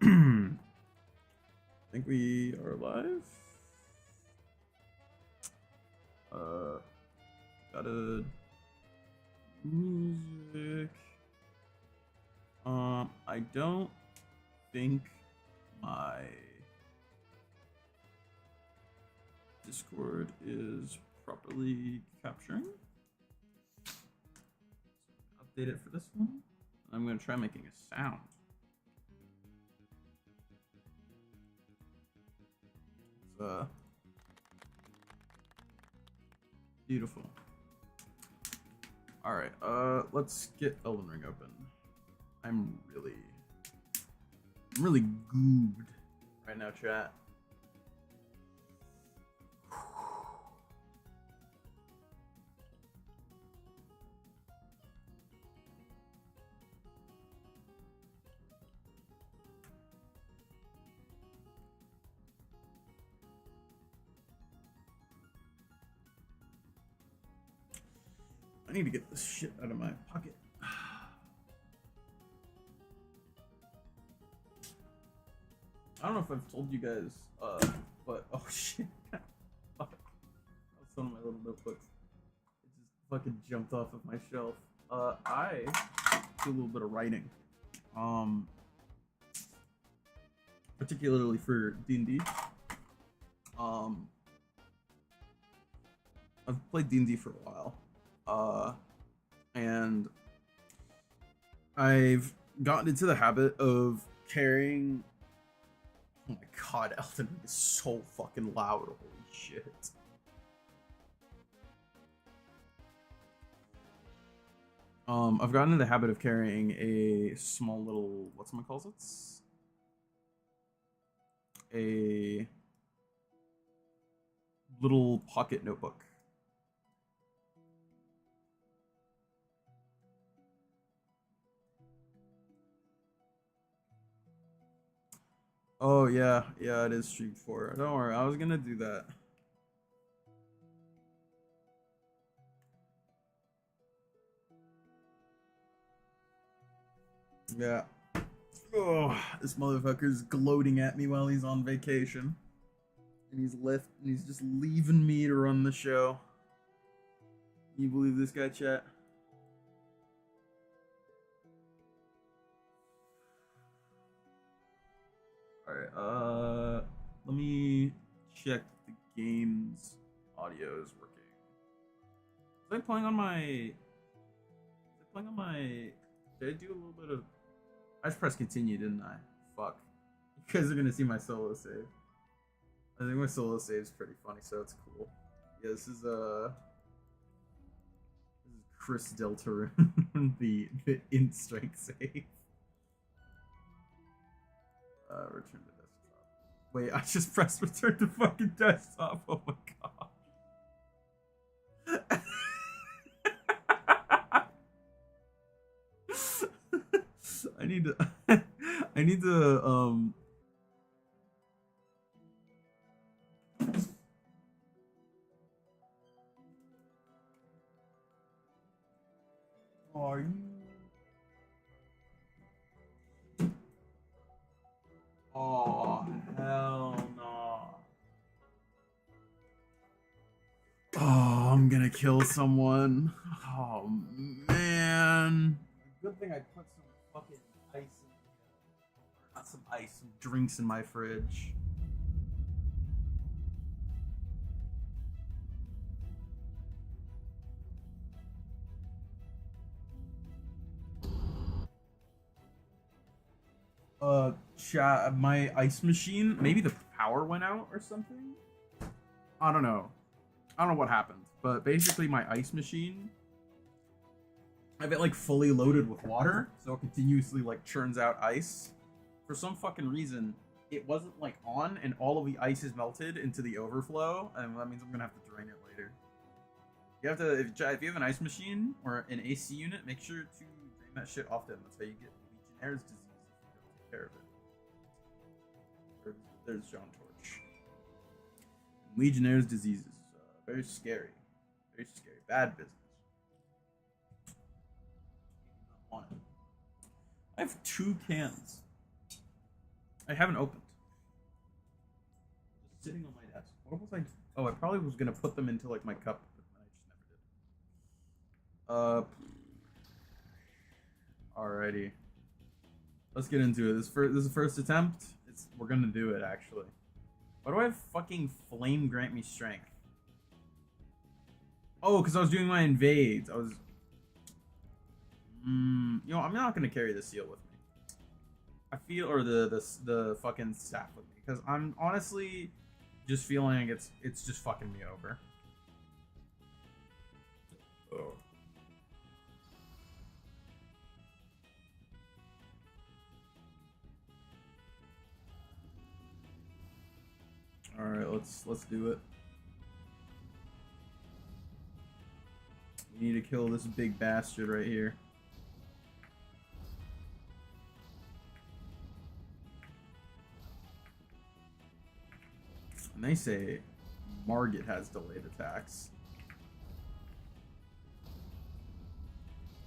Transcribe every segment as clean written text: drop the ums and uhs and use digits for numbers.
think we are live. Got a music. I don't think my Discord is properly capturing. Update it for this one. I'm gonna try making a sound. It's beautiful. All right, let's get Elden Ring open. I'm really goobed right now, chat. I need to get this shit out of my pocket. I don't know if I've told you guys, but oh shit. Fuck. That's one of my little notebooks. It just fucking jumped off of my shelf. I do a little bit of writing. Particularly for D&D. I've played D&D for a while. And I've gotten into the habit of carrying. Oh my god, Elden Ring is so fucking loud. Holy shit. I've gotten into the habit of carrying a small little, whatchamacallits? A little pocket notebook. Oh yeah, it is Street 4. Don't worry, I was gonna do that. Yeah. Oh, this motherfucker's gloating at me while he's on vacation. And he's just leaving me to run the show. Can you believe this guy, chat? Alright, let me check the game's audio is working. Was I playing on my... Did I do a little bit of... I just pressed continue, didn't I? Fuck. You guys are gonna see my solo save. I think my solo save is pretty funny, so it's cool. Yeah, this is Chris Deltarune, the int strength save. Return to desktop. Wait, I just pressed return to fucking desktop. Oh my god. I need to Are you? Oh, hell no. Oh, I'm gonna kill someone. Oh, man. Good thing I put some fucking ice in here. Not some ice, some drinks in my fridge. Chat, my ice machine, maybe the power went out or something? I don't know what happened, but basically my ice machine, I have it like fully loaded with water, so it continuously like churns out ice. For some fucking reason, it wasn't like on, and all of the ice is melted into the overflow, and that means I'm gonna have to drain it later. You have to, if you have an ice machine or an AC unit, make sure to drain that shit often. That's how you get Legionnaire's disease if you don't take care of it. There's John Torch. Legionnaire's disease is very scary. Very scary. Bad business. I have 2 cans I haven't opened. Just sitting on my desk. What was I? Oh, I probably was gonna put them into like my cup, but I just never did. Alrighty. Let's get into it. This is the first attempt. We're gonna do it actually. Why do I have fucking flame grant me strength? Oh, because I was doing my invades. I was. You know, I'm not gonna carry the seal with me. I feel, or the fucking staff with me, because I'm honestly just feeling like it's just fucking me over. Oh. All right, let's do it. We need to kill this big bastard right here. And they say Margit has delayed attacks.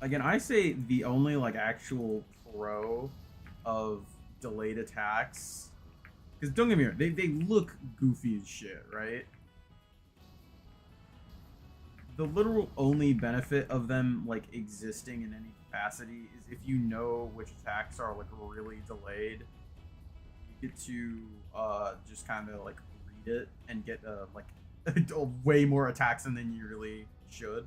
Again, I say the only like actual pro of delayed attacks, because don't get me wrong, they look goofy as shit, right? The literal only benefit of them like existing in any capacity is if you know which attacks are like really delayed, you get to just kind of like read it and get like way more attacks than you really should,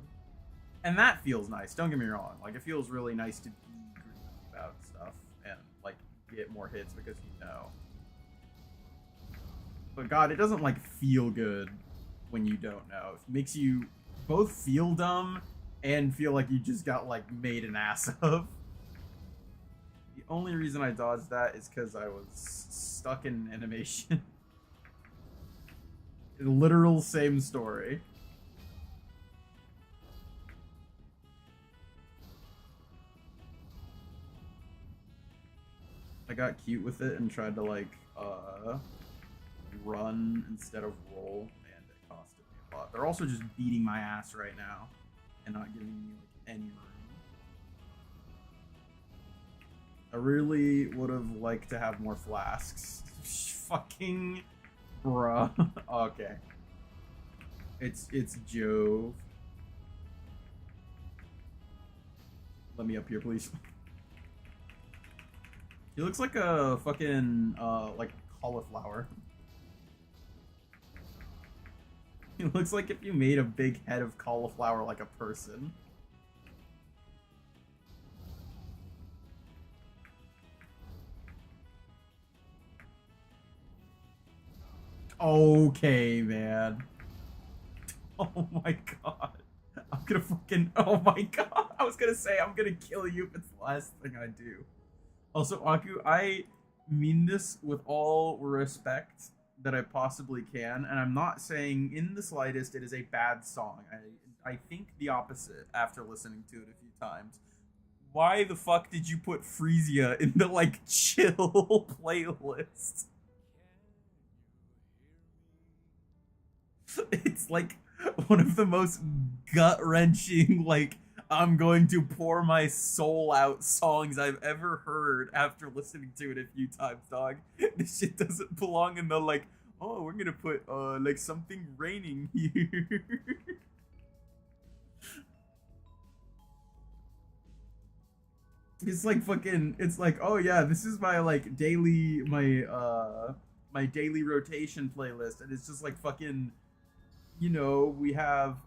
and that feels nice. Don't get me wrong, like it feels really nice to be greedy about stuff and like get more hits because you know. But God, it doesn't like feel good when you don't know. It makes you both feel dumb and feel like you just got like made an ass of. The only reason I dodged that is because I was stuck in animation. Literal same story. I got cute with it and tried to like run instead of roll, and it costed me a lot. They're also just beating my ass right now and not giving me like any room. I really would have liked to have more flasks. Fucking bruh. Okay. It's Jove. Let me up here, please. He looks like a fucking like cauliflower. He looks like if you made a big head of cauliflower like a person. Okay, man. Oh my god. I'm gonna fucking. Oh my god. I was gonna say I'm gonna kill you if it's the last thing I do. Also, Aku, I mean this with all respect that I possibly can, and I'm not saying in the slightest it is a bad song. I think the opposite after listening to it a few times. Why the fuck did you put Frisia in the like chill playlist? It's like one of the most gut-wrenching, like, I'm going to pour my soul out songs I've ever heard after listening to it a few times, dog. This shit doesn't belong in the, like, oh, we're gonna put, like, something raining here. It's like fucking, it's like, oh yeah, this is my, like, daily, my daily rotation playlist, and it's just like fucking, you know, we have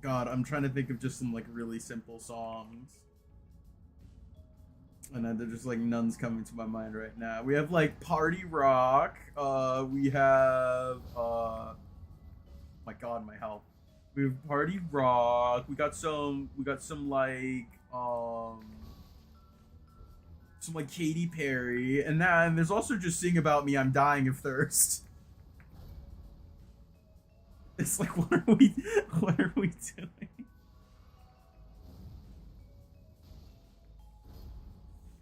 God, I'm trying to think of just some like really simple songs, and they're just like none's coming to my mind right now. We have like party rock. We have my God, my health. We have party rock. We got some like some like Katy Perry, and then there's also just Sing About Me, I'm Dying of Thirst. It's like, what are we doing?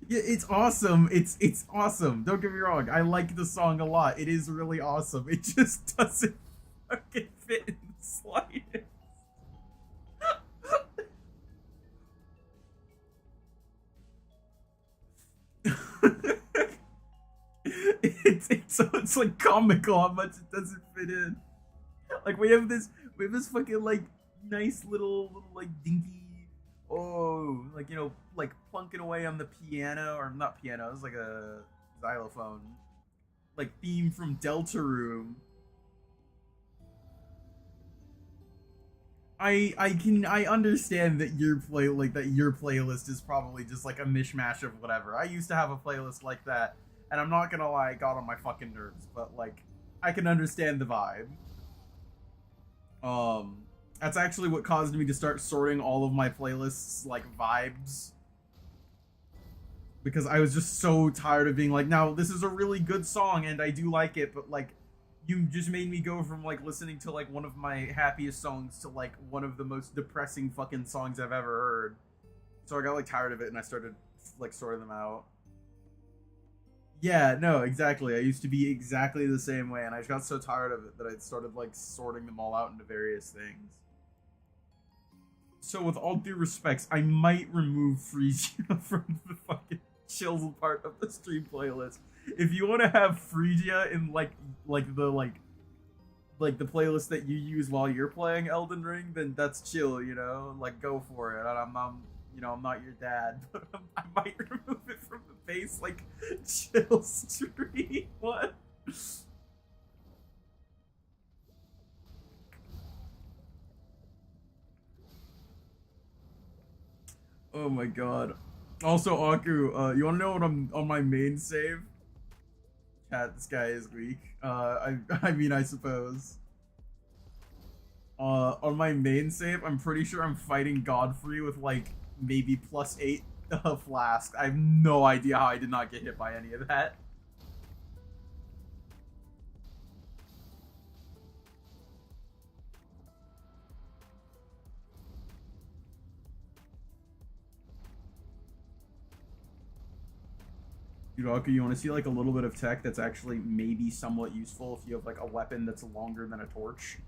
Yeah, it's awesome. It's awesome. Don't get me wrong. I like the song a lot. It is really awesome. It just doesn't fucking fit in the slightest. So it's like comical how much it doesn't fit in. Like we have this fucking like nice little like dinky, oh, like, you know, like plunking away on the piano, or not piano, it's like a xylophone, like theme from Deltarune. I understand that your playlist is probably just like a mishmash of whatever. I used to have a playlist like that, and I'm not gonna lie, it got on my fucking nerves, but like I can understand the vibe. Um that's actually what caused me to start sorting all of my playlists like vibes, because I was just so tired of being like, now this is a really good song and I do like it, but like you just made me go from like listening to like one of my happiest songs to like one of the most depressing fucking songs I've ever heard. So I got like tired of it and I started like sorting them out. Yeah, no, exactly. I used to be exactly the same way, and I just got so tired of it that I started like sorting them all out into various things. So with all due respects, I might remove Phrygia from the fucking chill part of the stream playlist. If you want to have Phrygia in like the playlist that you use while you're playing Elden Ring, then that's chill, you know? Like, go for it. I'm not your dad, but I might remove it from the base, like, chill stream. What? Oh my god. Also, Aku, you wanna know what I'm on my main save? Chat, this guy is weak. I mean, I suppose. On my main save, I'm pretty sure I'm fighting Godfrey with like maybe +8 flask. I have no idea how I did not get hit by any of that. Dude, you want to see like a little bit of tech that's actually maybe somewhat useful if you have like a weapon that's longer than a torch?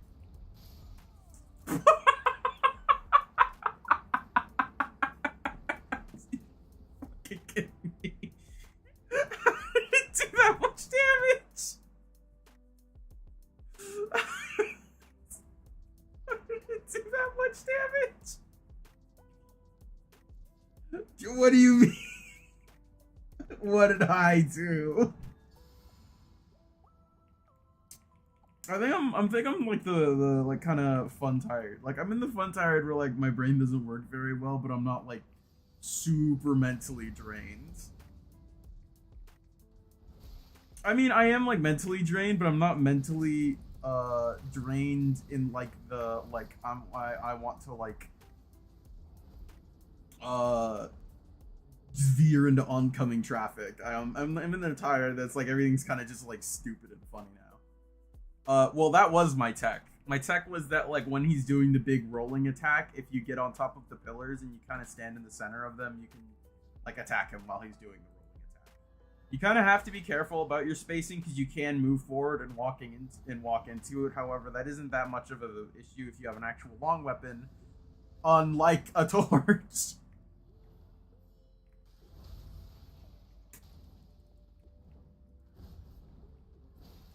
Kidding me? How did it do that much damage? How did it do that much damage? What do you mean? What did I do? I think I'm like the like kind of fun tired. Like I'm in the fun tired where like my brain doesn't work very well, but I'm not like super mentally drained. I mean, I am like mentally drained, but I'm not mentally drained in like the like I want to like uh veer into oncoming traffic. I'm in the tire that's like everything's kind of just like stupid and funny now. Well, that was my tech. My tech was that like when he's doing the big rolling attack, if you get on top of the pillars and you kind of stand in the center of them, you can like attack him while he's doing the rolling attack. You kind of have to be careful about your spacing because you can move forward and walk into it. However, that isn't that much of an issue if you have an actual long weapon, unlike a torch.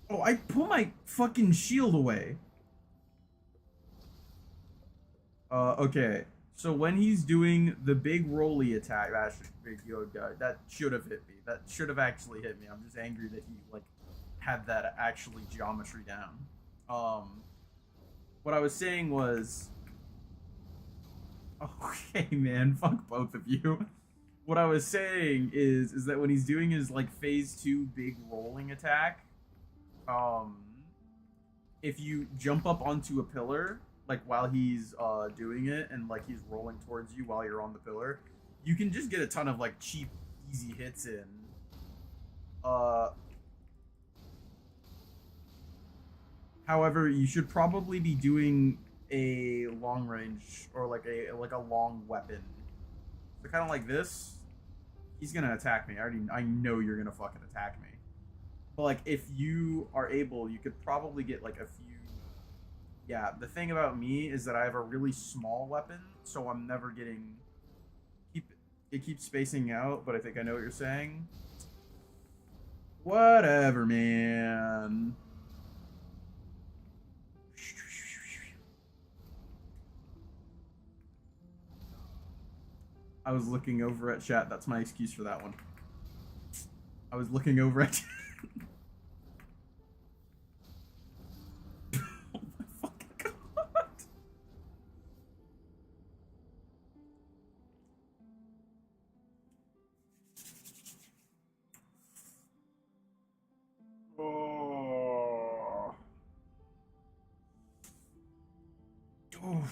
Oh, I put my fucking shield away. Okay. So when he's doing the big rolly attack, that should have hit me. That should have actually hit me. I'm just angry that he like had that actually geometry down. What I was saying was, okay, man, fuck both of you. What I was saying is that when he's doing his like phase 2 big rolling attack, if you jump up onto a pillar like while he's doing it and like he's rolling towards you while you're on the pillar, you can just get a ton of like cheap easy hits in. However, you should probably be doing a long range or like a long weapon. So kind of like this. He's gonna attack me. I know you're gonna fucking attack me. But like if you are able, you could probably get like a few. Yeah, the thing about me is that I have a really small weapon, so I'm never getting it keeps spacing out, but I think I know what you're saying. Whatever, man. I was looking over at chat. That's my excuse for that one. I was looking over at oh my fucking god. Oh. Oh.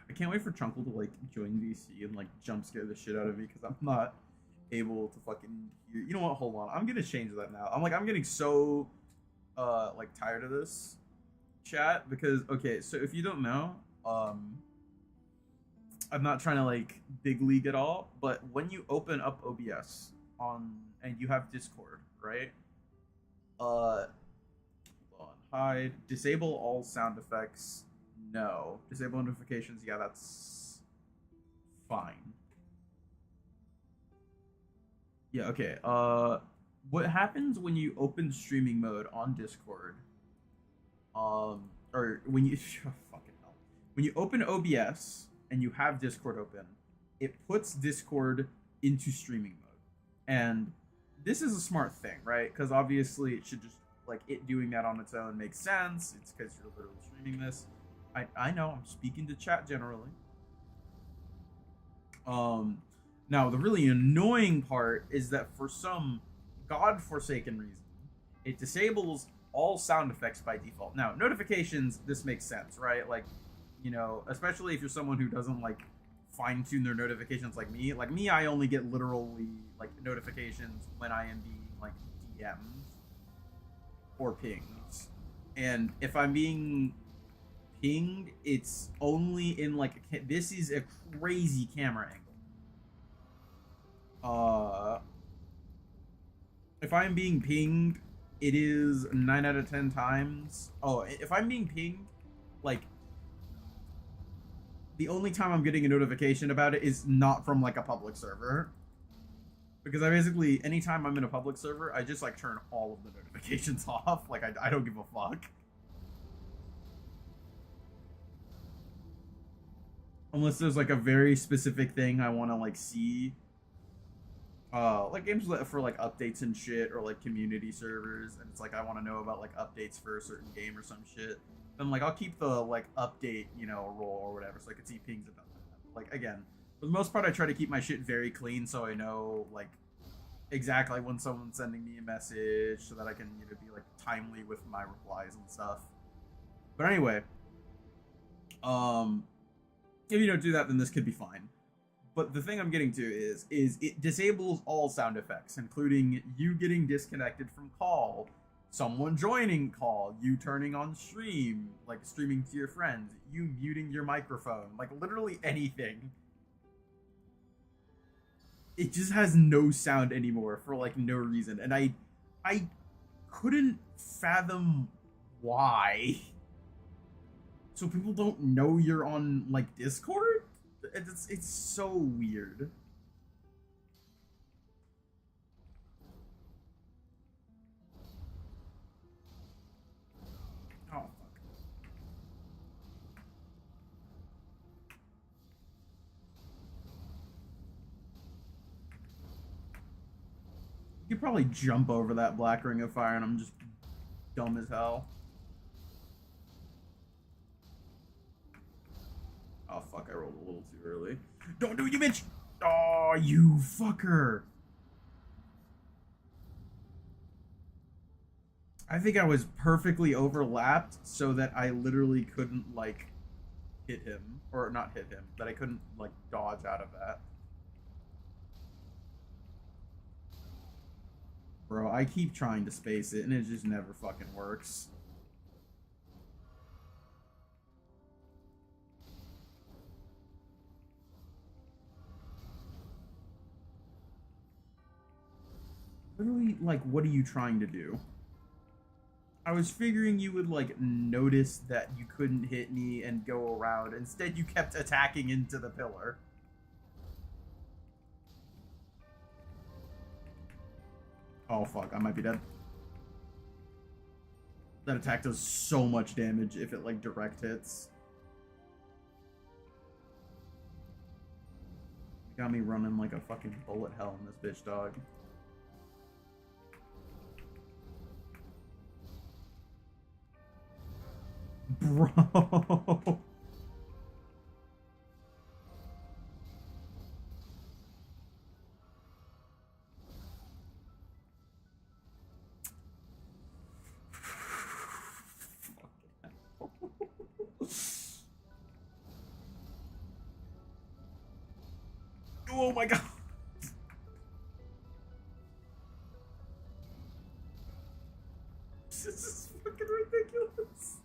I can't wait for Chunkle to like join VC and like jump scare the shit out of me because I'm not able to fucking hear. You know what? Hold on. I'm gonna change that now. I'm getting so like tired of this chat because okay, so if you don't know, I'm not trying to like big league at all, but when you open up OBS on and you have Discord, right? Hold on. Hide. Disable all sound effects. No. Disable notifications. Yeah, that's fine. Yeah, okay. What happens when you open streaming mode on Discord? Or when you fucking hell. When you open OBS and you have Discord open, it puts Discord into streaming mode. And this is a smart thing, right? Because obviously it should just like it doing that on its own makes sense. It's because you're literally streaming this. I know I'm speaking to chat generally. Now the really annoying part is that for some godforsaken reason, it disables all sound effects by default. Now notifications, this makes sense, right? Like, you know, especially if you're someone who doesn't like fine tune their notifications like me. Like me, I only get literally like notifications when I am being like DM'd or pings, and if I'm being pinged, it's only in like this is a crazy camera angle. If I'm being pinged, it is 9 out of 10 times. Oh, if I'm being pinged, like the only time I'm getting a notification about it is not from like a public server. Because I basically, anytime I'm in a public server, I just like turn all of the notifications off. Like I don't give a fuck. Unless there's like a very specific thing I want to like see. Like games for like updates and shit, or like community servers, and it's like I want to know about like updates for a certain game or some shit. Then like I'll keep the like update, you know, role or whatever, so I can see pings about that. Like again, for the most part, I try to keep my shit very clean, so I know like exactly when someone's sending me a message, so that I can you know be like timely with my replies and stuff. But anyway, if you don't do that, then this could be fine. But the thing I'm getting to is it disables all sound effects, including you getting disconnected from call, someone joining call, you turning on stream, like streaming to your friends, you muting your microphone, like literally anything. It just has no sound anymore for like no reason, and I couldn't fathom why. So people don't know you're on like Discord? It's so weird. Oh fuck. You could probably jump over that black ring of fire and I'm just dumb as hell. Oh fuck, I rolled a little too early. Don't do it, you bitch! Oh, you fucker! I think I was perfectly overlapped so that I literally couldn't, like, hit him. Or not hit him, that I couldn't, like, dodge out of that. Bro, I keep trying to space it and it just never fucking works. Literally, like, what are you trying to do? I was figuring you would, like, notice that you couldn't hit me and go around. Instead, you kept attacking into the pillar. Oh, fuck. I might be dead. That attack does so much damage if it, like, direct hits. Got me running like a fucking bullet hell in this bitch, dog. Bro. Oh my god. This is fucking ridiculous.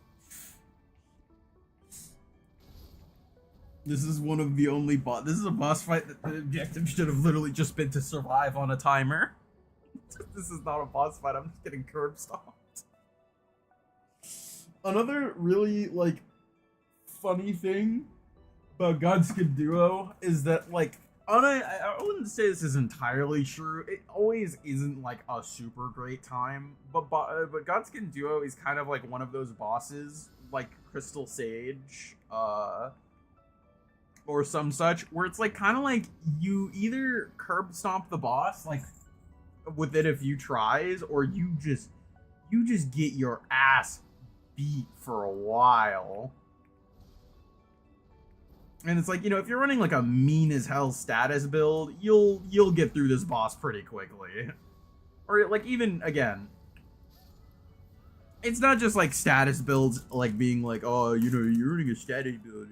This is one of the only this is a boss fight that the objective should have literally just been to survive on a timer. This is not a boss fight, I'm just getting curb stomped. Another really, like, funny thing about Godskin Duo is that, like, I wouldn't say this is entirely true. It always isn't, like, a super great time. But Godskin Duo is kind of like one of those bosses, like Crystal Sage, or some such, where it's, like, kind of like you either curb stomp the boss, like, within a few tries, or you just get your ass beat for a while. And it's like, you know, if you're running like a mean as hell status build, you'll get through this boss pretty quickly. Or like, even again, it's not just like status builds like being like, oh, you know, you're running a status build.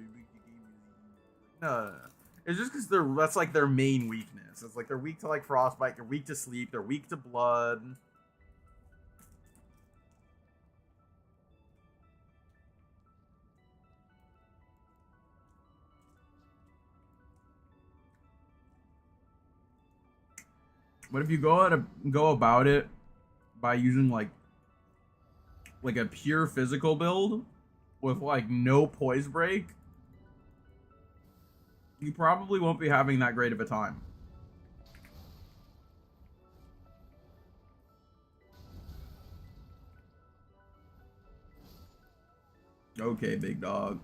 No. It's just because that's like their main weakness. It's like they're weak to like frostbite, they're weak to sleep, they're weak to blood. But if you go about it by using like a pure physical build with like no poise break, you probably won't be having that great of a time. Okay, big dog.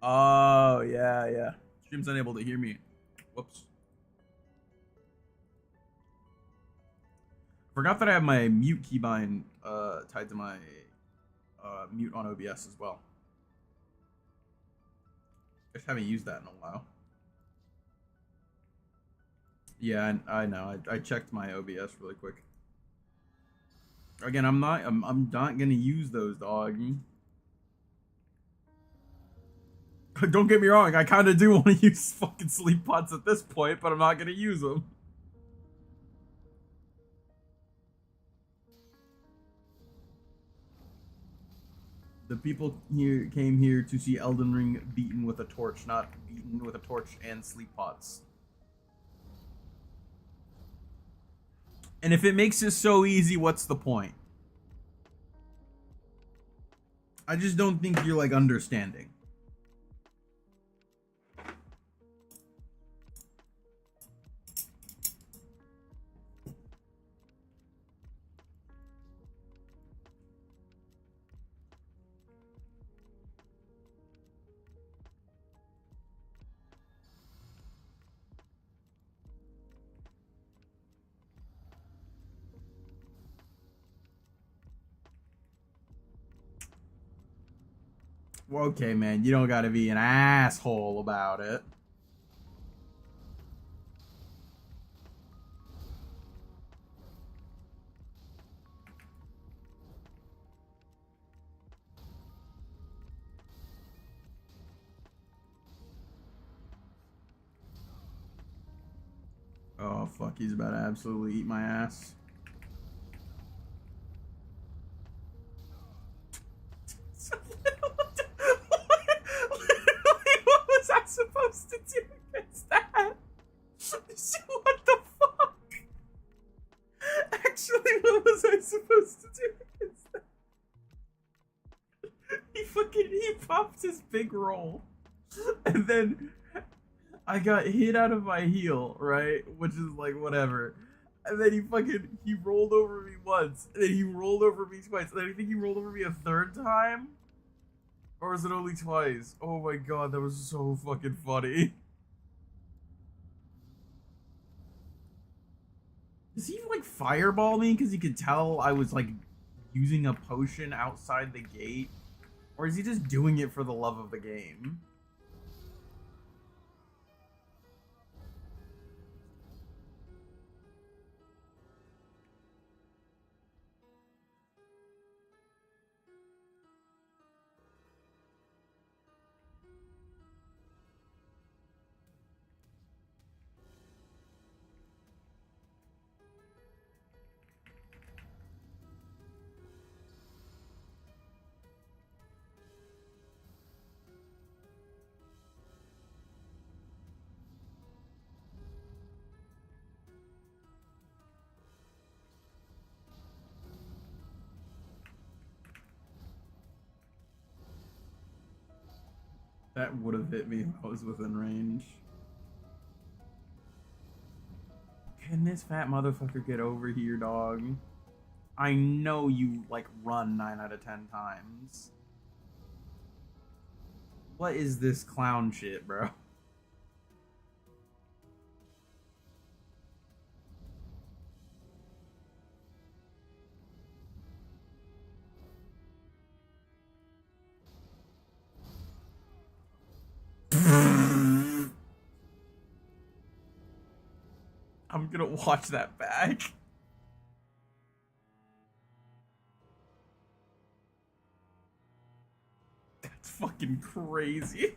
Oh, yeah, yeah. Stream's unable to hear me. Whoops. Forgot that I have my mute keybind tied to my mute on OBS as well. I just haven't used that in a while. Yeah, I know. I checked my OBS really quick. Again, I'm not gonna use those, dog. Don't get me wrong, I kind of do want to use fucking sleep pots at this point, but I'm not gonna use them. The people here came here to see Elden Ring beaten with a torch, not beaten with a torch and sleep pots. And if it makes it so easy, what's the point? I just don't think you're, like, understanding. Okay, man, you don't gotta be an asshole about it. Oh, fuck, he's about to absolutely eat my ass. Literally, what was I supposed to do against that? What the fuck? Actually, what was I supposed to do against that? He popped his big roll. And then I got hit out of my heel, right? Which is like whatever. And then he rolled over me once. And then he rolled over me twice. And then I think he rolled over me a third time. Or was it only twice? Oh my god, that was so fucking funny. Does he like fireball me because he could tell I was like using a potion outside the gate? Or is he just doing it for the love of the game? That would have hit me if I was within range. Can this fat motherfucker get over here, dog? I know you, like, run 9 out of 10 times. What is this clown shit, bro? I'm gonna watch that back. That's fucking crazy.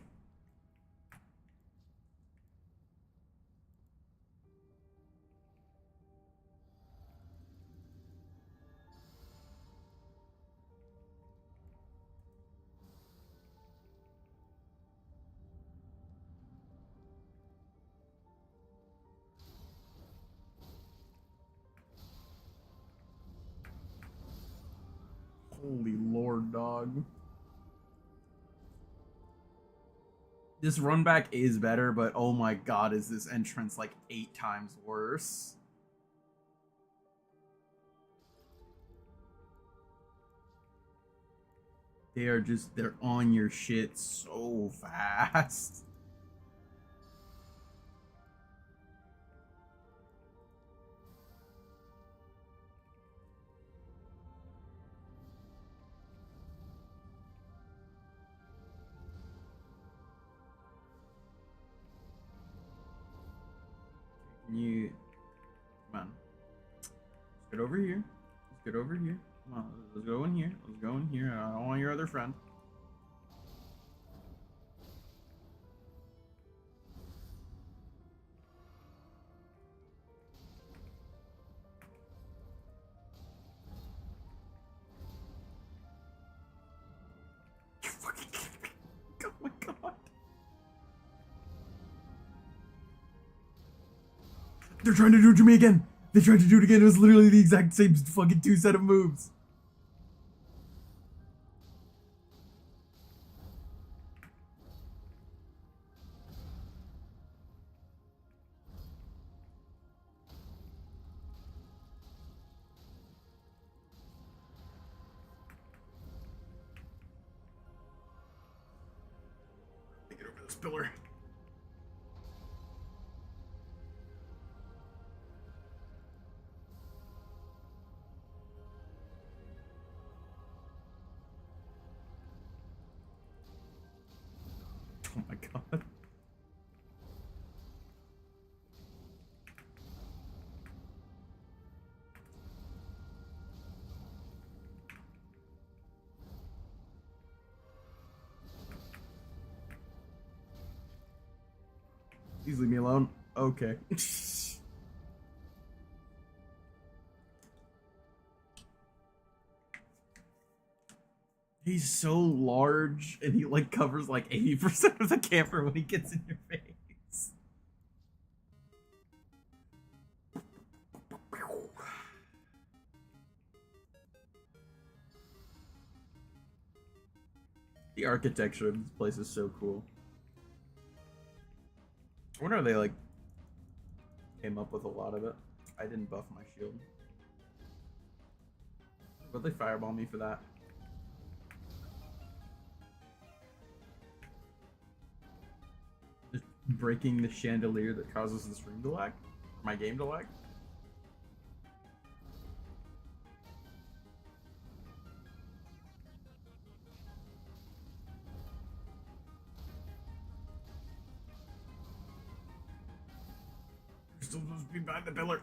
Holy lord, dog. This run back is better, but oh my god, is this entrance like 8 times worse? They're on your shit so fast. Can you, come on. Let's get over here. Let's get over here. Come on, let's go in here. Let's go in here. I don't want your other friend. You fucking kidding me? Oh my god. They're trying to do it to me again. They tried to do it again. It was literally the exact same fucking 2 set of moves. Get over this pillar. Please leave me alone. Okay. He's so large, and he like covers like 80% of the camper when he gets in your face. The architecture of this place is so cool. I wonder if they like came up with a lot of it. I didn't buff my shield. Would they fireball me for that? Just breaking the chandelier that causes the stream to lag? Or my game to lag? You're still supposed to be behind the pillar.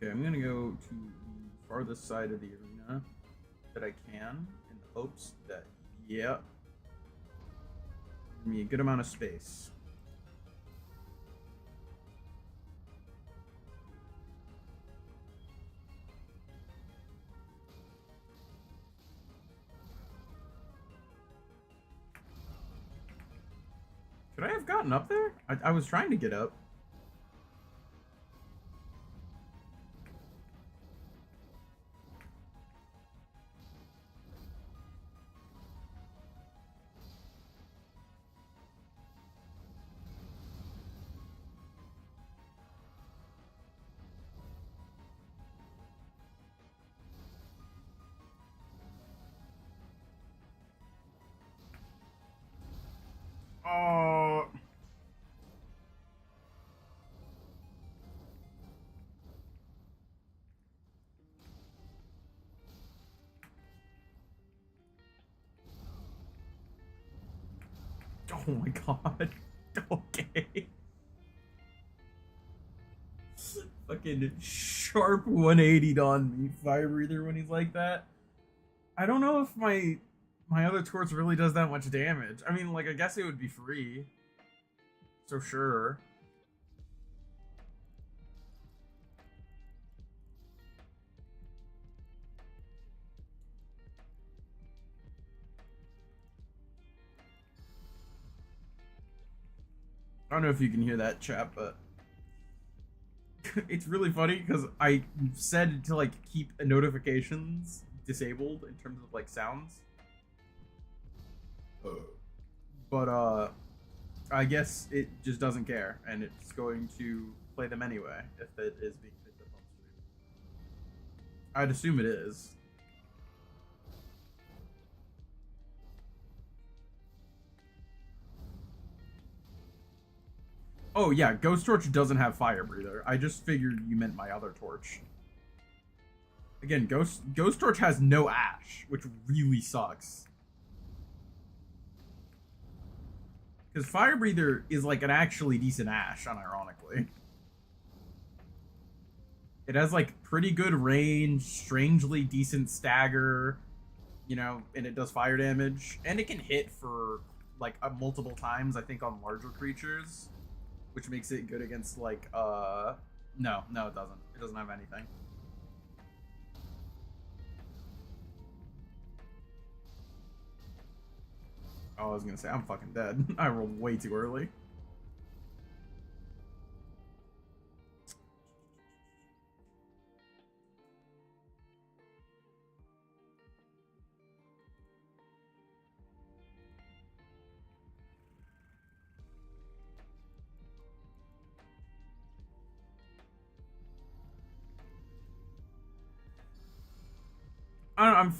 Okay, I'm gonna go to the farthest side of the arena that I can in the hopes that, yeah, give me a good amount of space. Could I have gotten up there? I was trying to get up. Oh. Oh my god. Okay. Fucking sharp 180'd on me, fire breather, when he's like that. I don't know if my other torch really does that much damage. I mean, like, I guess it would be free. So sure. I don't know if you can hear that, chat, but it's really funny because I said to like keep notifications disabled in terms of like sounds. But I guess it just doesn't care, and it's going to play them anyway if it is being picked up on stream. I'd assume it is. Oh yeah, Ghost Torch doesn't have fire breather. I just figured you meant my other torch. Again, Ghost Torch has no ash, which really sucks. Because fire breather is like an actually decent ash, unironically. It has like pretty good range, strangely decent stagger, you know, and it does fire damage, and it can hit for like multiple times, I think, on larger creatures, which makes it good against like no, it doesn't. It doesn't have anything. Oh, I was gonna say I'm fucking dead. I rolled way too early. I don't know, I'm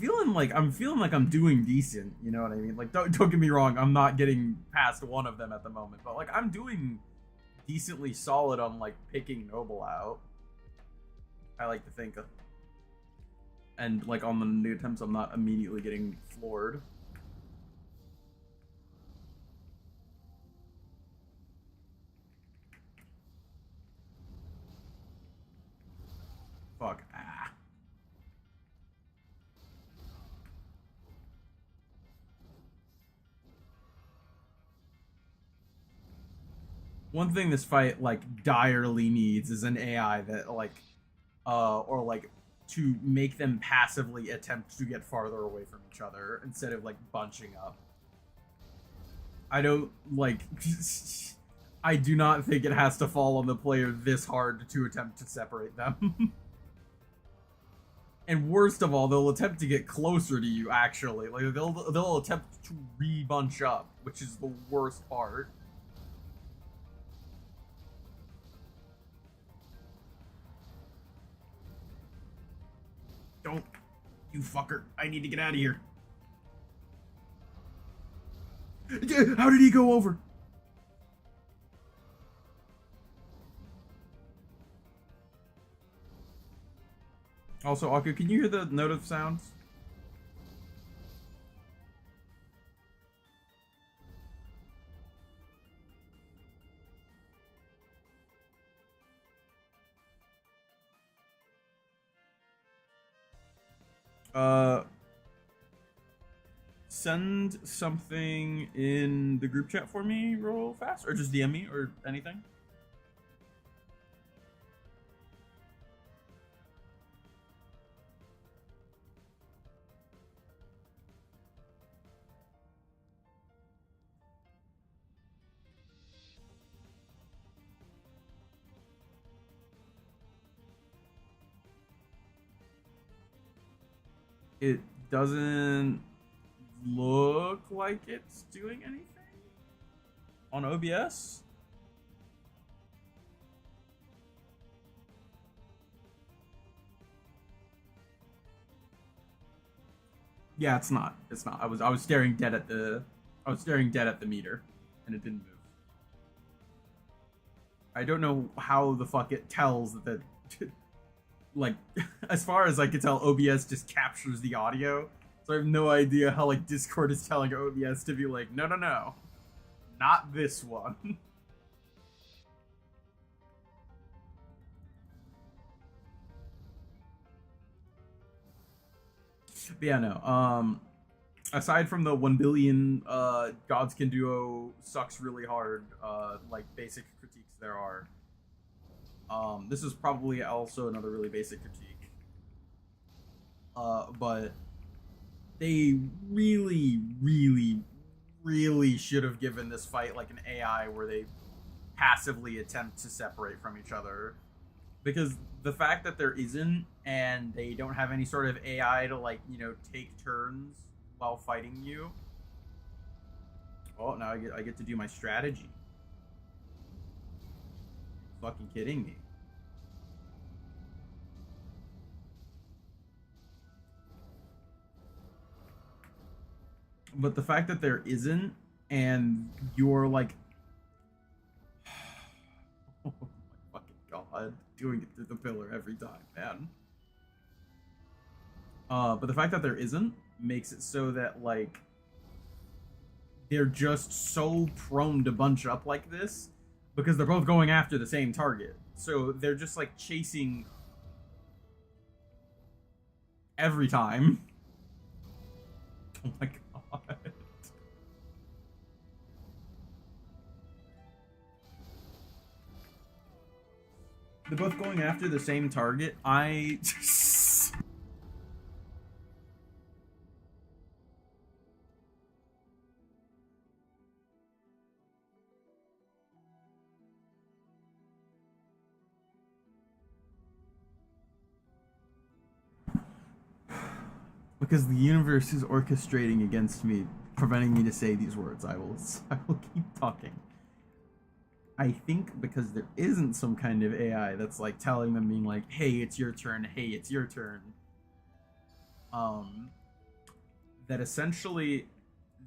feeling like I'm doing decent. You know what I mean? Like, don't get me wrong. I'm not getting past one of them at the moment, but like I'm doing decently solid on like picking Noble out. I like to think, and like on the new attempts, I'm not immediately getting floored. Fuck. Ah. One thing this fight like direly needs is an AI that like or like to make them passively attempt to get farther away from each other instead of like bunching up. I don't like I do not think it has to fall on the player this hard to attempt to separate them. And worst of all, they'll attempt to get closer to you actually. Like they'll attempt to re-bunch up, which is the worst part. Don't, you fucker. I need to get out of here. How did he go over? Also, Aku, can you hear the note of sounds? Uh, Send something in the group chat for me real fast, or just DM me or anything. It doesn't look like it's doing anything on OBS. Yeah, it's not. It's not. I was staring dead at the meter, and it didn't move. I don't know how the fuck it tells that like as far as I can tell, OBS just captures the audio. So I have no idea how like Discord is telling OBS to be like, no, not this one. But yeah, no. Aside from the 1 billion Gods Can Duo sucks really hard, like basic critiques there are. This is probably also another really basic critique. But they really should have given this fight like an AI where they passively attempt to separate from each other. Because the fact that there isn't, and they don't have any sort of AI to like, take turns while fighting you. Oh, now I get to do my strategy. Fucking kidding me. But the fact that there isn't, and you're like, oh my fucking god, doing it through the pillar every time, man. But the fact that there isn't makes it so that like they're just so prone to bunch up like this because they're both going after the same target. So they're just like chasing every time. Oh my god. They're both going after the same target. Because the universe is orchestrating against me, preventing me to say these words. I will keep talking. I think because there isn't some kind of AI that's like telling them, being like, hey, it's your turn, hey, it's your turn. That essentially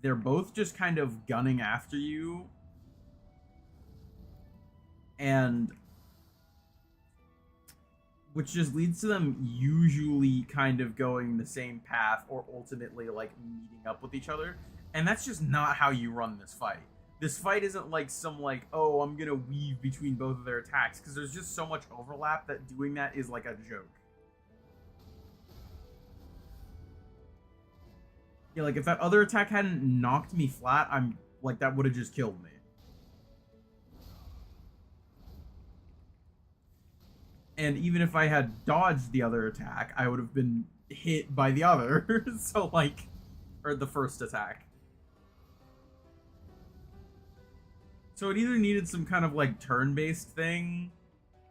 they're both just kind of gunning after you, and which just leads to them usually kind of going the same path or ultimately like meeting up with each other. And that's just not how you run this fight. This fight isn't like some like, oh, I'm gonna weave between both of their attacks, because there's just so much overlap that doing that is like a joke. Yeah, like if that other attack hadn't knocked me flat, I'm like, that would have just killed me. And even if I had dodged the other attack, I would have been hit by the other. So like, or the first attack. So it either needed some kind of like turn-based thing,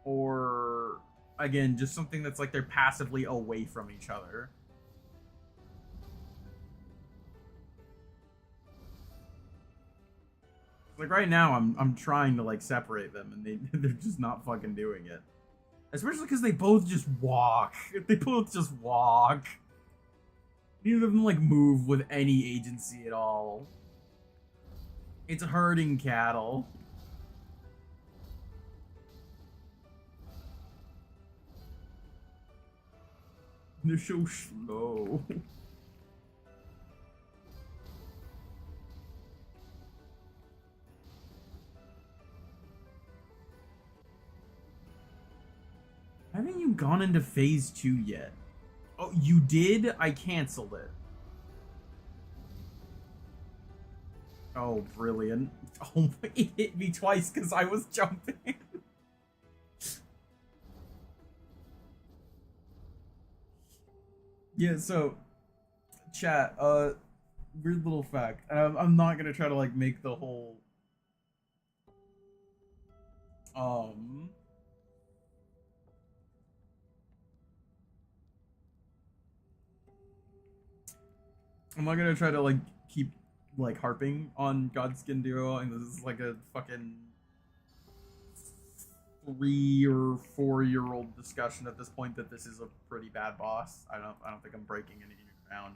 or again, just something that's like they're passively away from each other. Like right now, I'm trying to like separate them, and they're just not fucking doing it. Especially because they both just walk. They both just walk. Neither of them like move with any agency at all. It's herding cattle. They're so slow. Haven't you gone into phase 2 yet? Oh, you did? I canceled it. Oh, brilliant. Oh, it hit me twice because I was jumping. Yeah, so, chat, weird little fact. I'm not gonna try to, like, make the whole, um... I'm not gonna try to, like, keep, like, harping on Godskin Duo, and this is, like, a fucking 3 or 4-year-old discussion at this point that this is a pretty bad boss. I don't think I'm breaking any new ground.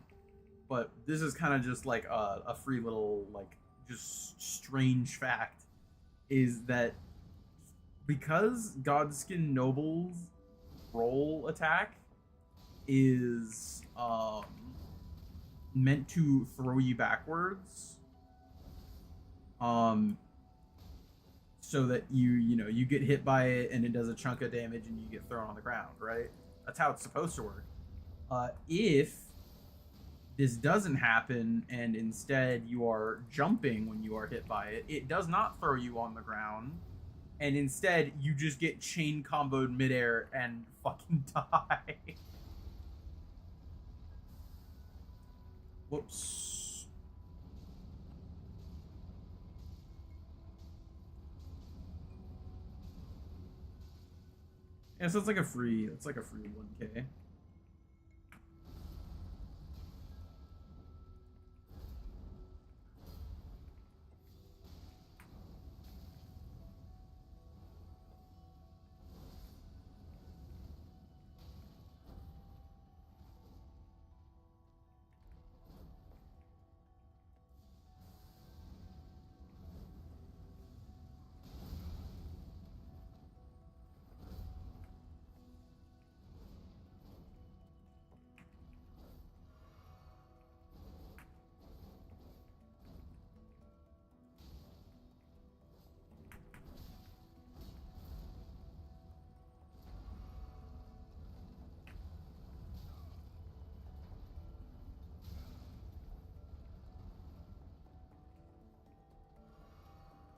But this is kind of just like a free little like just strange fact is that because Godskin Noble's roll attack is meant to throw you backwards, so that you get hit by it and it does a chunk of damage and you get thrown on the ground, right? That's how it's supposed to work. If this doesn't happen and instead you are jumping when you are hit by it, it does not throw you on the ground, and instead you just get chain comboed midair and fucking die. Whoops. Yeah, so it's like a free 1K.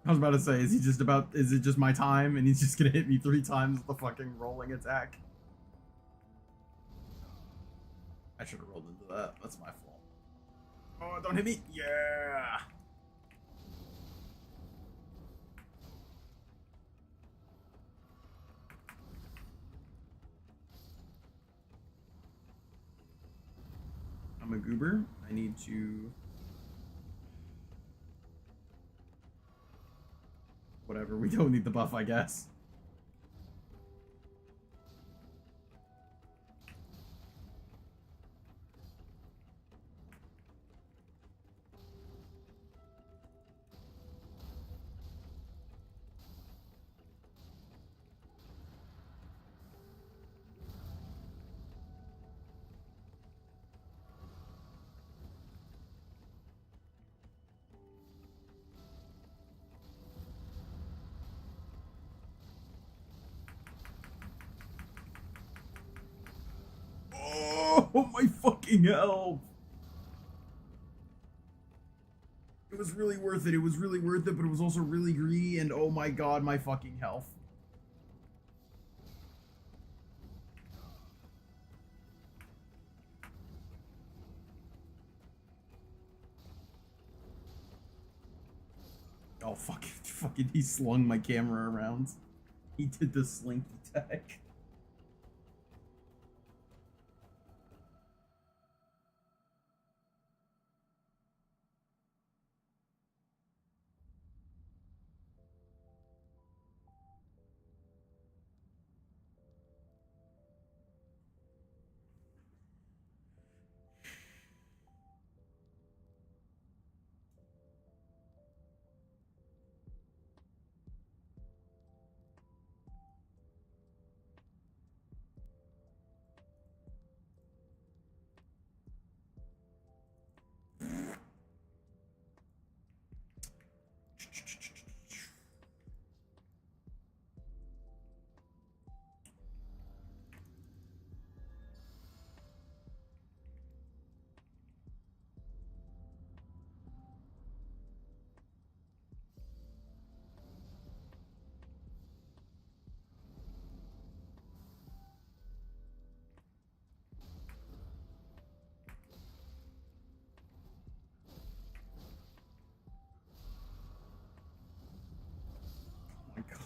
I was about to say, is it just my time and he's just gonna hit me 3 times with the fucking rolling attack? I should have rolled into that. That's my fault. Oh, don't hit me. Yeah. I'm a goober. I need to... Whatever, we don't need the buff, I guess. Oh my fucking hell! It was really worth it. It was really worth it, but it was also really greedy, and oh my god, my fucking health. Oh, fucking, he slung my camera around. He did the slinky tech.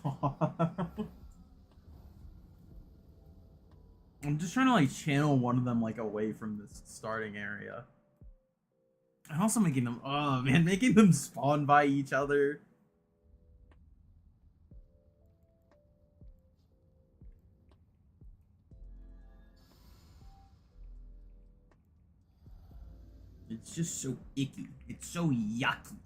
God. I'm just trying to like channel one of them like away from this starting area. And also making them, oh man, making them spawn by each other. It's just so icky. It's so yucky.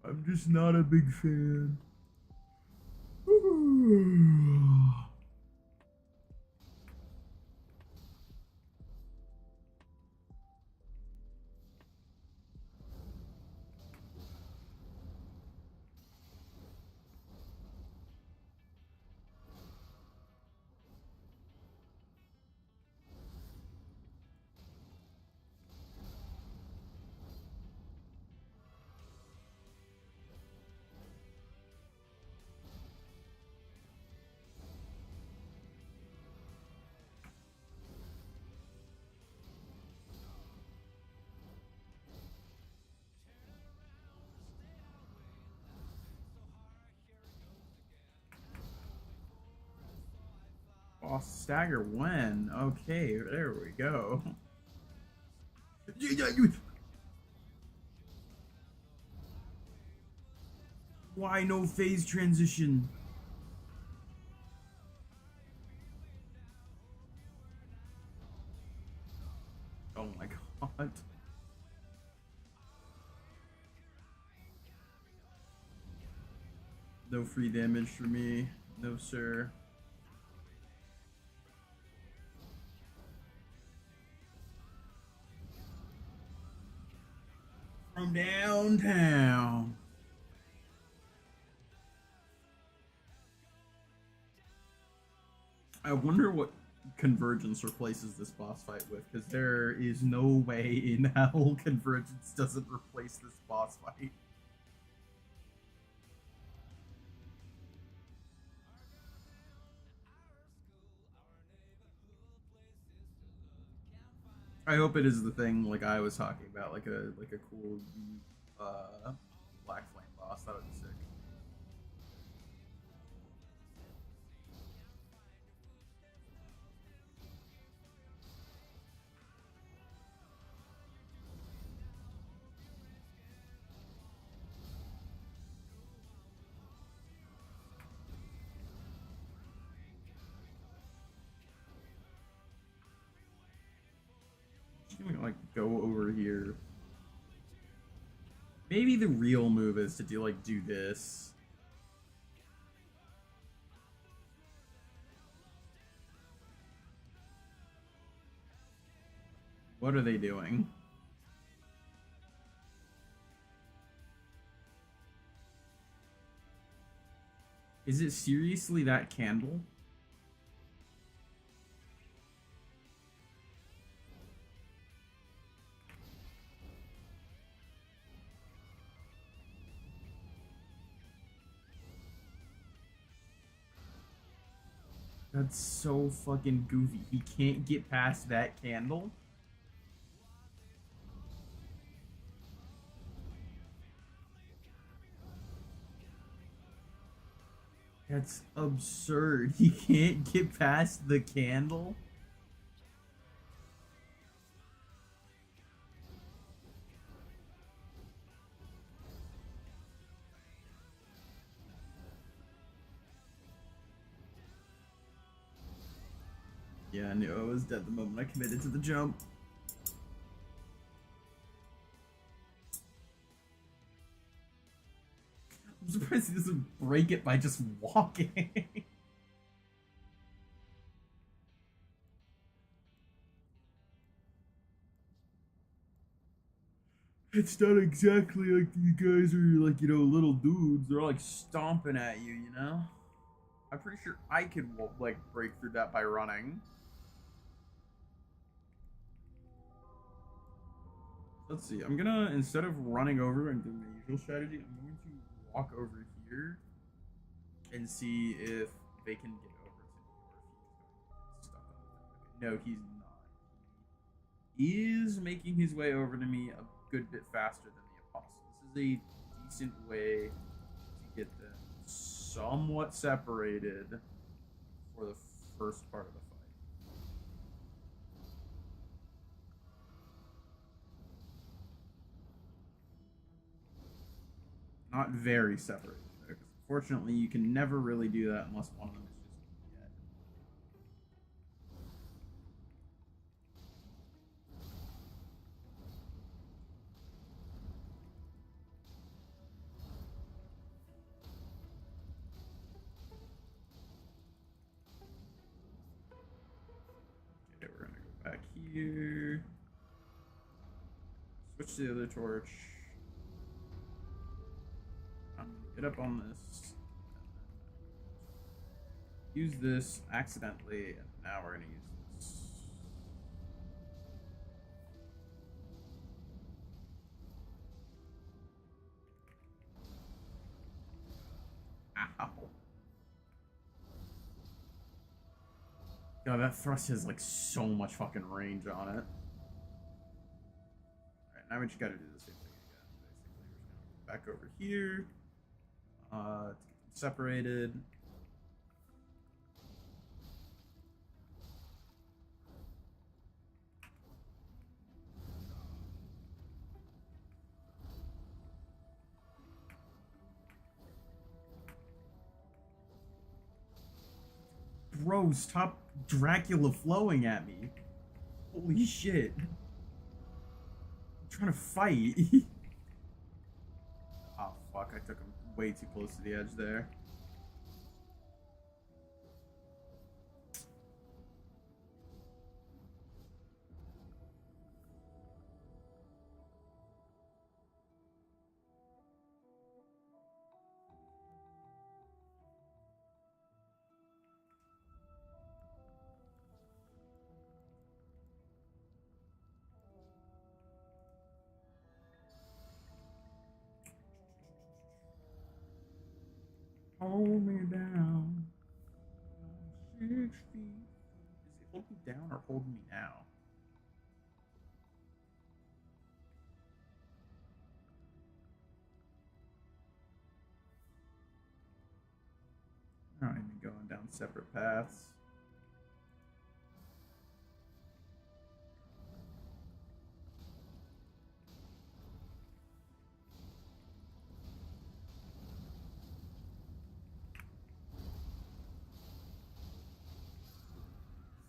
I'm just not a big fan. Boss stagger when? Okay, there we go. Why no phase transition? Oh my god. No free damage for me. No, sir. From downtown. I wonder what Convergence replaces this boss fight with, because there is no way in hell Convergence doesn't replace this boss fight. I hope it is the thing like I was talking about, like a cool Black Flame boss. That would be sick. Just gonna like go over here. Maybe the real move is to do this. What are they doing? Is it seriously that candle? That's so fucking goofy. He can't get past that candle. That's absurd. He can't get past the candle. Yeah, I knew I was dead the moment I committed to the jump. I'm surprised he doesn't break it by just walking. It's not exactly like you guys are like, little dudes. They're like stomping at you, you know? I'm pretty sure I could like break through that by running. Let's see. I'm gonna, instead of running over and doing my usual strategy, I'm going to walk over here and see if they can get over to me or if he's going to get stuck on the thing. Okay, no, he's not. He is making his way over to me a good bit faster than the apostle. This is a decent way to get them somewhat separated for the first part of the fight. Not very separated, because unfortunately you can never really do that unless one of them is just dead. Okay, we're gonna go back here. Switch to the other torch. I'm gonna get up on this. Use this accidentally, and now we're gonna use this. Ow. God, that thrust has like so much fucking range on it. Alright, now we just gotta do the same thing again. Basically, we're just gonna go back over here. To get them separated. Bro, stop Dracula flowing at me. Holy shit. I'm trying to fight. Oh, fuck. I took him way too close to the edge there. Hold me down. 6 feet. Is it hold me down or hold me now? I don't even going down separate paths.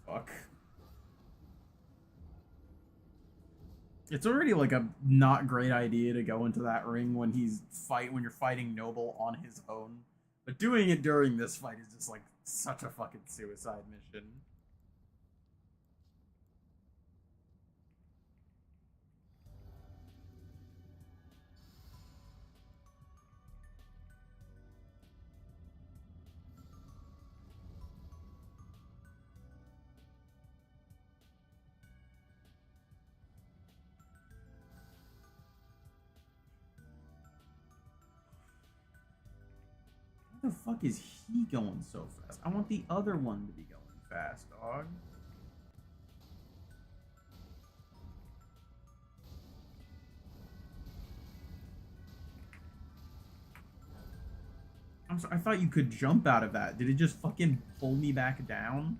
Fuck. It's already like a not great idea to go into that ring when when you're fighting Noble on his own. But doing it during this fight is just like such a fucking suicide mission. Why the fuck is he going so fast? I want the other one to be going fast, dog. I'm sorry, I thought you could jump out of that. Did it just fucking pull me back down?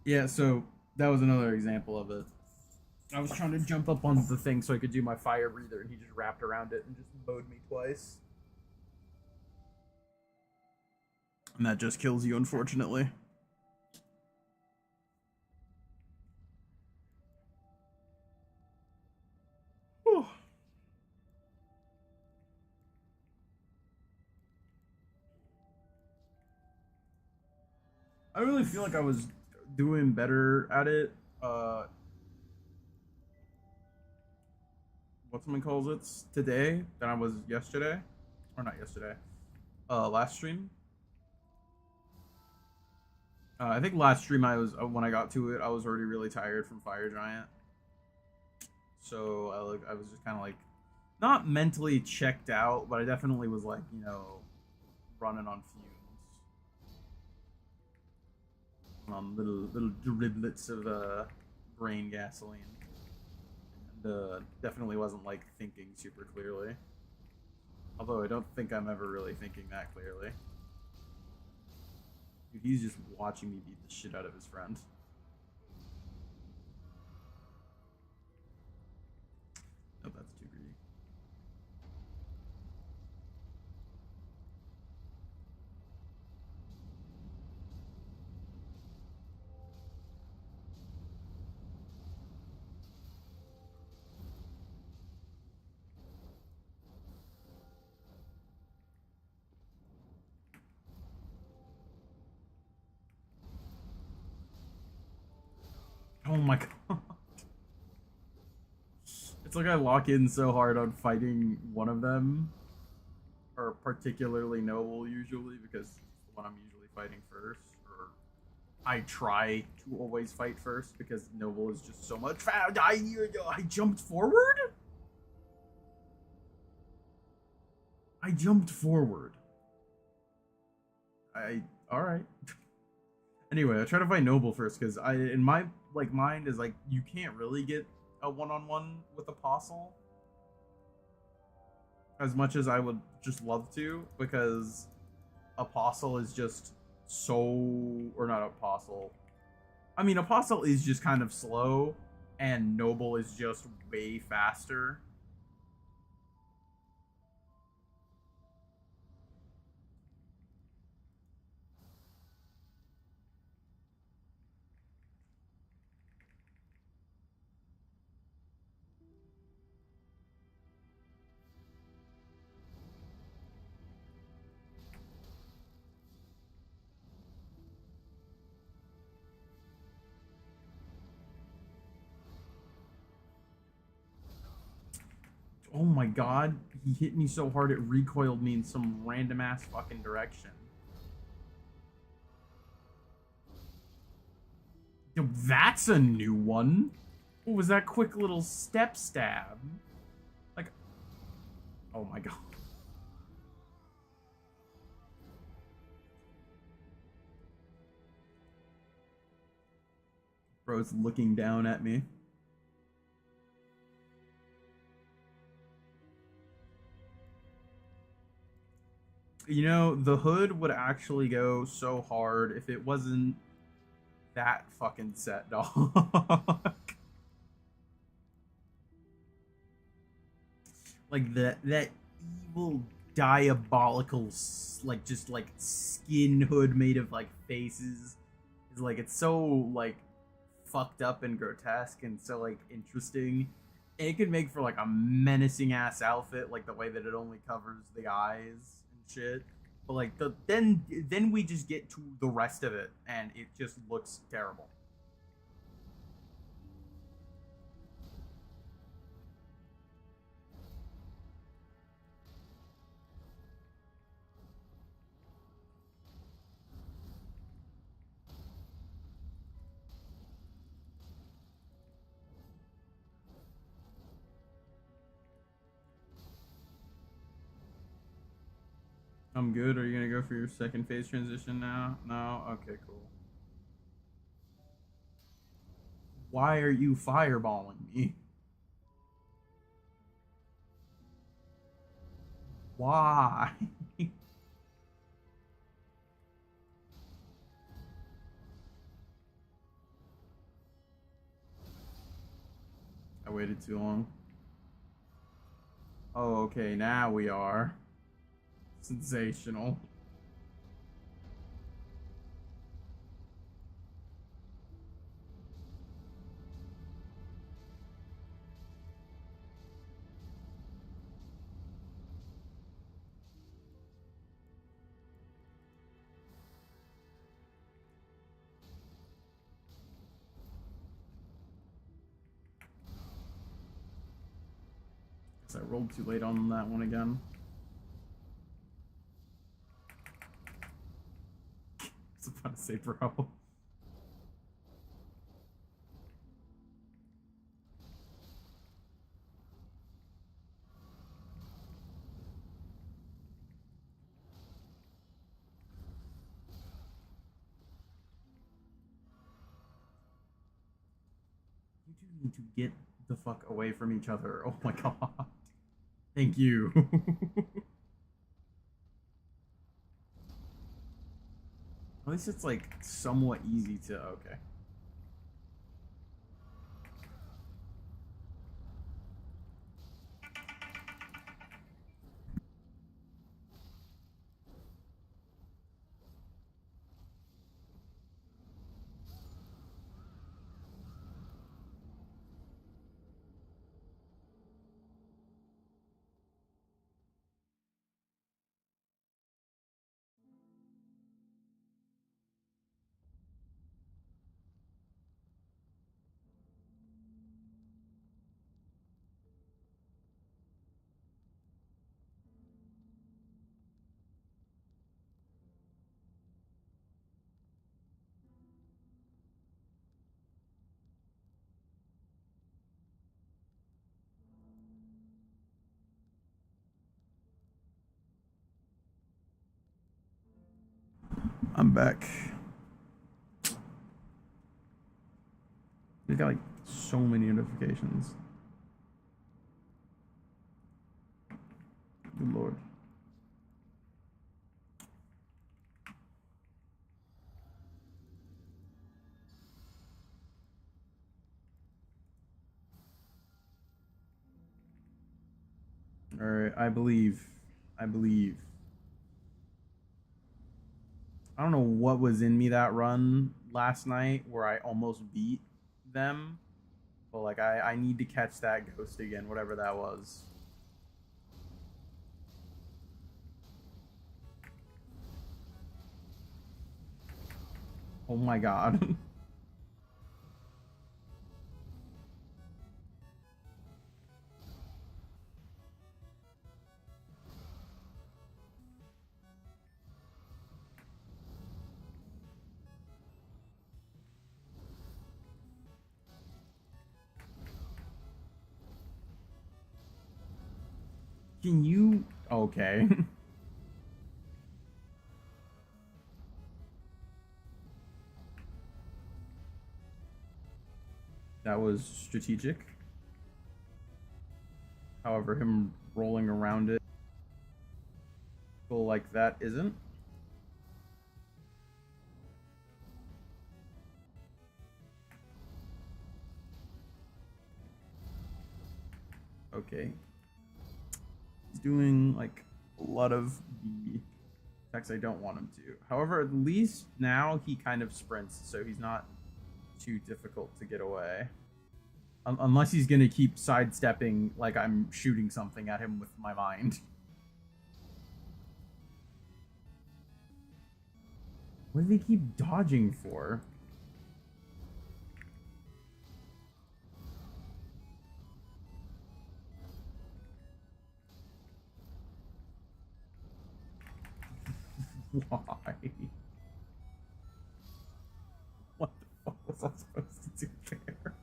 Yeah, so that was another example of it. I was trying to jump up on the thing so I could do my fire breather, and he just wrapped around it and just mowed me twice. And that just kills you, unfortunately. Whew. I really feel like I was doing better at it. What someone calls it today than I was yesterday, or not yesterday. Last stream. I think last stream I was when I got to it, I was already really tired from Fire Giant. So I was just kind of like not mentally checked out, but I definitely was like, you know, running on fumes, on little driblets of brain gasoline, and definitely wasn't like thinking super clearly. Although I don't think I'm ever really thinking that clearly. Dude, he's just watching me beat the shit out of his friend. Oh, that's too greedy. Oh my god. It's like I lock in so hard on fighting one of them, or particularly Noble usually, because it's the one I'm usually fighting first, or I try to always fight first because Noble is just so much fast. I jumped forward? I jumped forward. Alright. Anyway, I try to fight Noble first because I in my like mind is like you can't really get a one-on-one with Apostle as much as I would just love to, because Apostle is just so, or not Apostle. I mean, Apostle is just kind of slow, and Noble is just way faster. Oh my god, he hit me so hard it recoiled me in some random ass fucking direction. Yo, that's a new one. What was that quick little step stab? Like, oh my god. Bro's looking down at me. You know, the hood would actually go so hard if it wasn't that fucking set, dog. Like that evil diabolical like just like skin hood made of like faces is like it's so like fucked up and grotesque and so like interesting. And it could make for like a menacing ass outfit, like the way that it only covers the eyes and shit. But like then we just get to the rest of it and it just looks terrible. I'm good. Are you gonna go for your second phase transition now? No? Okay, cool. Why are you fireballing me? Why? I waited too long. Oh, okay, now we are. Sensational. Guess I rolled too late on that one again. I was about to say, bro. You two need to get the fuck away from each other. Oh my god. Thank you. At least it's like somewhat easy to. Okay. I'm back. We got like so many notifications. Good lord. Alright, I believe. I believe. I don't know what was in me that run last night where I almost beat them. But like I need to catch that ghost again, whatever that was. Oh my god. Can you okay. That was strategic. However, him rolling around it like that isn't. Okay. He's doing like a lot of the attacks I don't want him to. However, at least now he kind of sprints, so he's not too difficult to get away. Unless he's gonna keep sidestepping like I'm shooting something at him with my mind. What do they keep dodging for? Why? What the fuck was I supposed to do there?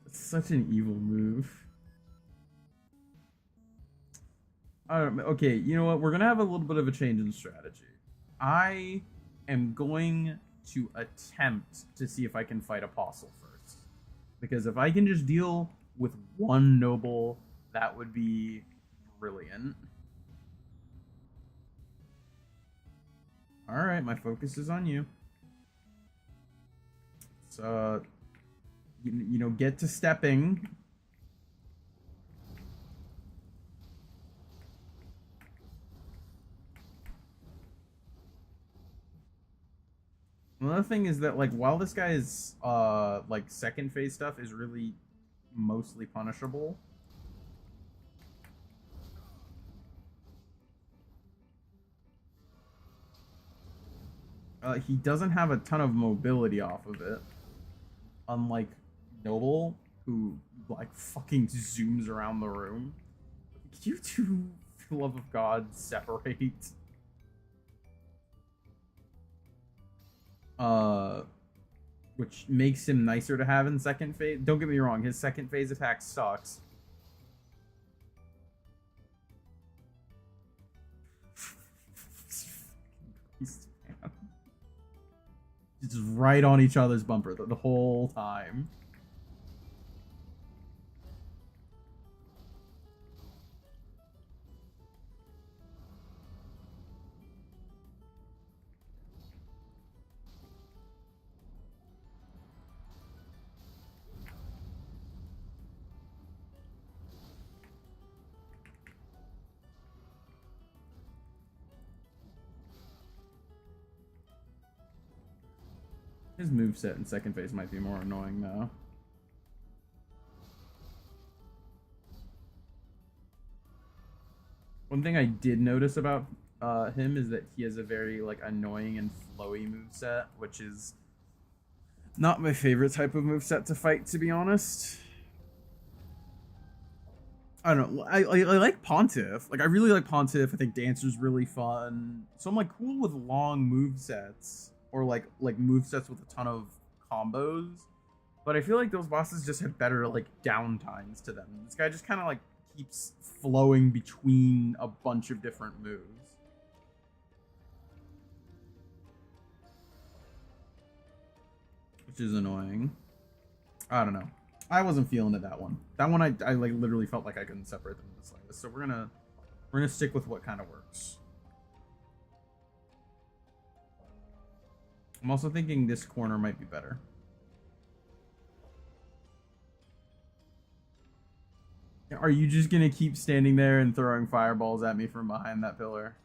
It's such an evil move. Okay, you know what? We're gonna have a little bit of a change in strategy. I am going to attempt to see if I can fight Apostle first. Because if I can just deal with one noble, that would be brilliant. Alright, my focus is on you. So, you know, get to stepping. Another thing is that, like, while this guy's like second phase stuff is really mostly punishable, he doesn't have a ton of mobility off of it, unlike Noble, who like fucking zooms around the room. Could you two, for the love of God, separate? Which makes him nicer to have in second phase. Don't get me wrong, his second phase attack sucks. Just right on each other's bumper the whole time. His moveset in second phase might be more annoying though. One thing I did notice about him is that he has a very like annoying and flowy moveset, which is not my favorite type of moveset to fight, to be honest. I don't know. I like Pontiff. Like, I really like Pontiff. I think Dancer's really fun. So I'm like cool with long movesets or like movesets with a ton of combos. But I feel like those bosses just have better like downtimes to them. This guy just kind of like keeps flowing between a bunch of different moves. Which is annoying. I don't know. I wasn't feeling it that one. That one I like literally felt like I couldn't separate them in the slightest. So we're gonna stick with what kind of works. I'm also thinking this corner might be better. Are you just gonna keep standing there and throwing fireballs at me from behind that pillar?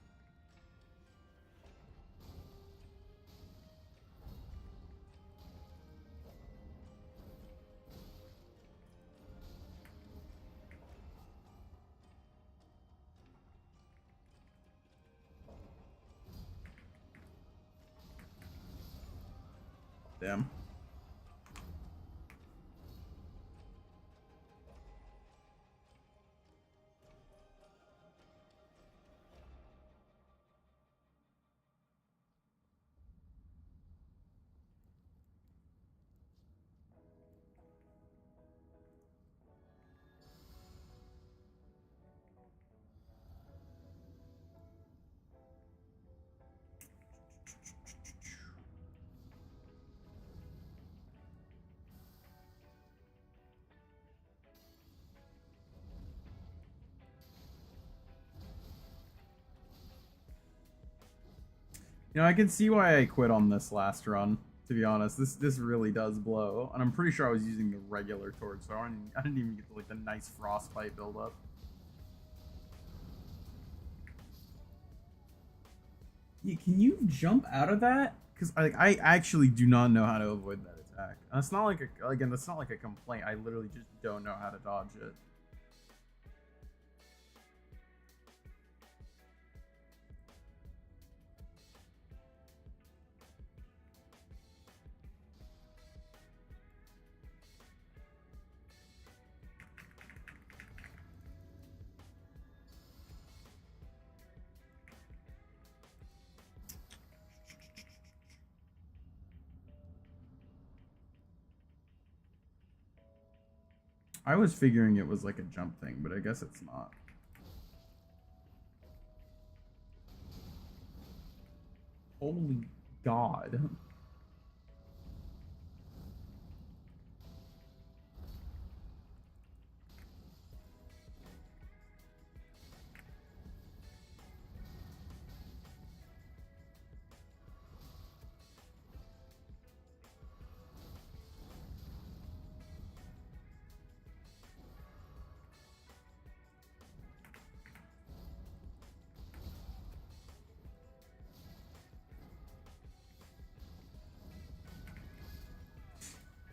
Damn. You know, I can see why I quit on this last run, to be honest. This really does blow. And I'm pretty sure I was using the regular torch, so I didn't even get like the nice frostbite buildup. Yeah, can you jump out of that? Because I actually do not know how to avoid that attack. attack. And it's not like a, again, that's not like a complaint. I literally just don't know how to dodge it. I was figuring it was like a jump thing, but I guess it's not. Holy God.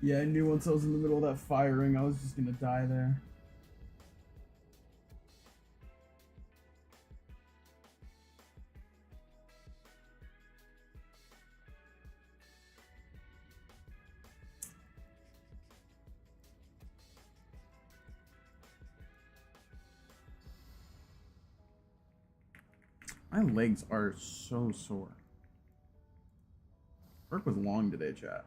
Yeah, I knew once I was in the middle of that firing, I was just gonna die there. My legs are so sore. Work was long today, chat.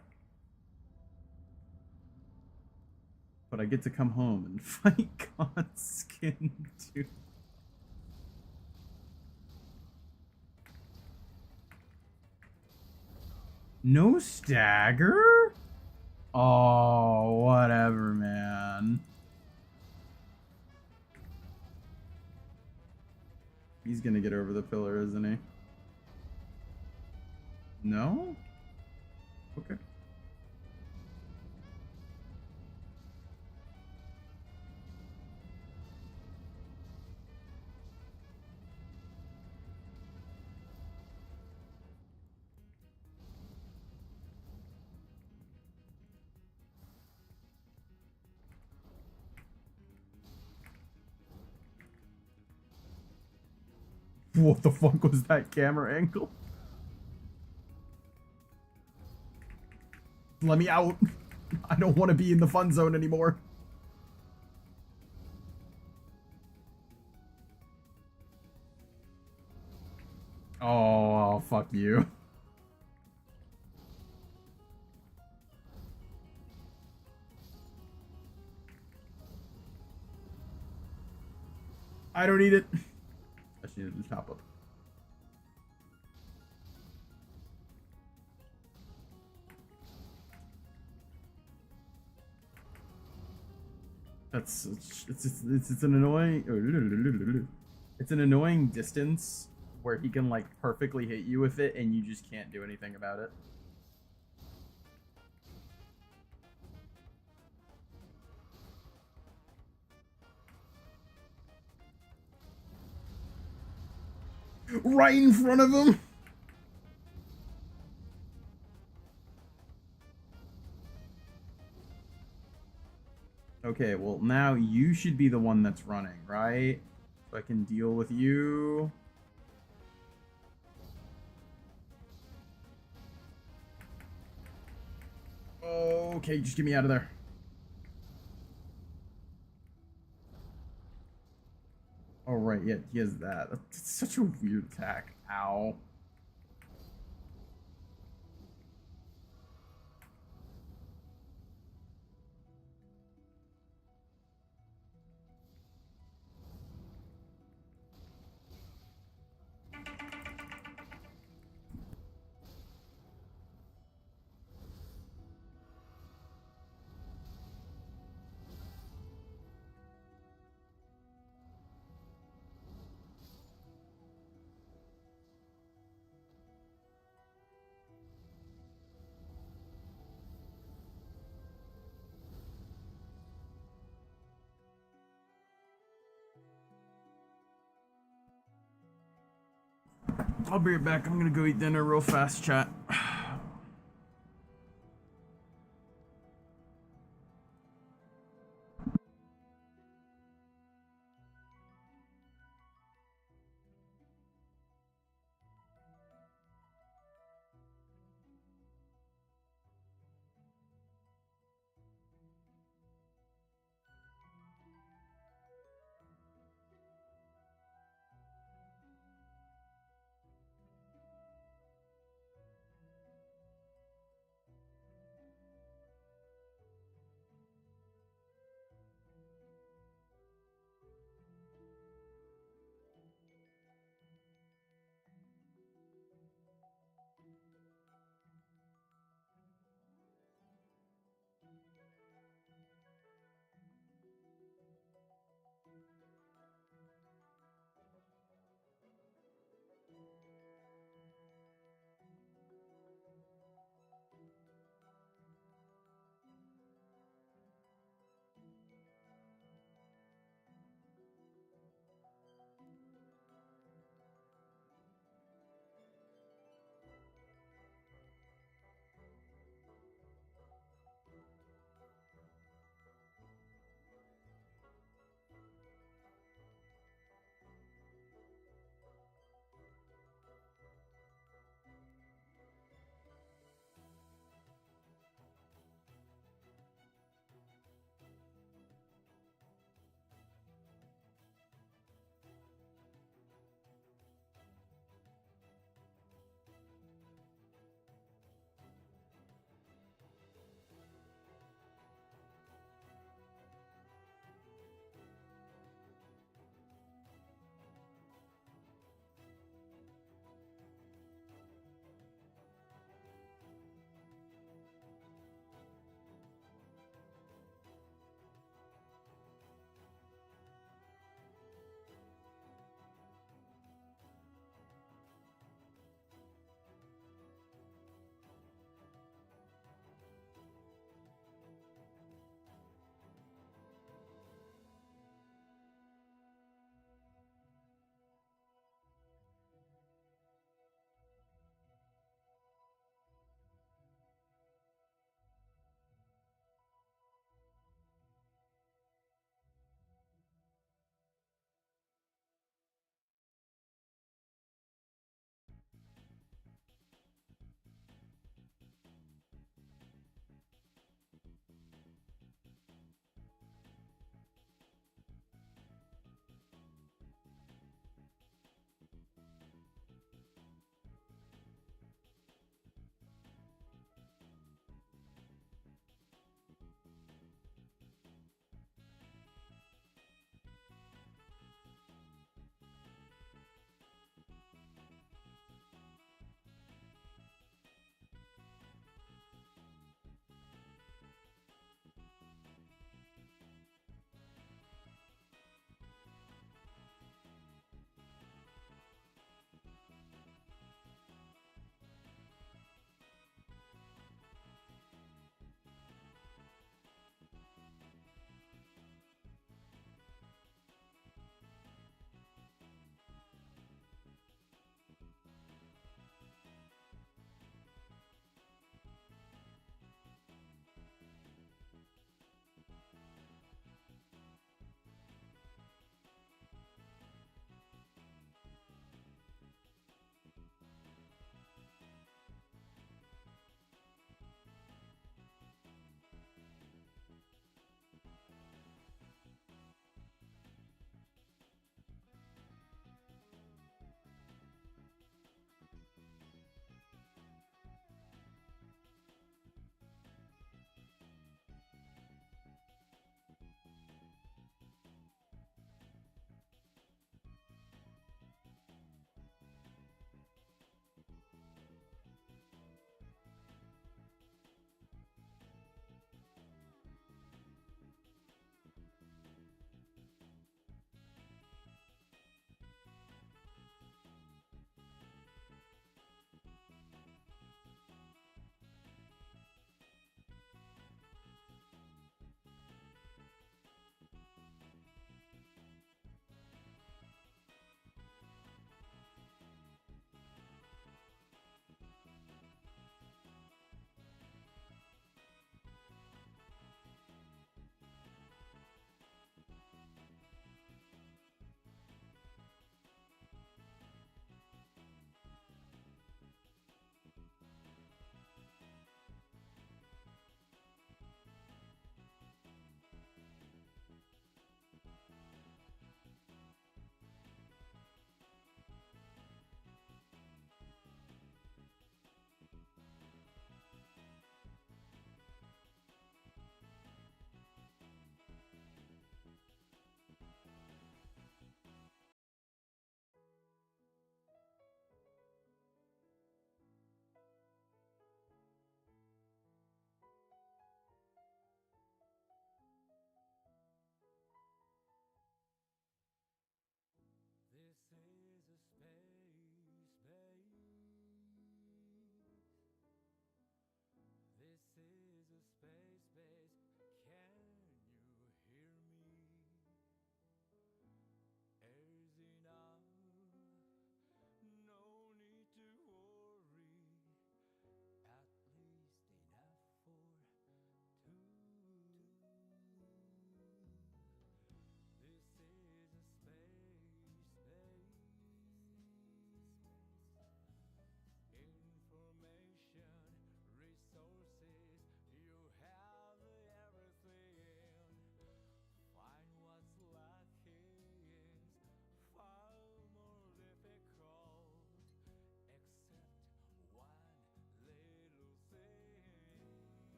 But I get to come home and fight God's skin, too. No stagger? Oh, whatever, man. He's gonna get over the pillar, isn't he? No? Okay. What the fuck was that camera angle? Let me out. I don't want to be in the fun zone anymore. Oh, fuck you. I don't need it. I just needed to top up. That's it's an annoying. It's an annoying distance where he can like perfectly hit you with it and you just can't do anything about it. Right in front of him. Okay, well now you should be the one that's running, right? So I can deal with you. Okay, just get me out of there. Oh right, yeah, he has that. That's such a weird attack. Ow. I'll be right back. I'm gonna go eat dinner real fast, chat.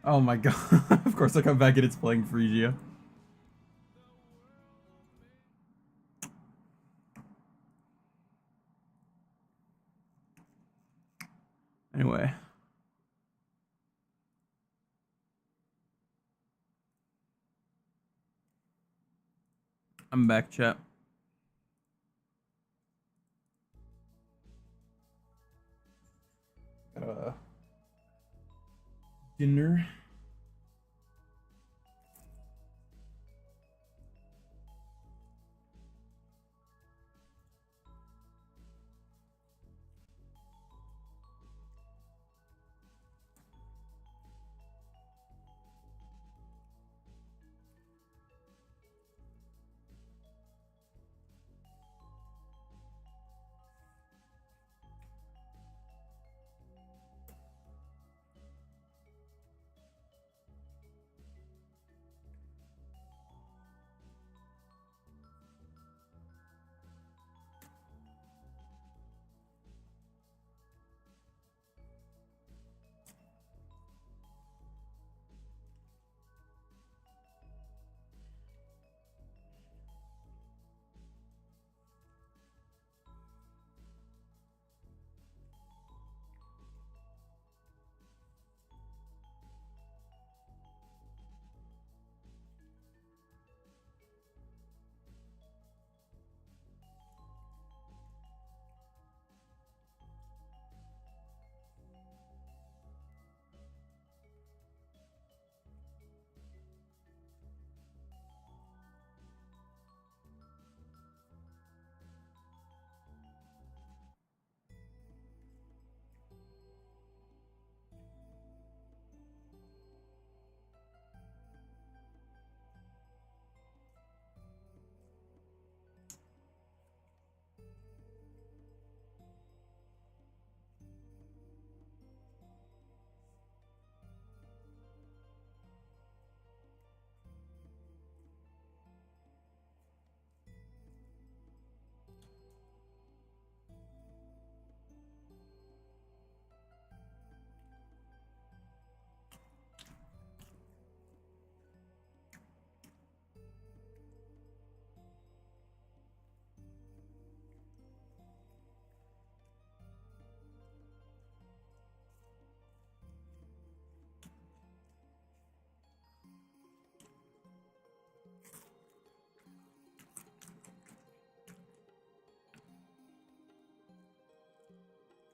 Oh my god. Of course I come back and it's playing Phrygia. Anyway. I'm back, chat. Dinner.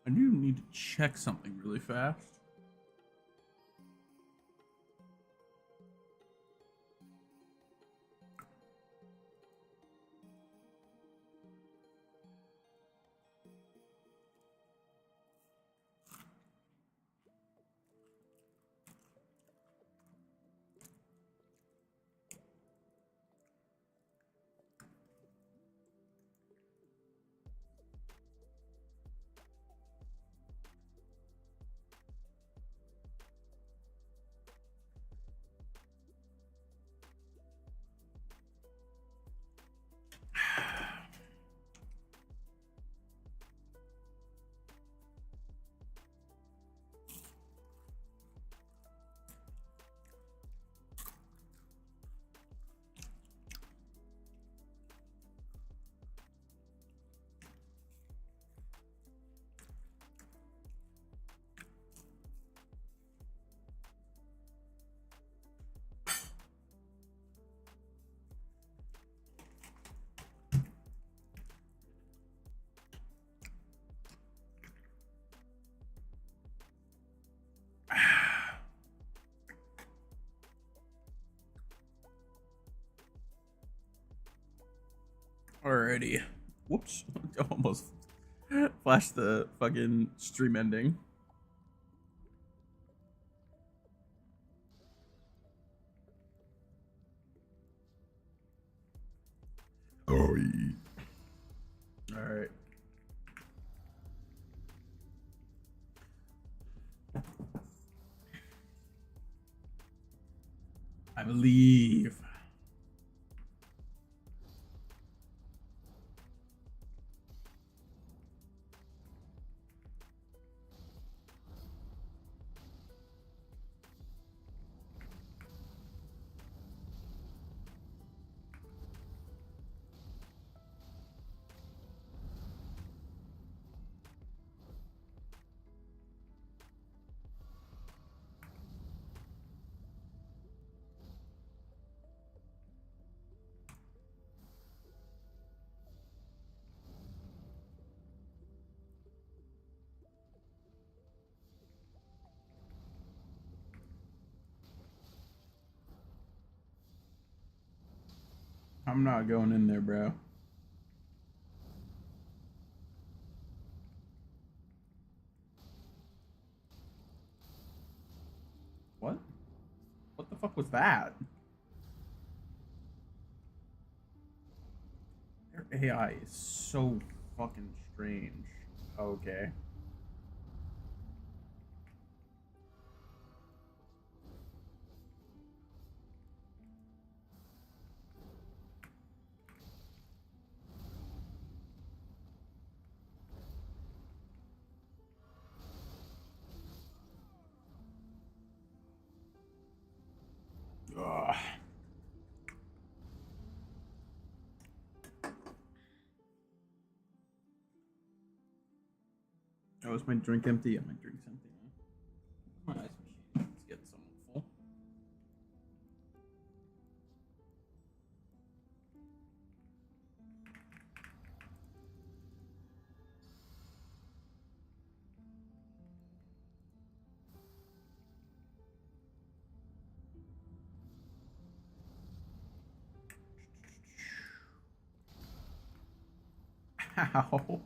I do need to check something really fast. Alrighty. Whoops. Almost flashed the fucking stream ending. Oh, alright. I believe. I'm not going in there, bro. What? What the fuck was that? Their AI is so fucking strange. Okay. Ugh. Oh, is my drink empty? Yeah, my drink's empty. My ice machine. Let's get someone full. Ow.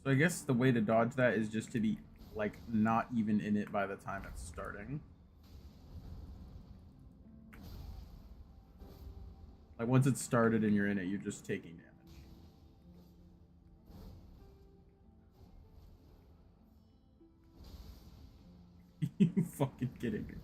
So I guess the way to dodge that is just to be like not even in it by the time it's starting. Like once it's started and you're in it, you're just taking damage. You fucking kidding me?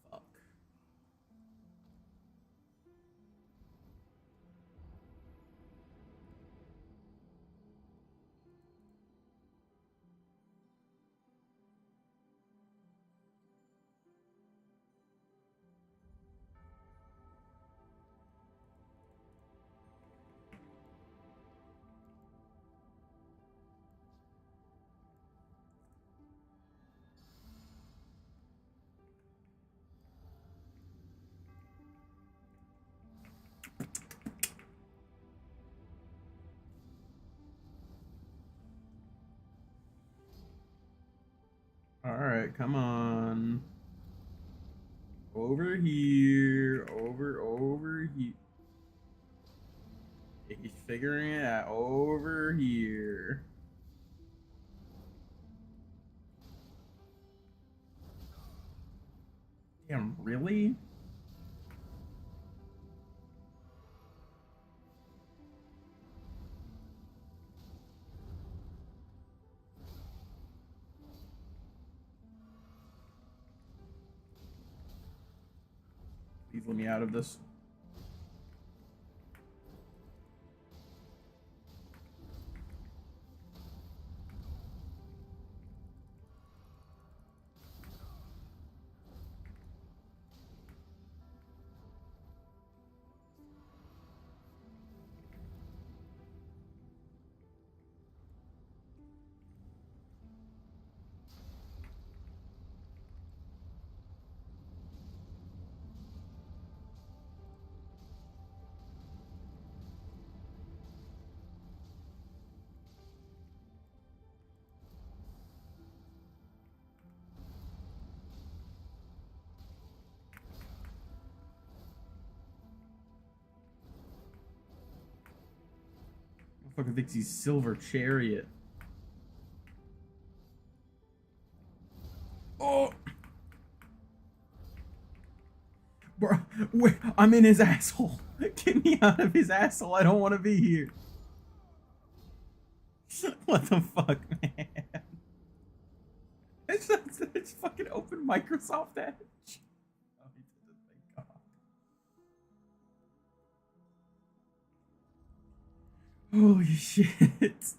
Fuck. All right, come on. Over here, over here. He's figuring it out. Over here. Damn, really? Please let me out of this. Motherfucker thinks he's Silver Chariot. Oh! Bro, wait, I'm in his asshole. Get me out of his asshole. I don't want to be here. What the fuck, man? It's fucking open Microsoft Edge. Oh, he did it, thank God. Holy shit.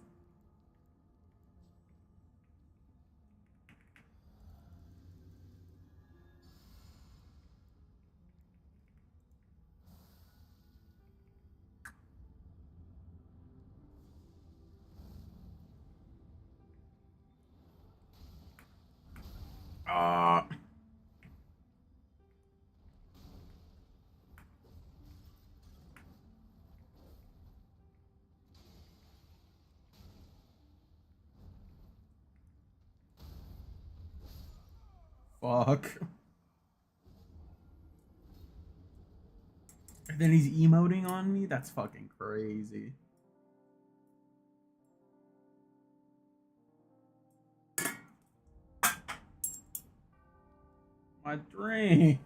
Fuck. And then he's emoting on me? That's fucking crazy. My drink.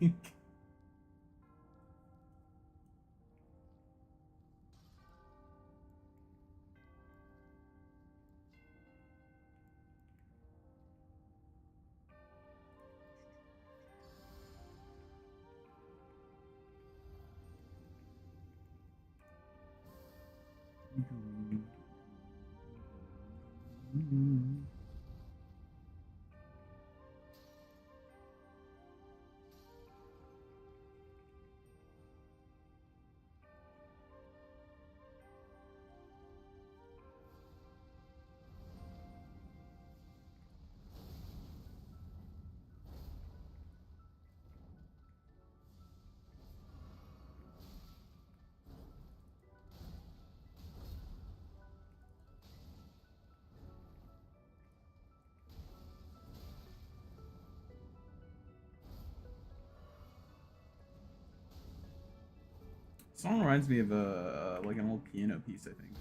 Song reminds me of a like an old piano piece, I think.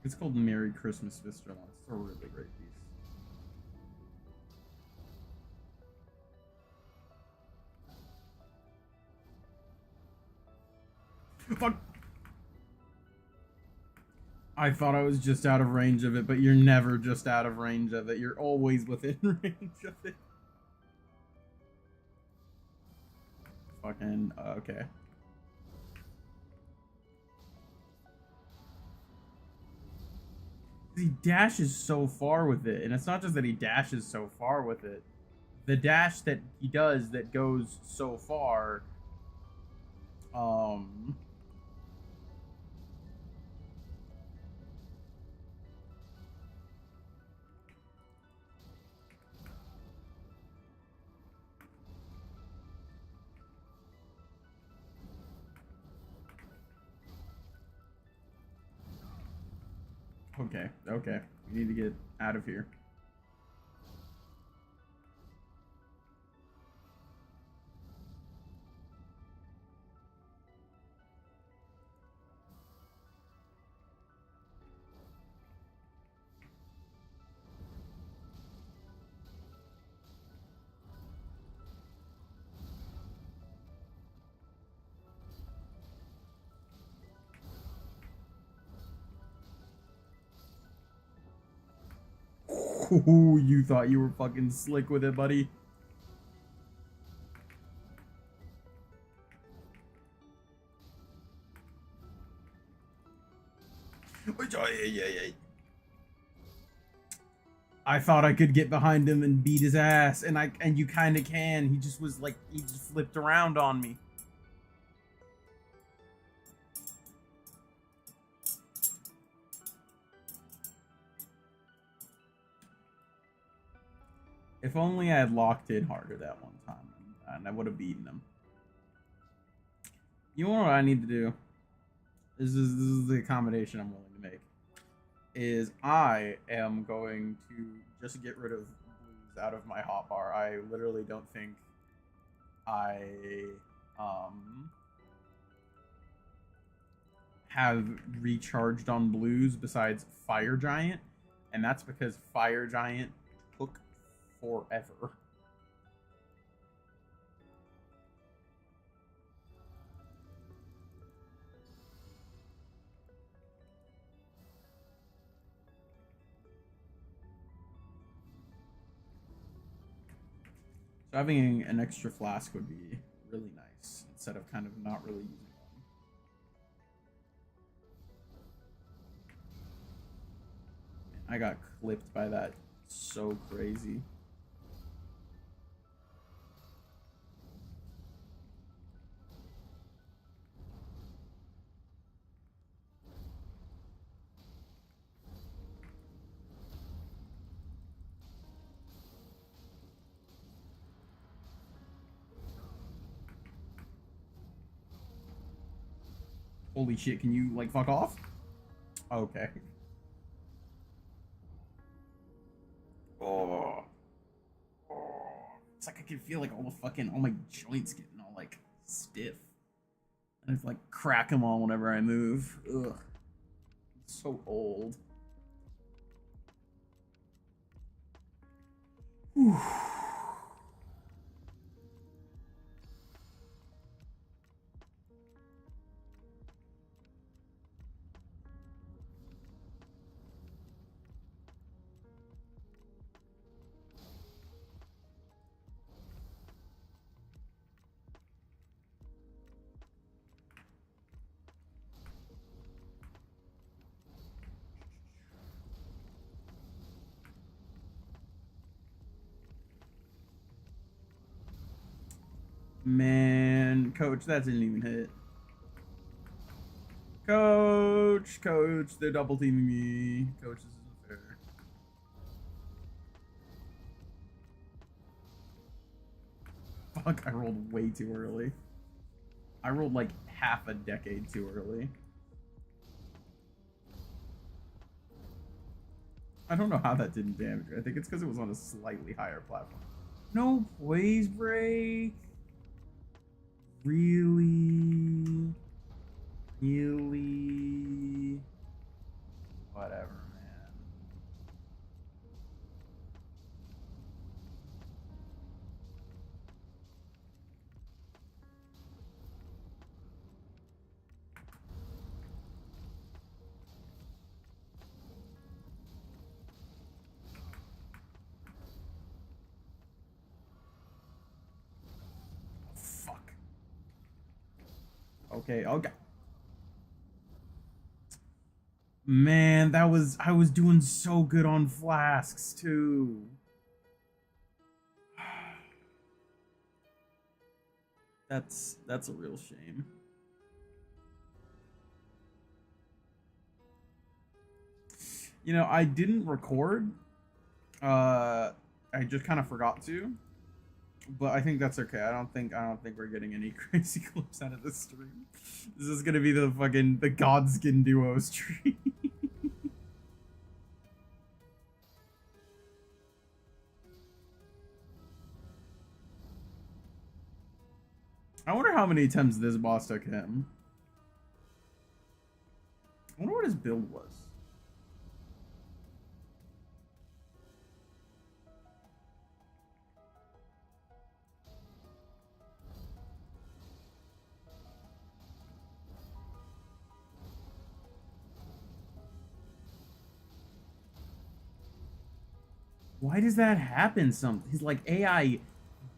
It's called Merry Christmas, Mr. Lance. It's a really great piece. Fuck. I thought I was just out of range of it, but you're never just out of range of it. You're always within range of it. Fucking, okay. He dashes so far with it, and it's not just that he dashes so far with it. The dash that he does that goes so far, okay, okay. We need to get out of here. Ooh, you thought you were fucking slick with it, buddy. I thought I could get behind him and beat his ass, and you kind of can. He just was like, he just flipped around on me. If only I had locked in harder that one time, and I would have beaten him. You know what I need to do? This is the accommodation I'm willing to make. Is I am going to just get rid of blues out of my hotbar. I literally don't think I have recharged on blues besides Fire Giant, and that's because Fire Giant took forever. So having an extra flask would be really nice instead of kind of not really using one. I got clipped by that so crazy. Holy shit, can you, like, fuck off? Okay. Oh. It's like I can feel, like, all my joints getting all, like, stiff. And I have to, like, crack them all whenever I move. Ugh. I'm so old. Whew. Man, coach, that didn't even hit. Coach, they're double teaming me. Coach, this isn't fair. Fuck, I rolled way too early. I rolled like half a decade too early. I don't know how that didn't damage me. I think it's because it was on a slightly higher platform. No poise break? Really? Really? Whatever, man. Fuck. Okay, okay. Man, I was doing so good on flasks too. That's a real shame. You know, I didn't record. I just kind of forgot to. But I think that's okay. I don't think we're getting any crazy clips out of this stream. This is gonna be the Godskin duo stream. I wonder how many attempts this boss took him. I wonder what his build was. Why does that happen? His like AI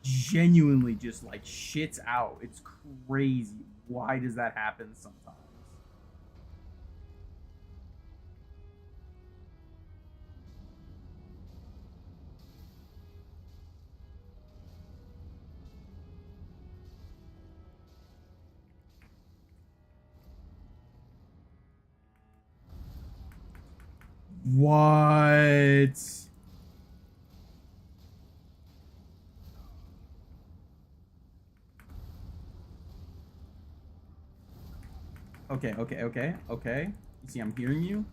genuinely just like shits out. It's crazy. Why does that happen sometimes? What? Okay. You see, I'm hearing you.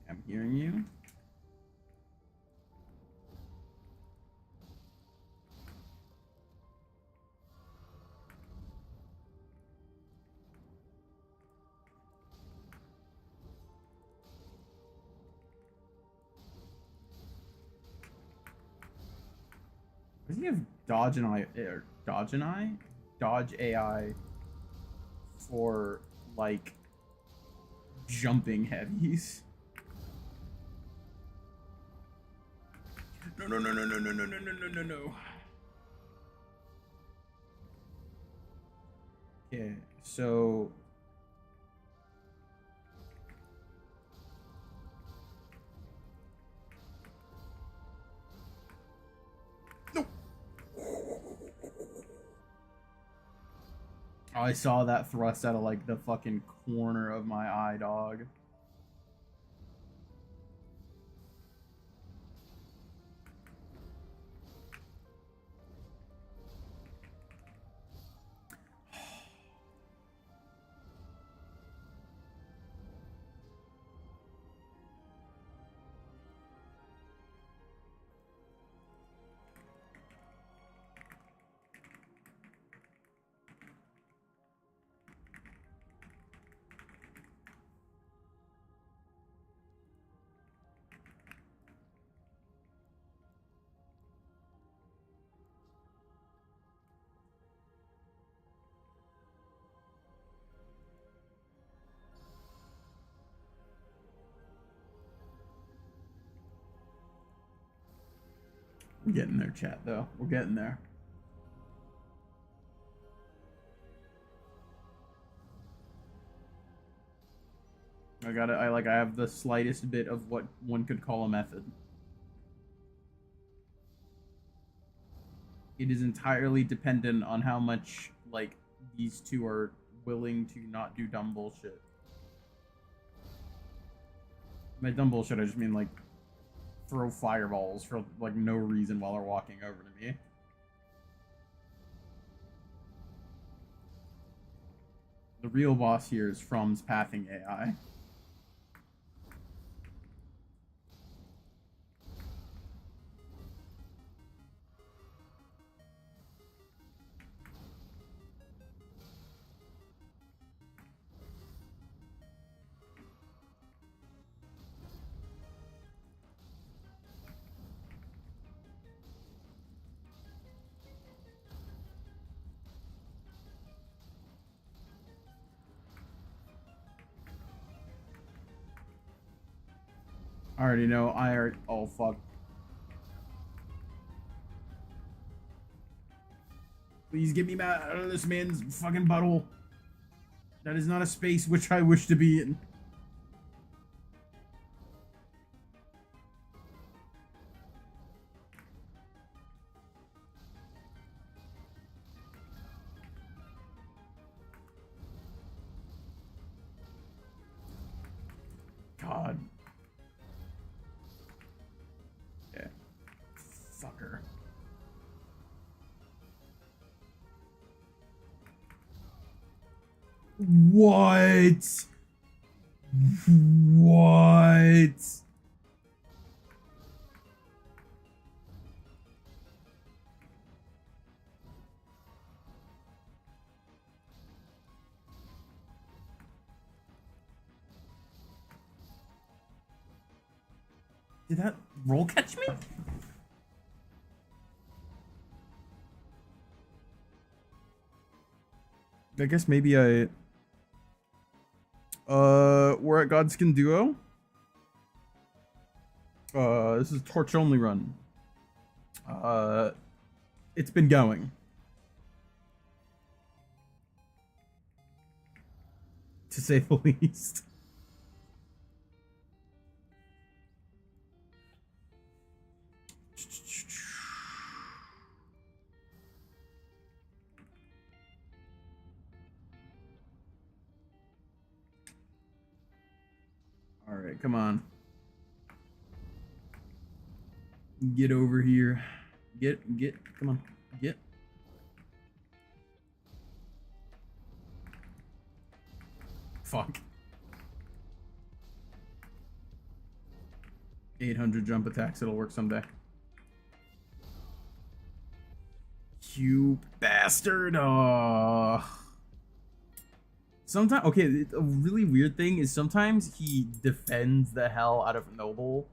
I'm hearing you. Does he have dodge and I or dodge and I? Dodge AI for like jumping heavies. No. Okay, so no. Oh, I saw that thrust out of like the fucking corner of my eye, dog. We're getting there, chat, though. We're getting there. I have the slightest bit of what one could call a method. It is entirely dependent on how much, like, these two are willing to not do dumb bullshit. By dumb bullshit, I just mean, like, throw fireballs for, like, no reason while they're walking over to me. The real boss here is From's pathing AI. I already know. Oh, fuck. Please get me out of this man's fucking butthole. That is not a space which I wish to be in. God. Yeah. Fucker. What? What? Did that roll catch me? I guess maybe we're at Godskin Duo. This is torch only run. It's been going. To say the least. All right, come on. Get over here. Get, come on, get. Fuck. 800 jump attacks, it'll work someday. You bastard. Sometimes, okay, a really weird thing is sometimes he defends the hell out of Noble,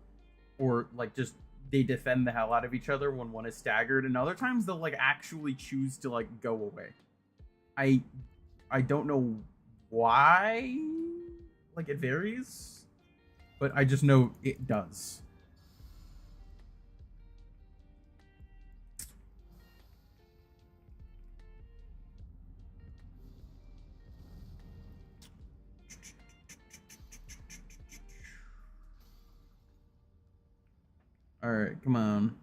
or like just they defend the hell out of each other when one is staggered, and other times they'll like actually choose to like go away. I don't know why, like it varies, but I just know it does. All right, come on.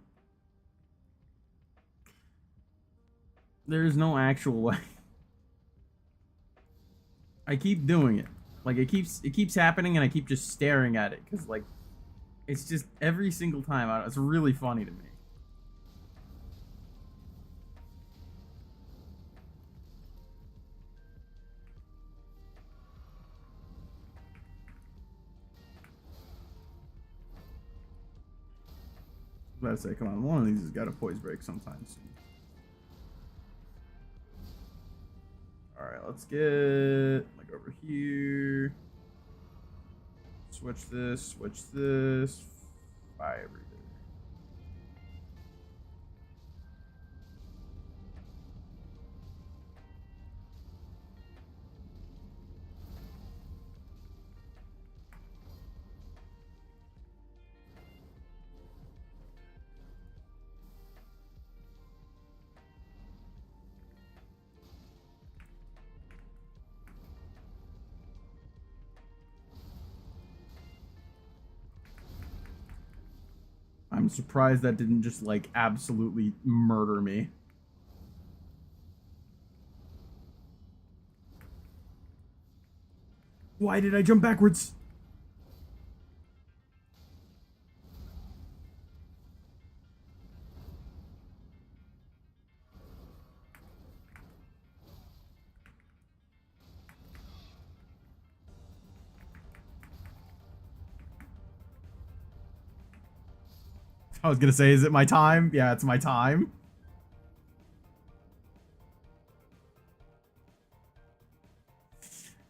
There's no actual way. I keep doing it. Like it keeps happening, and I keep just staring at it because like it's just every single time. It's really funny to me. I was about to say, come on, one of these has got a poise break sometime soon. All right, let's get like over here. Switch this. Fire reader. I'm surprised that didn't just, like, absolutely murder me. Why did I jump backwards? I was gonna say, is it my time? Yeah, it's my time.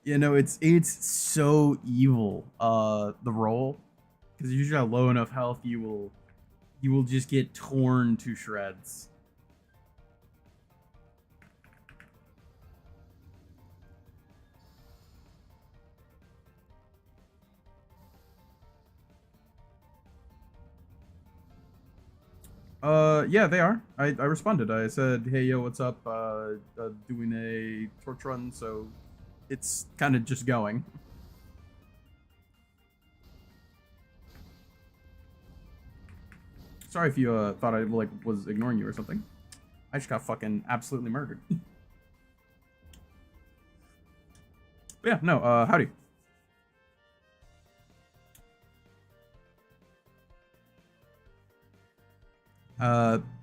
You know, it's so evil. The roll, because if you got low enough health, you will just get torn to shreds. Yeah, they are. I responded. I said, hey, yo, what's up? Doing a torch run, so it's kind of just going. Sorry if you thought I like was ignoring you or something. I just got fucking absolutely murdered. But yeah, no, howdy.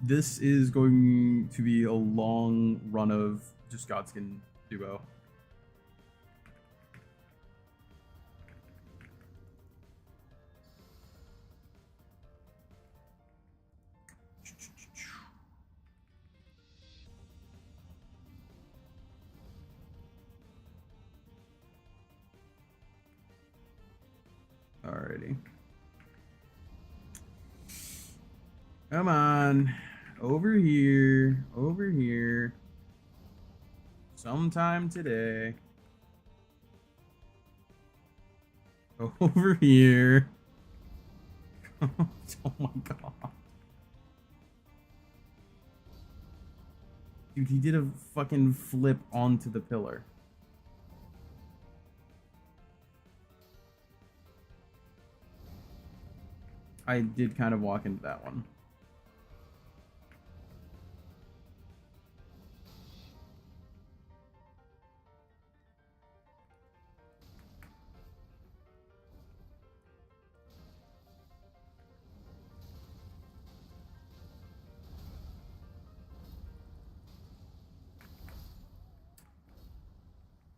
This is going to be a long run of just Godskin duo. Alrighty. Come on. Over here. Over here. Sometime today. Over here. Oh my god. Dude, he did a fucking flip onto the pillar. I did kind of walk into that one.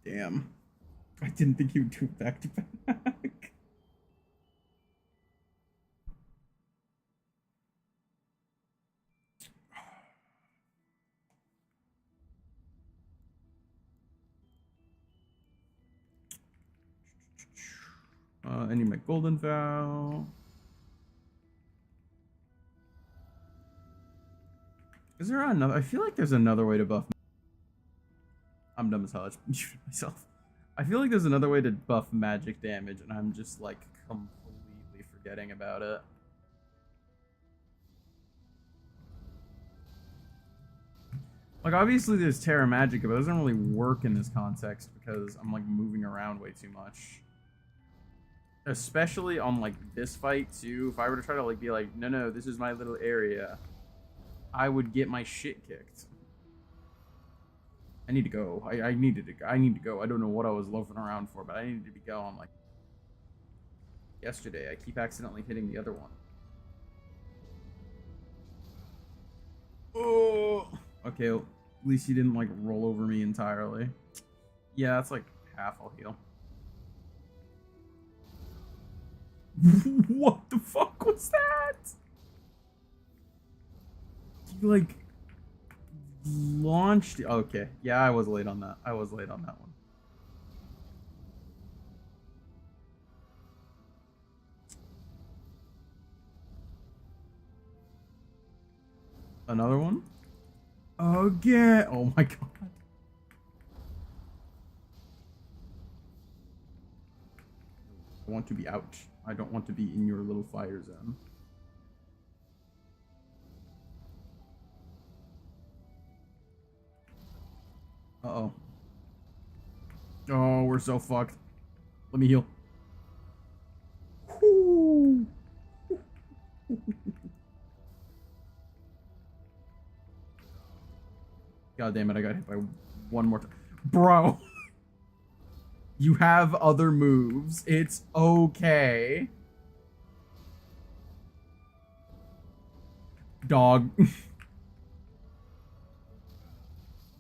Damn. I didn't think he would do it back to back. I need my golden vow. Is there another? I feel like there's another way to buff. I'm dumb as hell. I just muted myself. I feel like there's another way to buff magic damage, and I'm just like completely forgetting about it. Like, obviously there's Terra Magica, but it doesn't really work in this context because I'm like moving around way too much. Especially on like this fight too. If I were to try to like be like, no, this is my little area, I would get my shit kicked. I need to go. I need to go. I don't know what I was loafing around for, but I needed to be going. Like yesterday, I keep accidentally hitting the other one. Oh. Okay, at least he didn't like roll over me entirely. Yeah, that's like half I'll heal. What the fuck was that? You like launched. Okay, yeah, I was late on that. I was late on that one. Another one? Again. Oh my god. I want to be out. I don't want to be in your little fire zone. Uh-oh. Oh, we're so fucked. Let me heal. God damn it, I got hit by one more time. Bro! You have other moves. It's okay. Dog.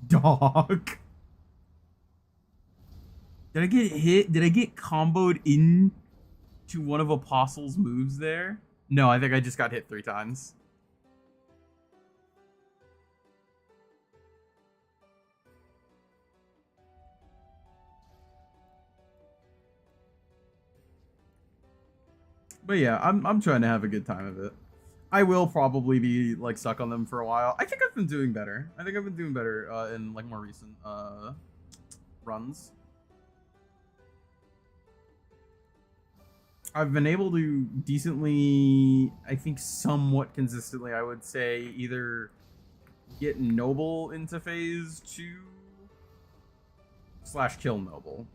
Dog. Did I get hit? Did I get comboed into one of Apostle's moves there? No, I think I just got hit 3 times. But yeah, I'm trying to have a good time of it. I will probably be like stuck on them for a while. I think I've been doing better. I think I've been doing better in like more recent runs. I've been able to decently, I think somewhat consistently, I would say, either get Noble into phase 2 / kill Noble.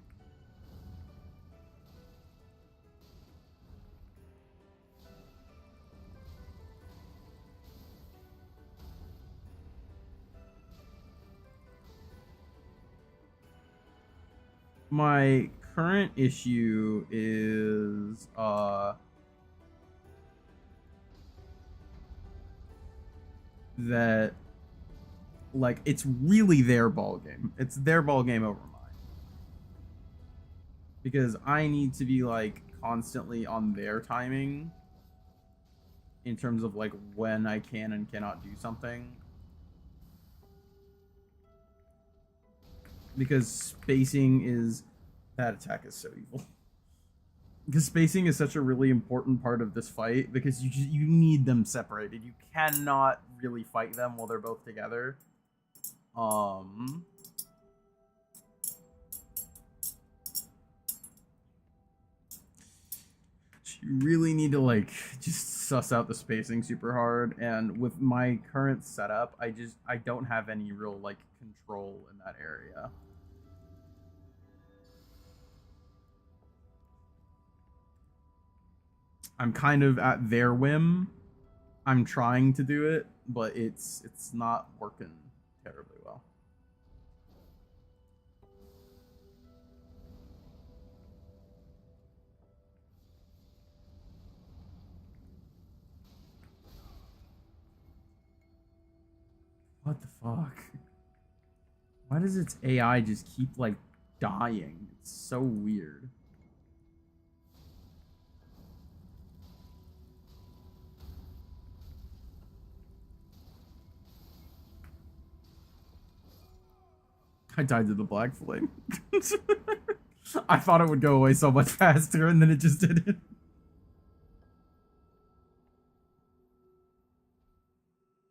My current issue is that like it's really their ball game. It's their ball game over mine. Because I need to be like constantly on their timing in terms of like when I can and cannot do something. Because spacing is... That attack is so evil. Because spacing is such a really important part of this fight, because you need them separated. You cannot really fight them while they're both together. You really need to like just suss out the spacing super hard, and with my current setup, I don't have any real like control in that area. I'm kind of at their whim. I'm trying to do it, but it's not working terribly well. What the fuck? Why does its AI just keep like dying? It's so weird. I died to the black flame. I thought it would go away so much faster, and then it just didn't.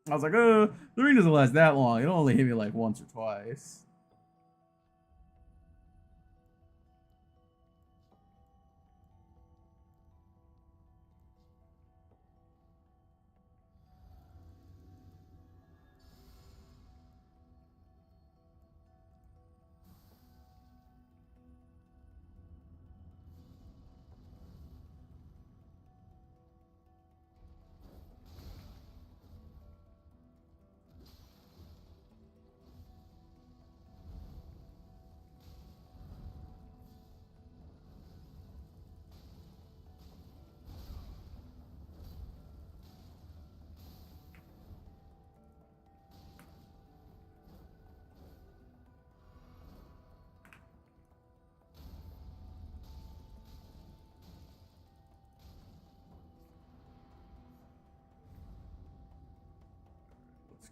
I was like, the ring doesn't last that long. It only hit me like once or twice.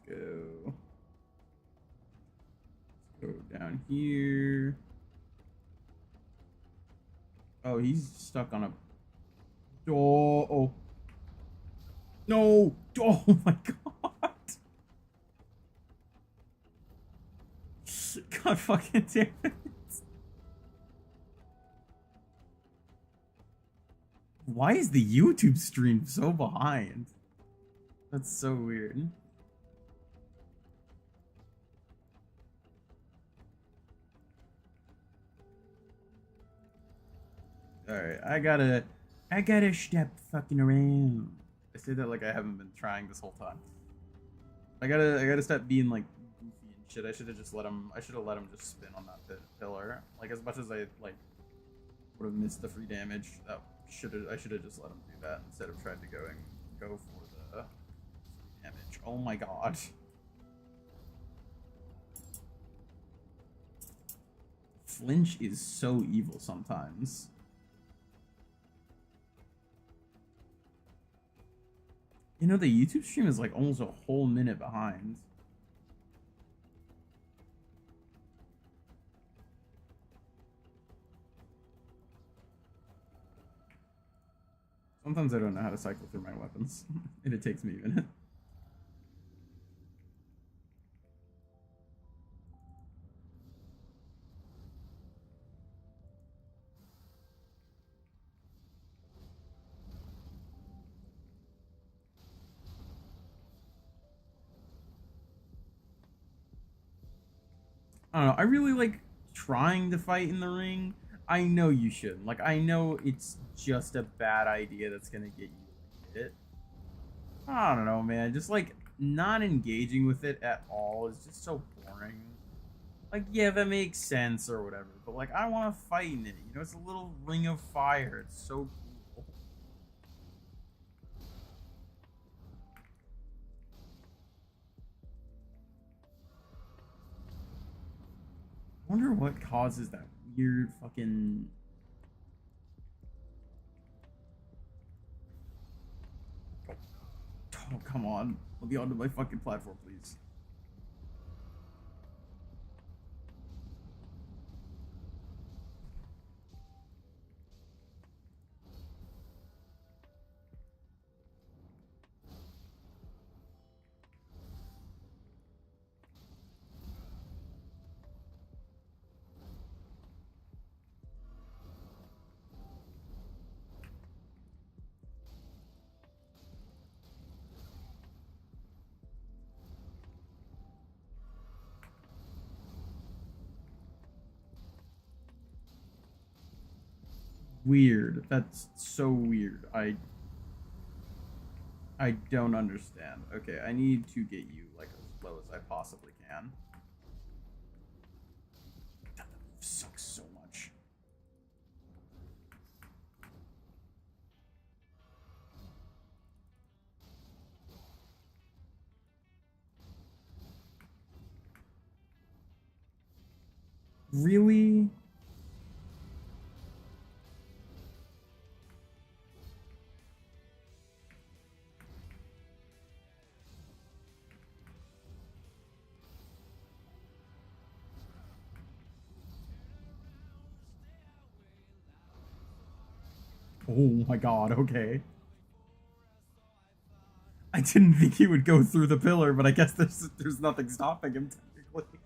Go. Let's go down here. Oh, he's stuck on a door. Oh. No. Oh my god. God fucking damn it. Why is the YouTube stream so behind? That's so weird. Alright, I gotta stop fucking around. I say that like I haven't been trying this whole time. I gotta stop being like goofy and Shit, I should have just let him. I should have let him just spin on that pillar. Like as much as I like would have missed the free damage. That should have. I should have just let him do that instead of trying to go for the free damage. Oh my god. Flinch is so evil sometimes. You know, the YouTube stream is like almost a whole minute behind. Sometimes I don't know how to cycle through my weapons, and it takes me a minute. I don't know. I really like trying to fight in the ring. I know you shouldn't. Like, I know it's just a bad idea that's gonna get you hit. I don't know, man. Just like not engaging with it at all is just so boring. Like, yeah, that makes sense or whatever, but like, I want to fight in it. You know, it's a little ring of fire. It's so cool. I wonder what causes that weird fucking. Oh, come on. Let me onto my fucking platform, please. Weird. That's so weird. I don't understand. Okay, I need to get you like as low as I possibly can. That move sucks so much. Really? Oh my god, okay. I didn't think he would go through the pillar, but I guess there's nothing stopping him technically.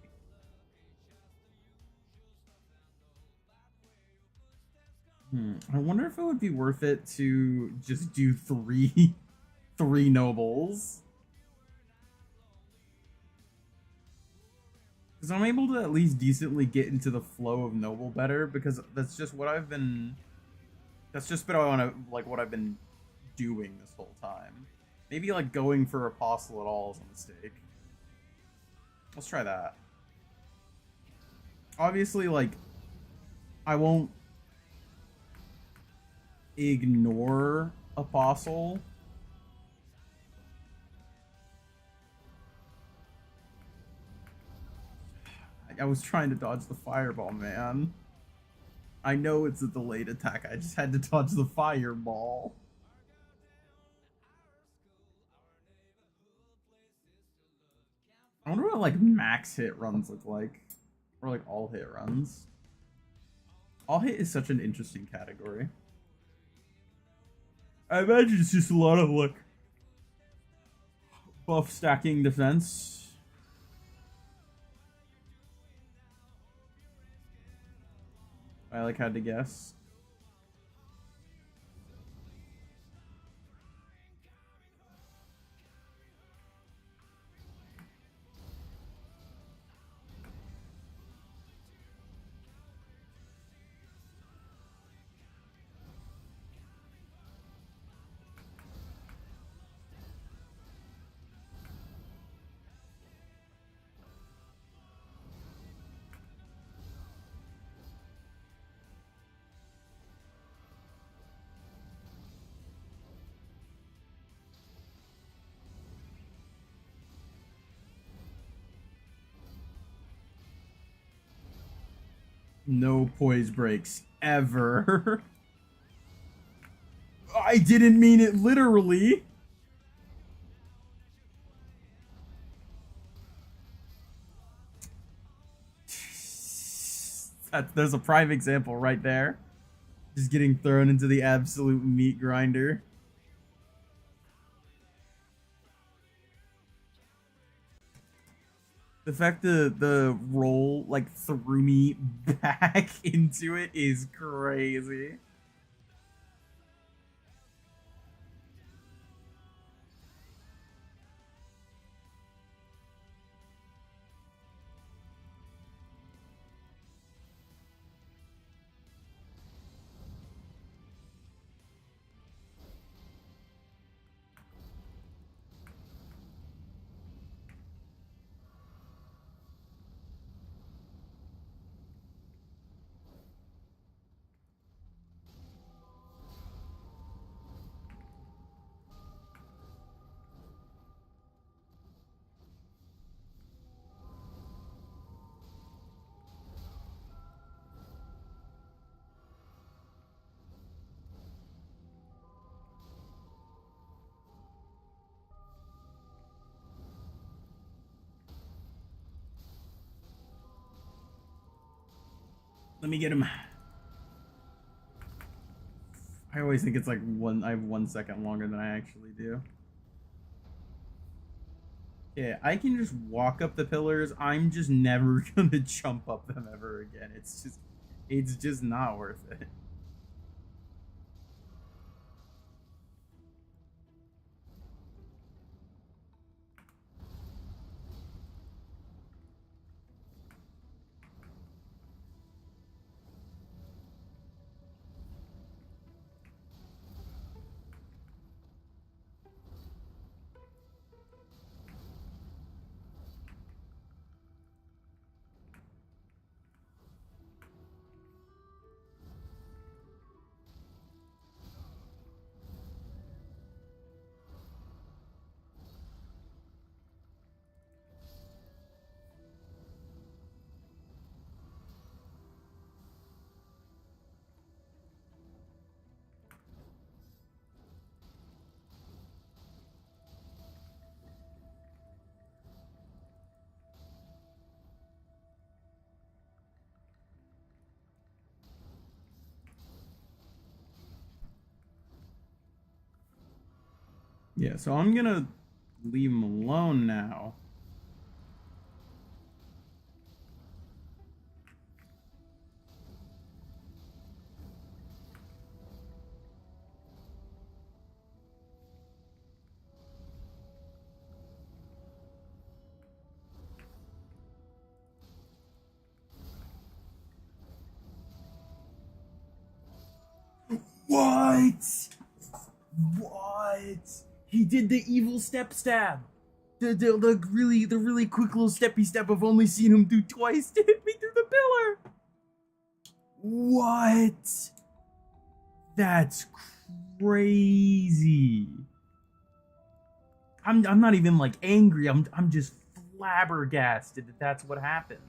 I wonder if it would be worth it to just do three nobles. Because I'm able to at least decently get into the flow of noble better, because that's just what I've been. That's just been what I've been doing this whole time. Maybe like going for apostle at all is a mistake. Let's try that. Obviously, like, I won't ignore apostle. I was trying to dodge the fireball, man. I know it's a delayed attack. I just had to dodge the fireball. I wonder what like max hit runs look like, or like all hit runs. All hit is such an interesting category. I imagine it's just a lot of like buff stacking defense. I like had to guess. No poise breaks ever. I didn't mean it literally. There's a prime example right there. Just getting thrown into the absolute meat grinder. The fact the roll like threw me back into it is crazy. Let me get him. I always think it's like I have 1 second longer than I actually do. Yeah, I can just walk up the pillars. I'm just never gonna jump up them ever again. It's just not worth it. Yeah, so I'm gonna leave him alone now. What? What? He did the evil step stab. The really quick little steppy step I've only seen him do twice to hit me through the pillar. What? That's crazy. I'm not even like angry. I'm just flabbergasted that that's what happened.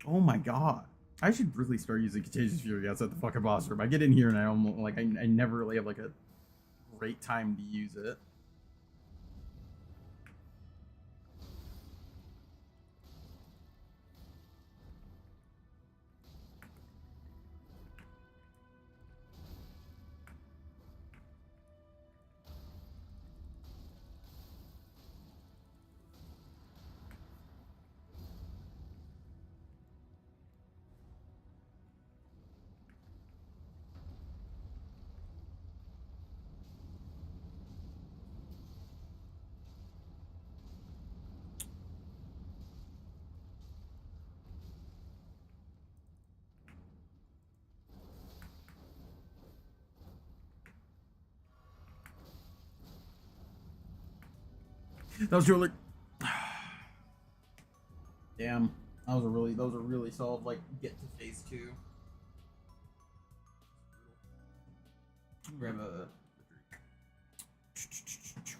Oh my god. I should really start using Contagious Fury outside the fucking boss room. I get in here and I almost like I never really have like a great time to use it. That was really damn. That was a really solid like get to phase 2. Grab a drink.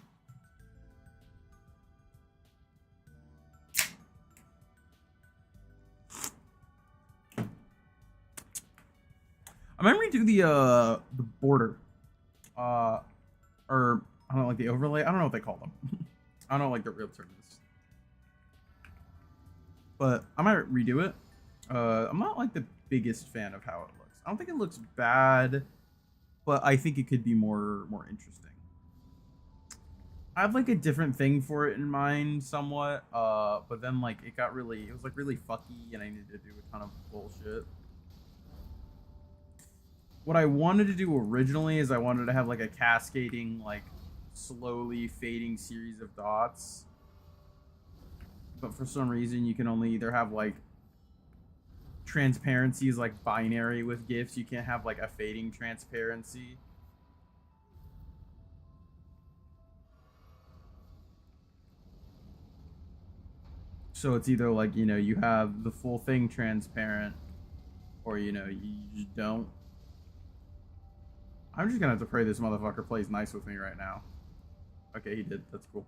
I might redo the border. Or I don't know, like the overlay. I don't know what they call them. I don't know like the real term is. But I might redo it. I'm not like the biggest fan of how it looks. I don't think it looks bad, but I think it could be more interesting. I had like a different thing for it in mind somewhat, but then like it was like really fucky and I needed to do a ton of bullshit. What I wanted to do originally is I wanted to have like a cascading, like slowly fading series of dots. But for some reason you can only either have like transparency is like binary with GIFs. You can't have like a fading transparency. So it's either like, you have the full thing transparent or, you don't. I'm just gonna have to pray this motherfucker plays nice with me right now. Okay, he did. That's cool.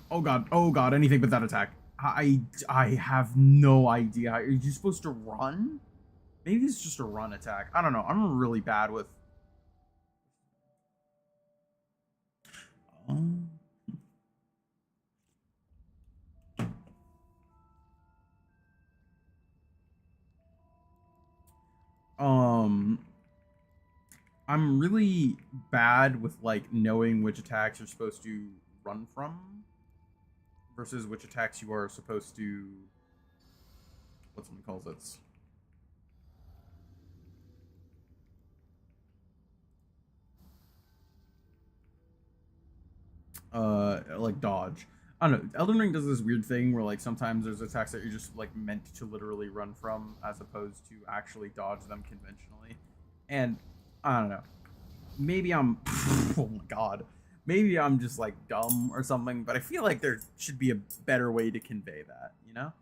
Oh god, anything but that attack. I have no idea. Are you supposed to run? Maybe it's just a run attack. I don't know. I'm really bad with... Um, I'm really bad with like knowing which attacks you're supposed to run from versus which attacks you are supposed to... What someone calls it? Like dodge. I don't know. Elden Ring does this weird thing where like sometimes there's attacks that you're just like meant to literally run from as opposed to actually dodge them conventionally. And I don't know. Maybe I'm oh my god. Maybe I'm just like dumb or something, but I feel like there should be a better way to convey that, you know?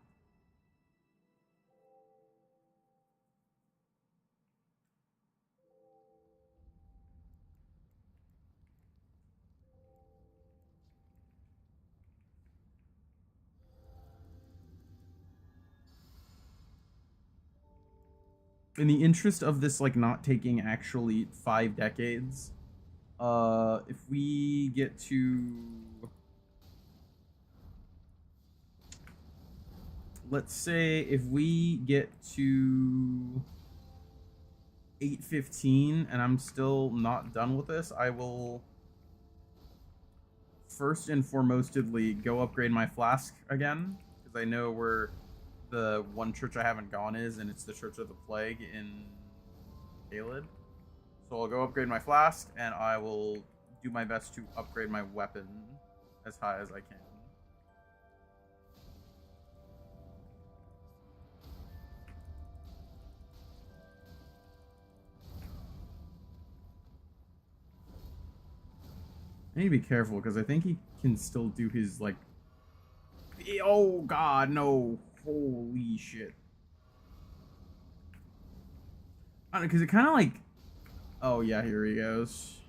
In the interest of this like not taking actually 5 decades, if we get to, let's say if we get to 8:15 and I'm still not done with this, I will first and foremostedly go upgrade my flask again, because I know where the one church I haven't gone is, and it's the Church of the Plague in Caelid. So I'll go upgrade my flask, and I will do my best to upgrade my weapon as high as I can. I need to be careful, because I think he can still do his, like... Oh, God, no. Holy shit. I don't know, because it kind of, like... Oh, yeah, here he goes.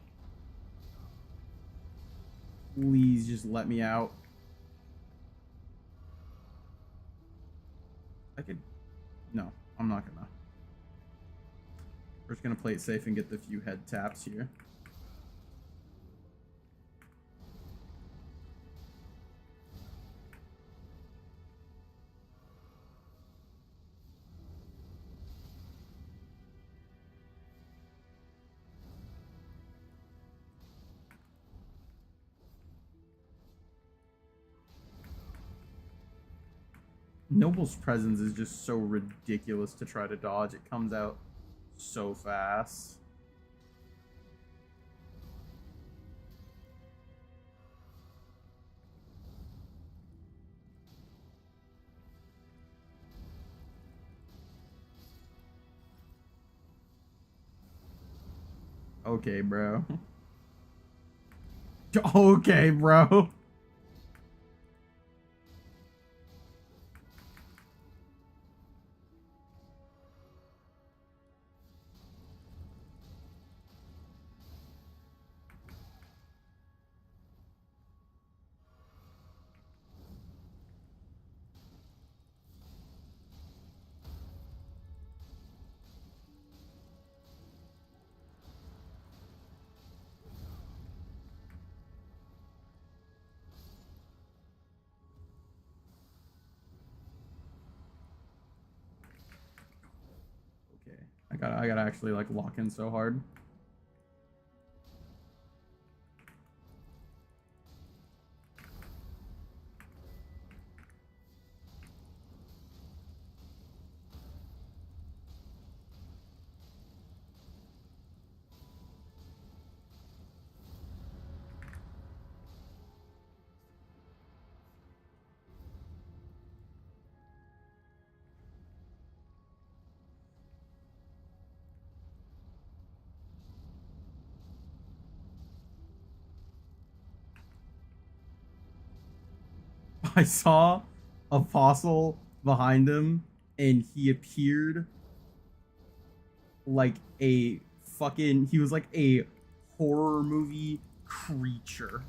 Please just let me out. I could... No, I'm not gonna. We're just gonna play it safe and get the few head taps here. Noble's presence is just so ridiculous to try to dodge. It comes out so fast. Okay, bro. Okay, bro. Okay. I gotta actually like lock in so hard. I saw a fossil behind him, and he appeared like a fucking. He was like a horror movie creature.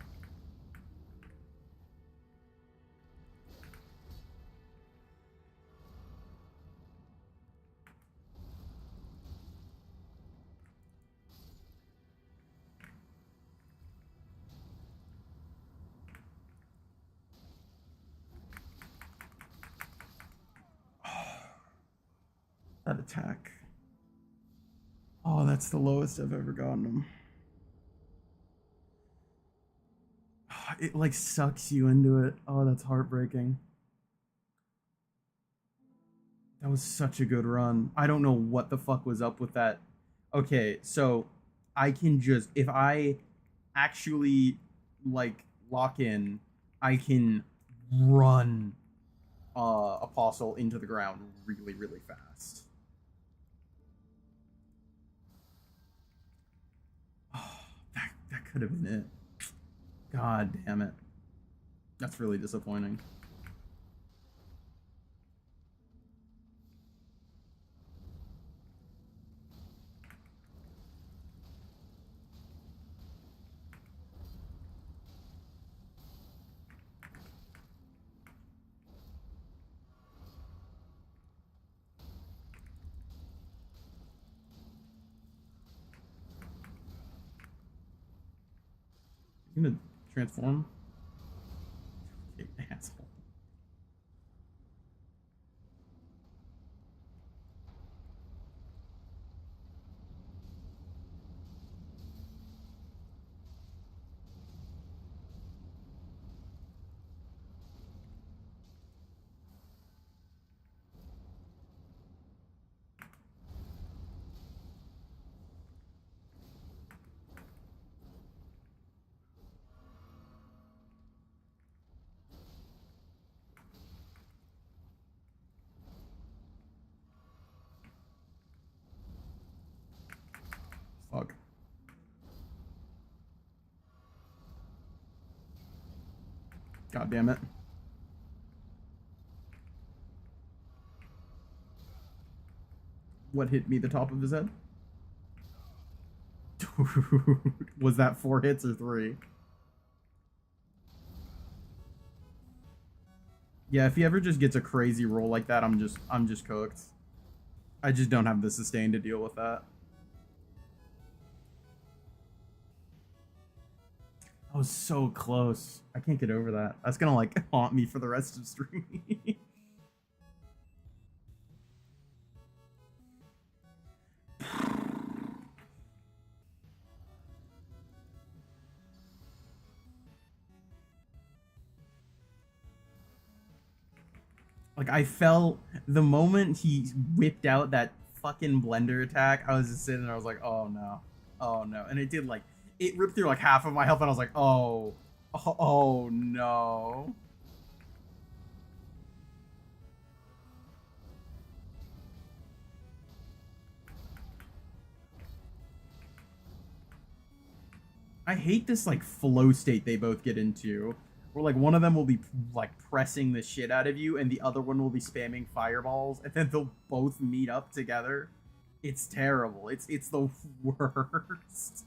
That attack. Oh, that's the lowest I've ever gotten him. It like sucks you into it. Oh, that's heartbreaking. That was such a good run. I don't know what the fuck was up with that. Okay, so I can just if I actually like lock in, I can run Apostle into the ground really, really fast. Oh, that could have been it. God damn it. That's really disappointing. You gonna transform? Okay, asshole. Fuck. God damn it. What hit me the top of his head? Was that 4 hits or 3? Yeah, if he ever just gets a crazy roll like that, I'm just cooked. I just don't have the sustain to deal with that. I was so close. I can't get over that. That's gonna like haunt me for the rest of stream. Like I felt the moment he whipped out that fucking blender attack, I was just sitting there, I was like, oh no. Oh no. And it did like it ripped through like half of my health and I was like, oh no. I hate this like flow state they both get into. Where like one of them will be like pressing the shit out of you and the other one will be spamming fireballs and then they'll both meet up together. It's terrible. It's the worst.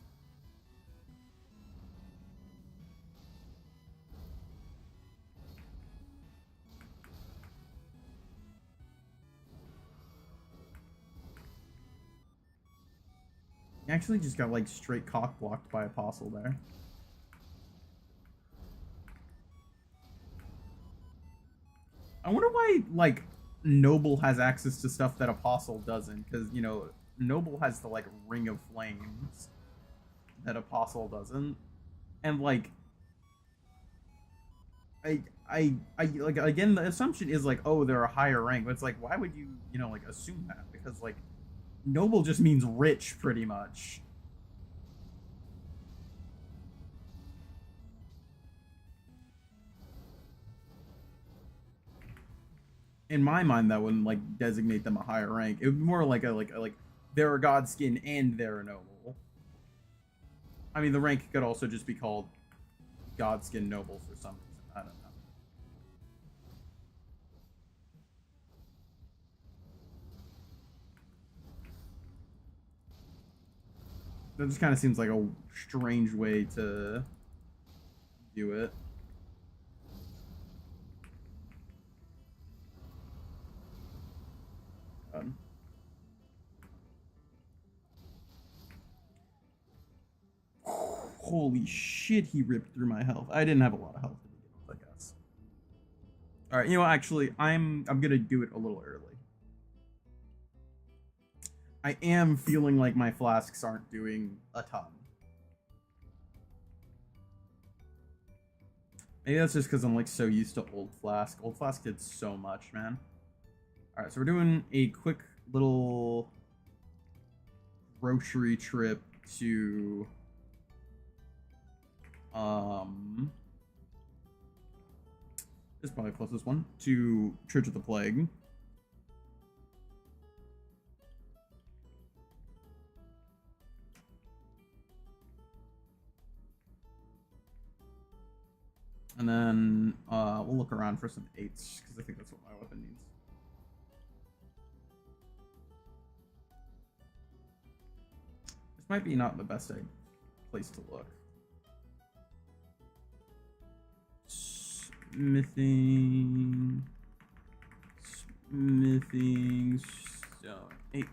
He actually just got like straight cock blocked by Apostle there. I wonder why like noble has access to stuff that apostle doesn't, because you know noble has the like ring of flames that apostle doesn't, and like I like again the assumption is like, oh, they're a higher rank, but it's like, why would you know like assume that? Because like noble just means rich pretty much. In my mind, that wouldn't like designate them a higher rank. It would be more like a they're a god skin and they're a noble. I mean, the rank could also just be called Godskin Noble for some reason. I don't know. That just kind of seems like a strange way to do it. Um, Holy shit, he ripped through my health. I didn't have a lot of health to begin with, I guess. All right, you know, actually, I'm gonna do it a little early. I am feeling like my flasks aren't doing a ton. Maybe that's just because I'm like so used to Old Flask. Old Flask did so much, man. All right, so we're doing a quick little grocery trip to this is probably the closest one to Church of the Plague. And then we'll look around for some 8s, because I think that's what my weapon needs. This might be not the best place to look. Smithing, stone, 8.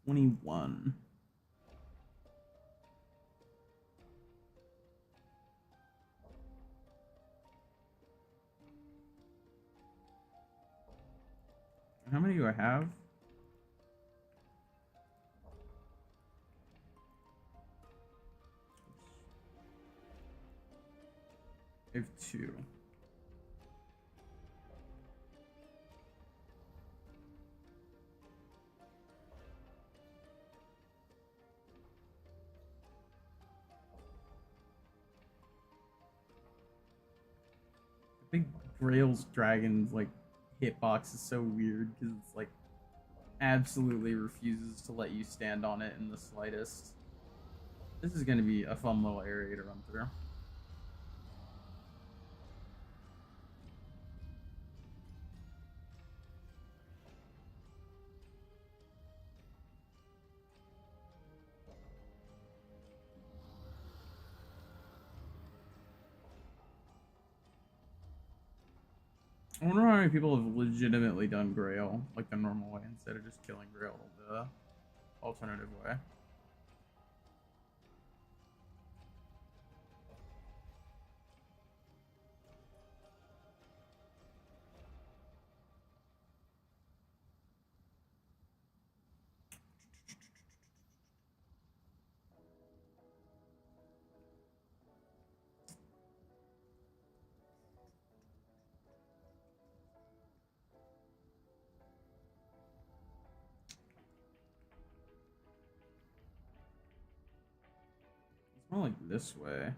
$21. How many do I have? I have 2. I think Grail's Dragon's like hitbox is so weird because it's like absolutely refuses to let you stand on it in the slightest. This is going to be a fun little area to run through. I wonder how many people have legitimately done Grail like the normal way instead of just killing Grail the alternative way. It's more like this way.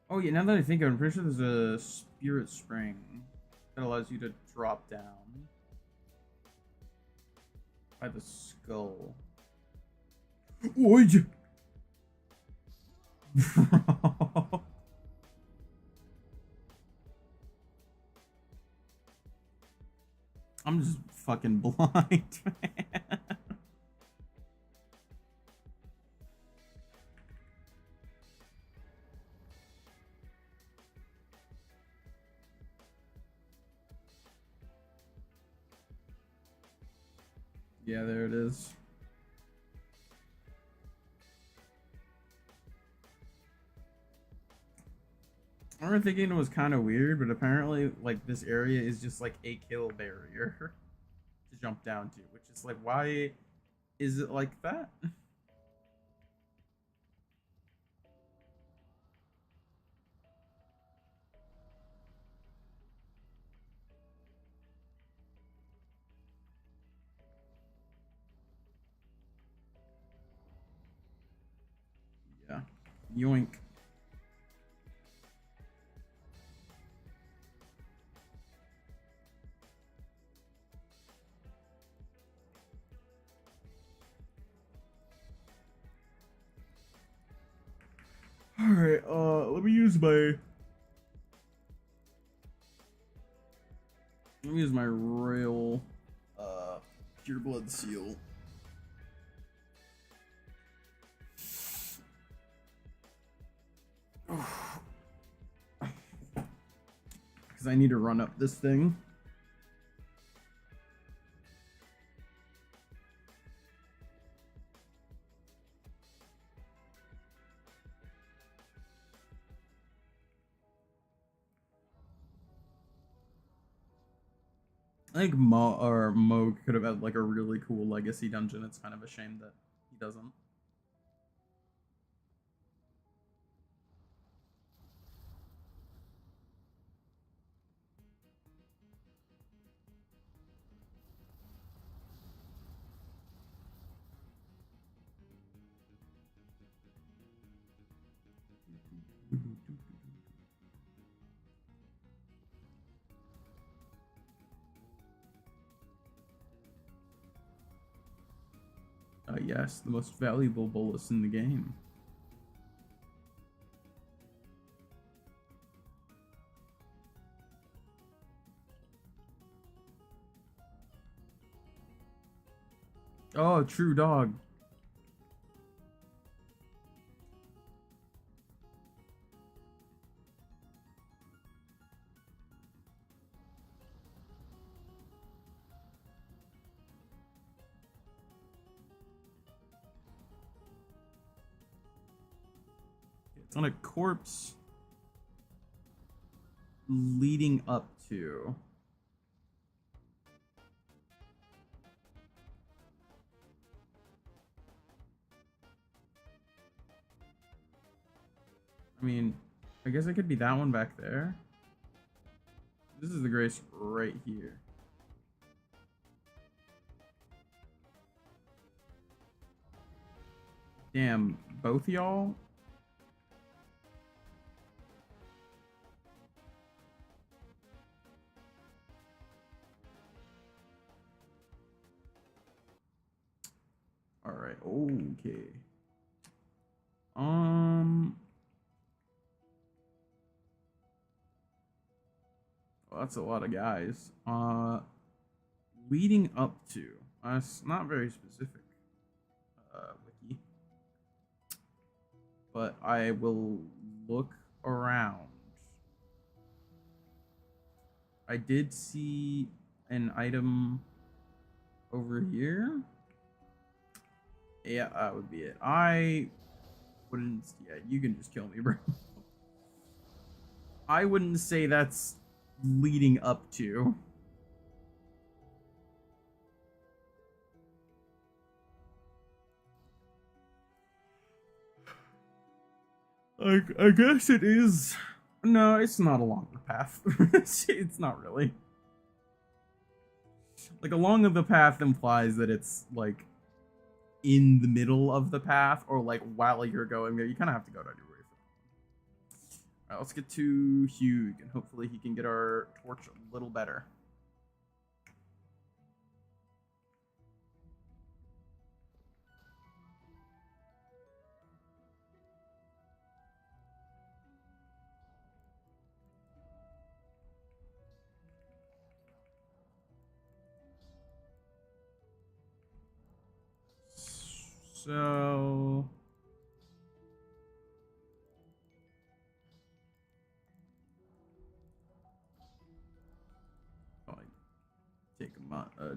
Oh yeah, now that I think of it, I'm pretty sure there's a spirit spring that allows you to drop down by the skull. Oy! I'm just fucking blind, man. Yeah, there it is. I remember thinking it was kind of weird, but apparently, like, this area is just like a kill barrier to jump down to, which is like, why is it like that? Yeah. Yoink. Alright, let me use my royal pure blood seal. Because I need to run up this thing. I think Mo could have had like a really cool legacy dungeon. It's kind of a shame that he doesn't. Yes, the most valuable bolus in the game. Oh, true dog. It's on a corpse leading up to. I mean, I guess it could be that one back there. This is the grace right here. Damn, both y'all? Alright, okay. Well, that's a lot of guys. Leading up to. It's not very specific, wiki. But I will look around. I did see an item over here. Yeah, that would be it. I wouldn't. Yeah, you can just kill me, bro. I wouldn't say that's leading up to. I guess it is. No, it's not along the path. It's not really. Like, along the path implies that it's like in the middle of the path, or like while you're going there. You kind of have to go to your way. Alright, let's get to Hugh, and hopefully he can get our torch a little better. So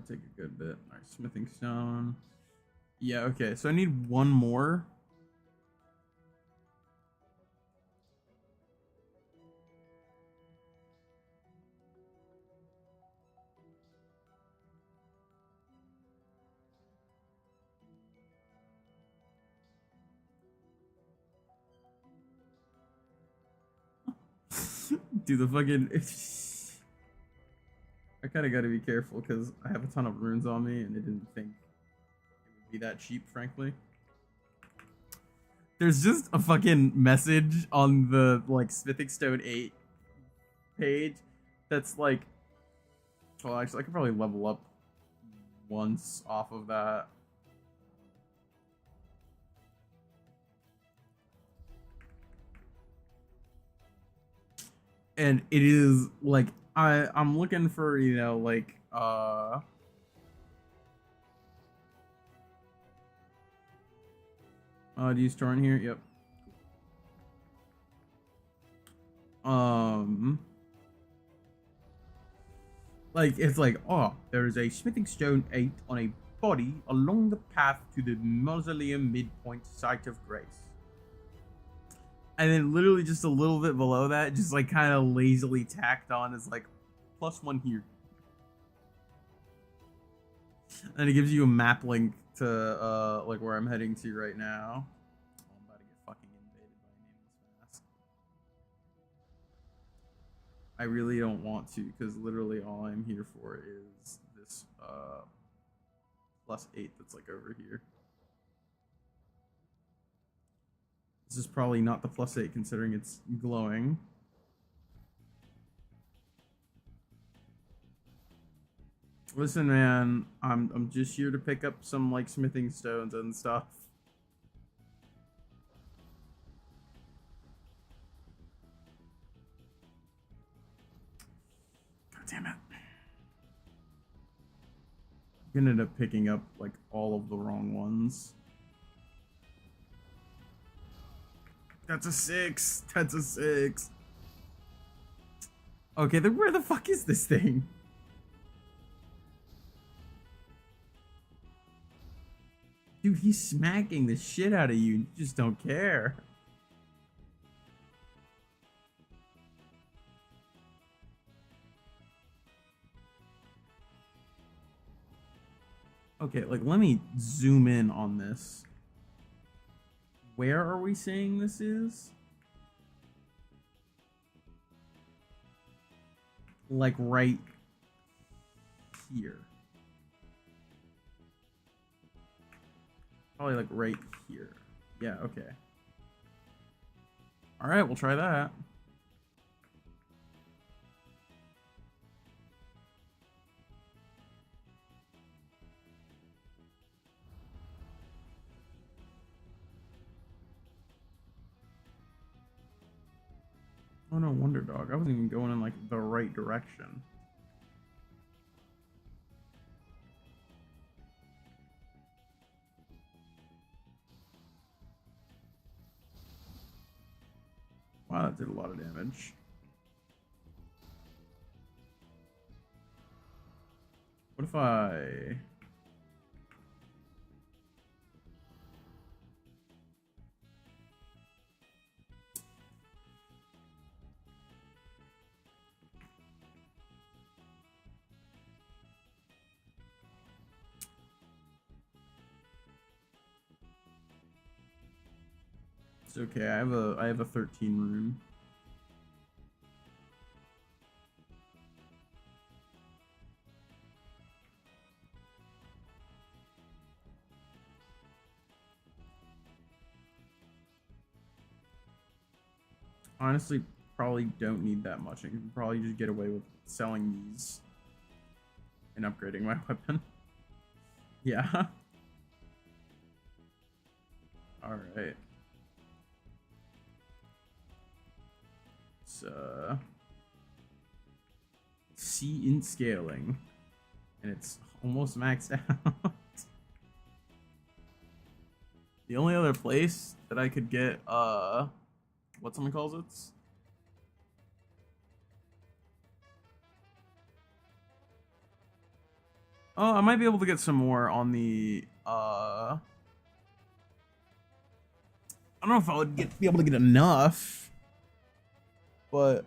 take a good bit. All right, smithing stone. Yeah, okay. So I need one more. Dude, the fucking... I kind of got to be careful because I have a ton of runes on me and I didn't think it would be that cheap, frankly. There's just a fucking message on the, like, Smithing Stone 8 page that's like... Well, actually, I could probably level up once off of that. And it is like I'm looking for, you know, like do you store in here? Yep. Like it's like, oh, there is a smithing stone 8 on a body along the path to the mausoleum midpoint site of grace. And then literally just a little bit below that, just like kind of lazily tacked on is like +1 here. And it gives you a map link to like where I'm heading to right now. Oh, I'm about to get fucking invaded by a nameless mask. I really don't want to, because literally all I'm here for is this +8 that's like over here. This is probably not the +8 considering it's glowing. Listen, man, I'm just here to pick up some like smithing stones and stuff. God damn it. I'm gonna end up picking up like all of the wrong ones. That's a 6. That's a 6. Okay, then where the fuck is this thing? Dude, he's smacking the shit out of you. You just don't care. Okay, like, let me zoom in on this. Where are we saying this is? Like, right here. Probably, like, right here. Yeah, okay. Alright, we'll try that. Oh no, Wonder Dog. I wasn't even going in like the right direction. Wow, that did a lot of damage. What if I... It's okay, I have a 13 rune. Honestly, probably don't need that much. I can probably just get away with selling these and upgrading my weapon. Yeah. Alright. It's C in scaling. And it's almost maxed out. The only other place that I could get what someone calls it? Oh, I might be able to get some more on the I don't know if I would be able to get enough, but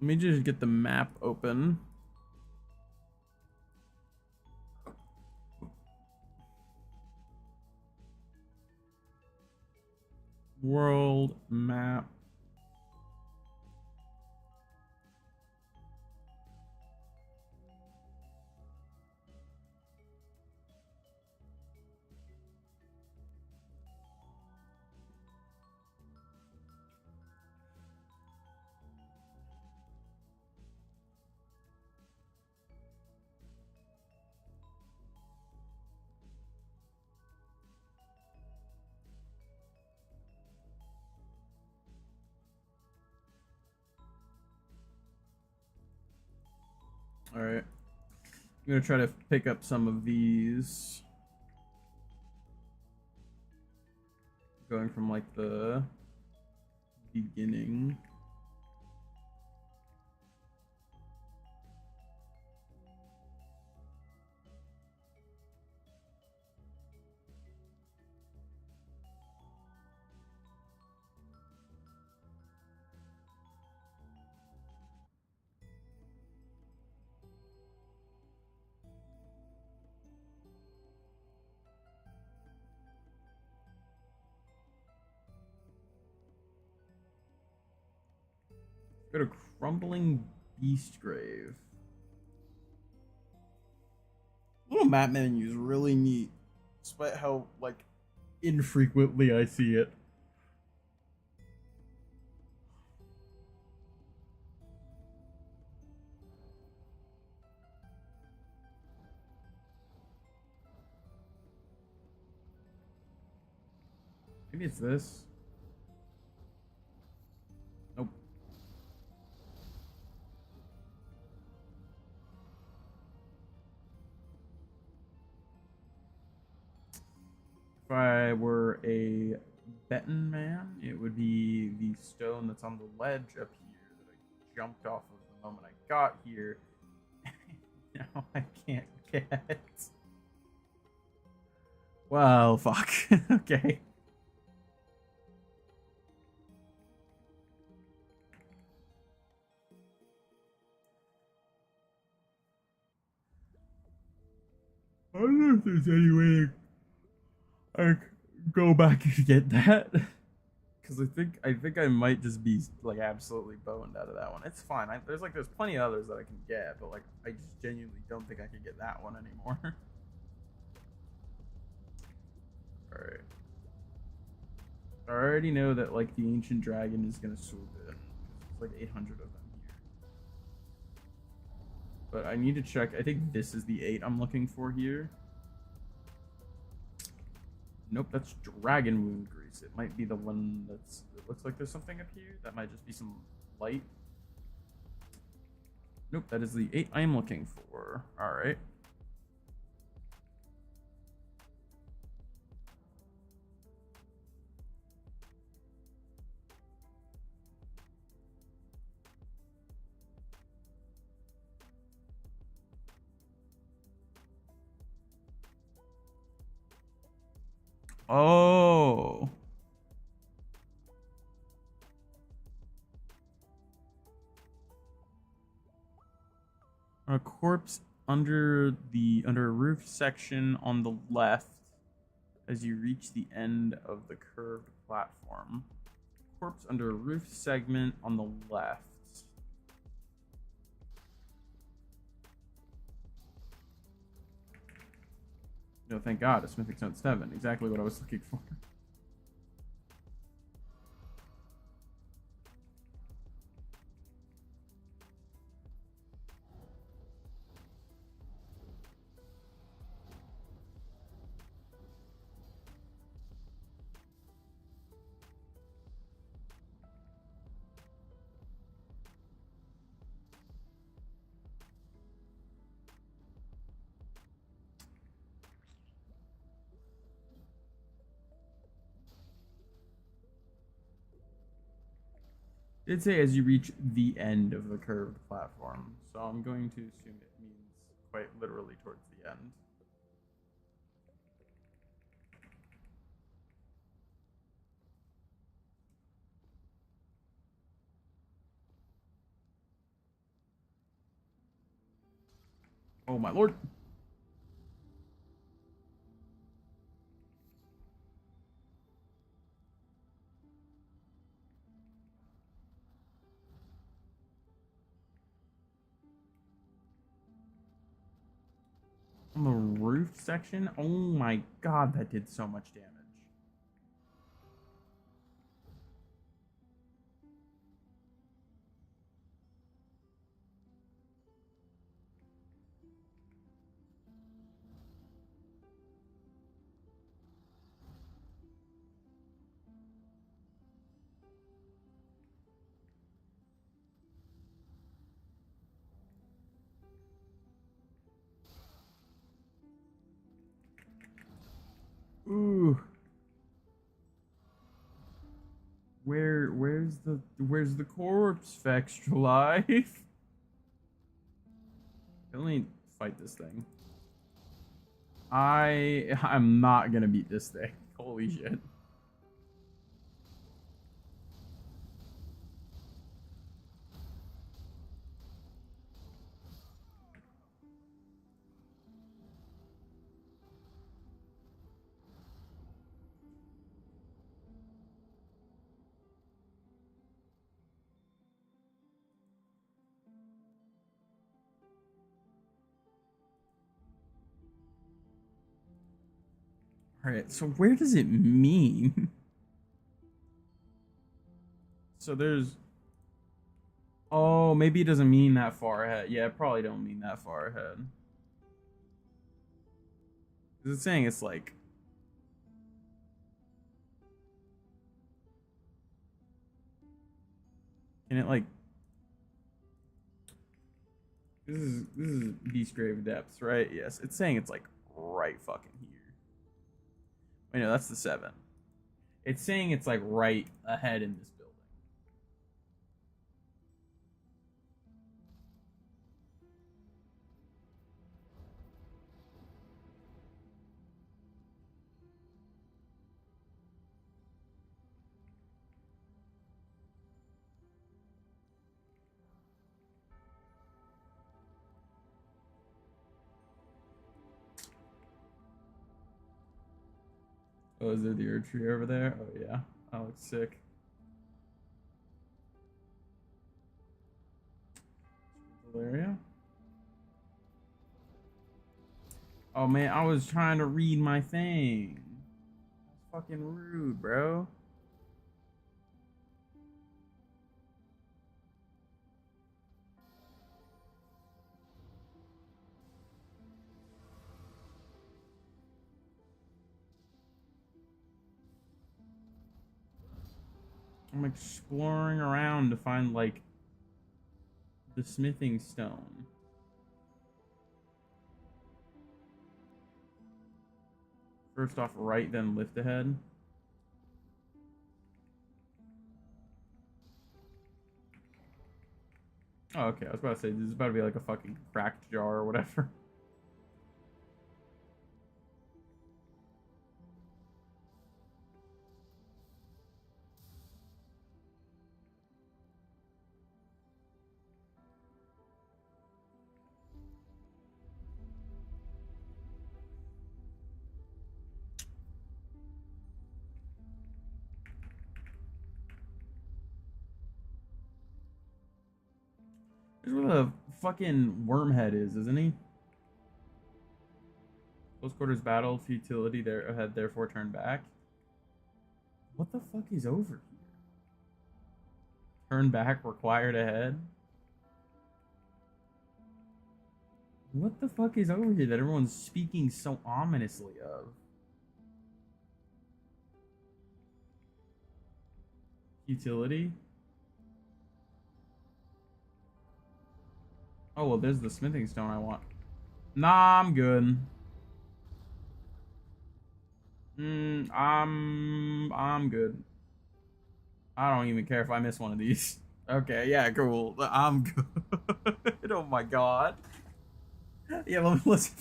Let me just get the map open. World map. All right. I'm gonna try to pick up some of these. Going from like the beginning. Go to Crumbling Beast Grave. Little map menu is really neat, despite how like infrequently I see it. Maybe it's this. Nope. If I were a betting man, it would be the stone that's on the ledge up here that I jumped off of the moment I got here. Now I can't get. Well, fuck. Okay. I don't know if there's any way I go back and get that. Because I think I might just be like absolutely boned out of that one. It's fine. There's plenty of others that I can get, but like I just genuinely don't think I can get that one anymore. All right. I already know that like the ancient dragon is gonna swoop in. There's like 800 of them here. But I need to check. I think this is the 8 I'm looking for here. Nope, that's dragon wound grease. It might be the one that's. It looks like there's something up here. That might just be some light. Nope, that is the 8 I'm looking for. All right. Oh. A corpse under a roof section on the left as you reach the end of the curved platform. Corpse under a roof segment on the left. No, thank God, a Smithing Stone 7. Exactly what I was looking for. It did say as you reach the end of the curved platform, so I'm going to assume it means quite literally towards the end. Oh my lord. On the roof section? Oh my god, that did so much damage. Ooh. Where's the corpse, Extra Life? Let me fight this thing. I'm not gonna beat this thing. Holy shit. Alright, so where does it mean? So there's... Oh, maybe it doesn't mean that far ahead. Yeah, it probably don't mean that far ahead. Because it's saying it's like... Can it like... This is Beast Grave Depths, right? Yes, it's saying it's like right fucking here. Wait, no, that's the 7. It's saying it's like right ahead in this building. Oh, is there the Erd tree over there? Oh yeah, that looks sick. Valeria. Oh man, I was trying to read my thing. That's fucking rude, bro. I'm exploring around to find like the smithing stone. First off, right, then lift ahead. Oh, okay. I was about to say, this is about to be like a fucking cracked jar or whatever. Here's where the fucking wormhead is, isn't he? Close quarters battle, futility there ahead, therefore turn back. What the fuck is over here? Turn back required ahead? What the fuck is over here that everyone's speaking so ominously of? Futility? Oh, well, there's the smithing stone I want. Nah, I'm good. I'm good. I don't even care if I miss one of these. Okay, yeah, cool. I'm good. Oh my god. Yeah, let's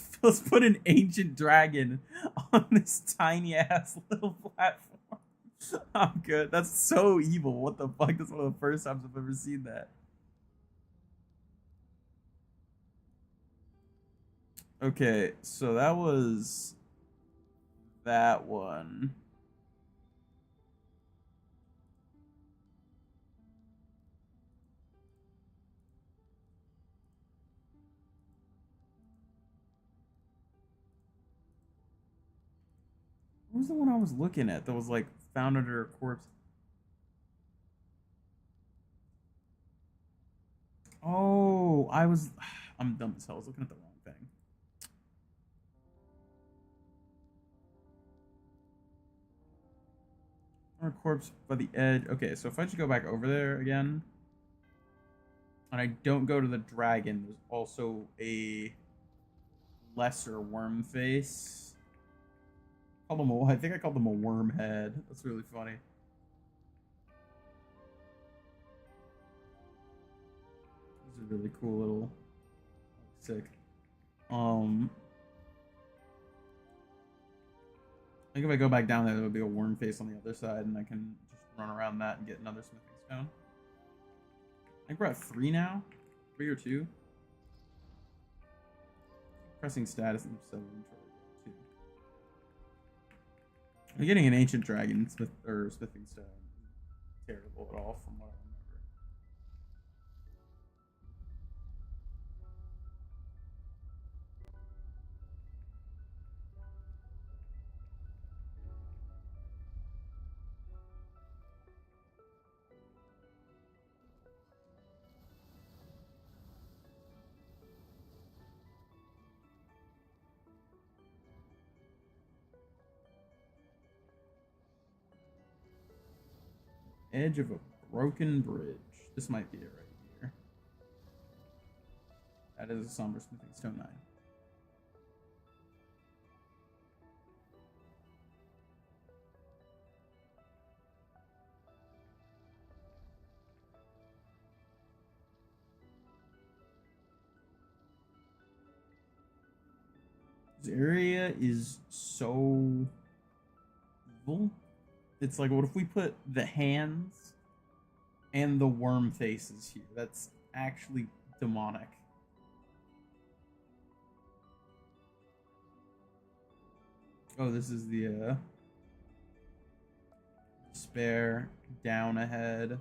put an ancient dragon on this tiny ass little platform. I'm good. That's so evil. What the fuck? That's one of the first times I've ever seen that. Okay, so that was that one. What was the one I was looking at that was like found under a corpse? Oh, I was. I'm dumb as hell. I was looking at the wrong thing. Our corpse by the edge. Okay, so if I just go back over there again, and I don't go to the dragon, there's also a lesser worm face. I think I called them a worm head. That's really funny. This is really cool little sick. I think if I go back down there, there would be a worm face on the other side, and I can just run around that and get another smithing stone. I think we're at 3 now. 3 or 2. Pressing status and so two. I'm getting an ancient dragon smithing stone. Terrible at all from what I remember. Edge of a broken bridge. This might be it right here. That is a somber smithing stone 9. This area is so evil. It's like, what if we put the hands and the worm faces here? That's actually demonic. Oh, this is the despair down ahead.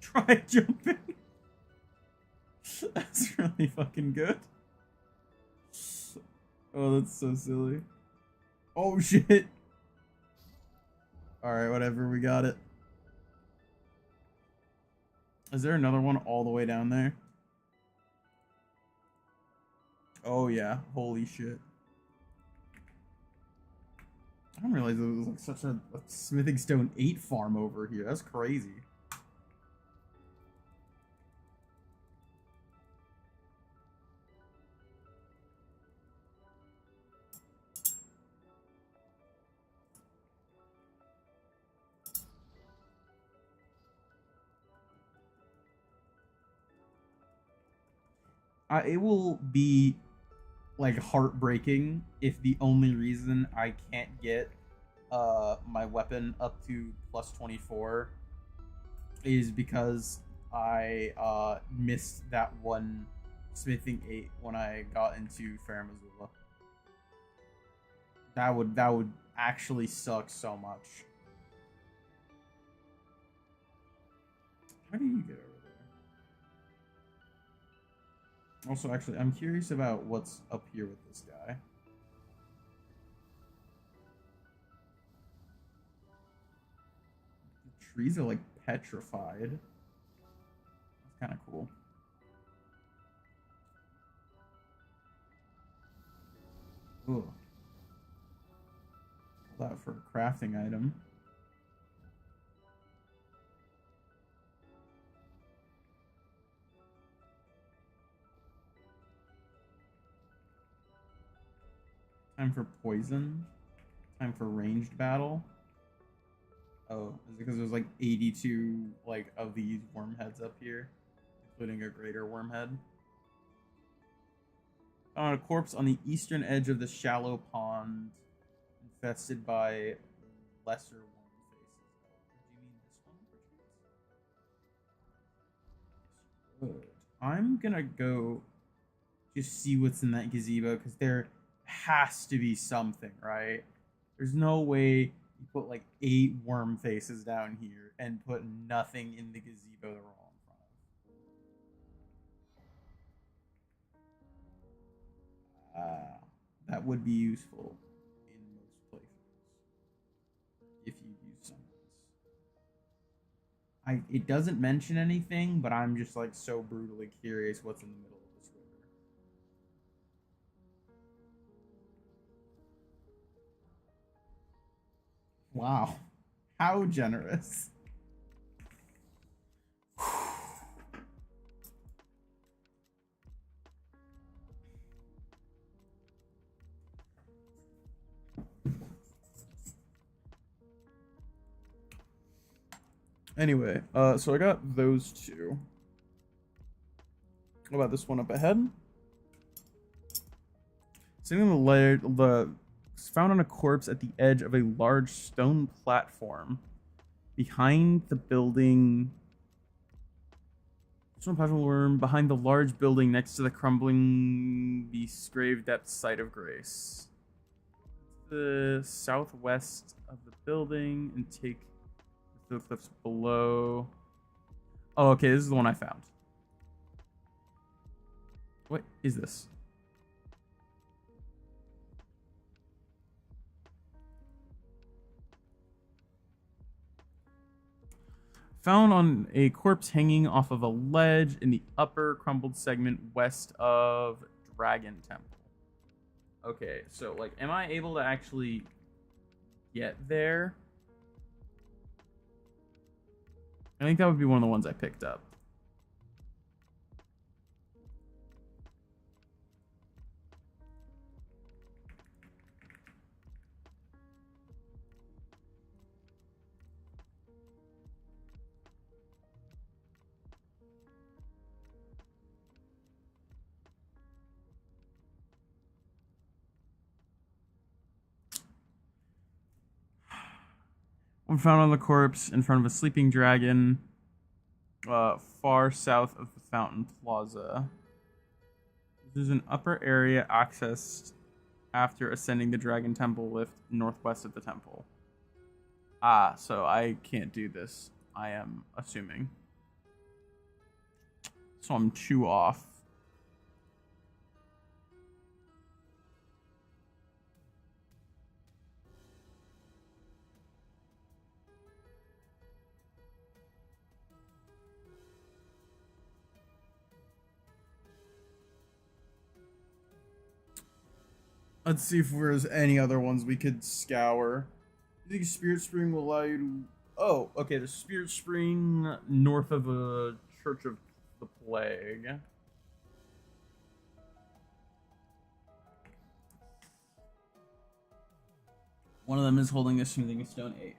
Try jumping. That's really fucking good. Oh, that's so silly. Oh shit. Alright, whatever, we got it. Is there another one all the way down there? Oh yeah, holy shit. I didn't realize there was like such a smithing stone 8 farm over here. That's crazy. It will be like heartbreaking if the only reason I can't get my weapon up to plus 24 is because I missed that one smithing 8 when I got into Fair Missoula. That would actually suck so much. How do you get over there? Also, actually, I'm curious about what's up here with this guy. The trees are like petrified. That's kind of cool. Ooh. That for a crafting item. Time for poison. Time for ranged battle. Oh, is it because there's like 82 like of these worm heads up here, including a greater worm head? Found a corpse on the eastern edge of the shallow pond, infested by lesser worm faces. Do you mean this one, perchance? Yes, you would. I'm gonna go just see what's in that gazebo because there has to be something, right? There's no way you put like 8 worm faces down here and put nothing in the gazebo they're all in front of. That would be useful in most playthroughs if you use summons. It doesn't mention anything, but I'm just like so brutally curious what's in the middle of this river. Wow. How generous. Anyway, so I got those two. What about this one up ahead? Sitting on the found on a corpse at the edge of a large stone platform behind the building. Stone platform behind the large building next to the crumbling beast's grave depth site of grace. The southwest of the building and take the cliffs below. Oh, okay, this is the one I found. What is this? Found on a corpse hanging off of a ledge in the upper crumbled segment west of Dragon Temple. Okay, so like, am I able to actually get there? I think that would be one of the ones I picked up. One found on the corpse in front of a sleeping dragon, far south of the Fountain Plaza. This is an upper area accessed after ascending the Dragon Temple lift northwest of the temple. Ah, so I can't do this, I am assuming. So I'm 2 off. Let's see if there's any other ones we could scour. You think Spirit Spring will allow you to... Oh, okay, the Spirit Spring north of the Church of the Plague. One of them is holding a Smoothing Stone 8.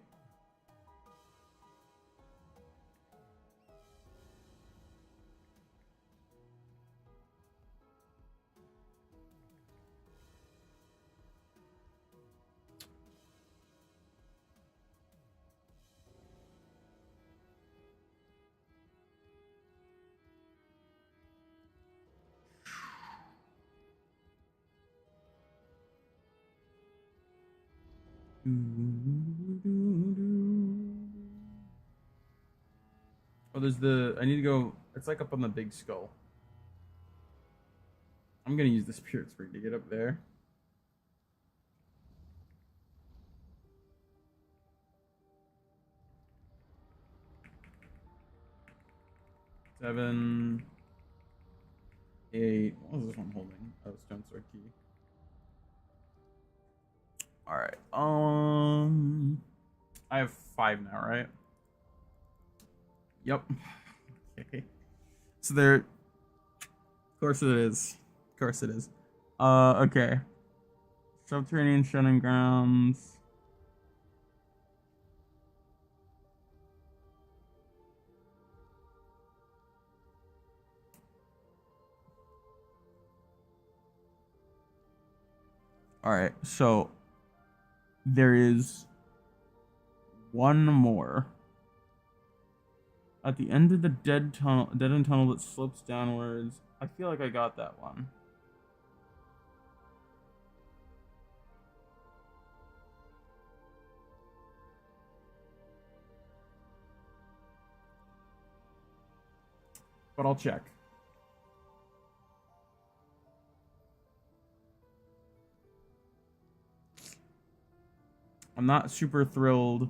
Oh, there's the... I need to go... It's like up on the big skull. I'm gonna use the Spirit Spring to get up there. Seven... 8... What was this one holding? Oh, Stone Sword Key. Alright, I have 5 now, right? Yep. Okay. So there... Of course it is. Of course it is. Okay. Subterranean Shunning Grounds. Alright, so... There is... one more. At the end of the dead end tunnel that slopes downwards. I feel like I got that one. But I'll check. I'm not super thrilled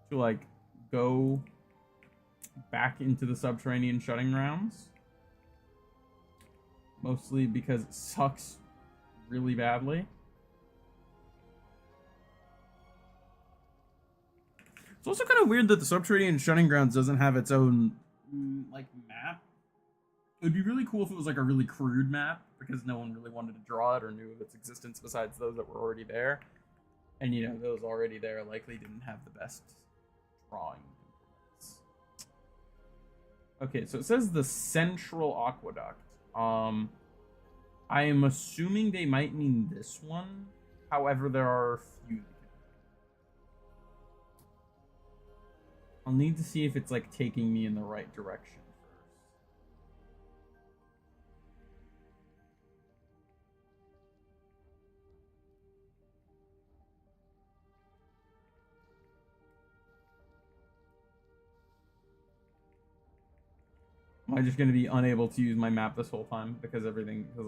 to like go back into the subterranean shutting grounds. Mostly because it sucks really badly. It's also kind of weird that the subterranean shutting grounds doesn't have its own like map. It would be really cool if it was like a really crude map, because no one really wanted to draw it or knew of its existence besides those that were already there. And you know, those already there likely didn't have the best drawing implements. Okay, so it says the Central Aqueduct. I am assuming they might mean this one. However, there are a few. I'll need to see if it's like taking me in the right direction first. Am I just going to be unable to use my map this whole time because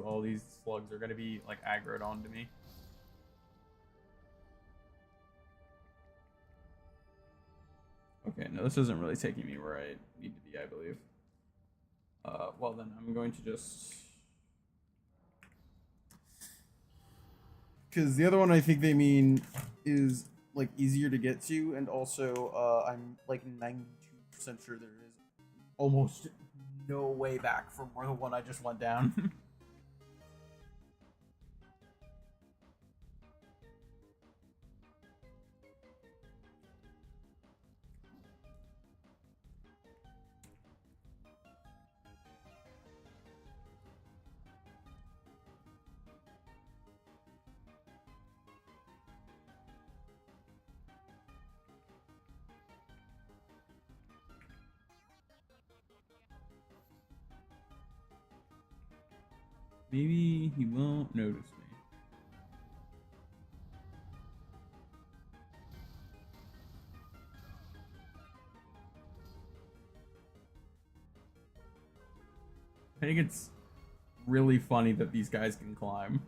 all these slugs are going to be like aggroed onto me? Okay, no, this isn't really taking me where I need to be, I believe. Well then, I'm going to just... Because the other one I think they mean is, like, easier to get to, and also, I'm, like, 92% sure there is almost no way back from where the one I just went down. Maybe he won't notice me. I think it's really funny that these guys can climb.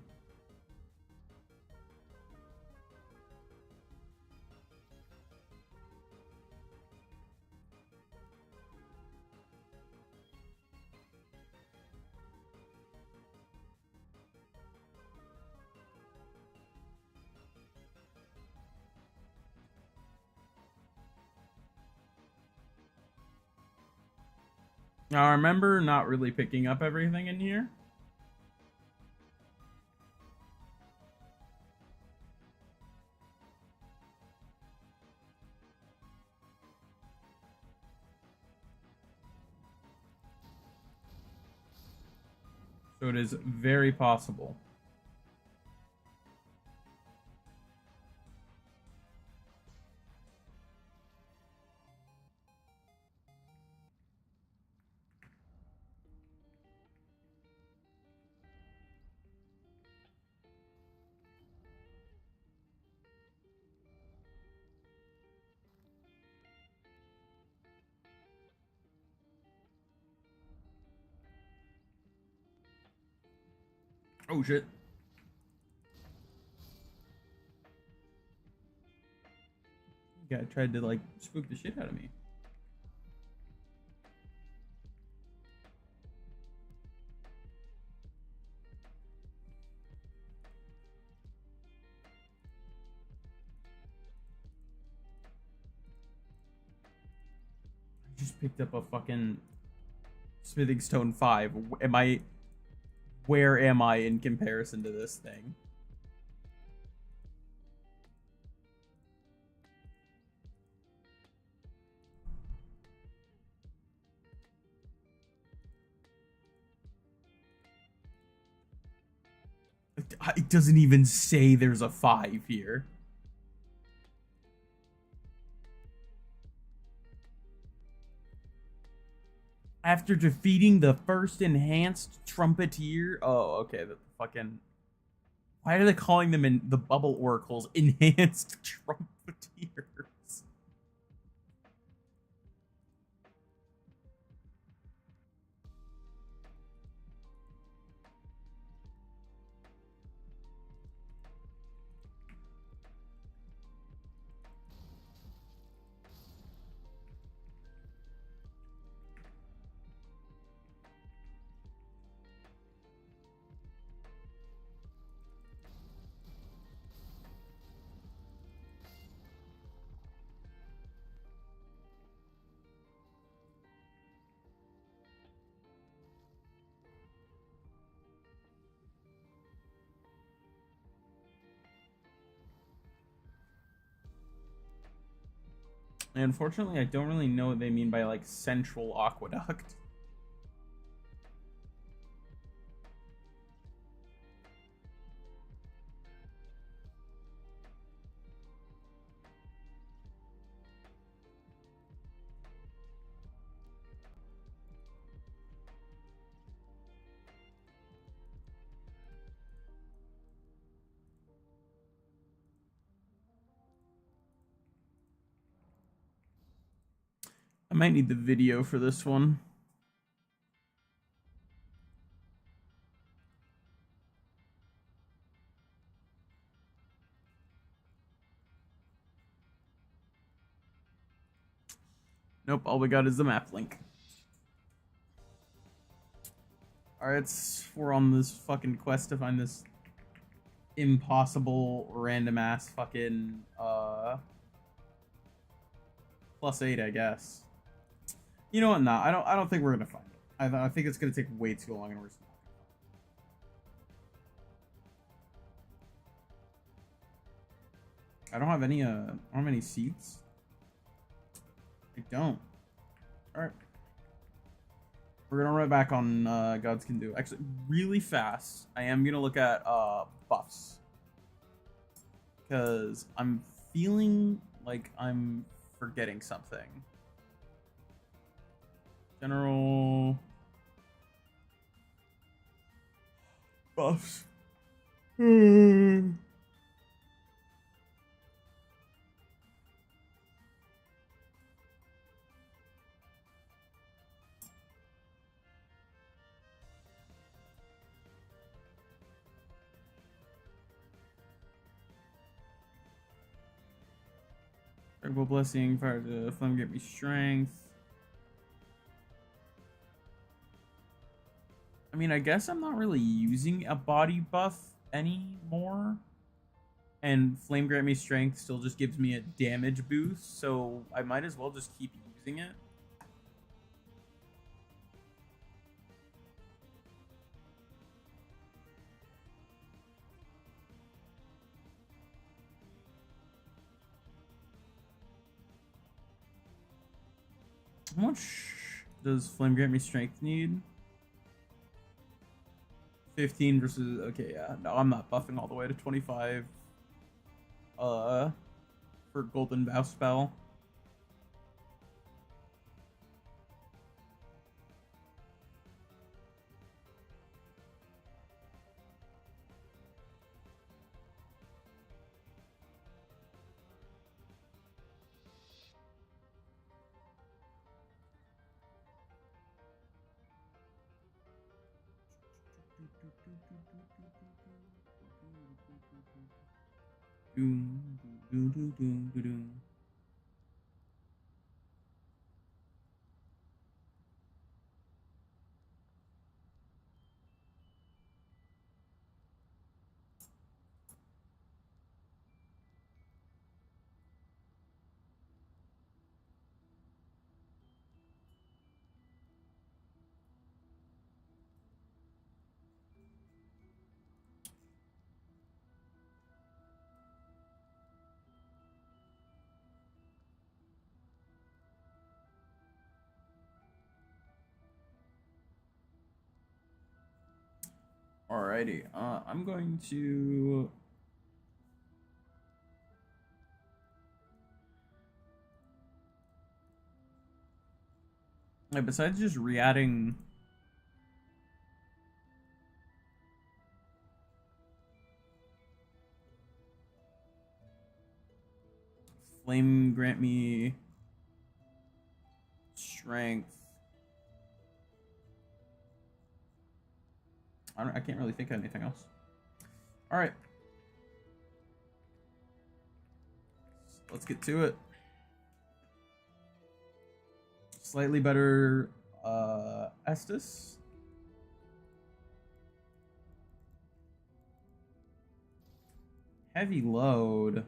Now, I remember not really picking up everything in here. So it is very possible. Oh shit. Guy tried to like spook the shit out of me. I just picked up a fucking Smithing Stone 5. Where am I in comparison to this thing? It doesn't even say there's a 5 here. After defeating the first enhanced trumpeter. Oh, okay. The fucking. Why are they calling them in the bubble oracles enhanced trumpeters? And unfortunately, I don't really know what they mean by like central aqueduct. I might need the video for this one. Nope, all we got is the map link. Alright, we're on this fucking quest to find this impossible random ass fucking +8, I guess. You know what? Nah, I don't think we're gonna find it. I think it's gonna take way too long, and we're just not gonna find it. I don't have any seats. I don't. All right. We're gonna run back on Gods Can Do. Actually, really fast. I am gonna look at buffs because I'm feeling like I'm forgetting something. General buffs. Incredible Blessing, Fire to Flame, get me strength. I mean, I guess I'm not really using a body buff anymore. And Flame Grant Me Strength still just gives me a damage boost, so I might as well just keep using it. How much does Flame Grant Me Strength need? 15 versus... Okay, yeah. No, I'm not buffing all the way to 25. For Golden Vow spell. Alrighty, I'm going to... Like, besides just re-adding... Flame grant me... Strength. I can't really think of anything else. Alright. Let's get to it. Slightly better Estus. Heavy load.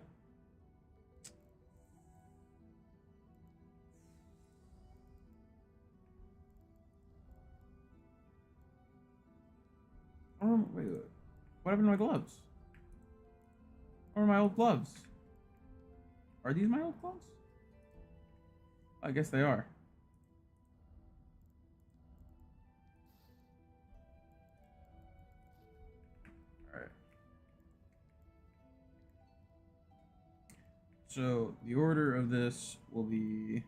Wait. What happened to my gloves? Where are my old gloves? Are these my old gloves? I guess they are. Alright. So, the order of this will be...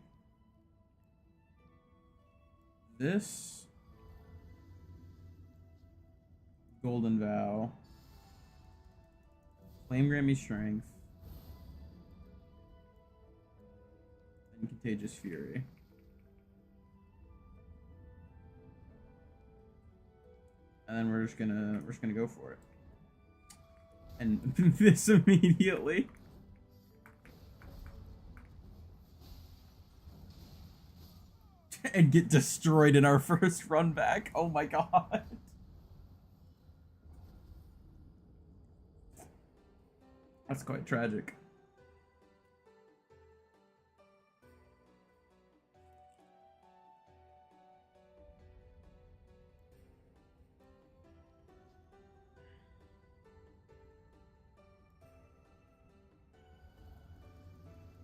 This... Golden Vow, Flame Grant Me Strength, and Contagious Fury. And then we're just gonna go for it. And this immediately. And get destroyed in our first run back. Oh my god. That's quite tragic.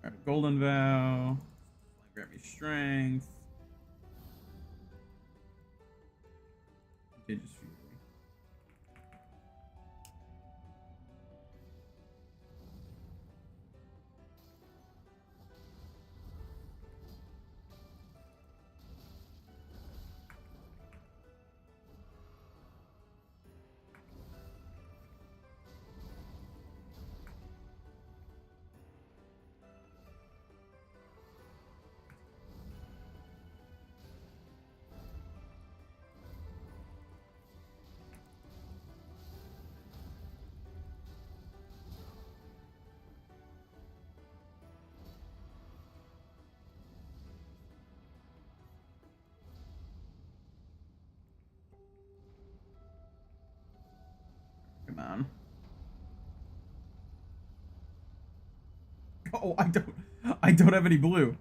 Alright, Golden Vow. Grant me Strength. Contagious Fury. Come on. Oh, I don't have any blue.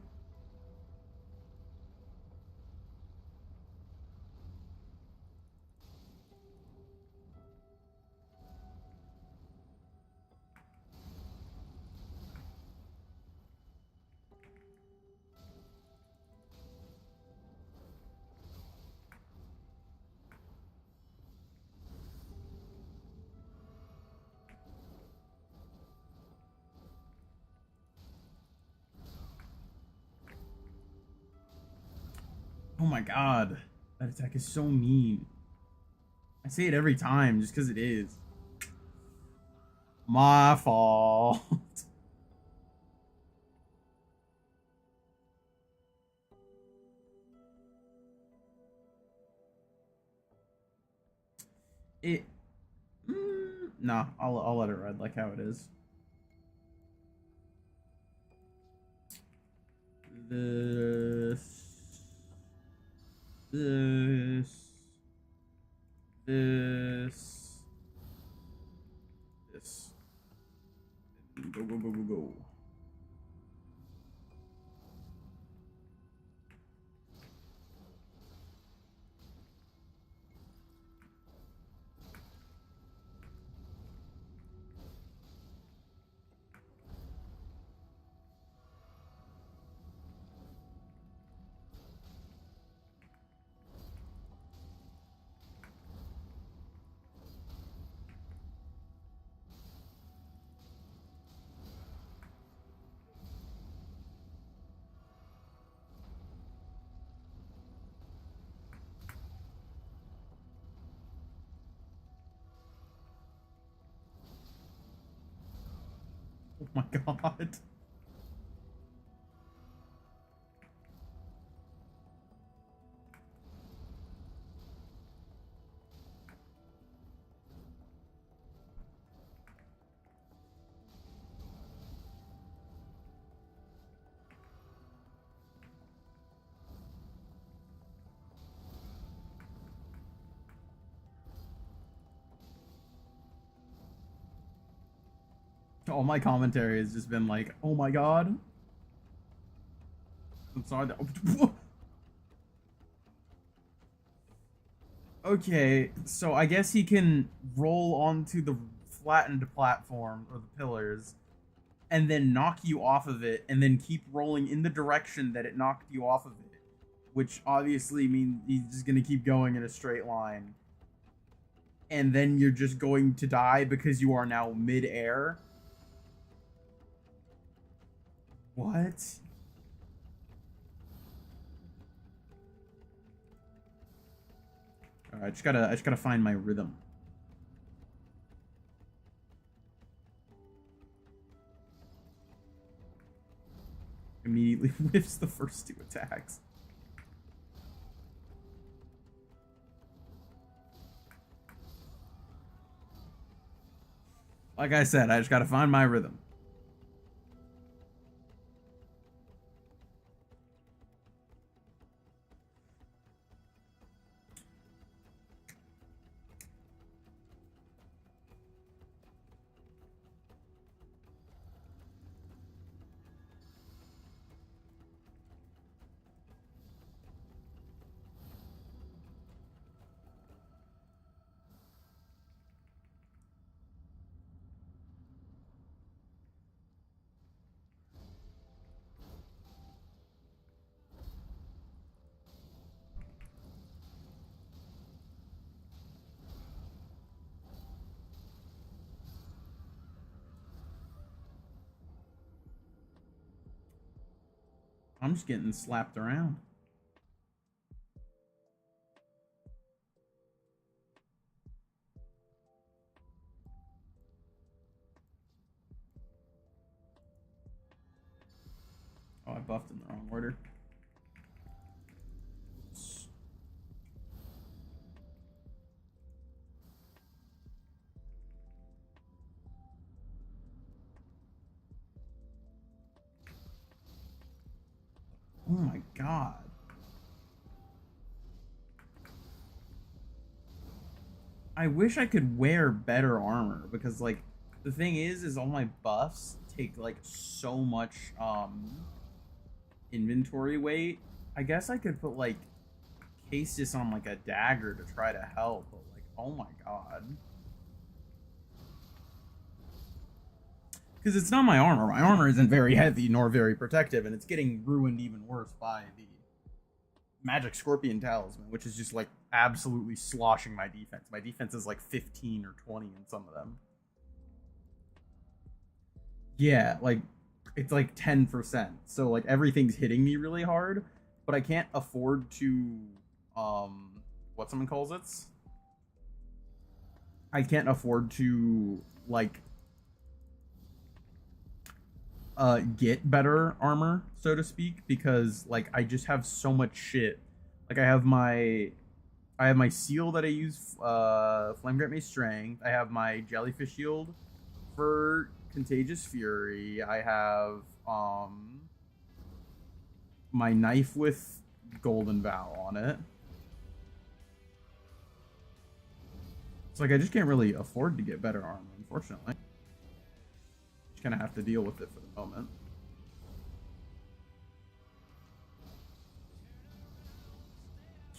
Oh my god. That attack is so mean. I say it every time just because it is. My fault. It... nah, I'll let it ride like how it is. This... Go. Oh my god. All my commentary has just been like, oh my god. I'm sorry that... Okay, so I guess he can roll onto the flattened platform or the pillars and then knock you off of it and then keep rolling in the direction that it knocked you off of it, which obviously means he's just going to keep going in a straight line. And then you're just going to die because you are now mid-air. What? Alright, I just gotta find my rhythm. Immediately whiffs the first two attacks. Like I said, I just gotta find my rhythm. I'm just getting slapped around. Oh, I buffed in the wrong order. Oh my god. I wish I could wear better armor because like the thing is all my buffs take like so much inventory weight. I guess I could put like case this on like a dagger to try to help, but like oh my god. Because it's not my armor. My armor isn't very heavy nor very protective, and it's getting ruined even worse by the Magic Scorpion Talisman, which is just like absolutely sloshing my defense. My defense is like 15 or 20 in some of them. Yeah, like it's like 10%. So like everything's hitting me really hard, but I can't afford to what someone calls it. I can't afford to like get better armor, so to speak, because like I just have so much shit. Like I have my seal that I use Flame Grant Me Strength. I have my Jellyfish Shield for Contagious Fury. I have my knife with Golden Vow on it. It's like I just can't really afford to get better armor, unfortunately. Just kind of have to deal with it for the moment.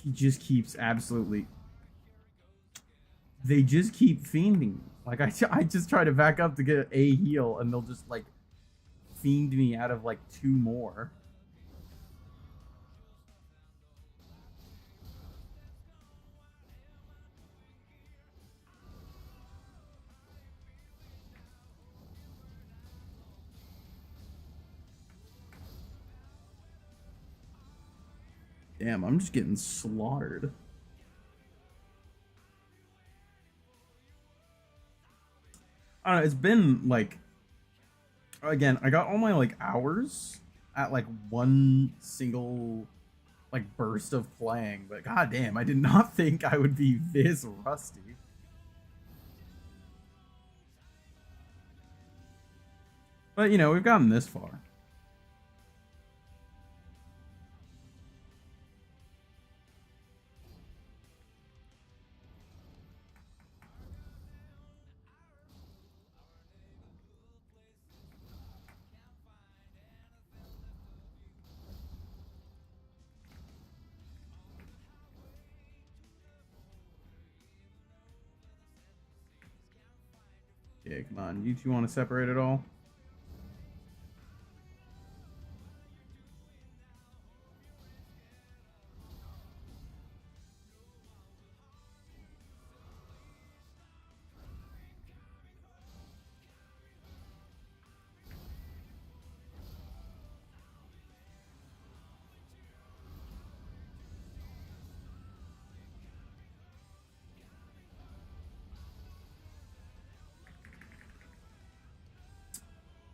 He just keeps absolutely... They just keep fiending. Like, I just try to back up to get a heal, and they'll just, like, fiend me out of, like, 2 more. Damn, I'm just getting slaughtered. I don't know, it's been, like, Again, I got all my like hours at like one single like burst of playing, but goddamn, I did not think I would be this rusty. But you know, we've gotten this far. Okay, come on. You two want to separate it all?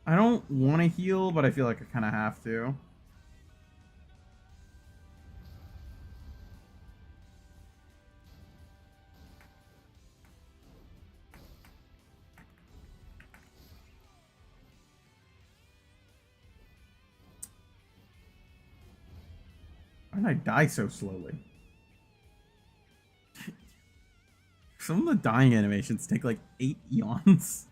I don't want to heal, but I feel like I kind of have to. Why did I die so slowly? Some of the dying animations take like 8 eons.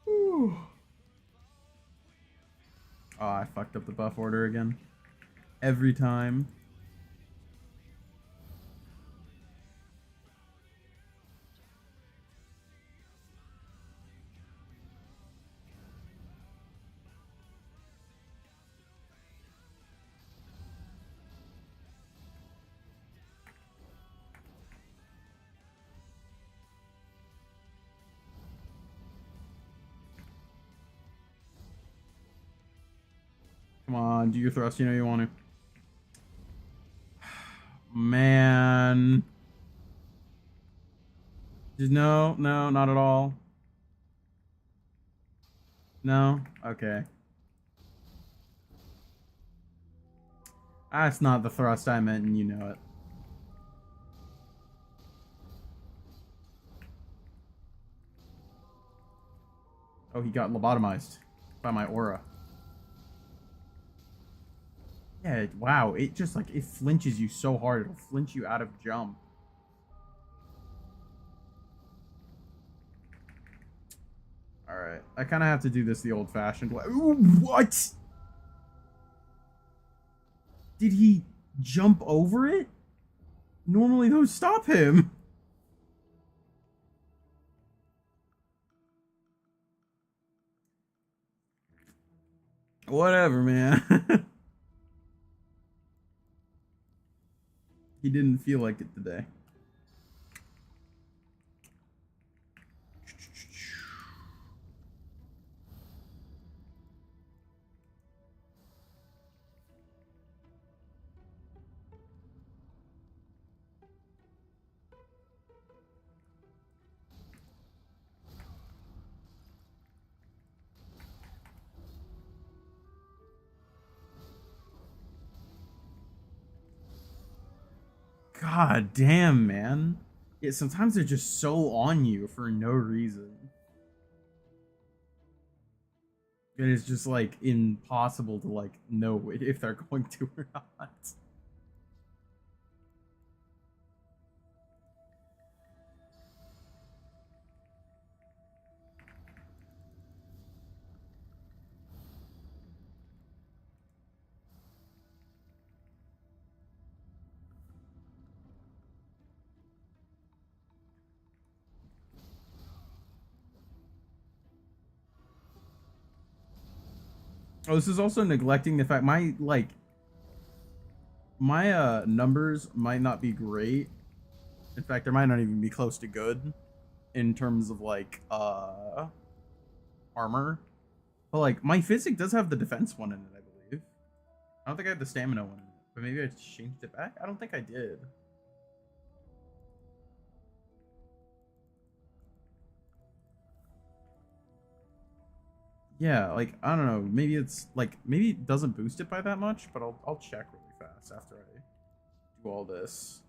Whew. Oh, I fucked up the buff order again. Every time. Come on, do your thrust, you know you want to. Man. Just no, no, not at all. No? Okay. That's not the thrust I meant, and you know it. Oh, he got lobotomized by my aura. Yeah, wow, it just like, it flinches you so hard, it'll flinch you out of jump. Alright, I kind of have to do this the old-fashioned way. Ooh, what? Did he jump over it? Normally those stop him. Whatever, man. He didn't feel like it today. God damn, man. Yeah, sometimes they're just so on you for no reason. It is just like impossible to like know if they're going to or not. Oh, this is also neglecting the fact my numbers might not be great. In fact, they might not even be close to good in terms of like armor. But like my physic does have the defense one in it, I believe. I don't think I have the stamina one in it, but maybe I changed it back. I don't think I did. Yeah, like I don't know. Maybe it's like maybe it doesn't boost it by that much, but I'll check really fast after I do all this.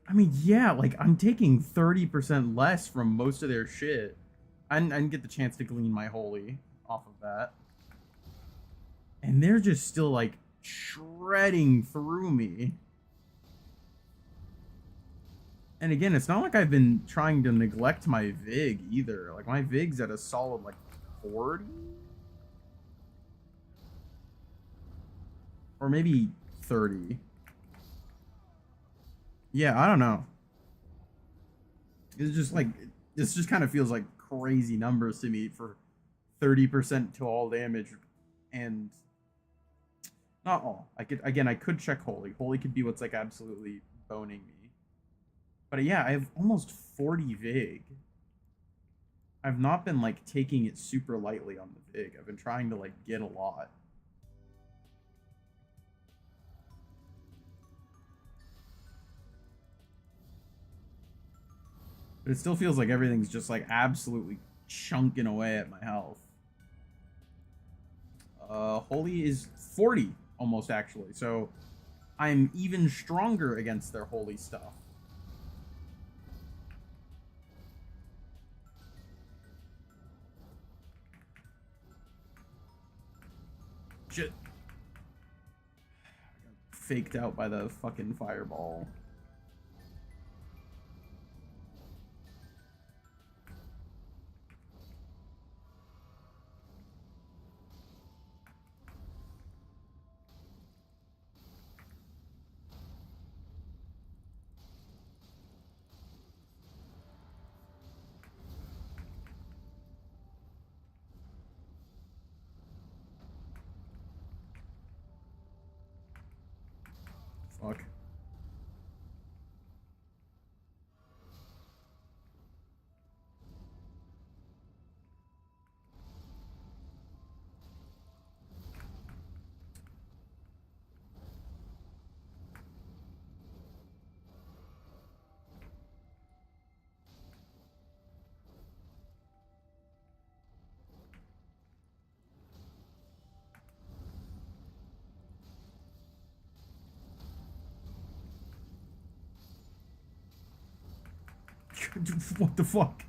I mean, yeah, like I'm taking 30% less from most of their shit. I didn't get the chance to glean my holy off of that. And they're just still like shredding through me. And again, it's not like I've been trying to neglect my Vig either. Like my Vig's at a solid like 40? Or maybe 30. Yeah, I don't know. It's just like this just kind of feels like crazy numbers to me for 30% to all damage and not all. I could check holy. Holy could be what's like absolutely boning me. But yeah, I have almost 40 Vig. I've not been like taking it super lightly on the Vig. I've been trying to like get a lot. But it still feels like everything's just like absolutely chunking away at my health. Holy is 40 almost actually. So I'm even stronger against their holy stuff. Shit. I got faked out by the fucking fireball. Fuck. What the fuck?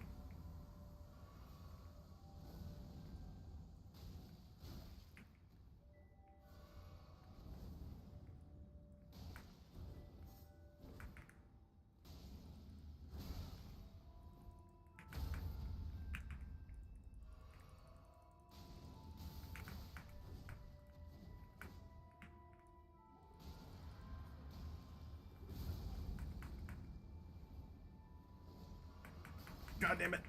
God damn it.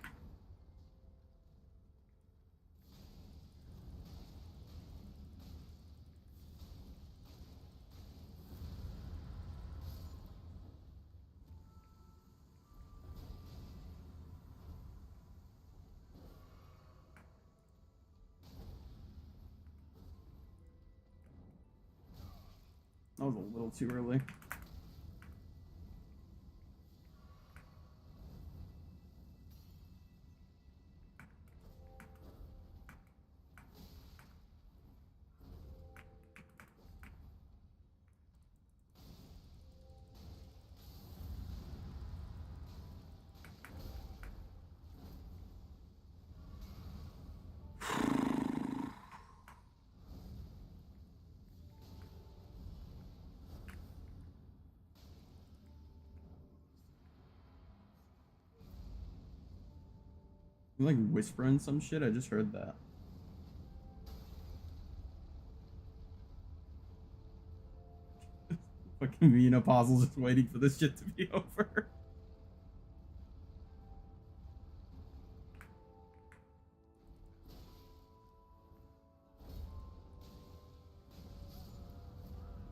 That was a little too early. You like whispering some shit? I just heard that. Fucking me and Apostle just waiting for this shit to be over.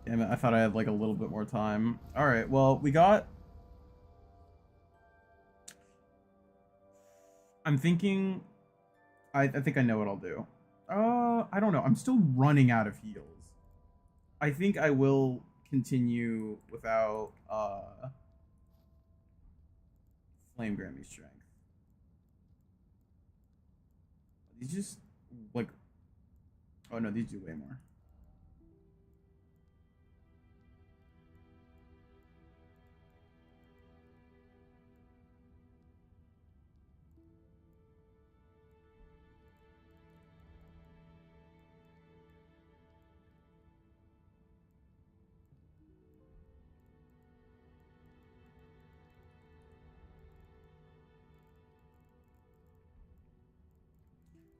Damn it, I thought I had like a little bit more time. Alright, well, we got... I'm thinking... I think I know what I'll do. I don't know. I'm still running out of heals. I think I will continue without flame Grammy strength. These just like, oh no, these do way more.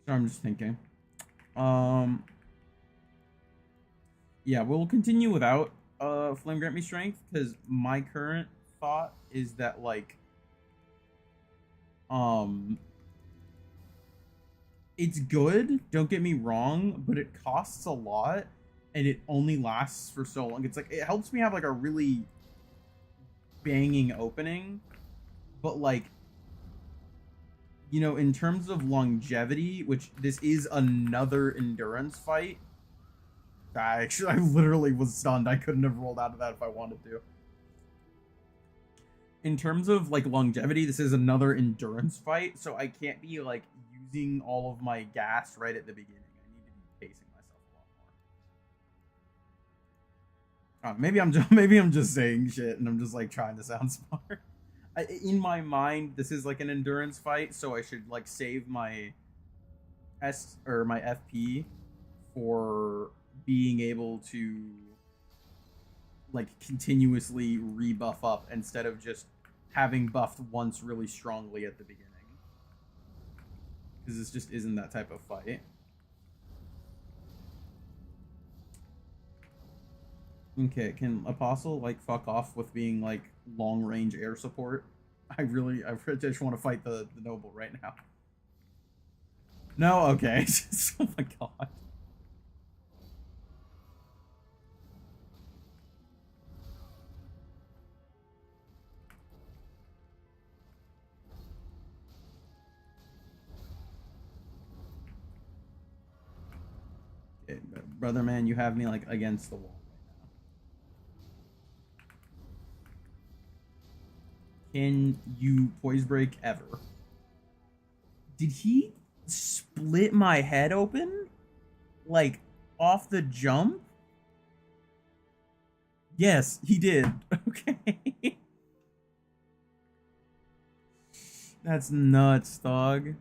So I'm just thinking. Um, yeah, we'll continue without flame grant me strength because my current thought is that like um it's good, don't get me wrong, but it costs a lot and it only lasts for so long. It's like it helps me have like a really banging opening, but like, you know, in terms of longevity, which this is another endurance fight. I literally was stunned. I couldn't have rolled out of that if I wanted to. In terms of like longevity, this is another endurance fight, so I can't be like using all of my gas right at the beginning. I need to be pacing myself a lot more. Maybe I'm just saying shit and I'm just like trying to sound smart. In my mind, this is like an endurance fight, so I should like save my S or my FP for being able to like continuously rebuff up instead of just having buffed once really strongly at the beginning. Because this just isn't that type of fight. Okay, can Apostle like fuck off with being like long range air support? I just want to fight the noble right now. No, okay. Oh my god. Okay, brother man, you have me like against the wall right now. Can you poise break ever? Did he split my head open? Like off the jump? Yes, he did. Okay. That's nuts, dog.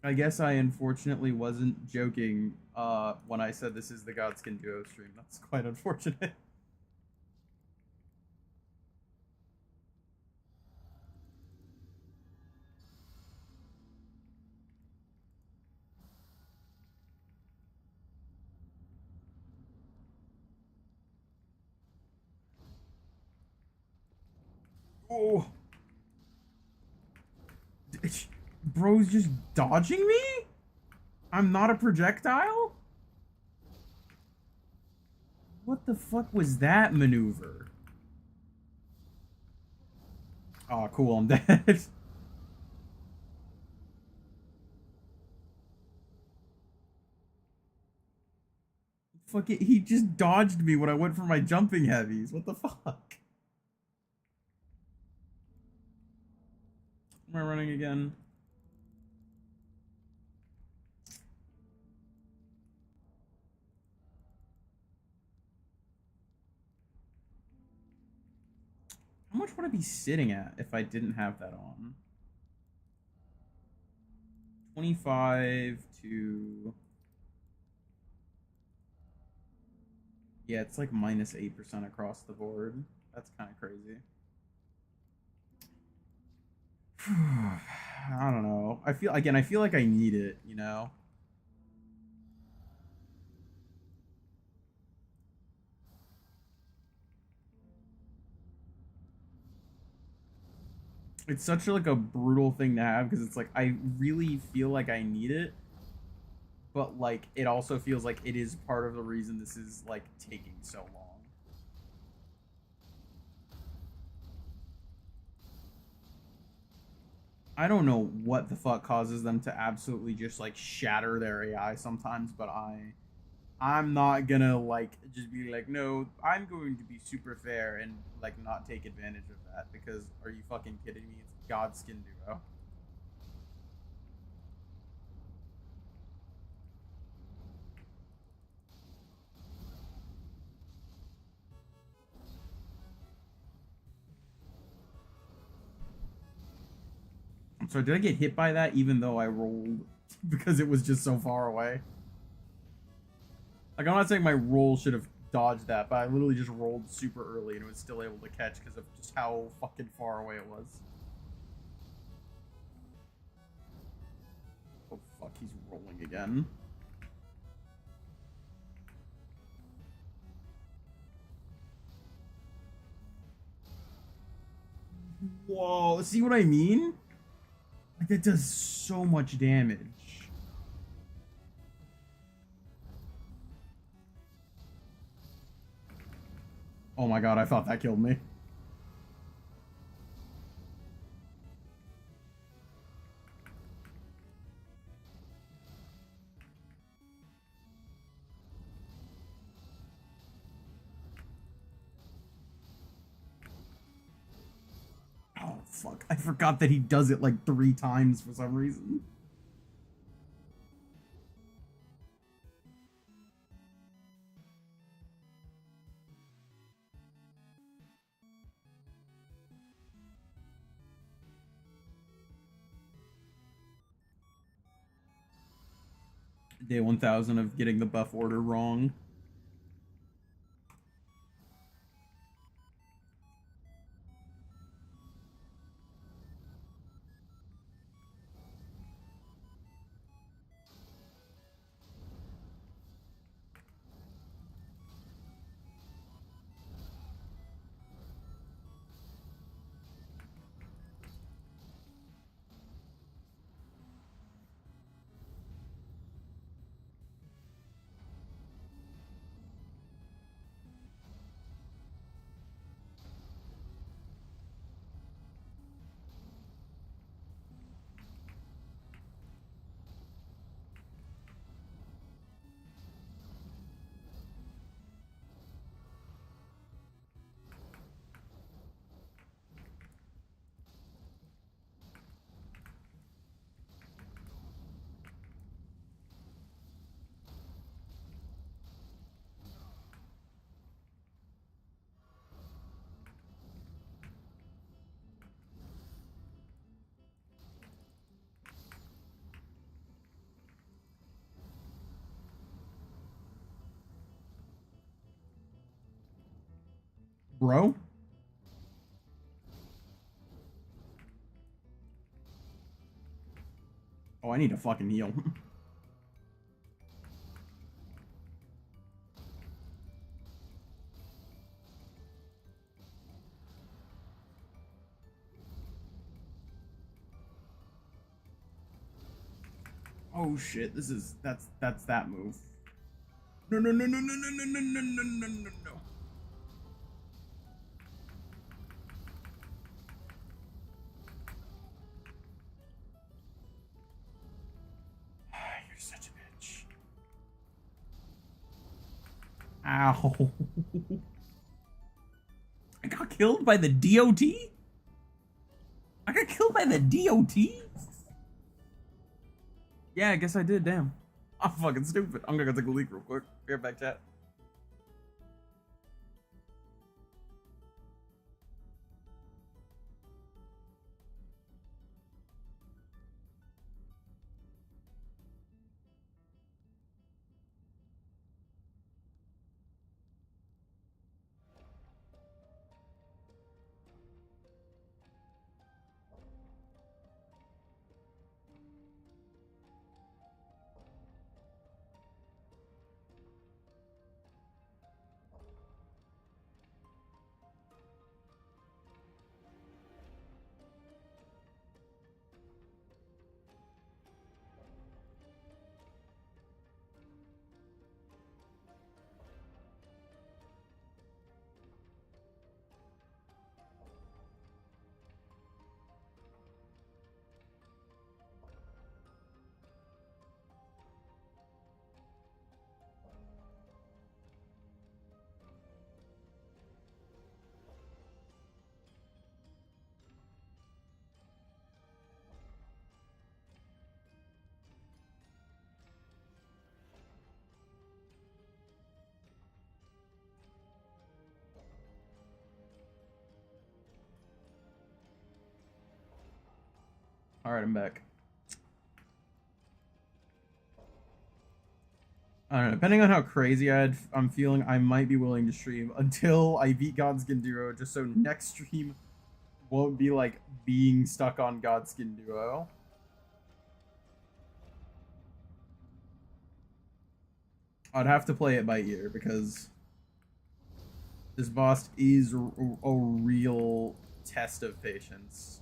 I guess I unfortunately wasn't joking when I said this is the Godskin Duo stream. That's quite unfortunate. Oh. Bro's just dodging me? I'm not a projectile? What the fuck was that maneuver? Oh, cool, I'm dead. Fuck it, he just dodged me when I went for my jumping heavies. What the fuck? Am I running again? How much would I be sitting at if I didn't have that on? 25 to... Yeah, it's like minus 8% across the board. That's kind of crazy. I don't know. I feel like I need it, you know? It's such like a brutal thing to have because it's like I really feel like I need it, but like it also feels like it is part of the reason this is like taking so long. I don't know what the fuck causes them to absolutely just like shatter their AI sometimes, but I'm not gonna like just be like, no, I'm going to be super fair and like not take advantage of that because are you fucking kidding me? It's Godskin Duo. I'm sorry, did I get hit by that even though I rolled because it was just so far away? Like I'm not saying my roll should have dodged that, but I literally just rolled super early and it was still able to catch because of just how fucking far away it was. Oh fuck, he's rolling again. Whoa, see what I mean? Like that does so much damage. Oh my god, I thought that killed me. Oh fuck, I forgot that he does it like 3 times for some reason. Day 1000 of getting the buff order wrong. Bro? Oh, I need to fucking heal. Oh shit, that's that move. No no no no no no no no no no no no no. You're such a bitch. Ow. I got killed by the DOT? I got killed by the DOT? Yeah, I guess I did, damn. I'm fucking stupid. I'm gonna go take a leak real quick. Be right back, chat. Alright, I'm back. I don't know. Depending on how crazy I'm feeling, I might be willing to stream until I beat Godskin Duo, just so next stream won't be like being stuck on Godskin Duo. I'd have to play it by ear because this boss is a real test of patience.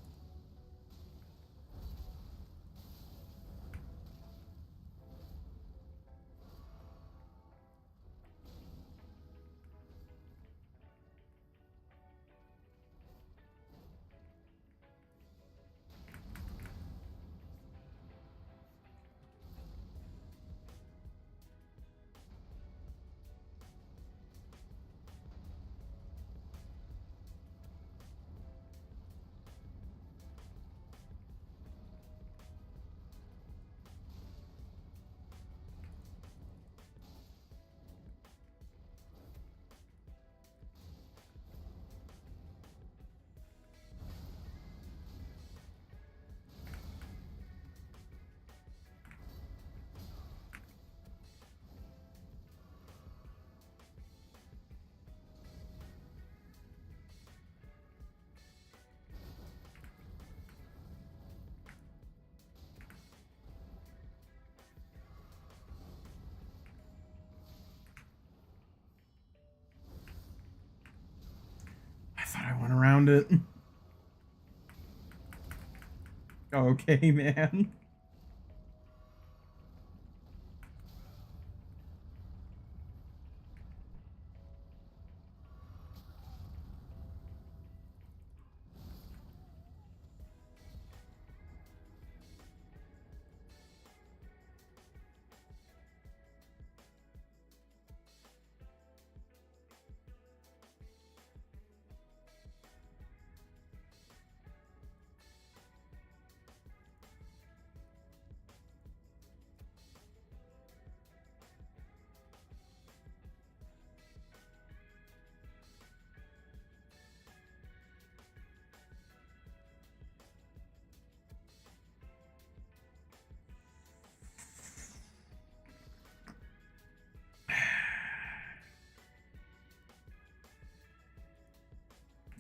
I thought I went around it. Okay, man.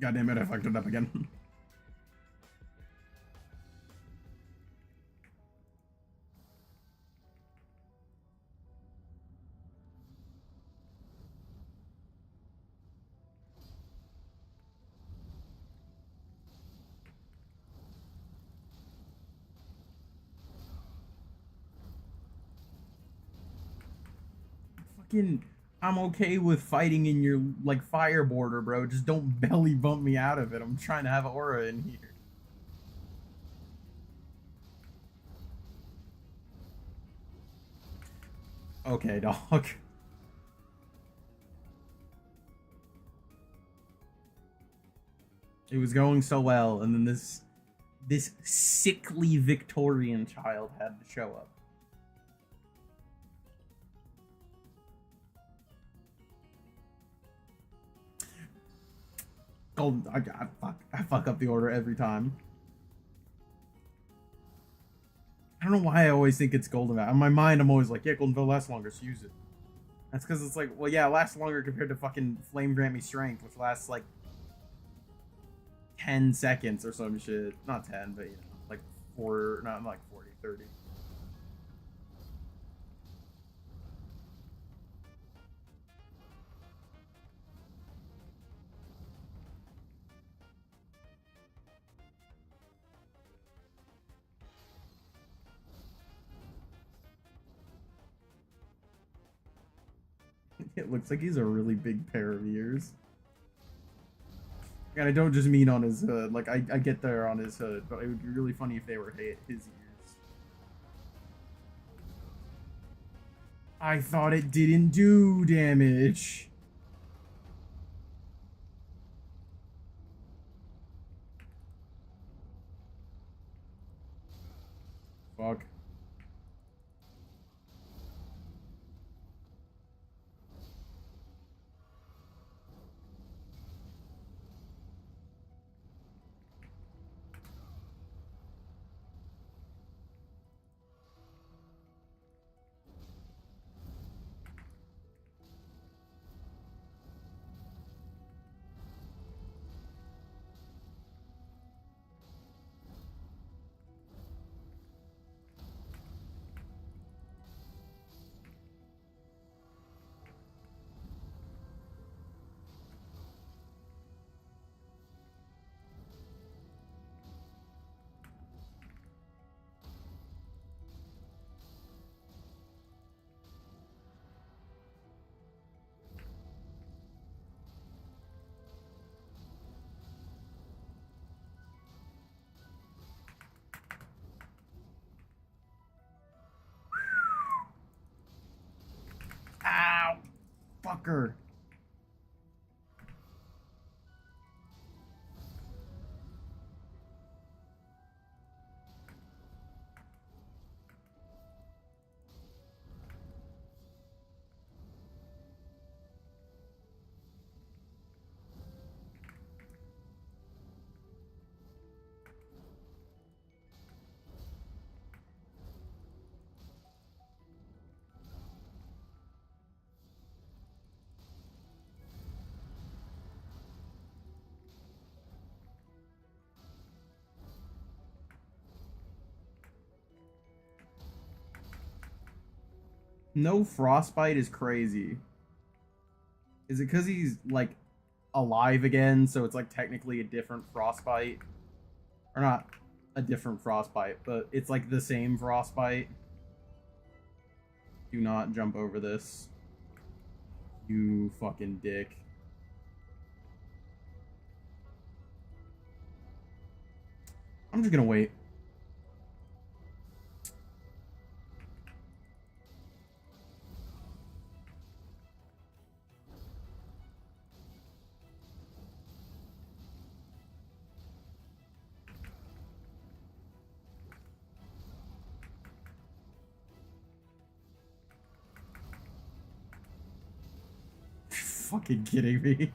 God damn it, I fucked it up again. Fucking, I'm okay with fighting in your like fire border, bro. Just don't belly bump me out of it. I'm trying to have aura in here. Okay, dog. It was going so well, and then this sickly Victorian child had to show up. Golden, I fuck up the order every time. I don't know why I always think it's Golden Veil. In my mind, I'm always like, yeah, Golden Veil lasts longer, so use it. That's because it's like, well, yeah, it lasts longer compared to fucking Flame Grant Me Strength, which lasts like 10 seconds or some shit. Not 10, but you know, like 4, not like 40, 30. It looks like he's a really big pair of ears. And I don't just mean on his hood. Like, I get there on his hood, but it would be really funny if they were his ears. I thought it didn't do damage. Fuck. Fucker. No frostbite is crazy. Is it because he's like alive again, so it's like technically a different frostbite? Or not a different frostbite, but it's like the same frostbite. Do not jump over this. You fucking dick. I'm just gonna wait. Fucking kidding me.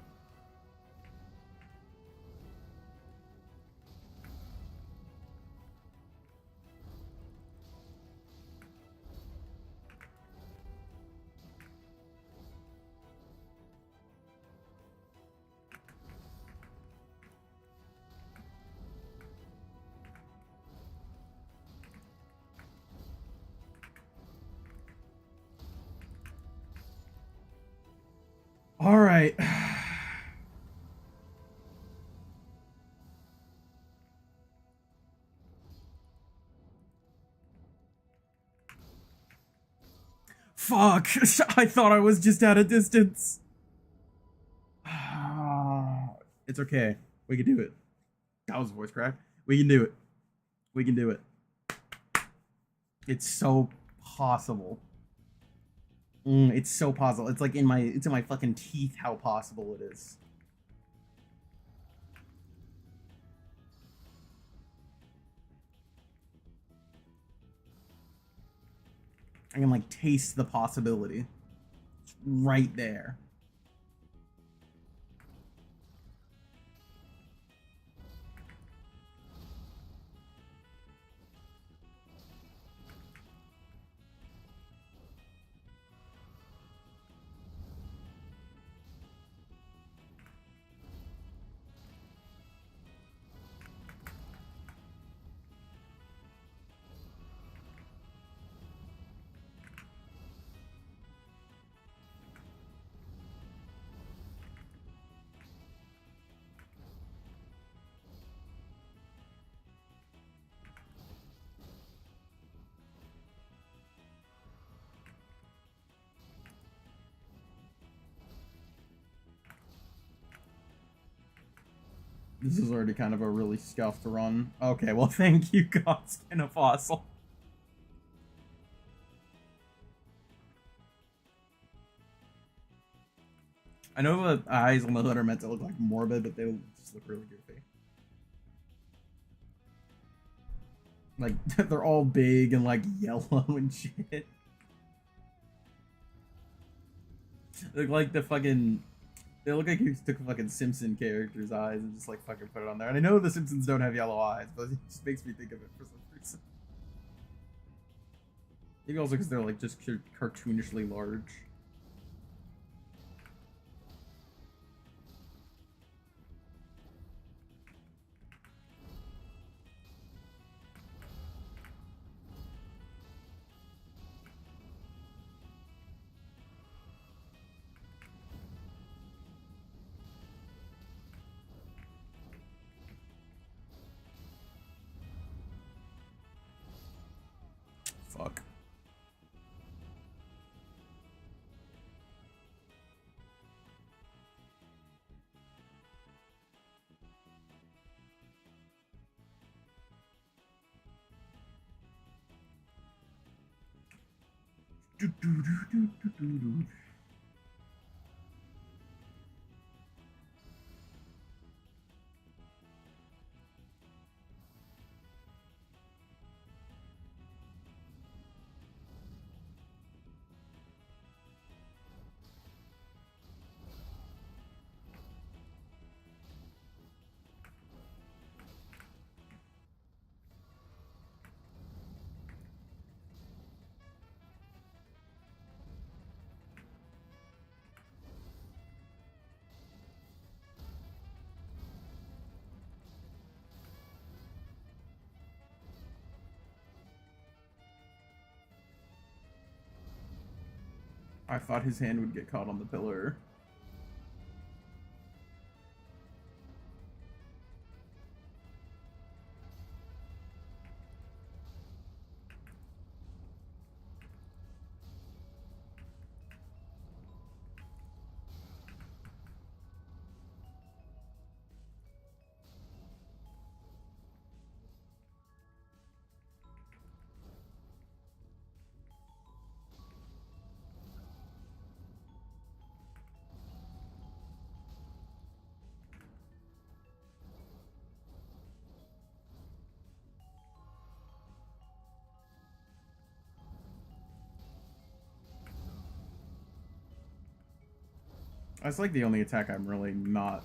All right. Fuck. I thought I was just at a distance. It's okay. We can do it. That was a voice crack. We can do it. We can do it. It's so possible. It's so possible. It's like in my fucking teeth how possible it is. I can like taste the possibility. It's right there. This is already kind of a really scuffed run. Okay, well, thank you, Godskin Apostle. I know the eyes on the hood are meant to look like morbid, but they just look really goofy. Like, they're all big and, like, yellow and shit. They look like the fucking... They look like he took a fucking Simpson character's eyes and just, like, fucking put it on there. And I know the Simpsons don't have yellow eyes, but it just makes me think of it for some reason. Maybe also because they're, like, just cartoonishly large. Fuck. I thought his hand would get caught on the pillar. That's like the only attack I'm really not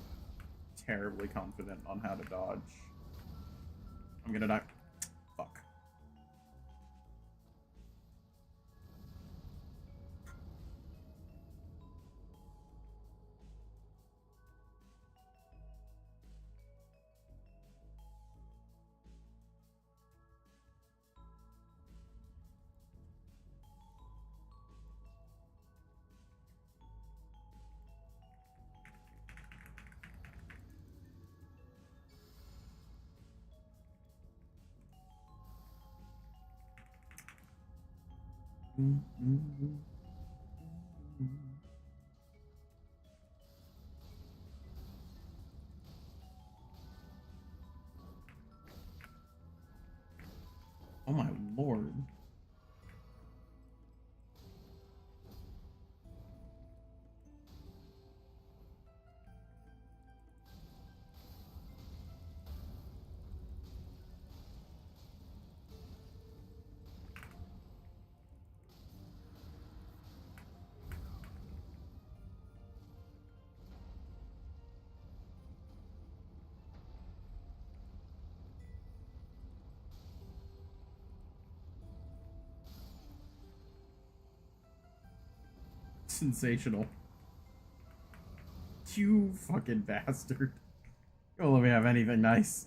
terribly confident on how to dodge. I'm gonna die. Fuck. Oh my lord. Sensational. You fucking bastard. Don't let me have anything nice.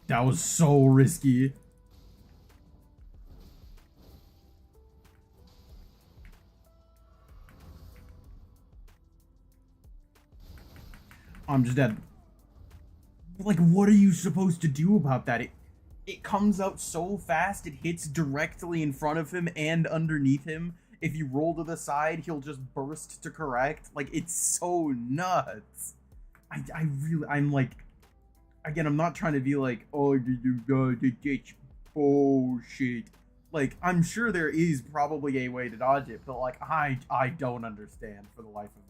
That was so risky. I'm just dead. Like, what are you supposed to do about that? It comes out so fast, it hits directly in front of him and underneath him. If you roll to the side, he'll just burst to correct. Like, it's so nuts. I'm like, again, I'm not trying to be like, oh, it's bullshit. Like, I'm sure there is probably a way to dodge it, but like, I don't understand for the life of me.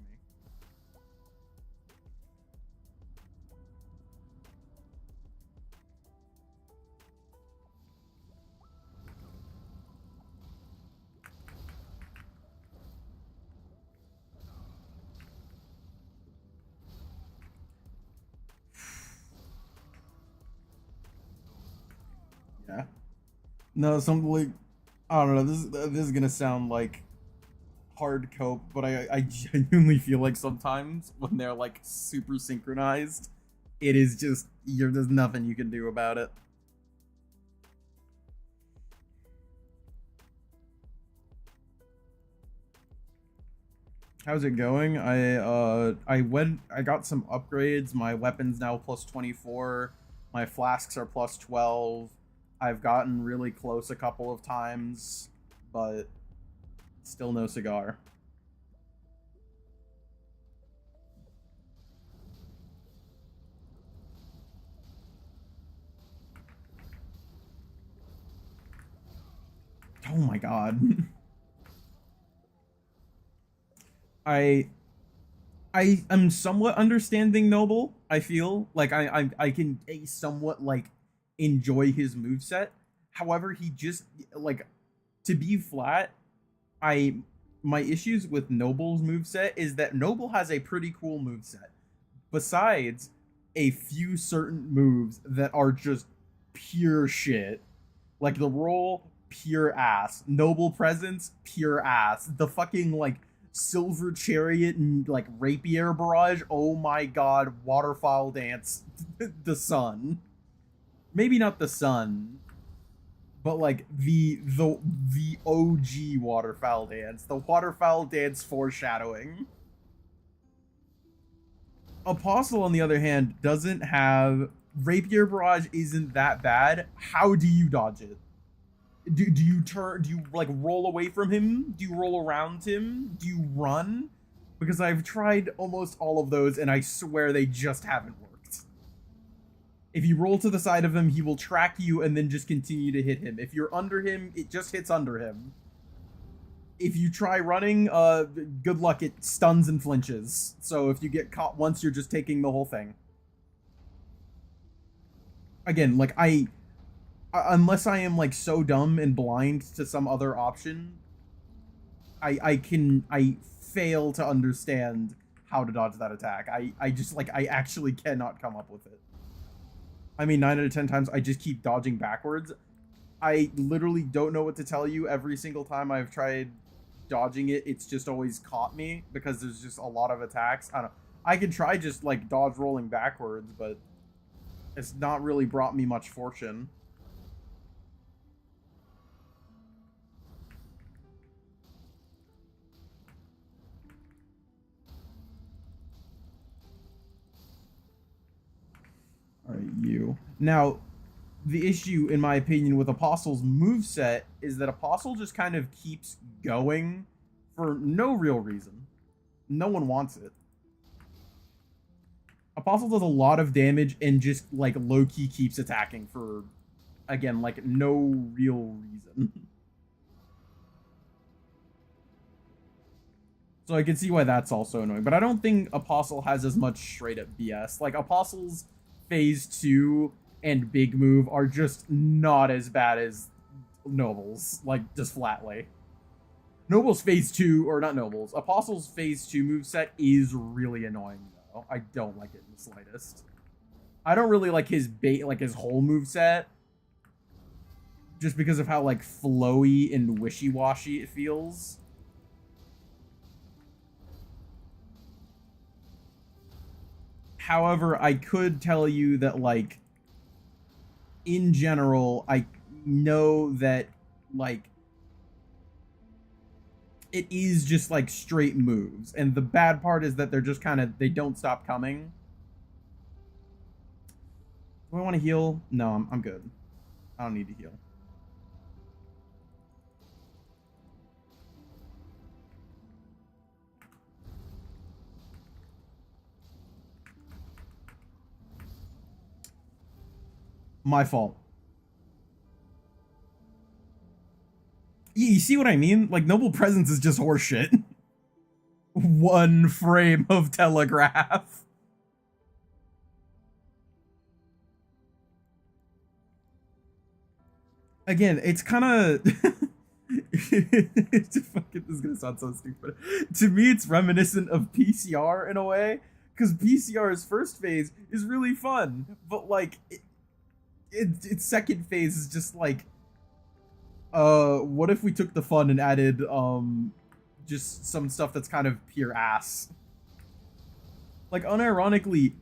Yeah. No, some like, I don't know. This is gonna sound like hard cope, but I genuinely feel like sometimes when they're like super synchronized, it is just there's nothing you can do about it. How's it going? I got some upgrades. My weapon's now plus 24. My flasks are plus 12. I've gotten really close a couple of times, but Still no cigar. Oh my god. I I am somewhat understanding Noble. I feel like I can somewhat like enjoy his moveset. However, he just like, to be flat, I my issues with Noble's moveset is that Noble has a pretty cool moveset. Besides a few certain moves that are just pure shit. Like the roll, pure ass. Noble presence, pure ass. The fucking like silver chariot and like rapier barrage. Oh my god, waterfowl dance. The sun. Maybe not the sun, but like the OG waterfowl dance. The waterfowl dance foreshadowing. Apostle, on the other hand, doesn't have rapier barrage. Isn't that bad? How do you dodge it? Do you turn? Do you like roll away from him? Do you roll around him? Do you run? Because I've tried almost all of those, and I swear they just haven't worked. If you roll to the side of him, he will track you and then just continue to hit him. If you're under him, it just hits under him. If you try running, good luck, it stuns and flinches. So if you get caught once, you're just taking the whole thing. Again, like, unless I am, like, so dumb and blind to some other option, I fail to understand how to dodge that attack. I just, like, I actually cannot come up with it. I mean, 9 out of 10 times, I just keep dodging backwards. I literally don't know what to tell you. Every single time I've tried dodging it, it's just always caught me because there's just a lot of attacks. I don't know. I can try just like dodge rolling backwards, but it's not really brought me much fortune. All right, you. Now, the issue, in my opinion, with Apostle's moveset is that Apostle just kind of keeps going for no real reason. No one wants it. Apostle does a lot of damage and just, like, low-key keeps attacking for, again, like, no real reason. So I can see why that's also annoying. But I don't think Apostle has as much straight-up BS. Like, Apostle's Phase 2 and Big Move are just not as bad as Noble's, like, just flatly. Noble's Phase 2, or not Noble's, Apostle's Phase 2 moveset is really annoying, though. I don't like it in the slightest. I don't really like his his whole moveset, just because of how, like, flowy and wishy-washy it feels. However, I could tell you that, like, in general, I know that, like, it is just, like, straight moves. And the bad part is that they're just kind of, they don't stop coming. Do I want to heal? No, I'm good. I don't need to heal. My fault. You see what I mean? Like, Noble Presence is just horseshit. One frame of telegraph. Again, it's kind of... This is gonna sound so stupid. To me, it's reminiscent of PCR in a way. Because PCR's first phase is really fun. But, like... Its second phase is just like, what if we took the fun and added just some stuff that's kind of pure ass? Like, unironically,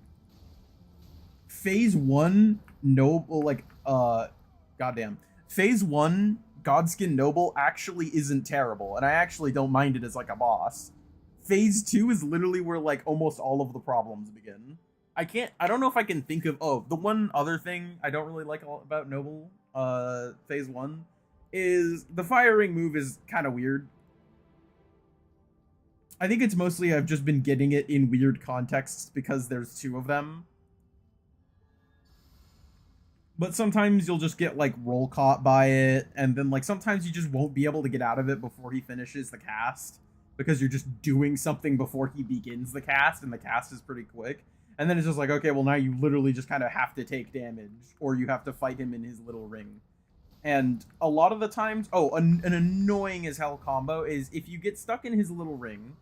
phase 1 Noble, like, goddamn, phase 1 Godskin Noble actually isn't terrible, and I actually don't mind it as like a boss. Phase 2 is literally where like almost all of the problems begin. I don't know if I can think of, the one other thing I don't really like about Noble, phase 1, is the firing move is kind of weird. I think it's mostly I've just been getting it in weird contexts because there's two of them. But sometimes you'll just get like roll caught by it, and then like sometimes you just won't be able to get out of it before he finishes the cast because you're just doing something before he begins the cast, and the cast is pretty quick. And then it's just like, okay, well now you literally just kind of have to take damage, or you have to fight him in his little ring. And a lot of the times, an annoying as hell combo is if you get stuck in his little ring,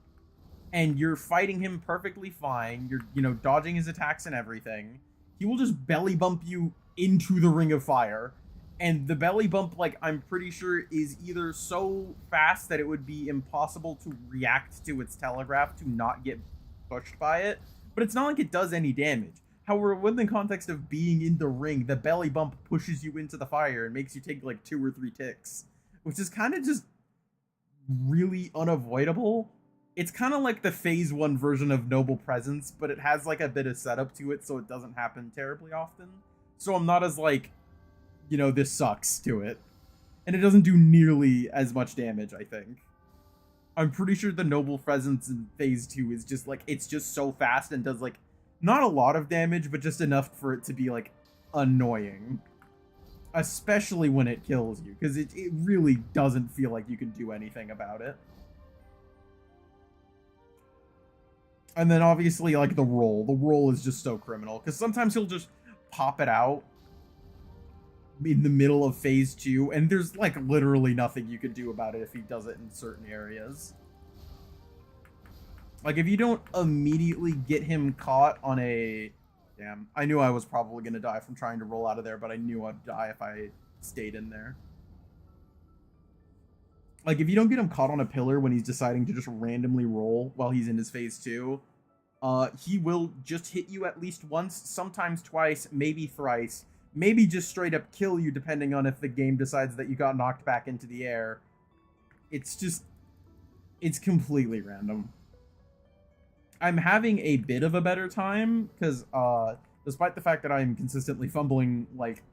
and you're fighting him perfectly fine, you're dodging his attacks and everything, he will just belly bump you into the ring of fire. And the belly bump, like, I'm pretty sure is either so fast that it would be impossible to react to its telegraph to not get pushed by it, but it's not like it does any damage. However, within the context of being in the ring, the belly bump pushes you into the fire and makes you take like 2 or 3 ticks, which is kind of just really unavoidable. It's kind of like the phase 1 version of Noble Presence, but it has like a bit of setup to it, so it doesn't happen terribly often. So I'm not as like, this sucks to it. And it doesn't do nearly as much damage, I think. I'm pretty sure the Noble Presence in phase 2 is just like, it's just so fast and does like, not a lot of damage, but just enough for it to be like, annoying. Especially when it kills you, because it really doesn't feel like you can do anything about it. And then obviously, like, the roll is just so criminal, because sometimes he'll just pop it out in the middle of phase 2, and there's like literally nothing you can do about it if he does it in certain areas. Like, if you don't immediately get him caught on a... Damn, I knew I was probably going to die from trying to roll out of there, but I knew I'd die if I stayed in there. Like, if you don't get him caught on a pillar when he's deciding to just randomly roll while he's in his phase 2, he will just hit you at least once, sometimes twice, maybe thrice, maybe just straight up kill you depending on if the game decides that you got knocked back into the air. It's completely random. I'm having a bit of a better time, because, despite the fact that I'm consistently fumbling, like,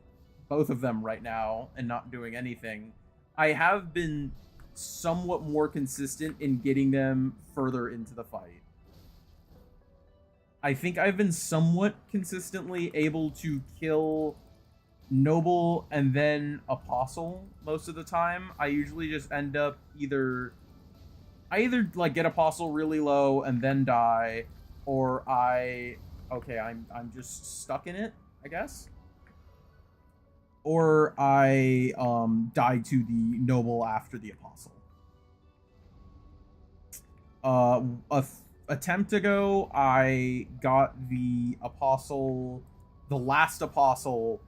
both of them right now and not doing anything, I have been somewhat more consistent in getting them further into the fight. I think I've been somewhat consistently able to kill Noble and then Apostle most of the time. I usually just end up I either like get Apostle really low and then die, or I'm just stuck in it, I guess. Or I die to the Noble after the Apostle. Attempt ago, I got the last Apostle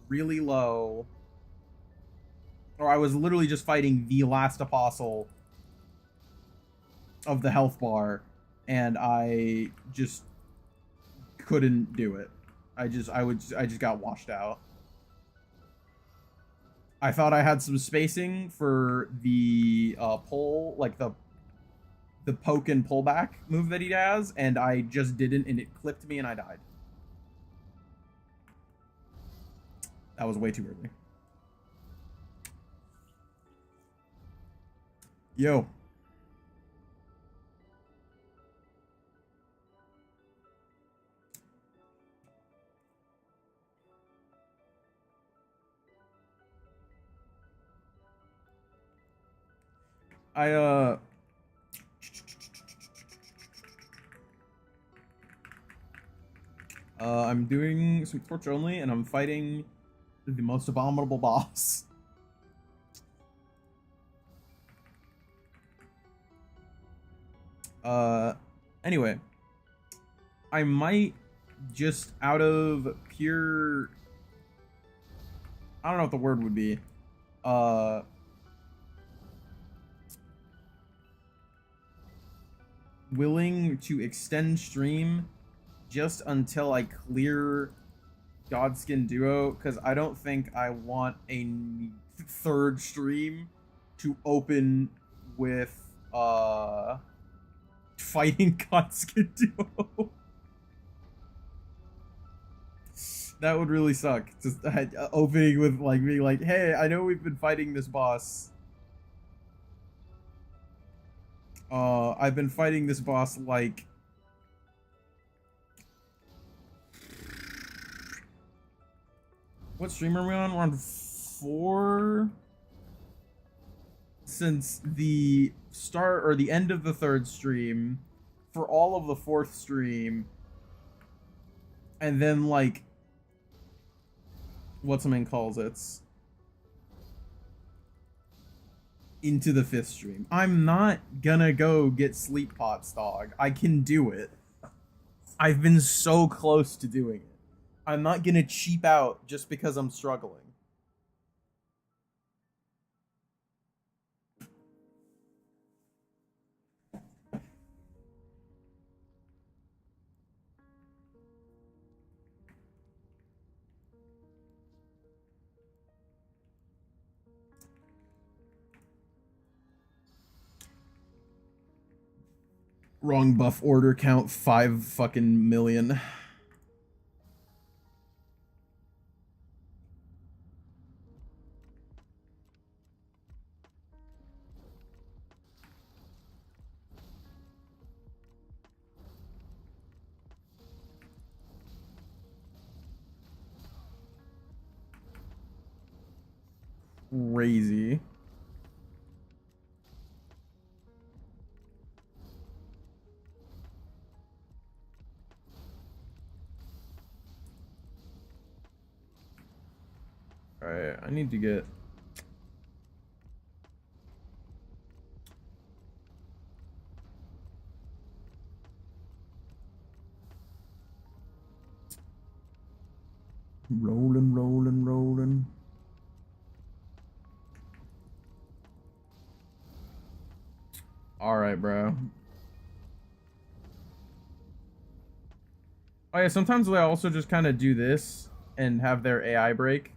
really low. Or I was literally just fighting the last Apostle of the health bar, and I just couldn't do it. I just got washed out. I thought I had some spacing for the pull, like the poke and pullback move that he has, and I just didn't, and it clipped me and I died. That was way too early. Yo. I'm doing some torch only, and I'm fighting the most abominable boss. Anyway, I might just out of pure, I don't know what the word would be, willing to extend stream just until I clear Godskin Duo, because I don't think I want a third stream to open with fighting Godskin Duo. That would really suck. Just opening with like being like, hey, I know we've been fighting this boss. I've been fighting this boss like... What stream are we on? We're on 4... Since the start or the end of the 3rd stream, for all of the 4th stream, and then like... What's-a-man calls it? Into the 5th stream. I'm not gonna go get sleep pots, dog. I can do it. I've been so close to doing it. I'm not gonna cheap out just because I'm struggling. Wrong buff order count 5 fucking million. Crazy. Alright, I need to get... Rolling. Alright, bro. Oh yeah, sometimes I also just kind of do this and have their AI break.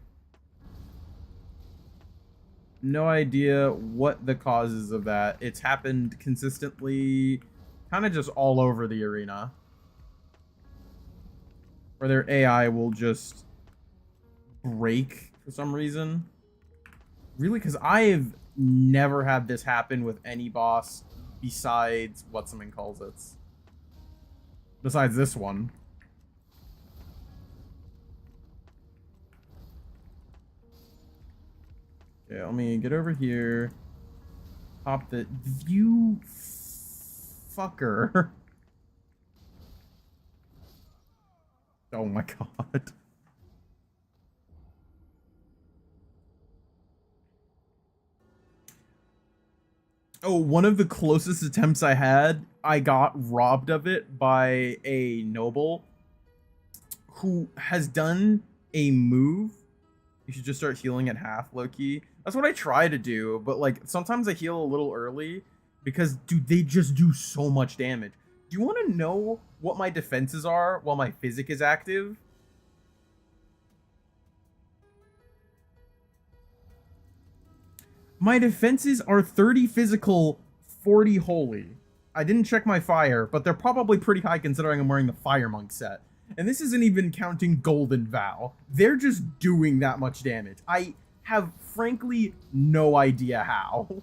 No idea what the causes of that. It's happened consistently, kind of just all over the arena. Where their AI will just break for some reason. Really? Because I've never had this happen with any boss besides what's-a-man calls it. Besides this one. Okay, let me get over here. Pop the... You... fucker. Oh my god. Oh, one of the closest attempts I had, I got robbed of it by a noble who has done a move. You should just start healing at half, low-key. That's what I try to do, but like sometimes I heal a little early because, dude, they just do so much damage. Do you want to know what my defenses are while my physic is active? My defenses are 30 physical, 40 holy. I didn't check my fire, but they're probably pretty high considering I'm wearing the Fire Monk set. And this isn't even counting Golden Vow. They're just doing that much damage. I have, frankly, no idea how.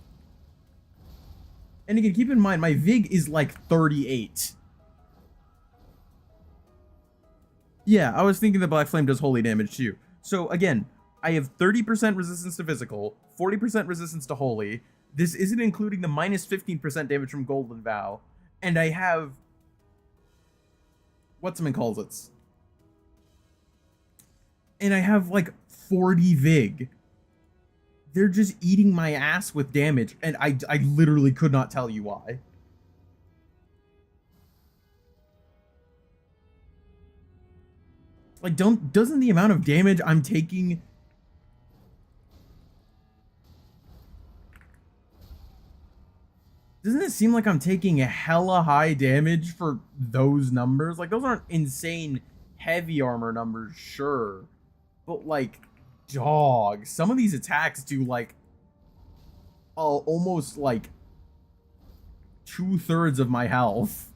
And again, keep in mind, my Vig is like 38. Yeah, I was thinking the Black Flame does holy damage too. So again, I have 30% resistance to physical, 40% resistance to holy. This isn't including the minus 15% damage from Golden Vow. And I have... what's-a-man calls it? And I have like 40 Vig. They're just eating my ass with damage, and I literally could not tell you why. Like, doesn't the amount of damage I'm taking... Doesn't it seem like I'm taking a hella high damage for those numbers? Like, those aren't insane heavy armor numbers, sure. But, like, dog, some of these attacks do, like, almost, like, 2/3 of my health.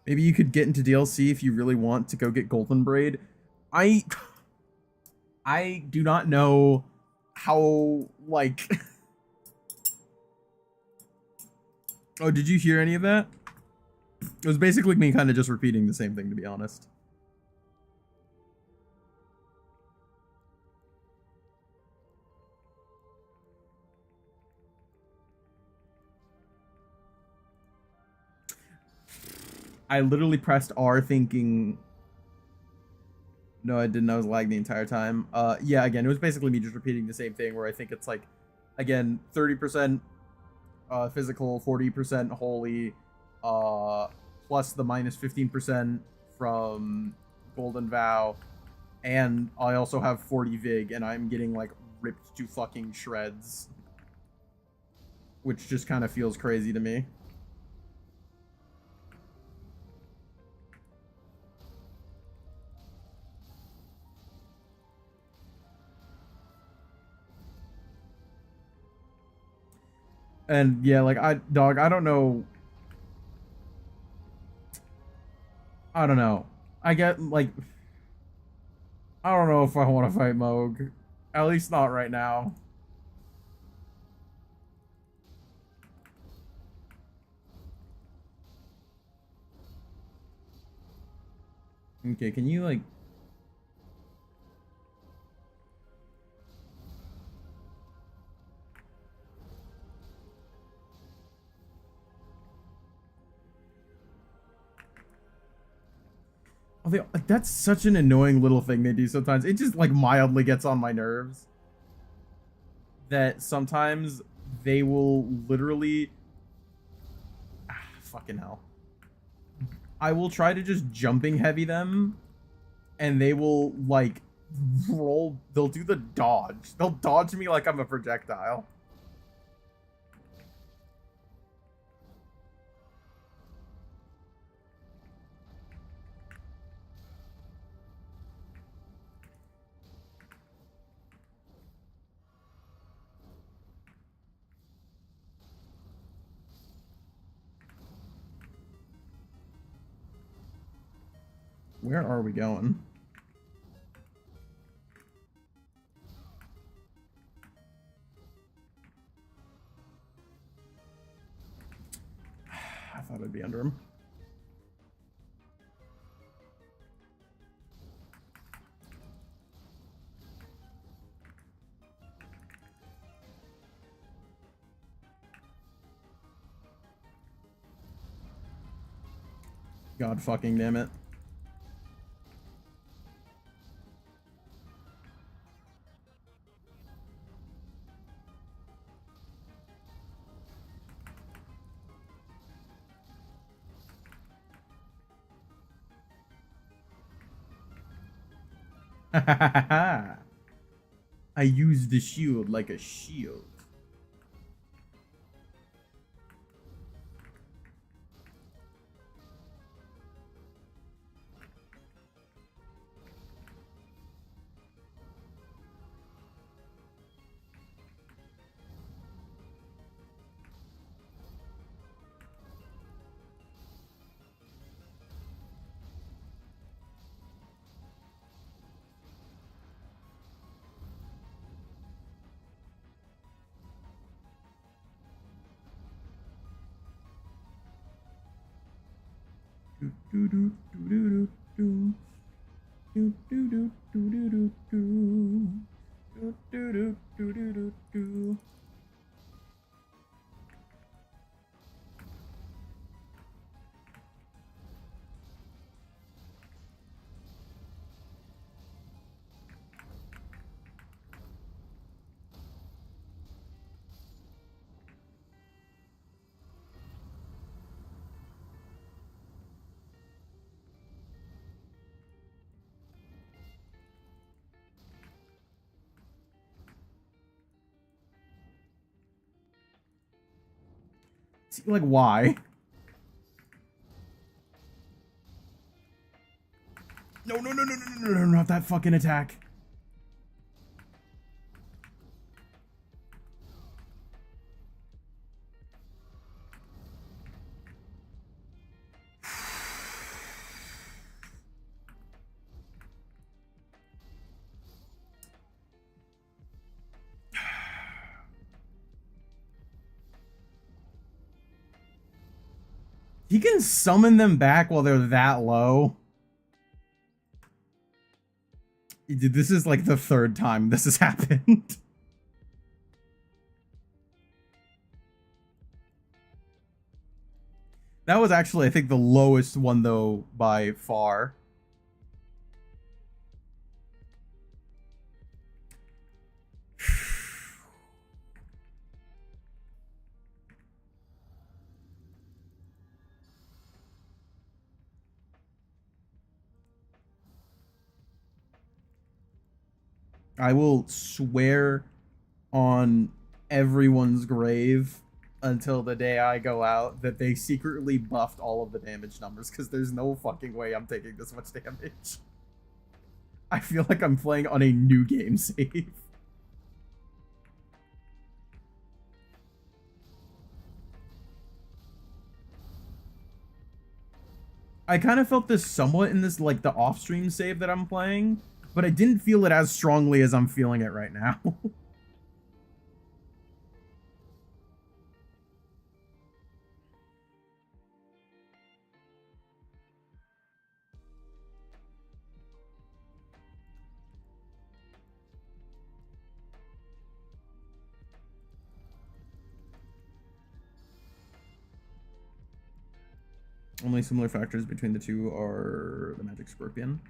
Maybe you could get into DLC if you really want to go get Golden Braid. I do not know how, like... Oh, did you hear any of that? It was basically me kind of just repeating the same thing, to be honest. I literally pressed R thinking... No, I didn't. I was lagging the entire time. Yeah, again, it was basically me just repeating the same thing where I think it's like, again, 30% physical, 40% holy, plus the minus 15% from Golden Vow, and I also have 40 Vig, and I'm getting, like, ripped to fucking shreds. Which just kind of feels crazy to me. And yeah, like, I don't know. I don't know. I get, like, I don't know if I want to fight Moog. At least not right now. Okay, can you, like... Oh, that's such an annoying little thing they do sometimes. It just, like, mildly gets on my nerves. That sometimes they will literally... fucking hell. I will try to just jumping heavy them, and they will, like, roll... They'll do the dodge. They'll dodge me like I'm a projectile. Where are we going? I thought I'd be under him. God fucking damn it. I use the shield like a shield. Like, why? No, no, no, no, no, no, no, not that fucking attack. He can summon them back while they're that low. Dude, this is like the third time this has happened. That was actually, I think, the lowest one, though, by far. I will swear on everyone's grave until the day I go out that they secretly buffed all of the damage numbers, because there's no fucking way I'm taking this much damage. I feel like I'm playing on a new game save. I kind of felt this somewhat in this, like, the off-stream save that I'm playing, but I didn't feel it as strongly as I'm feeling it right now. Only similar factors between the two are the magic scorpion.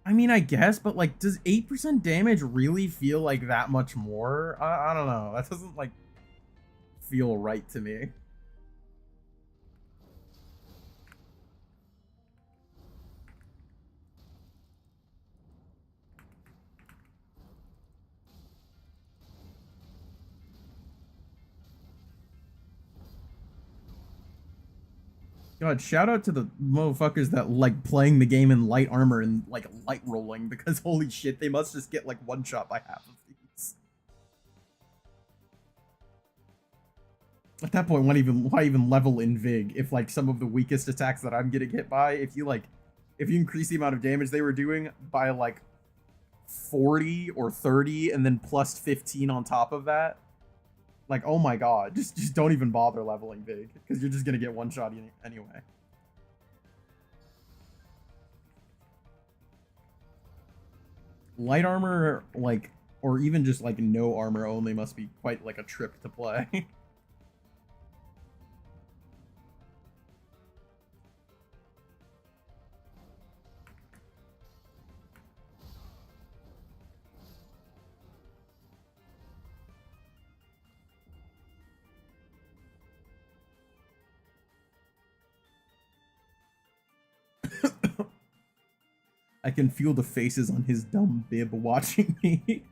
I mean, I guess, but like, does 8% damage really feel like that much more? I don't know. That doesn't like feel right to me. God, shout out to the motherfuckers that like playing the game in light armor and like light rolling, because holy shit, they must just get like one shot by half of these. At that point, why even level in Vig if like some of the weakest attacks that I'm getting hit by, if you increase the amount of damage they were doing by like 40 or 30 and then plus 15 on top of that, like, oh my god, just don't even bother leveling Vig, because you're just gonna get one shot anyway. Light armor, like, or even just like no armor only must be quite like a trip to play. I can feel the faces on his dumb bib watching me.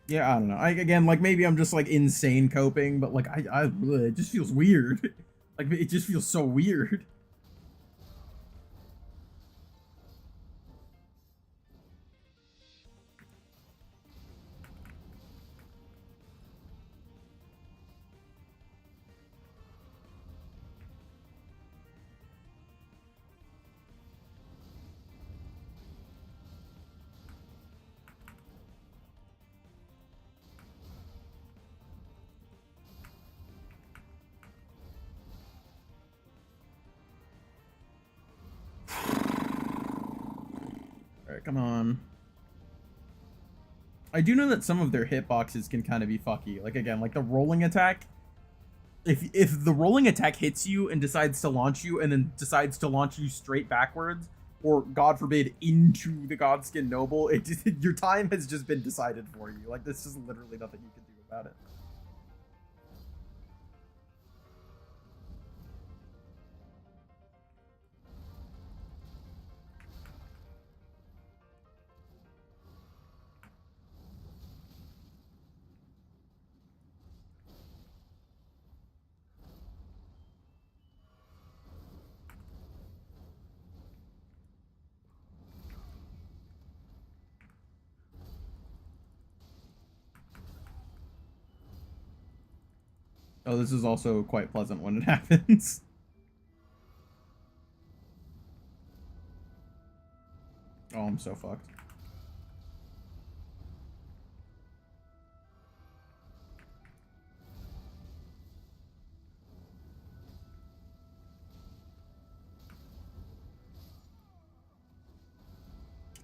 Yeah, I don't know. Again, like, maybe I'm just like insane coping, but like it just feels weird. Like, it just feels so weird. Alright, come on. I do know that some of their hitboxes can kind of be fucky. Like, again, like the rolling attack. If the rolling attack hits you and decides to launch you and then decides to launch you straight backwards, or God forbid into the Godskin Noble, your time has just been decided for you. Like, there's just literally nothing you can do about it. Oh, this is also quite pleasant when it happens. I'm so fucked.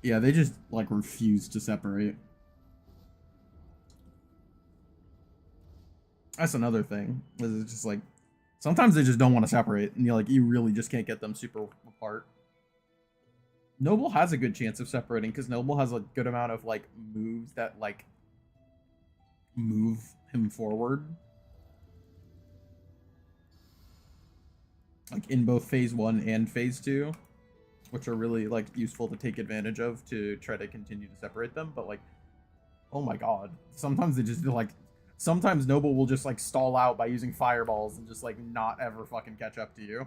Yeah, they just, like, refuse to separate. That's another thing. It's just, like, sometimes they just don't want to separate, and you really just can't get them super apart. Noble has a good chance of separating, because Noble has a good amount of, like, moves that, like, move him forward. Like, in both Phase 1 and Phase 2. Which are really, like, useful to take advantage of to try to continue to separate them, but, like, oh my god. Sometimes they just, like, sometimes Noble will just, like, stall out by using fireballs and just, like, not ever fucking catch up to you.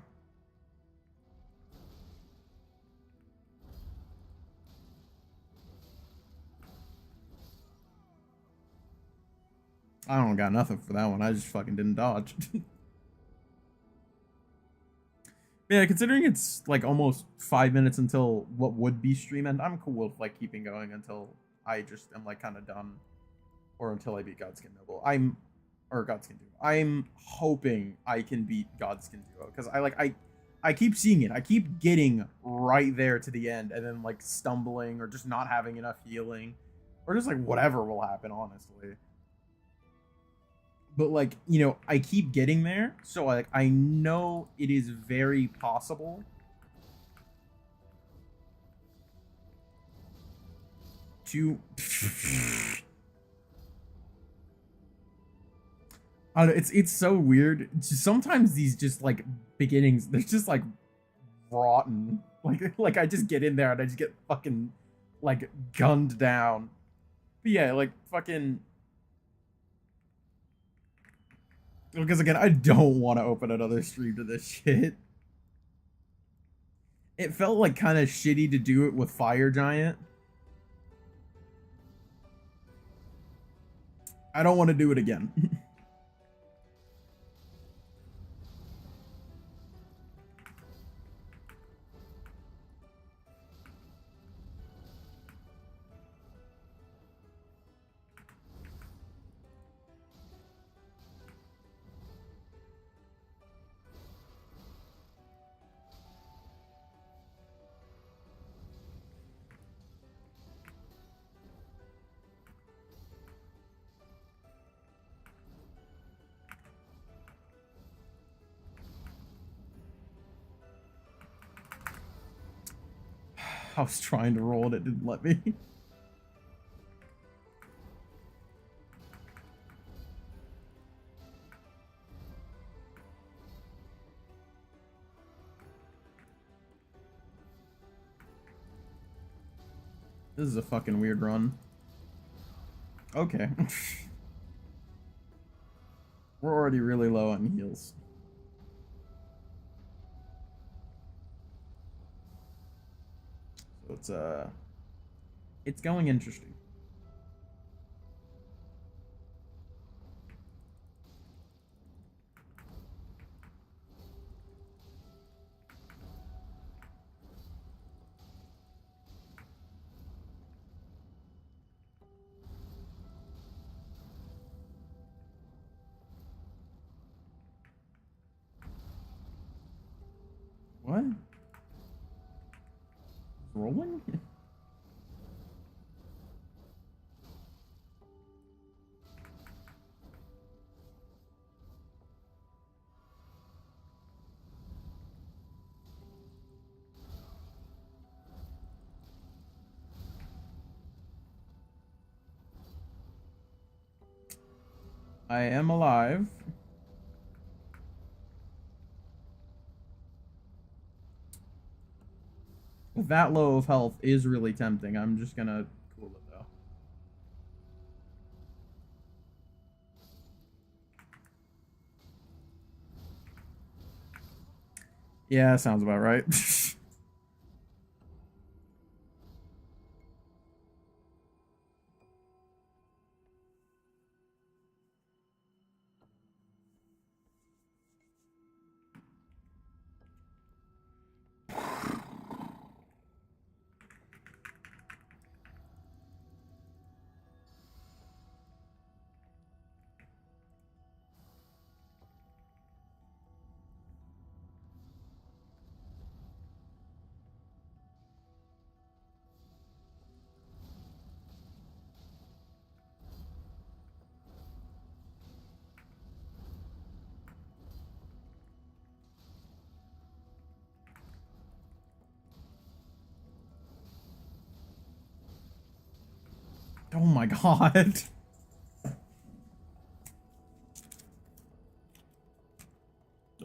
I don't got nothing for that one. I just fucking didn't dodge. Yeah, considering it's, like, almost 5 minutes until what would be stream end, I'm cool with, like, keeping going until I just am, like, kind of done. Or until I beat Godskin Noble. Or Godskin Duo. I'm hoping I can beat Godskin Duo. Because I keep seeing it. I keep getting right there to the end. And then, like, stumbling or just not having enough healing. Or just, like, whatever will happen, honestly. But, like, you know, I keep getting there, so, like, I know it is very possible to... I don't know, it's so weird. Sometimes these just, like, beginnings, they're just, like, rotten. Like, I just get in there and I just get fucking, like, gunned down. But yeah, like, fucking... Because, again, I don't want to open another stream to this shit. It felt, like, kind of shitty to do it with Fire Giant. I don't want to do it again. I was trying to roll and it didn't let me. This is a fucking weird run. Okay. We're already really low on heals. So it's going interesting. What? Rolling? I am alive. With that low of health is really tempting. I'm just gonna cool it though. Yeah, sounds about right. Oh my god.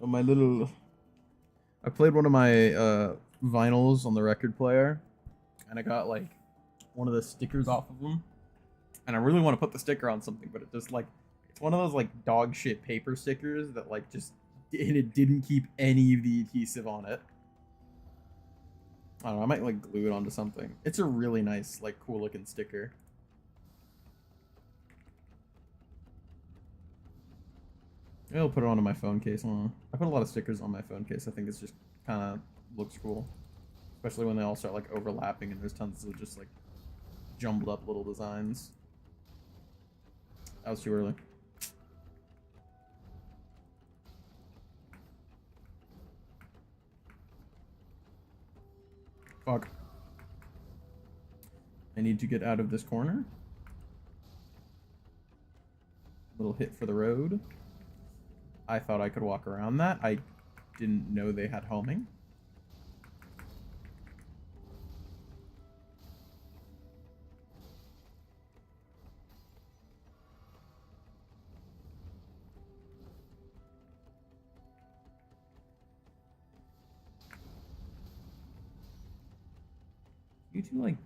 Oh, my little... I played one of my vinyls on the record player, and I got like one of the stickers off of them, and I really want to put the sticker on something, but it just like it's one of those like dog shit paper stickers that like just and it didn't keep any of the adhesive on it. I don't know, I might like glue it onto something. It's a really nice, like, cool looking sticker. Maybe I'll put it onto my phone case. I put a lot of stickers on my phone case. I think it's just kind of looks cool. Especially when they all start like overlapping and there's tons of just like jumbled up little designs. That was too early. Fuck. I need to get out of this corner. Little hit for the road. I thought I could walk around that. I didn't know they had homing. You two like...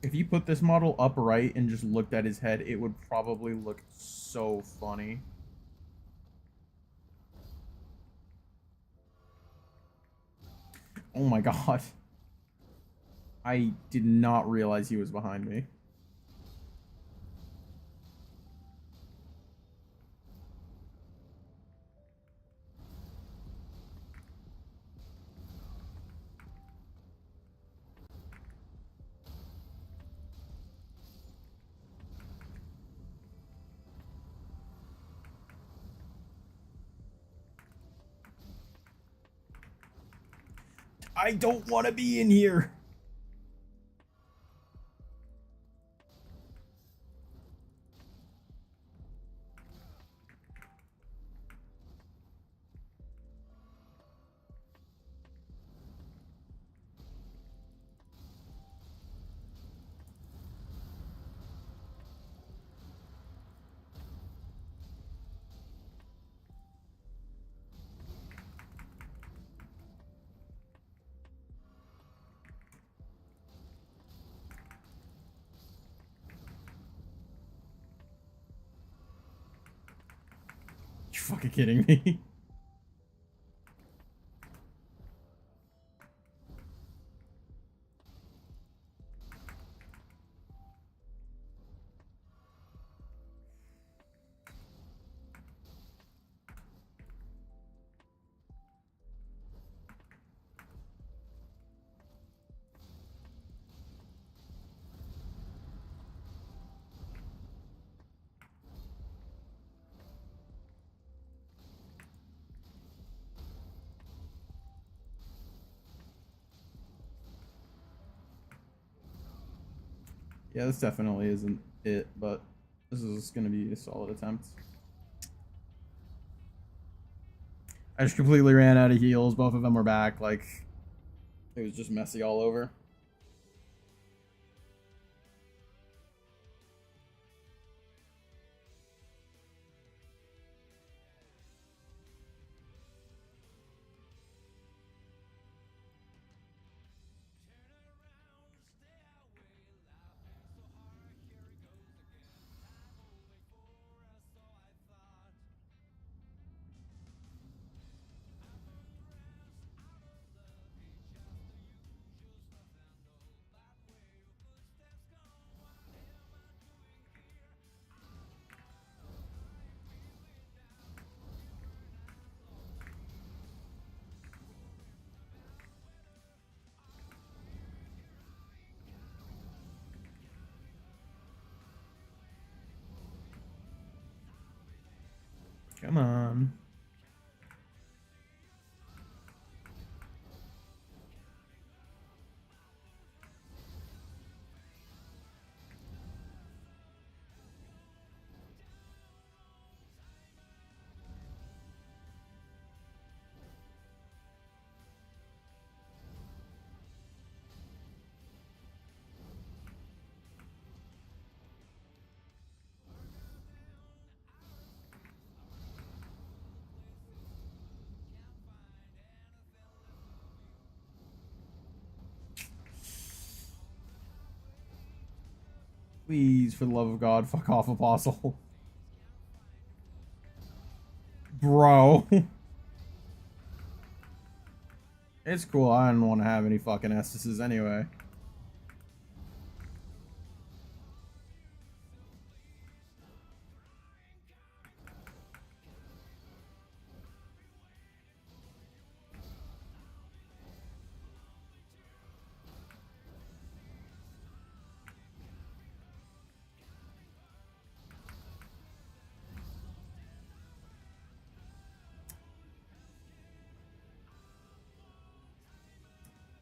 If you put this model upright and just looked at his head, it would probably look so funny. Oh my god. I did not realize he was behind me. I don't want to be in here. You're fucking kidding me. Yeah, this definitely isn't it, but this is gonna be a solid attempt. I just completely ran out of heals. Both of them were back. Like, it was just messy all over. Please, for the love of God, fuck off, Apostle. Bro. It's cool. I don't want to have any fucking Estuses anyway.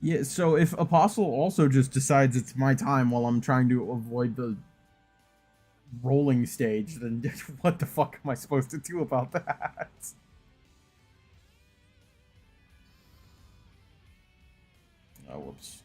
Yeah, so if Apostle also just decides it's my time while I'm trying to avoid the rolling stage, then what the fuck am I supposed to do about that? Oh, whoops.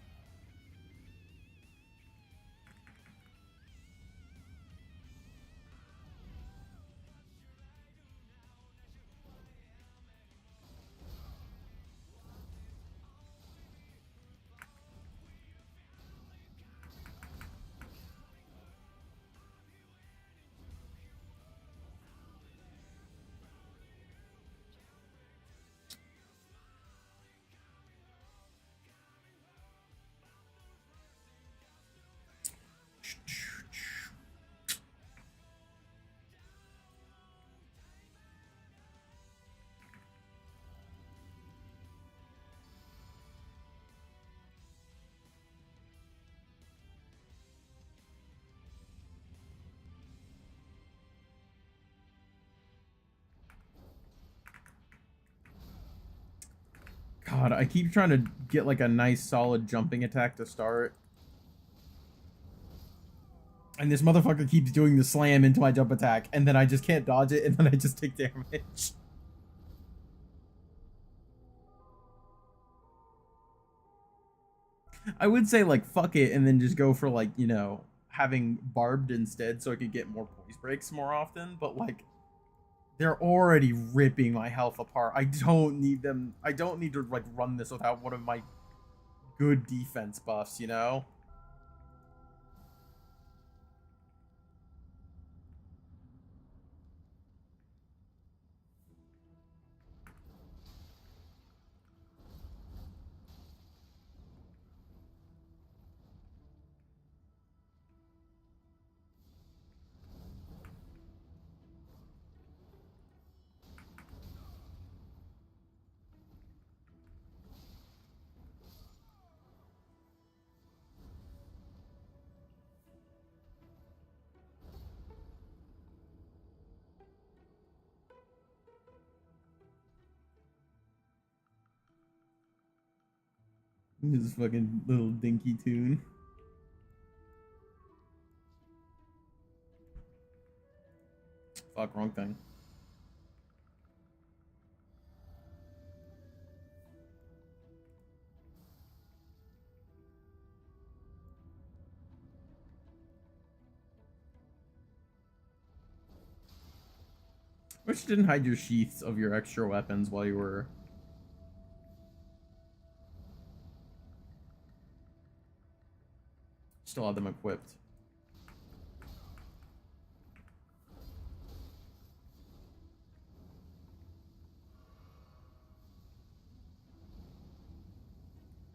God, I keep trying to get like a nice solid jumping attack to start. And this motherfucker keeps doing the slam into my jump attack, and then I just can't dodge it, and then I just take damage. I would say like fuck it, and then just go for like, you know, having barbed instead so I could get more poise breaks more often, but like they're already ripping my health apart. I don't need them. I don't need to like run this without one of my good defense buffs, you know? This fucking little dinky tune. Fuck, wrong thing. Wish you didn't hide your sheaths of your extra weapons while you were... Still had them equipped.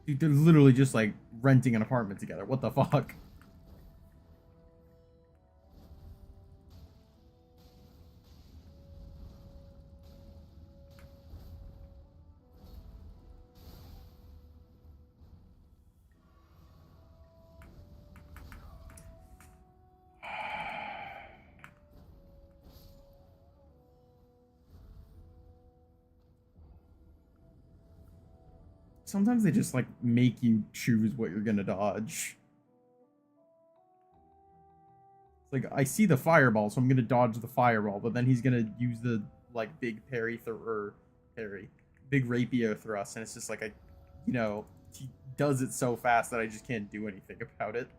Dude, they're literally just like renting an apartment together. What the fuck? Sometimes they just like make you choose what you're gonna dodge. It's like I see the fireball, so I'm gonna dodge the fireball, but then he's gonna use the like big big rapier thrust, and it's just like you know, he does it so fast that I just can't do anything about it.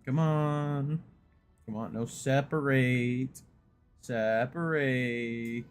Come on. Come on, no separate. Separate.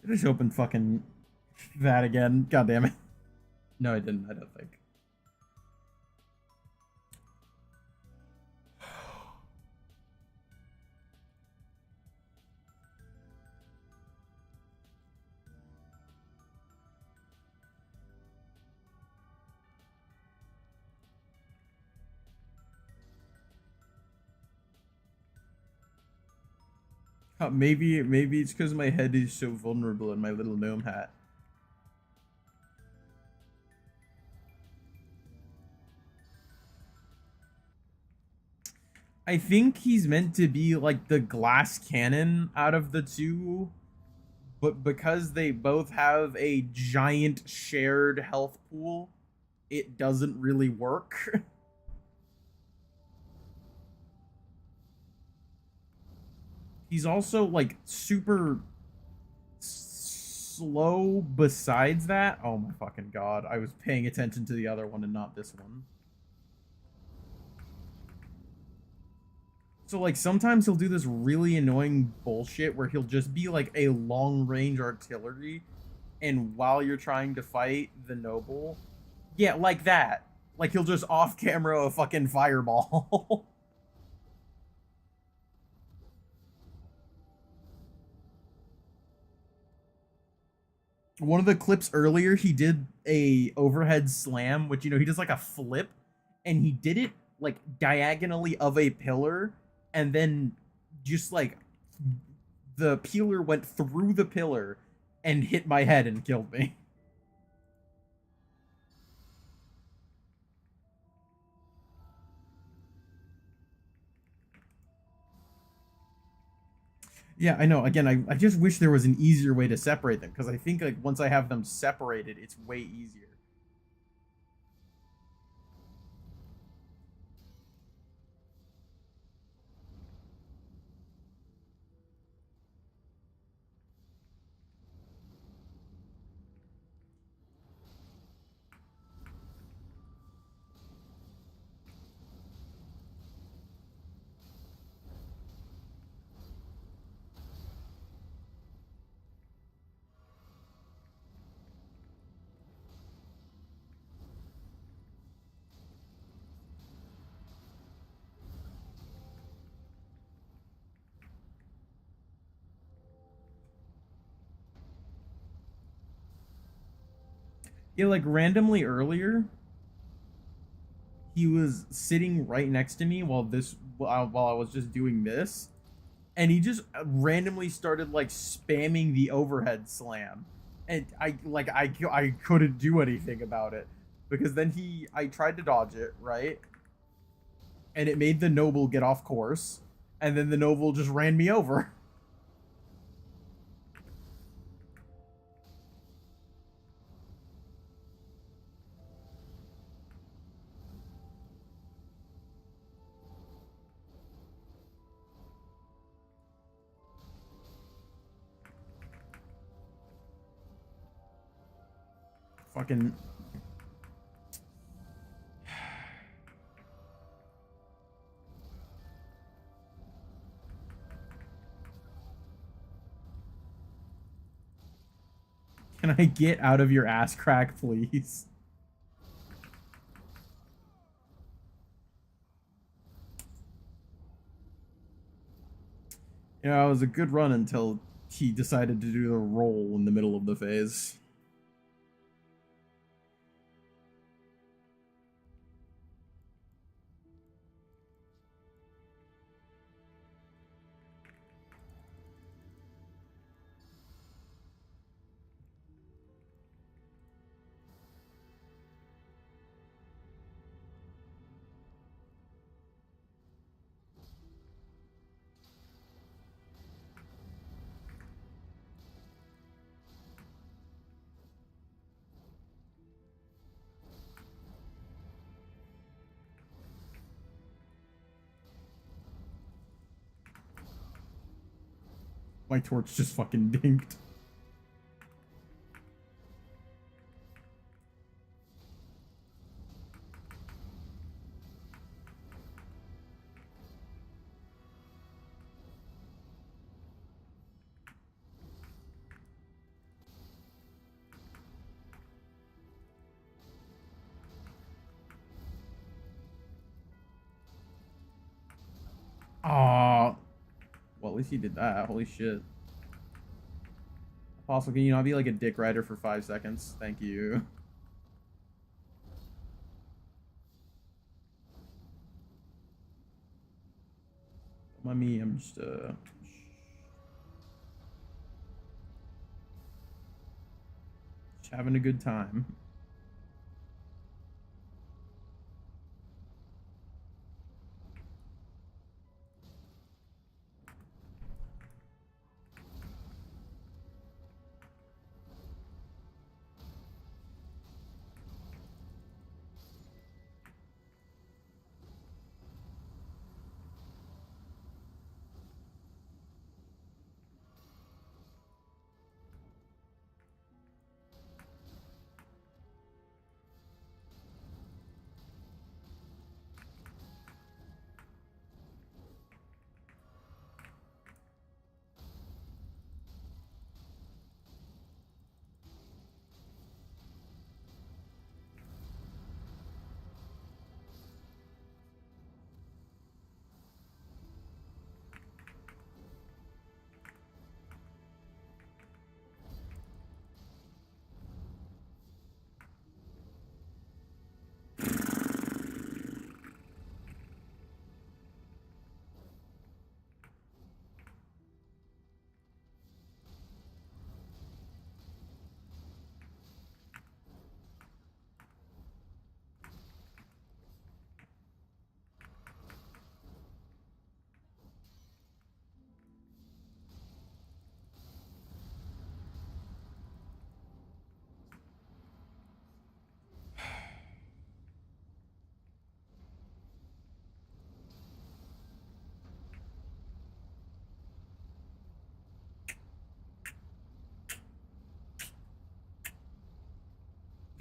I just opened fucking that again. God damn it. No, I didn't, I don't think. Maybe it's because my head is so vulnerable in my little gnome hat. I think he's meant to be like the glass cannon out of the two, but because they both have a giant shared health pool, it doesn't really work. He's also like super slow besides that. Oh my fucking god, I was paying attention to the other one and not this one. So like sometimes he'll do this really annoying bullshit where he'll just be like a long range artillery, and while you're trying to fight the noble, yeah, like that. Like he'll just off camera a fucking fireball. One of the clips earlier, he did a overhead slam, which, you know, he does like a flip, and he did it like diagonally of a pillar, and then just like the peeler went through the pillar and hit my head and killed me. Yeah, I know. Again, I just wish there was an easier way to separate them, because I think like once I have them separated, it's way easier. Yeah, like randomly earlier, he was sitting right next to me while I was just doing this, and he just randomly started like spamming the overhead slam, and I couldn't do anything about it, because then I tried to dodge it, right, and it made the noble get off course, and then the noble just ran me over. Fucking can I get out of your ass crack, please? You know, it was a good run until he decided to do the roll in the middle of the phase. My torch just fucking dinked. Aw. Well, at least he did that. Holy shit. Apostle, can you not be like a dick rider for 5 seconds? Thank you. Don't mind me, I'm just having a good time.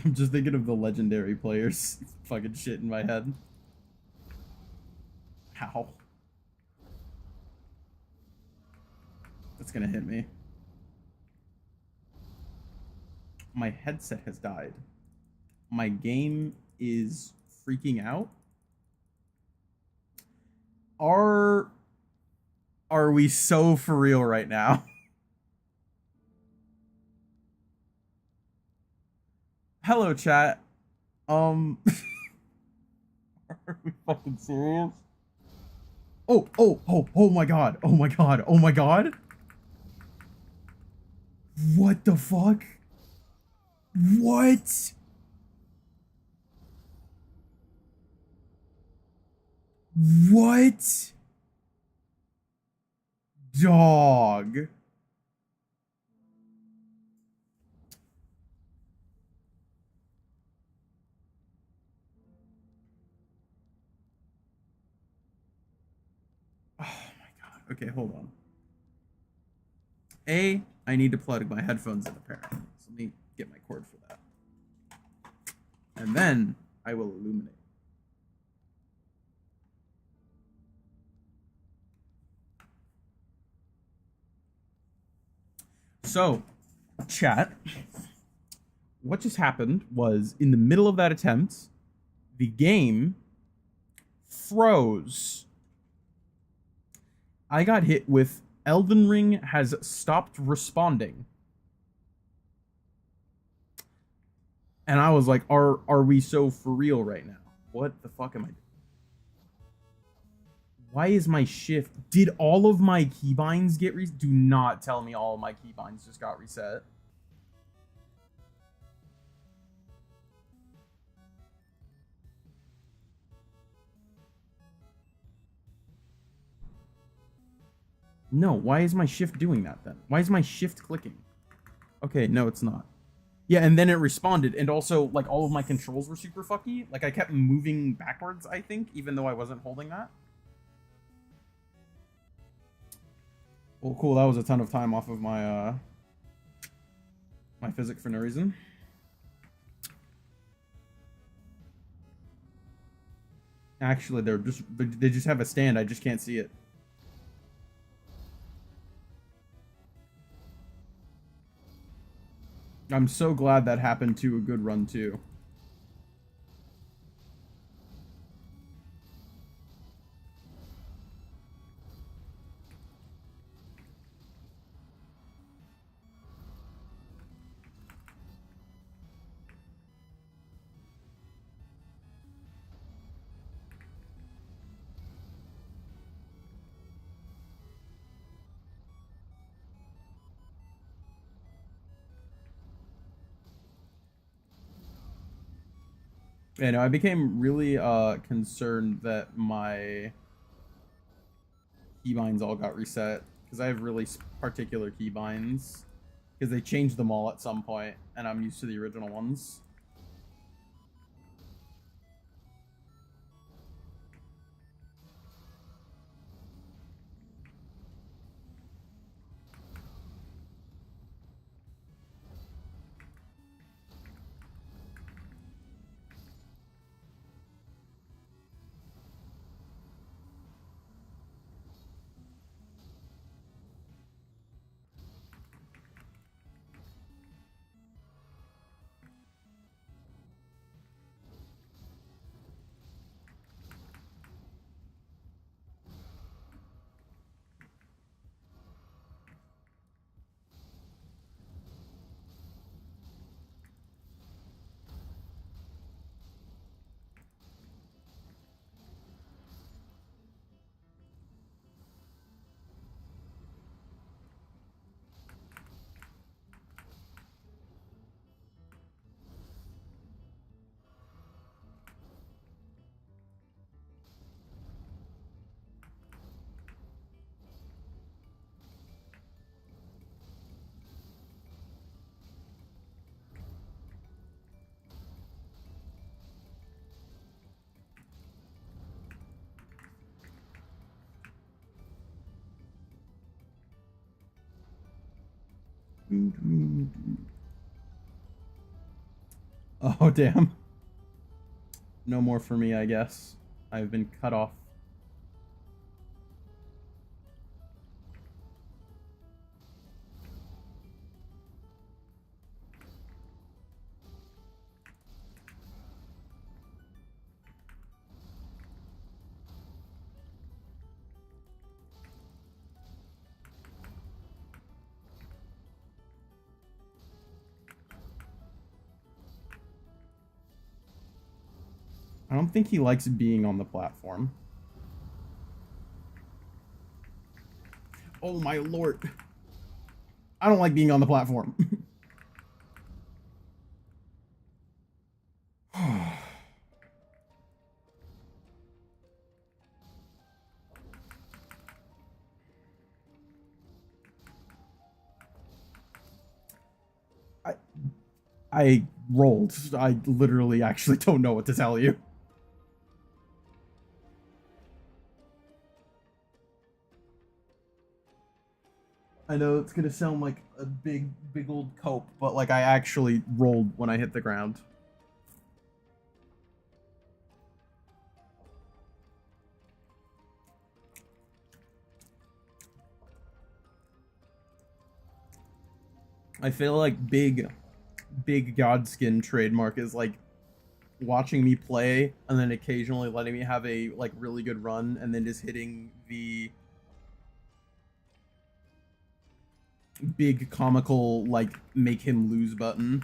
I'm just thinking of the legendary players. Fucking shit in my head. How? That's gonna hit me. My headset has died. My game is freaking out. Are we so for real right now? Hello, chat. Are we fucking serious? Oh my god. Oh my god. Oh my god. What the fuck? What? What? Dog. Oh my god. Okay, hold on. I need to plug my headphones in apparently. So let me get my cord for that. And then I will illuminate. So, chat, what just happened was in the middle of that attempt, the game froze. I got hit with Elden Ring has stopped responding. And I was like, are we so for real right now? What the fuck am I doing? Why is my shift? Did all of my keybinds get reset? Do not tell me all of my keybinds just got reset. No, why is my shift doing that then? Why is my shift clicking? Okay, no, it's not. Yeah, and then it responded, and also, like, all of my controls were super fucky. Like, I kept moving backwards, I think, even though I wasn't holding that. Well, cool. That was a ton of time off of my physics for no reason. Actually, they just have a stand. I just can't see it. I'm so glad that happened to a good run too. Yeah, no, I became really concerned that my keybinds all got reset because I have really particular keybinds because they changed them all at some point, and I'm used to the original ones. Oh, damn. No more for me, I guess. I've been cut off. I don't think he likes being on the platform. Oh my lord. I don't like being on the platform. I I rolled. I literally actually don't know what to tell you. I know it's gonna sound like a big old cope, but like I actually rolled when I hit the ground. I feel like big Godskin trademark is like watching me play and then occasionally letting me have a like really good run and then just hitting the big comical like make him lose button.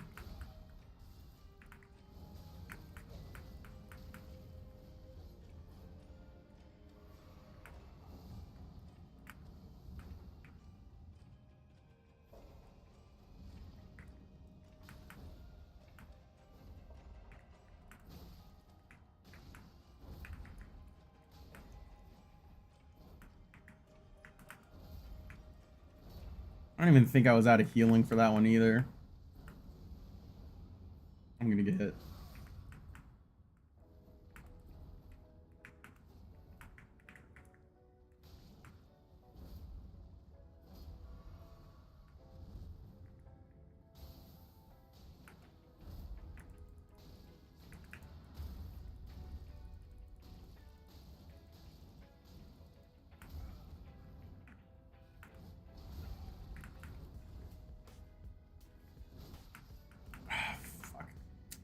I don't even think I was out of healing for that one either. I'm gonna get hit.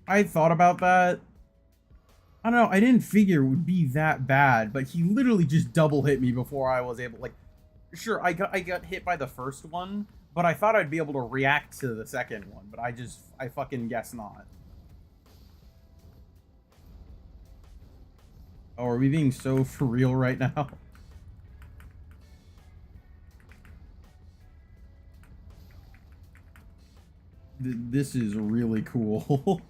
I thought about that. I don't know. I didn't figure it would be that bad, but he literally just double hit me before I was able. Like, sure, I got hit by the first one, but I thought I'd be able to react to the second one. But I fucking guess not. Oh, are we being so for real right now? This is really cool.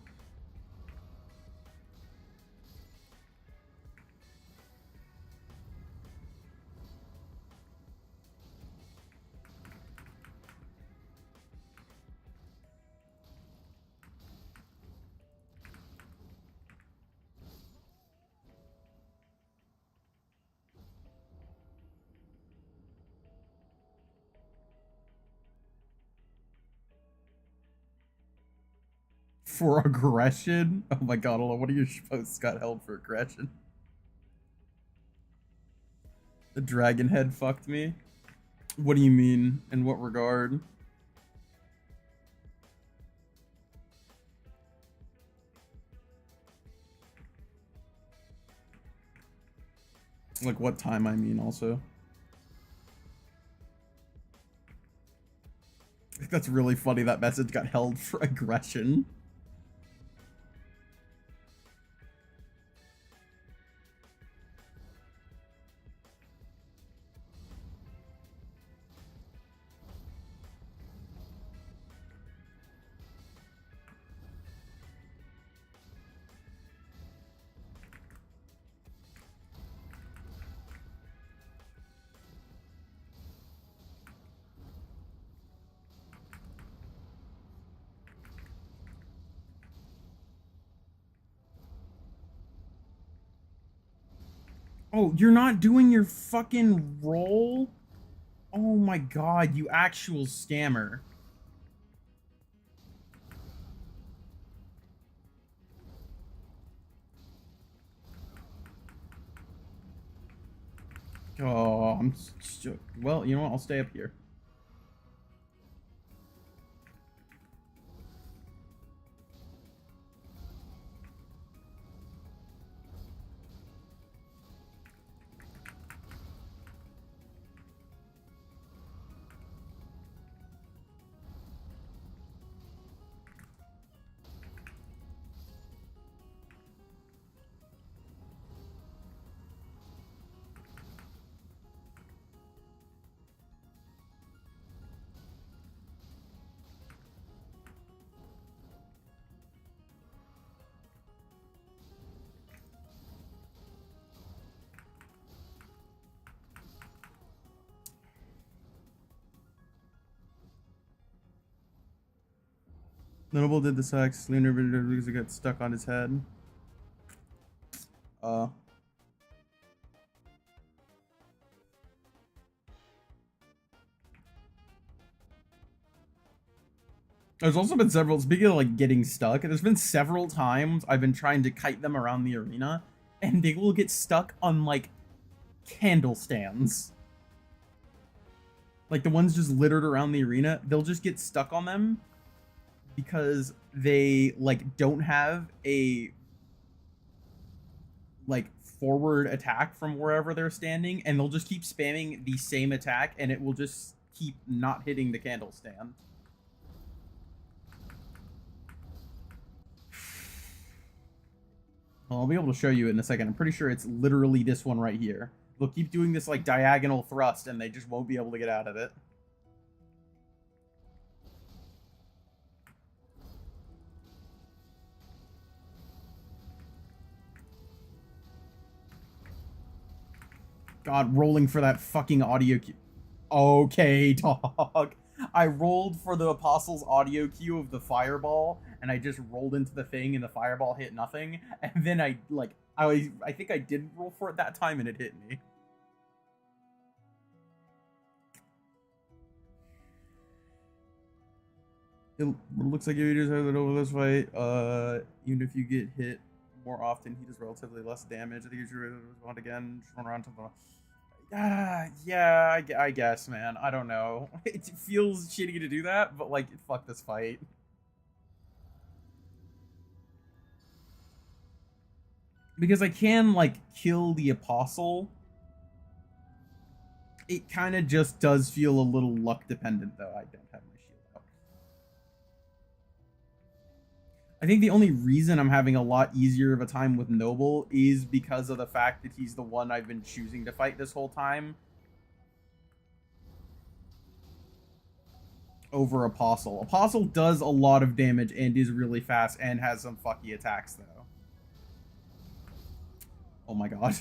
For aggression? Oh my god, hold on. What are your posts got held for aggression? The dragon head fucked me? What do you mean? In what regard? Like what time I mean also. I think that's really funny that message got held for aggression. Oh, you're not doing your fucking roll? Oh my god, you actual scammer. Oh, well, you know what? I'll stay up here. Notable did the sex. Lunar because it got stuck on his head. Uh. There's also been several, speaking of like getting stuck, there's been several times I've been trying to kite them around the arena, and they will get stuck on like candle stands. Like the ones just littered around the arena, they'll just get stuck on them because they like don't have a like forward attack from wherever they're standing, and they'll just keep spamming the same attack and it will just keep not hitting the candle stand. Well, I'll be able to show you it in a second. I'm pretty sure it's literally this one right here. They'll keep doing this like diagonal thrust and they just won't be able to get out of it. God, rolling for that fucking audio cue. Okay, dog. I rolled for the Apostles audio cue of the fireball, and I just rolled into the thing, and the fireball hit nothing. And then I think I did roll for it that time, and it hit me. It looks like you just have it over this fight. Even if you get hit more often, he does relatively less damage. I think you should respond again. Just run around to the. Yeah, I guess, man. I don't know. It feels shitty to do that, but like, fuck this fight. Because I can, like, kill the Apostle. It kind of just does feel a little luck dependent, though. I don't have my shield out. I think the only reason I'm having a lot easier of a time with Noble is because of the fact that he's the one I've been choosing to fight this whole time. Over Apostle. Apostle does a lot of damage and is really fast and has some fucky attacks, though. Oh my god.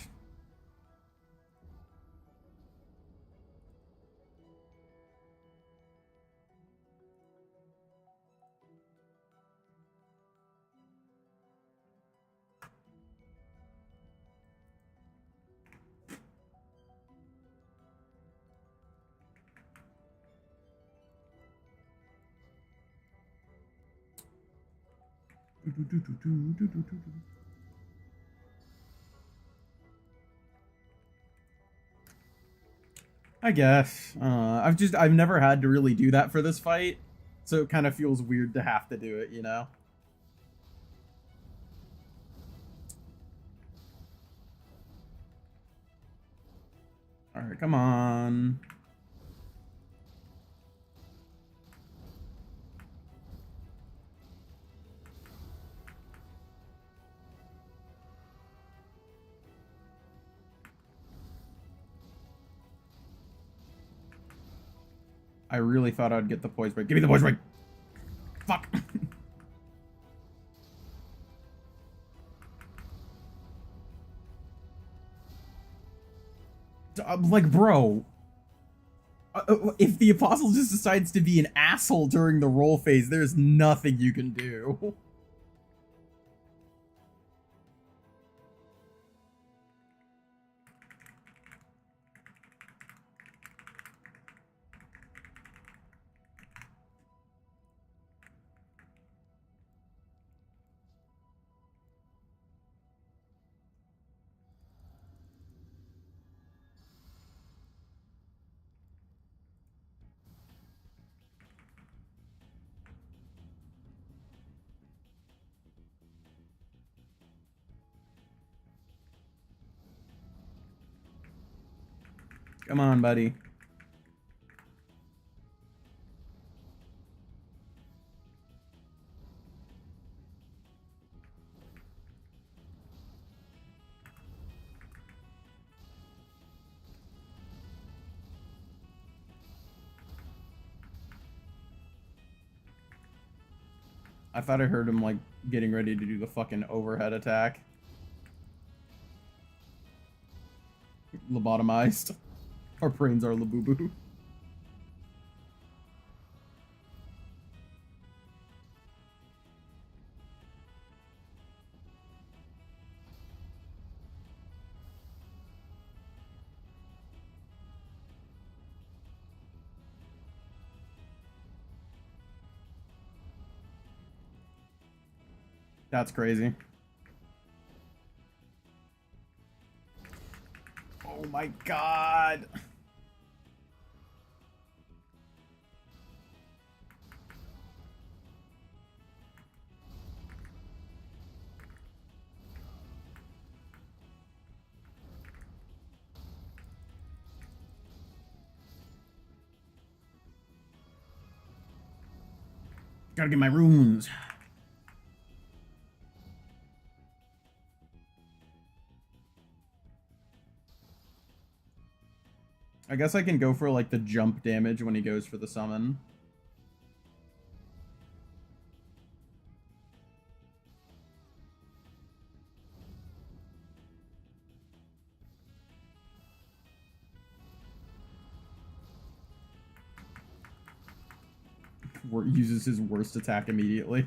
I guess. I've never had to really do that for this fight, so it kind of feels weird to have to do it, you know? Alright, come on. I really thought I'd get the poise break. Give me the poise break! Fuck! Like, bro. If the Apostle just decides to be an asshole during the roll phase, there's nothing you can do. Come on, buddy. I thought I heard him, like, getting ready to do the fucking overhead attack. Lobotomized. Our brains are Labubu. That's crazy. Oh my god. Gotta get my runes. I guess I can go for, like, the jump damage when he goes for the summon. Uses his worst attack immediately.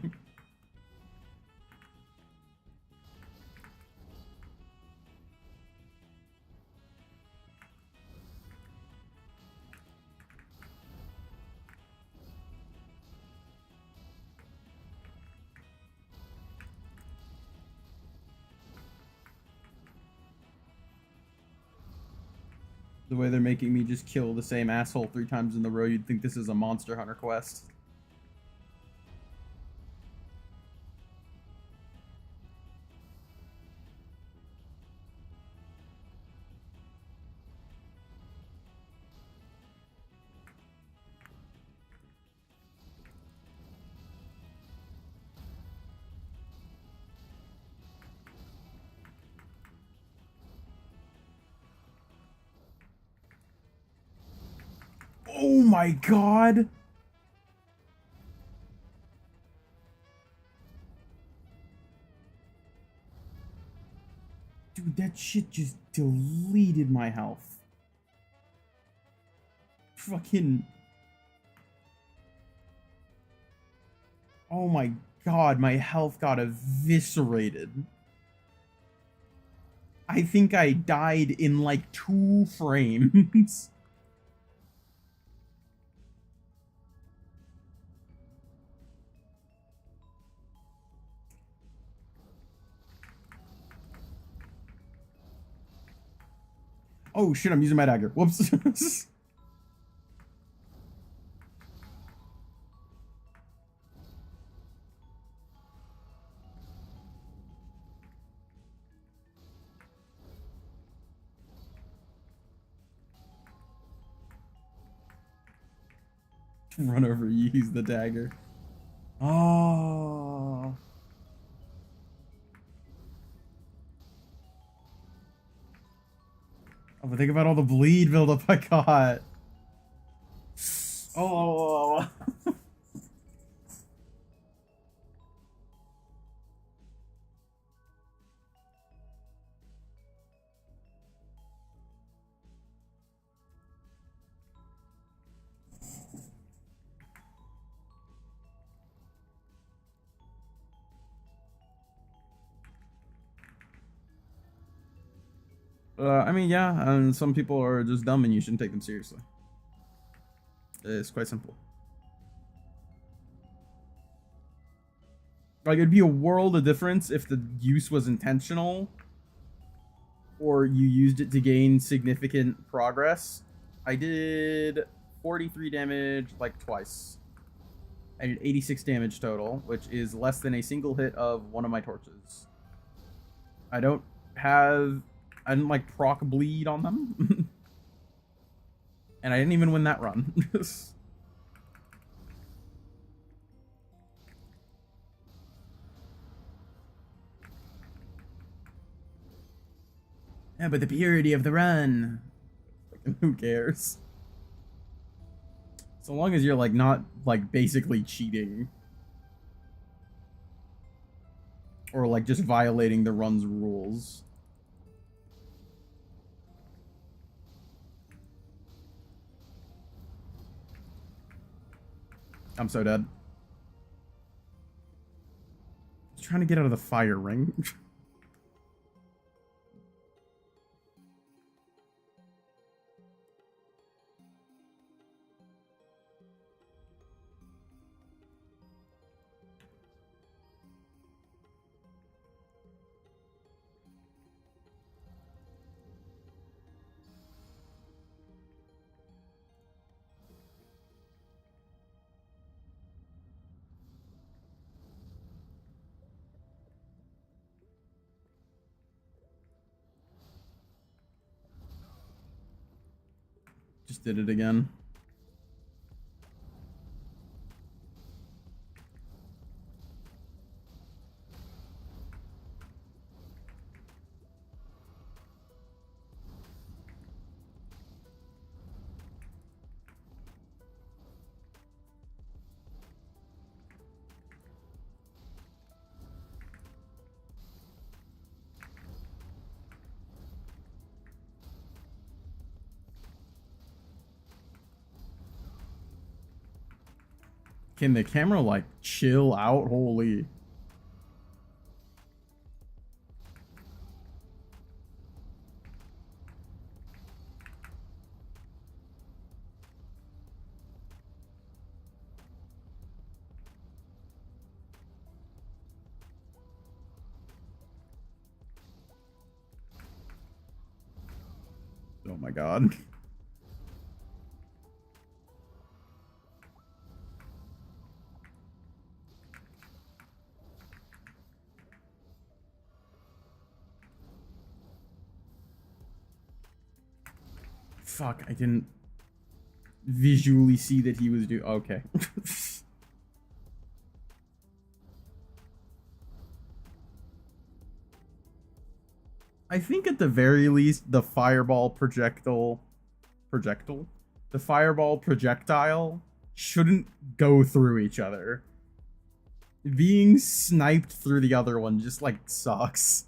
The way they're making me just kill the same asshole 3 times in the row, you'd think this is a Monster Hunter quest. my god! Dude, that shit just deleted my health. Fucking... Oh my god, my health got eviscerated. I think I died in like 2 frames. Oh shit, I'm using my dagger. Whoops. Run over, use the dagger. Oh. Oh, but think about all the bleed buildup I got. Oh. I mean, yeah, and some people are just dumb and you shouldn't take them seriously. It's quite simple. Like, it'd be a world of difference if the use was intentional or you used it to gain significant progress. I did 43 damage like twice. I did 86 damage total, which is less than a single hit of one of my torches. I didn't like proc bleed on them. And I didn't even win that run. Yeah, but the purity of the run. Who cares? So long as you're like not like basically cheating. Or like just violating the run's rules. I'm so dead. I was trying to get out of the fire ring. Just did it again. Can the camera like chill out? Holy. Oh my god. Fuck, I didn't visually see that he was okay. I think at the very least the fireball projectile, the the fireball projectile shouldn't go through each other. Being sniped through the other one just, like, sucks.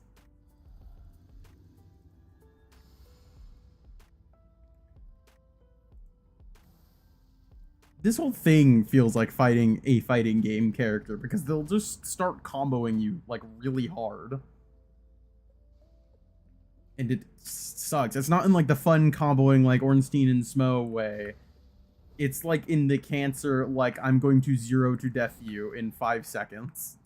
This whole thing feels like fighting a fighting game character because they'll just start comboing you, like, really hard. And it sucks. It's not in, like, the fun comboing, like, Ornstein and Smo way. It's, like, in the cancer, like, I'm going to 0 to death you in 5 seconds.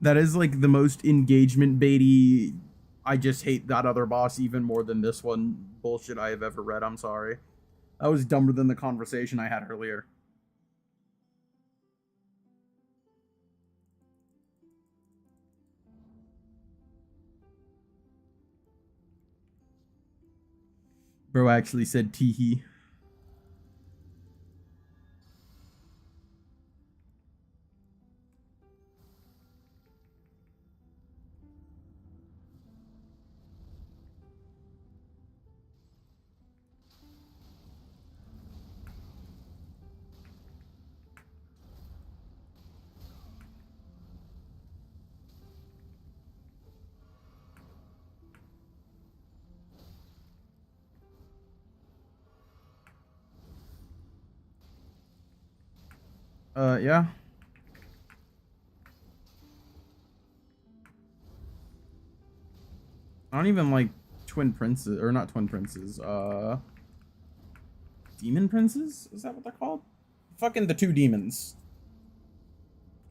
That is, like, the most engagement baity, I just hate that other boss even more than this one bullshit I have ever read. I'm sorry. That was dumber than the conversation I had earlier. Bro actually said teehee. Yeah. I don't even like Twin Princes, or not Twin Princes, Demon Princes? Is that what they're called? Fucking the two demons.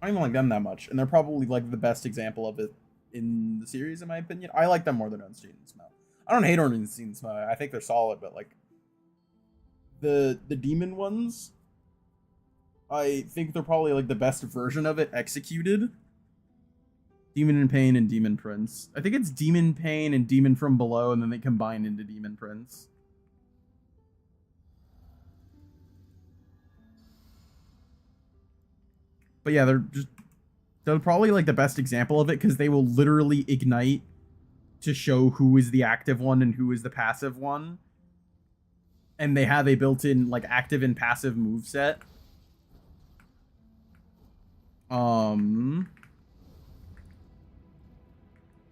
I don't even like them that much, and they're probably, like, the best example of it in the series, in my opinion. I like them more than Ornstein and Smo. I don't hate Ornstein and Smo. I think they're solid, but, like, the demon ones, I think they're probably, like, the best version of it executed. Demon in Pain and Demon Prince. I think it's Demon Pain and Demon from Below, and then they combine into Demon Prince. But yeah, they're probably, like, the best example of it because they will literally ignite to show who is the active one and who is the passive one. And they have a built-in, like, active and passive moveset.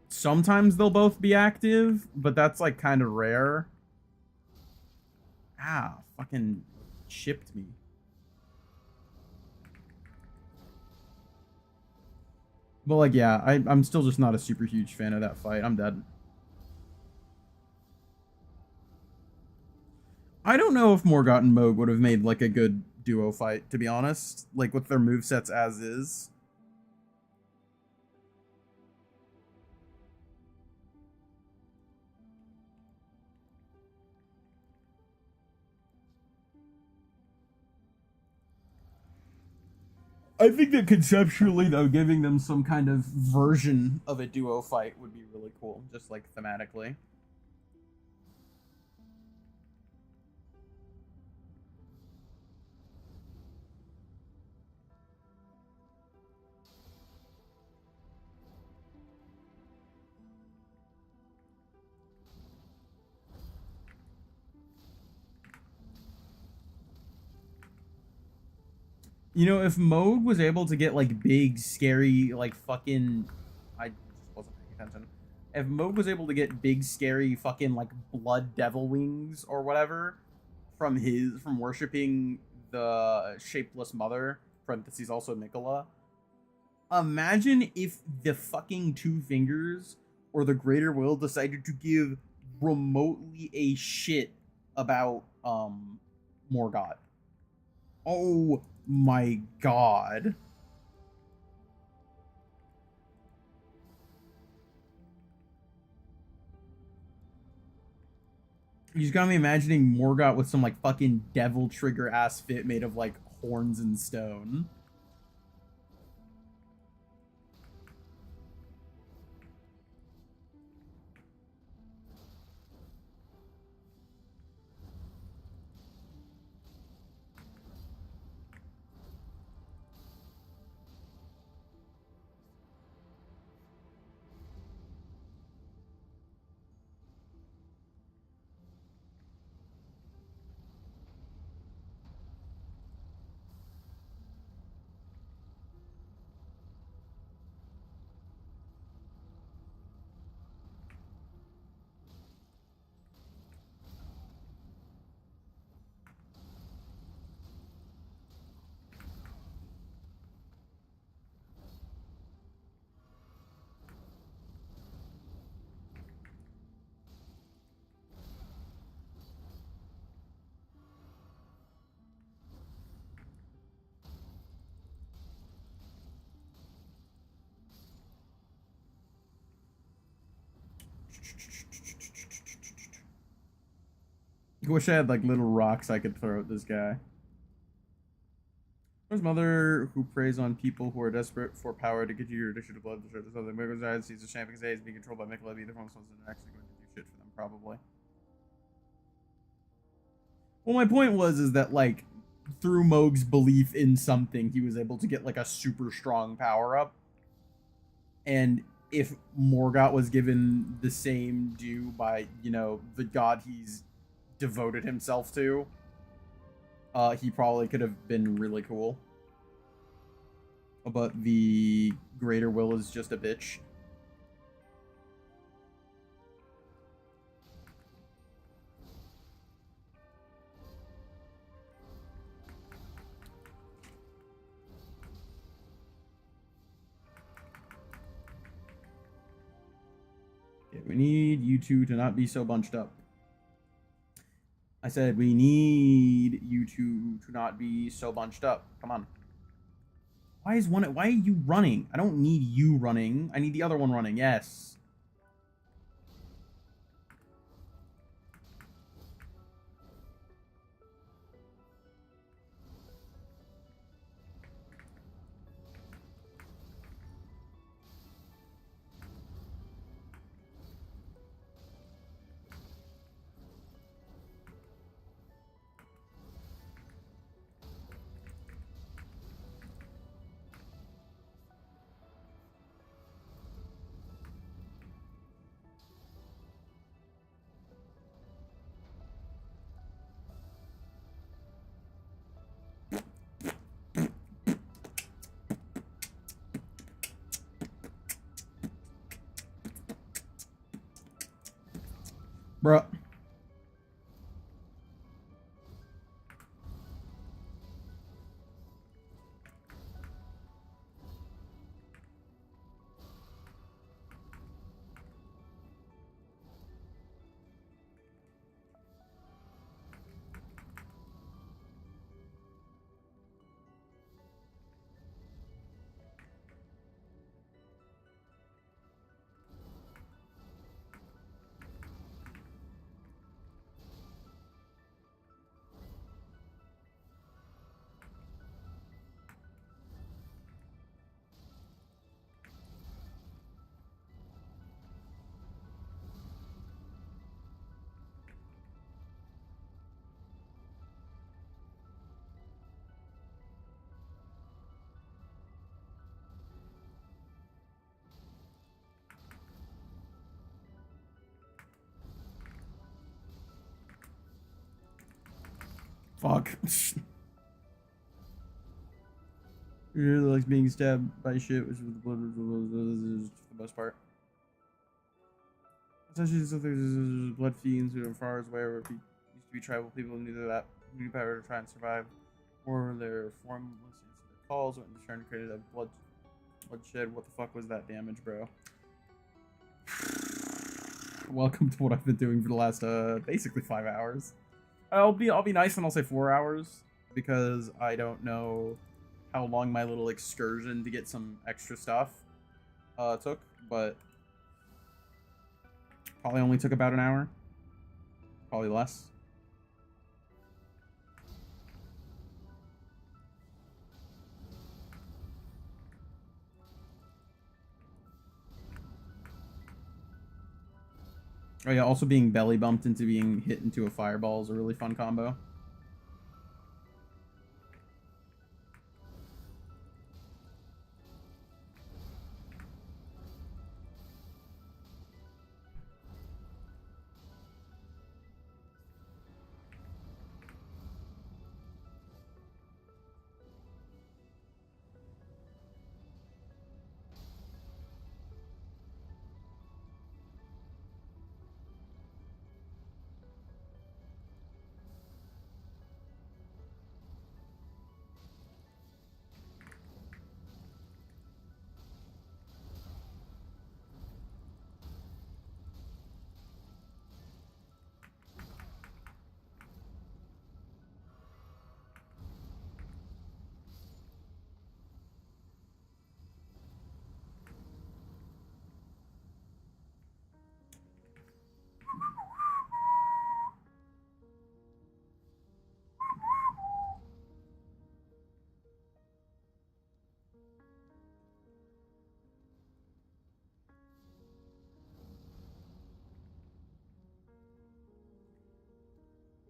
Sometimes they'll both be active, but that's, like, kind of rare. Ah, fucking shipped me. But, like, yeah, I'm still just not a super huge fan of that fight. I'm dead. I don't know if Morgott and Moog would have made, like, a good duo fight, to be honest. Like, with their movesets as is. I think that conceptually, though, giving them some kind of version of a duo fight would be really cool, just, like, thematically. You know, if Moog was able to get, like, big, scary, like, fucking... I just wasn't paying attention. If Moog was able to get big, scary, fucking, like, blood devil wings or whatever from worshipping the shapeless mother, parentheses also Nicola, imagine if the fucking Two Fingers or the Greater Will decided to give remotely a shit about, Morgott. Oh my god. You just got me imagining Morgott with some, like, fucking devil trigger ass fit made of, like, horns and stone. I wish I had like little rocks I could throw at this guy. There's mother who preys on people who are desperate for power to get you your addiction to blood. The other Miko's sees a champion's age being controlled by Mikola. Either one of them is actually going to do shit for them, probably. Well, my point is that like through Moog's belief in something, he was able to get like a super strong power up. And if Morgott was given the same due by, you know, the god he's devoted himself to, he probably could have been really cool. But the greater will is just a bitch. Okay, we need you two to not be so bunched up. I said we need you two to not be so bunched up. Come on. Why are you running? I don't need you running. I need the other one running. Yes. Bruh. Fuck. He really likes being stabbed by shit, which is the blood is the best part. Essentially, something blood fiends who are far away where used to be tribal people who knew that new power to try and survive. Or their formless answer their calls when they're trying to create a bloodshed. What the fuck was that damage, bro? Welcome to what I've been doing for the last basically 5 hours. I'll be nice and I'll say 4 hours because I don't know how long my little excursion to get some extra stuff took, but probably only took about an hour, probably less. Oh yeah, also being belly bumped into being hit into a fireball is a really fun combo.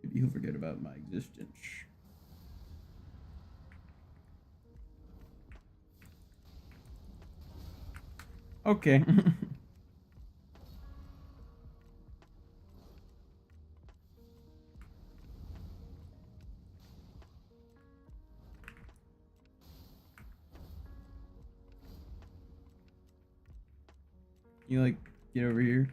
Maybe he'll forget about my existence. Okay. You like get over here?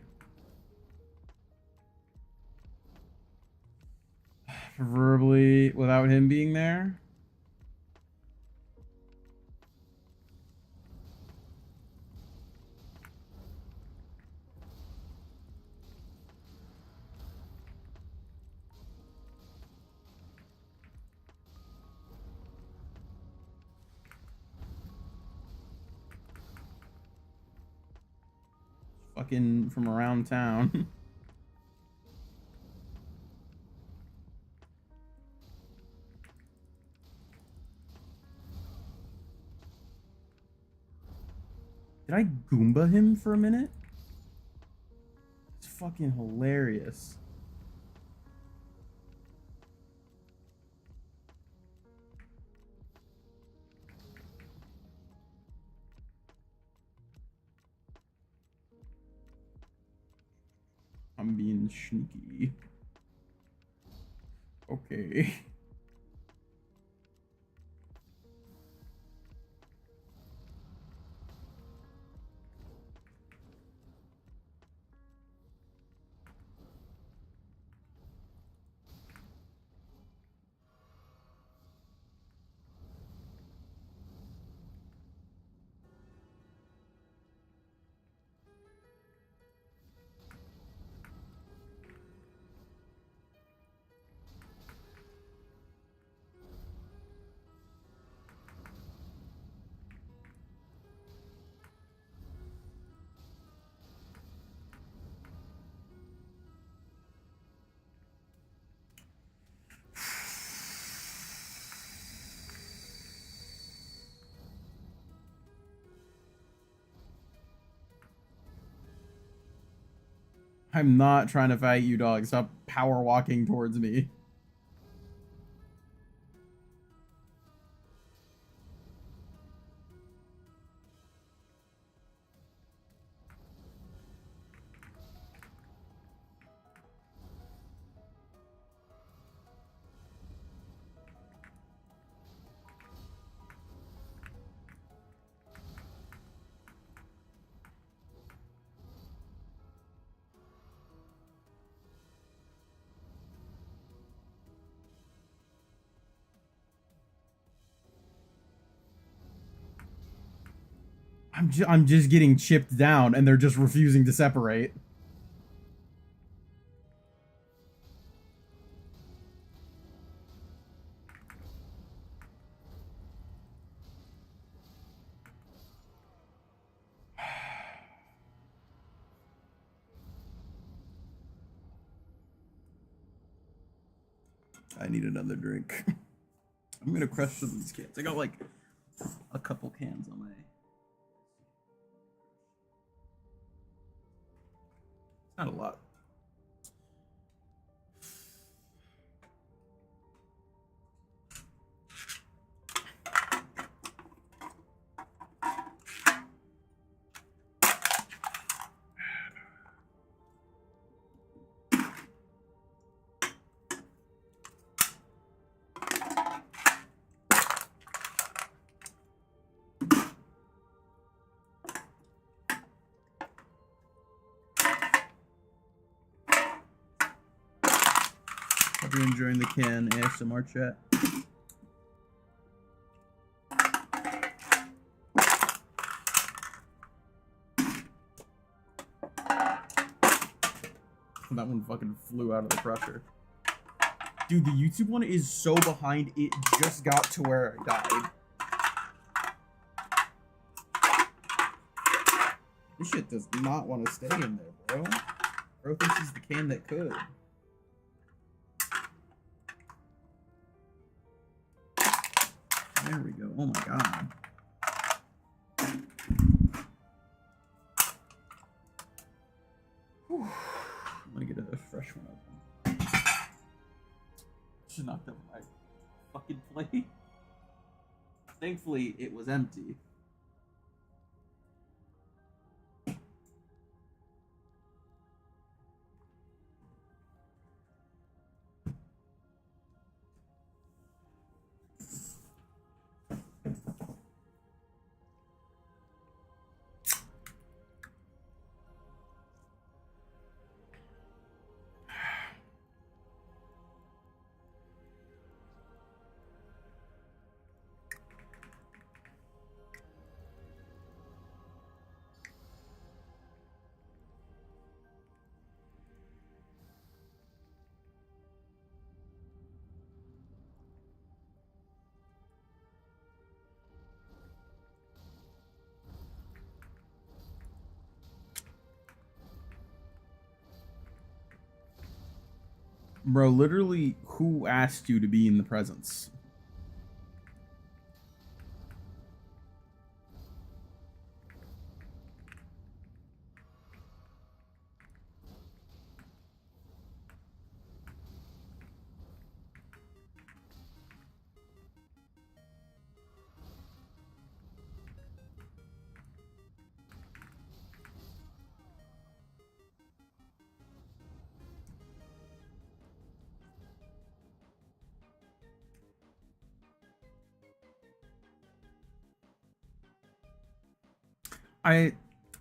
Preferably without him being there. Fucking from around town. Did I Goomba him for a minute? It's fucking hilarious. I'm being sneaky. Okay. I'm not trying to fight you, dog. Stop power walking towards me. I'm just getting chipped down and they're just refusing to separate. I need another drink. I'm gonna crush some of these cans. I got like a couple cans on my. Not a lot. Hope you're enjoying the can ASMR chat. That one fucking flew out of the crusher. Dude, the YouTube one is so behind, it just got to where I died. This shit does not want to stay in there, bro. Bro thinks he's the can that could. There we go. Oh my god. Whew. I'm gonna get a fresh one open. Should knock over my fucking plate. Thankfully, it was empty. Bro, literally, who asked you to be in the presence? I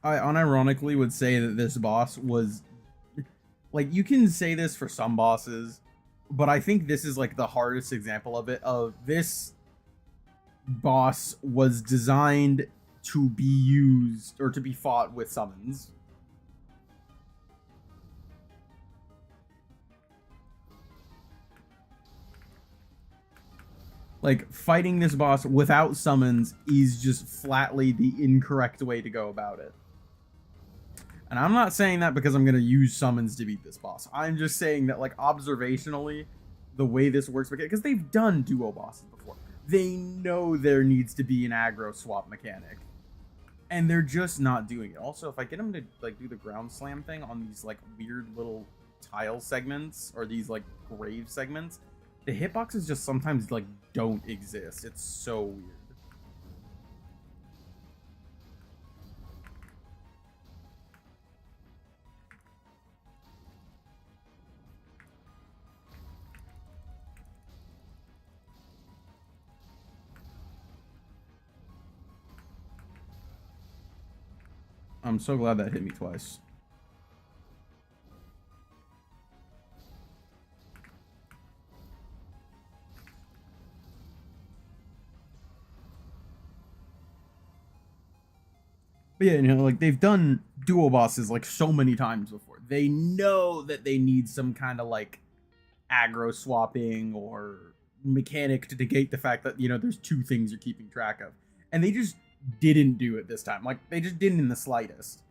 unironically would say that this boss was, like, you can say this for some bosses, but I think this is like the hardest example of it. Of this boss was designed to be used or to be fought with summons. Like, fighting this boss without summons is just flatly the incorrect way to go about it. And I'm not saying that because I'm going to use summons to beat this boss. I'm just saying that, like, observationally, the way this works, because they've done duo bosses before. They know there needs to be an aggro swap mechanic. And they're just not doing it. Also, if I get them to, like, do the ground slam thing on these, like, weird little tile segments, or these, like, grave segments, the hitboxes just sometimes, like, don't exist. It's so weird. I'm so glad that hit me twice. But yeah, you know, like, they've done duo bosses, like, so many times before. They know that they need some kind of, like, aggro swapping or mechanic to negate the fact that, you know, there's two things you're keeping track of. And they just didn't do it this time. Like, they just didn't in the slightest.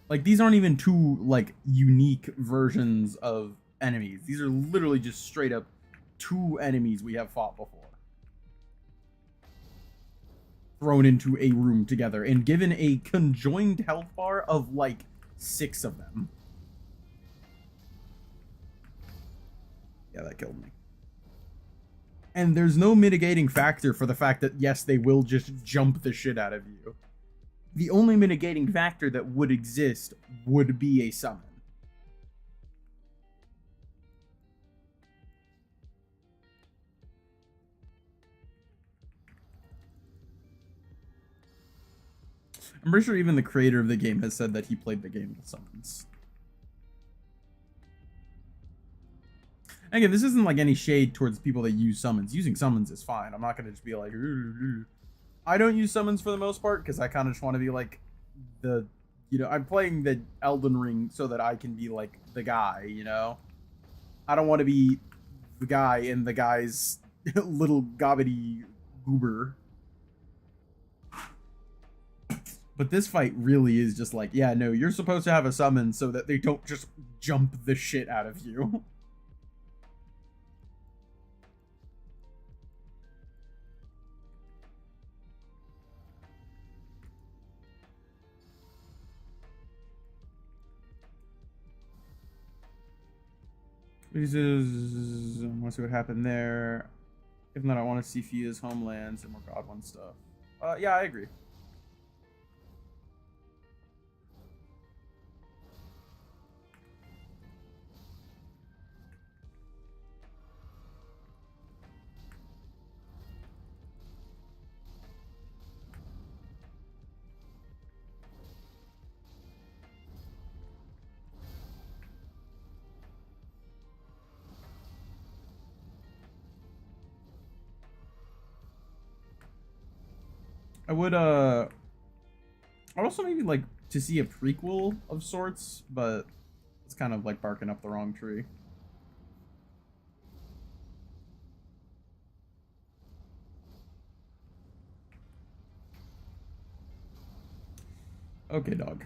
Like, these aren't even two, like, unique versions of enemies. These are literally just straight up two enemies we have fought before. Thrown into a room together and given a conjoined health bar of, like, 6 of them. Yeah, that killed me. And there's no mitigating factor for the fact that, yes, they will just jump the shit out of you. The only mitigating factor that would exist would be a summon. I'm pretty sure even the creator of the game has said that he played the game with summons. Again, this isn't like any shade towards people that use summons. Using summons is fine. I'm not gonna just be like, I don't use summons for the most part because I kind of just want to be like the, I'm playing the Elden Ring so that I can be like the guy, I don't want to be the guy in the guy's little gobbity goober. But this fight really is just like, yeah, no, you're supposed to have a summon so that they don't just jump the shit out of you. I want to see what happened there. If not, I want to see Fia's homelands and more God One stuff. Yeah, I agree. I'd also maybe like to see a prequel of sorts, but it's kind of like barking up the wrong tree. Okay, dog.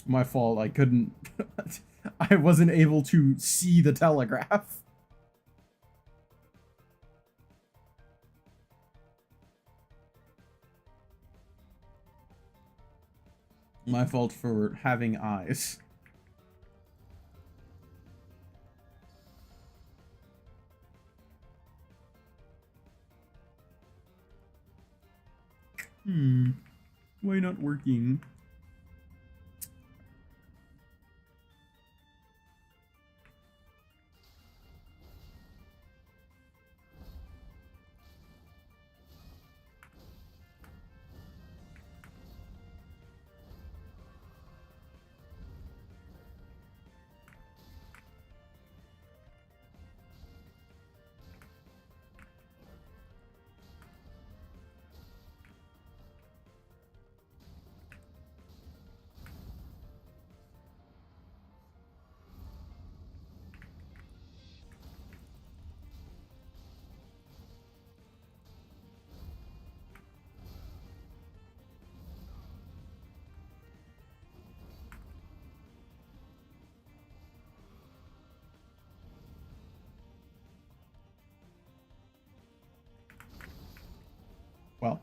My fault. I couldn't. I wasn't able to see the telegraph. My fault for having eyes. Why not working? Well.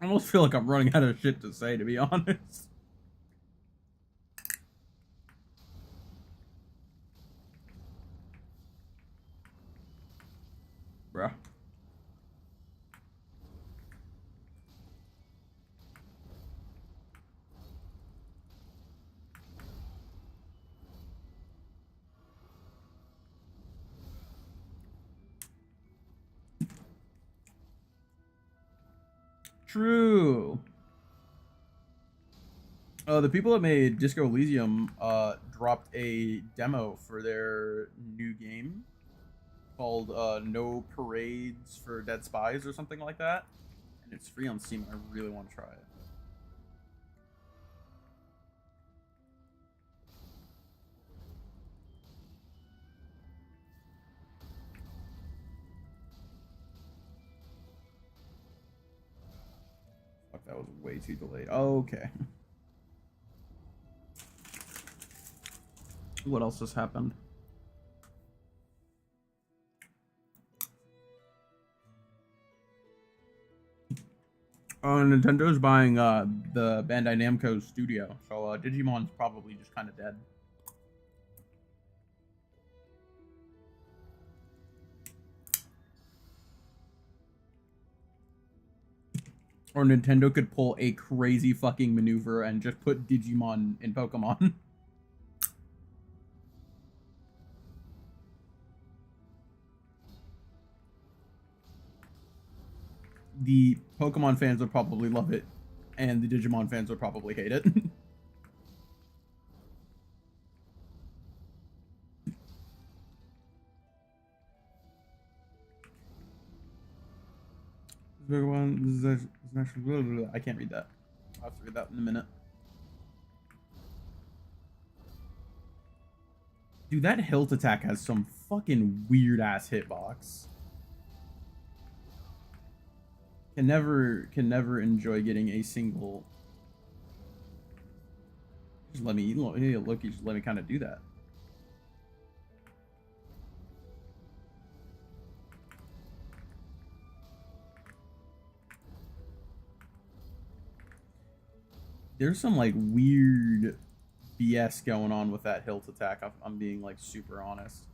I almost feel like I'm running out of shit to say, to be honest. Bruh. True. The people that made Disco Elysium dropped a demo for their new game. called No Parades for Dead Spies or something like that, and it's free on Steam. I really want to try it. Fuck, that was way too delayed. Okay. What else has happened? Oh, Nintendo's buying the Bandai Namco studio, so Digimon's probably just kind of dead. Or Nintendo could pull a crazy fucking maneuver and just put Digimon in Pokemon. The Pokemon fans would probably love it, and the Digimon fans would probably hate it. I can't read that. I'll have to read that in a minute. Dude, that hilt attack has some fucking weird ass hitbox. Can never enjoy getting a single. Just let me look. Just let me kind of do that. There's some like weird BS going on with that hilt attack. I'm being like super honest.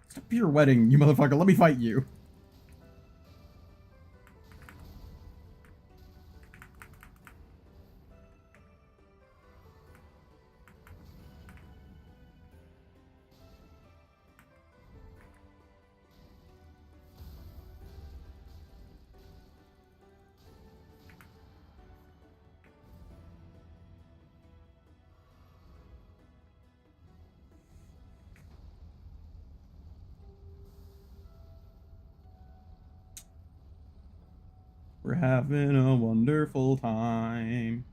Stop your wedding, you motherfucker. Let me fight you. We're having a wonderful time.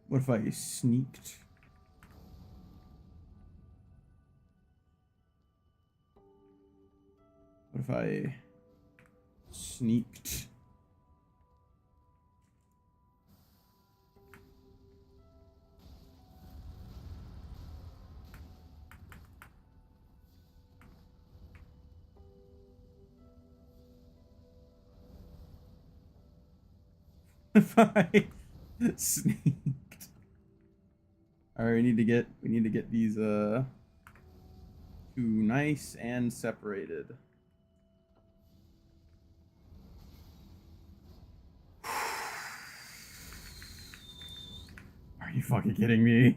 What if I sneaked? What if I sneaked? If I sneaked. Alright, we need to get these two nice and separated. Are you fucking kidding me?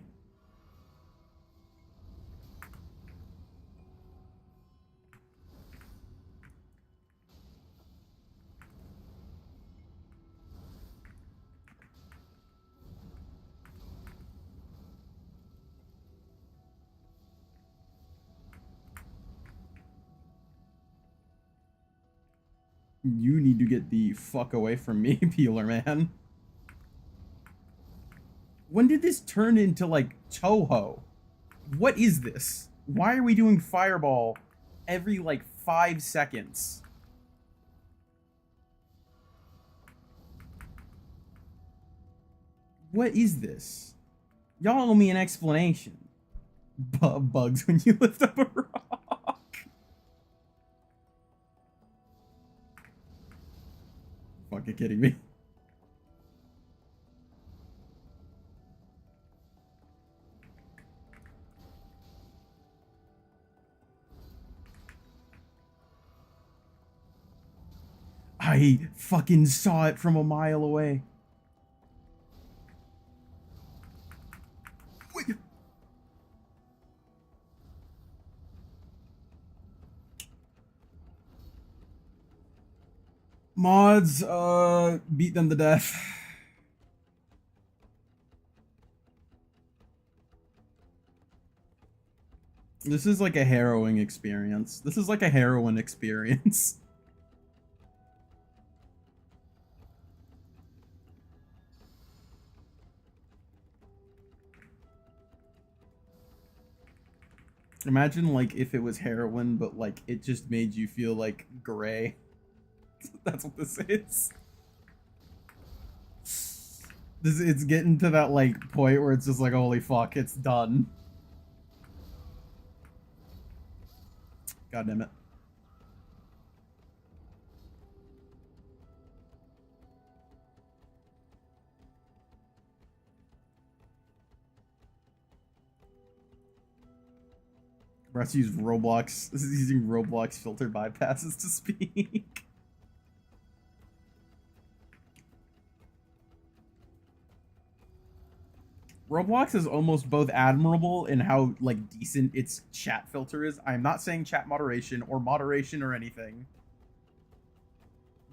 You need to get the fuck away from me, Peeler man. When did this turn into, like, Toho? What is this? Why are we doing Fireball every, like, 5 seconds? What is this? Y'all owe me an explanation. Bugs when you lift up a rock. Fucking kidding me. I fucking saw it from a mile away. Wait. Mods, beat them to death. This is like a harrowing experience. This is like a heroin experience. Imagine, like, if it was heroin, but, like, it just made you feel, like, gray. That's what this is. It's getting to that, like, point where it's just like, holy fuck, it's done. God damn it. We're about to use Roblox. This is using Roblox filter bypasses to speak. Roblox is almost both admirable in how, like, decent its chat filter is. I am not saying chat moderation or anything.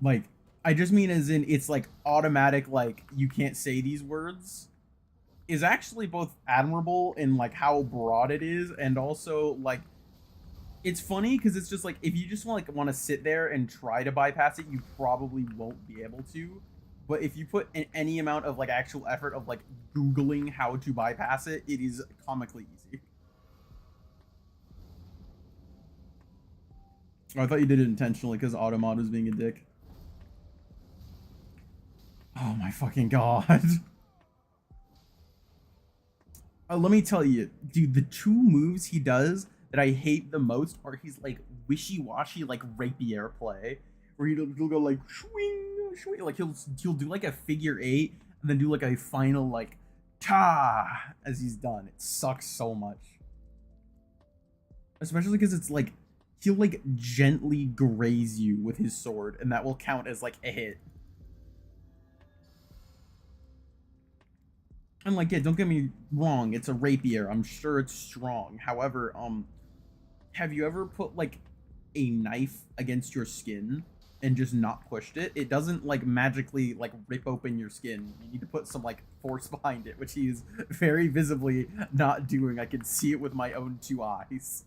Like, I just mean as in it's, like, automatic, like, you can't say these words is actually both admirable in, like, how broad it is, and also, like, it's funny because it's just like, if you just want to sit there and try to bypass it, you probably won't be able to. But if you put any amount of, like, actual effort of, like, Googling how to bypass it, it is comically easy. Oh, I thought you did it intentionally because Automod was being a dick. Oh my fucking god. Let me tell you, dude, the two moves he does that I hate the most are his, like, wishy-washy, like, rapier play, where he'll go, like, swing, swing, like, he'll do, like, a figure 8, and then do, like, a final, like, ta as he's done. It sucks so much. Especially because it's, like, he'll, like, gently graze you with his sword, and that will count as, like, a hit. And, like, yeah, don't get me wrong, it's a rapier. I'm sure it's strong. However, have you ever put, like, a knife against your skin and just not pushed it? It doesn't, like, magically, like, rip open your skin. You need to put some, like, force behind it, which he's very visibly not doing. I can see it with my own 2 eyes.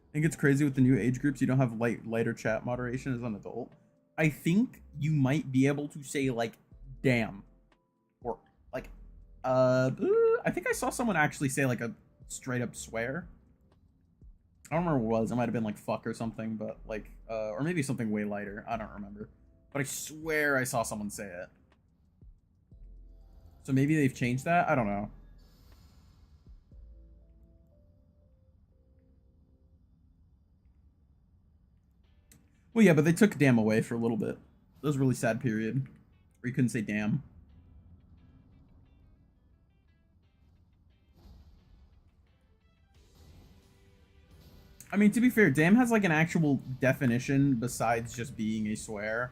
I think it's crazy with the new age groups. You don't have lighter chat moderation as an adult. I think you might be able to say, like, damn, or, like, I think I saw someone actually say, like, a straight up swear. I don't remember what it was. It might have been, like, fuck or something, but, like, or maybe something way lighter. I don't remember. But I swear I saw someone say it. So maybe they've changed that? I don't know. Well, yeah, but they took damn away for a little bit. That was a really sad period where you couldn't say damn. I mean, to be fair, damn has, like, an actual definition besides just being a swear.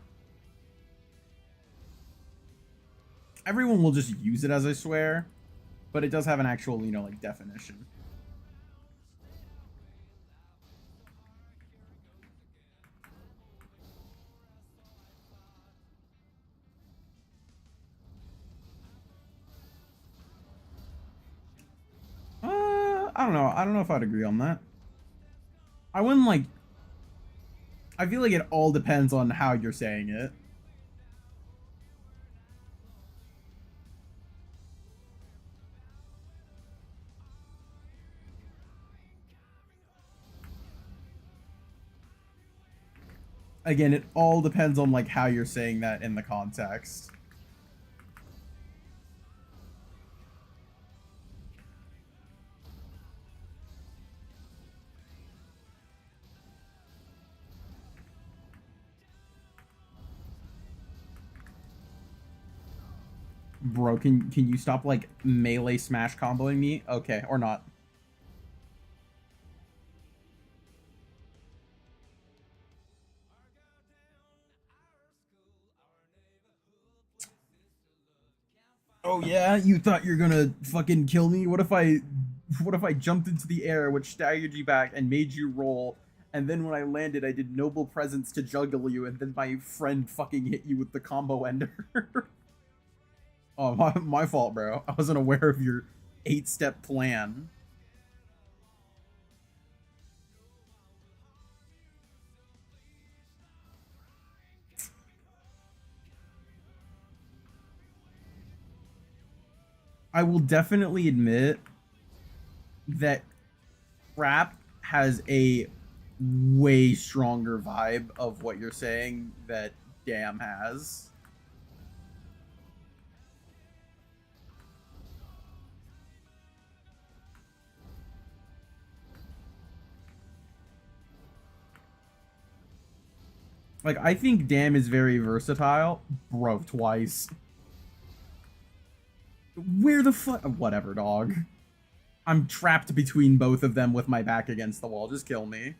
Everyone will just use it as a swear, but it does have an actual, you know, like, definition. I don't know. I don't know if I'd agree on that. I wouldn't like. I feel like it all depends on how you're saying it. Again, it all depends on like how you're saying that in the context. Bro, can you stop like melee smash comboing me? Okay, or not. Oh yeah, you thought you're gonna fucking kill me? What if I jumped into the air, which staggered you back and made you roll, and then when I landed, I did noble presence to juggle you, and then my friend fucking hit you with the combo ender. Oh, my fault, bro. I wasn't aware of your 8-step plan. I will definitely admit that rap has a way stronger vibe of what you're saying that Damn has. Like, I think Damn is very versatile. Bro, twice. Where the fuck? Whatever, dog. I'm trapped between both of them with my back against the wall. Just kill me.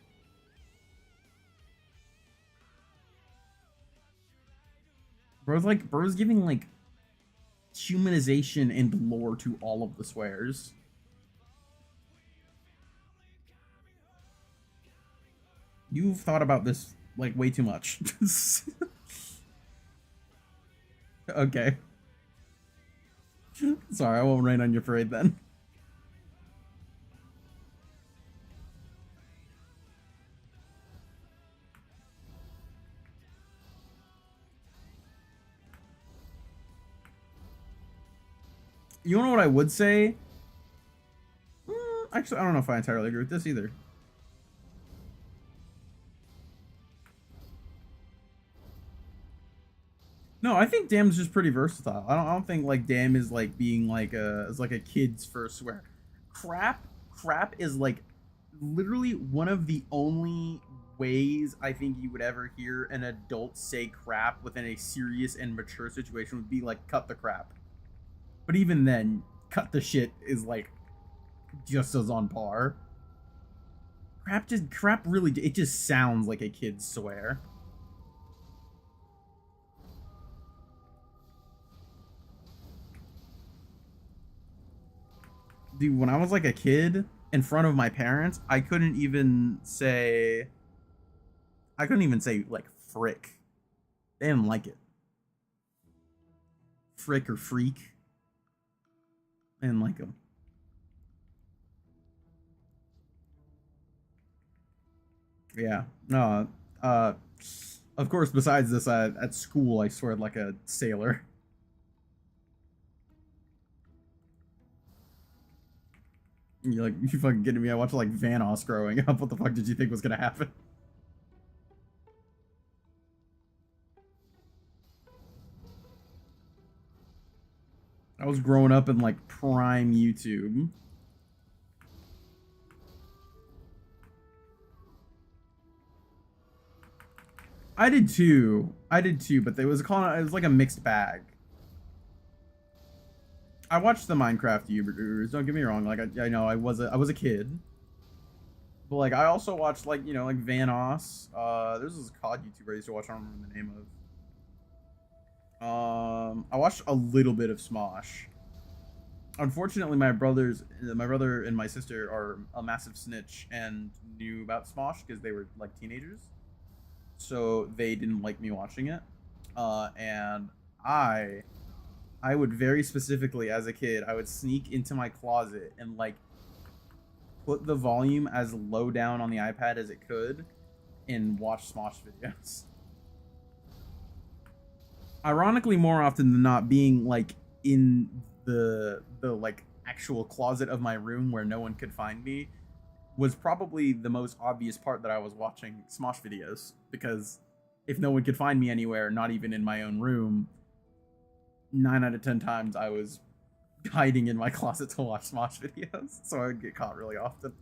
Bro's giving, like, humanization and lore to all of the swears. You've thought about this, like, way too much. Okay. Sorry, I won't rain on your parade then. You know what I would say? Actually, I don't know if I entirely agree with this either. No, I think Damn's just pretty versatile. I don't think like Damn is like being like a kid's first swear. Crap is like literally one of the only ways I think you would ever hear an adult say crap within a serious and mature situation would be like cut the crap. But even then, cut the shit is like just as on par. Crap really it just sounds like a kid's swear. Dude, when I was like a kid in front of my parents, I couldn't even say like frick. They didn't like it. Frick or freak. I didn't like them. Yeah. No. Of course, besides this, at school, I swear like a sailor. You're like, you fucking kidding me? I watched like Vanoss growing up. What the fuck did you think was gonna happen? I was growing up in like prime YouTube. I did too. But it was like a mixed bag. I watched the Minecraft YouTubers. Don't get me wrong. Like I know I was a kid, but like I also watched like like Vanoss. There's this COD YouTuber I used to watch. I don't remember the name of. I watched a little bit of Smosh. Unfortunately, my brother and my sister are a massive snitch and knew about Smosh because they were like teenagers, so they didn't like me watching it. And I would very specifically, as a kid, I would sneak into my closet and like put the volume as low down on the iPad as it could and watch Smosh videos. Ironically, more often than not, being like in the like actual closet of my room where no one could find me was probably the most obvious part that I was watching Smosh videos, because if no one could find me anywhere, not even in my own room, 9 out of 10 times I was hiding in my closet to watch Smosh videos, so I would get caught really often.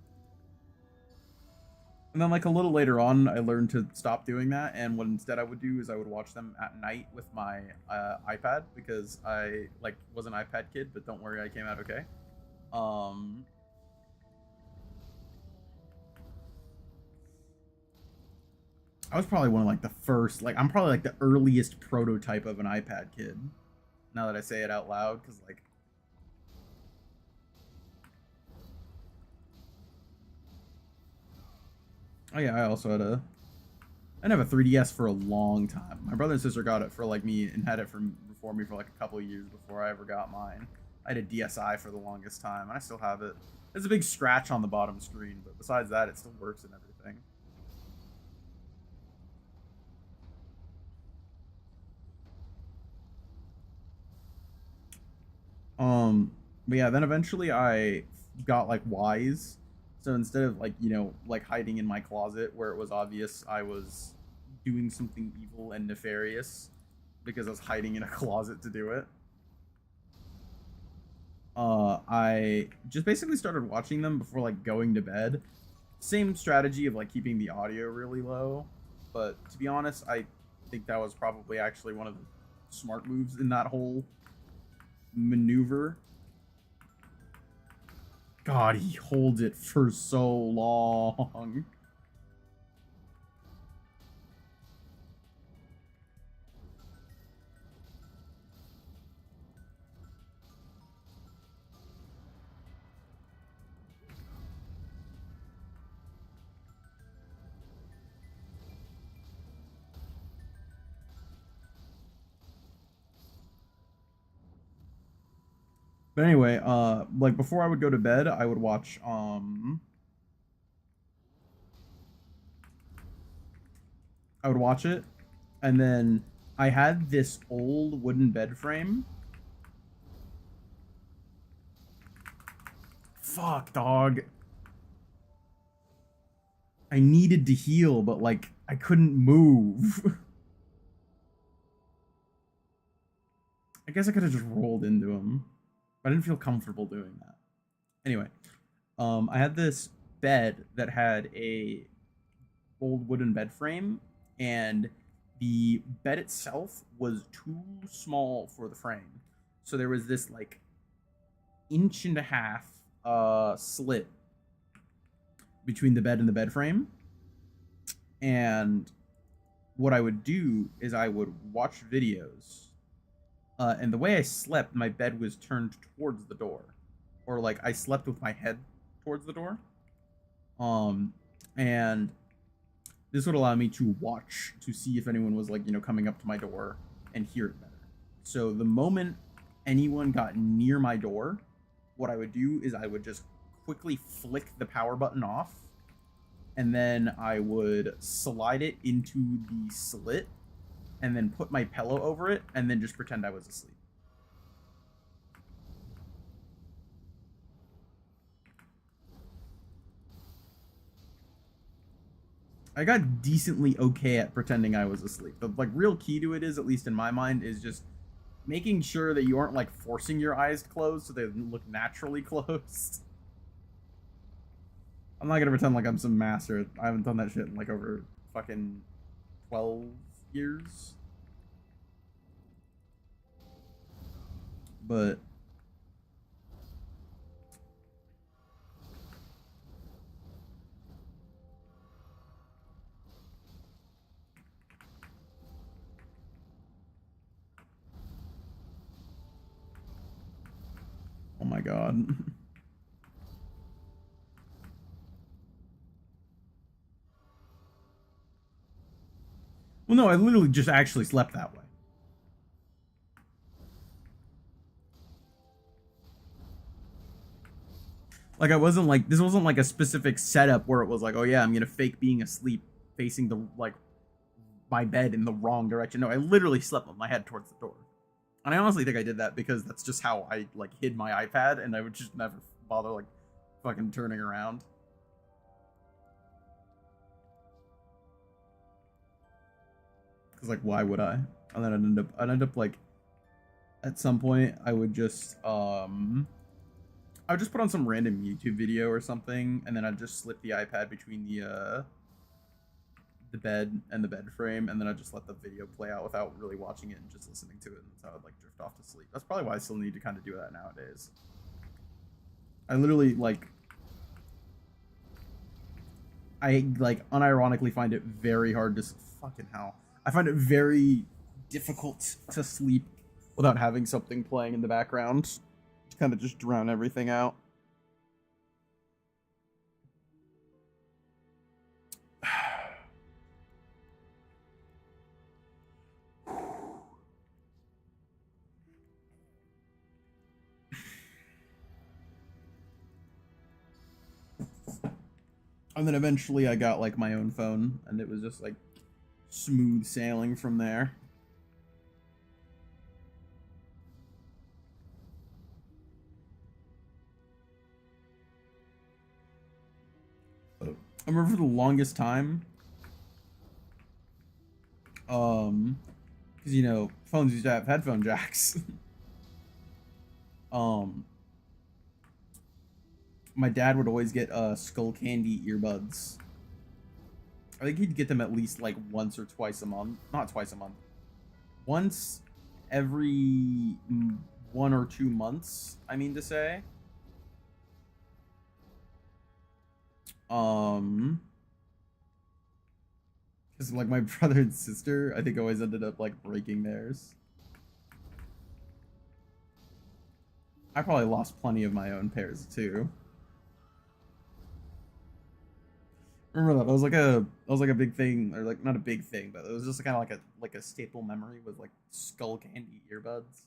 And then like a little later on, I learned to stop doing that, and what instead I would do is I would watch them at night with my iPad, because I like was an iPad kid, but don't worry, I came out okay. I was probably one of like the first, like I'm probably like the earliest prototype of an iPad kid. Now that I say it out loud, because like oh yeah, I also had I didn't have a 3DS for a long time. My brother and sister got it for like me and had it before me for like a couple of years before I ever got mine. I had a DSi for the longest time, and I still have it. There's a big scratch on the bottom screen, but besides that, it still works and everything. But yeah, then eventually I got like wise. So instead of like, you know, like hiding in my closet where it was obvious I was doing something evil and nefarious because I was hiding in a closet to do it, I just basically started watching them before like going to bed. Same strategy of like keeping the audio really low, but to be honest, I think that was probably actually one of the smart moves in that whole maneuver. God, he holds it for so long. But anyway, like before I would go to bed, I would watch I would watch it, and then I had this old wooden bed frame. Fuck, dog. I needed to heal, but like I couldn't move. I guess I could have just rolled into him, but I didn't feel comfortable doing that. Anyway, I had this bed that had a old wooden bed frame, and the bed itself was too small for the frame. So there was this like inch and a half slit between the bed and the bed frame. And what I would do is I would watch videos. And the way I slept, my bed was turned towards the door. Or like I slept with my head towards the door. And this would allow me to watch to see if anyone was like, you know, coming up to my door and hear it better. So the moment anyone got near my door, what I would do is I would just quickly flick the power button off, and then I would slide it into the slit and then put my pillow over it and then just pretend I was asleep. I got decently okay at pretending I was asleep. The like real key to it is, at least in my mind, is just making sure that you aren't like forcing your eyes closed so they look naturally closed. I'm not gonna pretend like I'm some master. I haven't done that shit in like over fucking 12 years. But oh my god. Well, no, I literally just actually slept that way. Like I wasn't like this wasn't like a specific setup where it was like, oh yeah, I'm gonna fake being asleep facing the like my bed in the wrong direction. No, I literally slept with my head towards the door. And I honestly think I did that because that's just how I like hid my iPad, and I would just never bother like fucking turning around. Cause like why would I? And then I'd end up like at some point I would just I would just put on some random YouTube video or something, and then I'd just slip the iPad between the bed and the bed frame, and then I'd just let the video play out without really watching it and just listening to it, and so I'd like drift off to sleep. That's probably why I still need to kind of do that nowadays. I literally like I like unironically find it very hard to fucking hell. I find it very difficult to sleep without having something playing in the background to kind of just drown everything out. And then eventually I got like my own phone, and it was just like smooth sailing from there. I remember for the longest time, because you know phones used to have headphone jacks. um, my dad would always get Skull Candy earbuds. I think he'd get them at least like once or twice a month. Not twice a month. Once every 1 or 2 months, I mean to say. Because like my brother and sister, I think always ended up like breaking theirs. I probably lost plenty of my own pairs too. Remember that was like a big thing, or like not a big thing, but it was just kind of like a staple memory with like Skull Candy earbuds.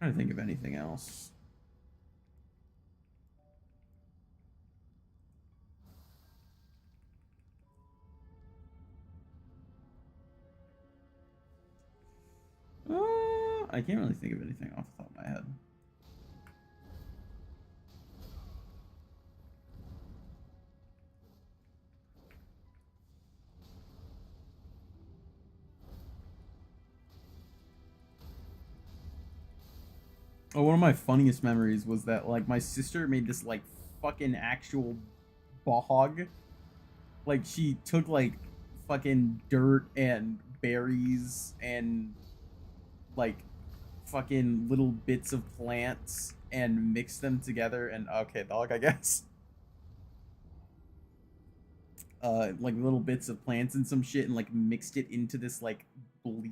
I'm trying to think of anything else. I can't really think of anything off the top of my head. Oh, one of my funniest memories was that like my sister made this like fucking actual bog. Like she took like fucking dirt and berries and like fucking little bits of plants and mixed them together, and okay, dog, I guess. Like little bits of plants and some shit, and like mixed it into this like belief.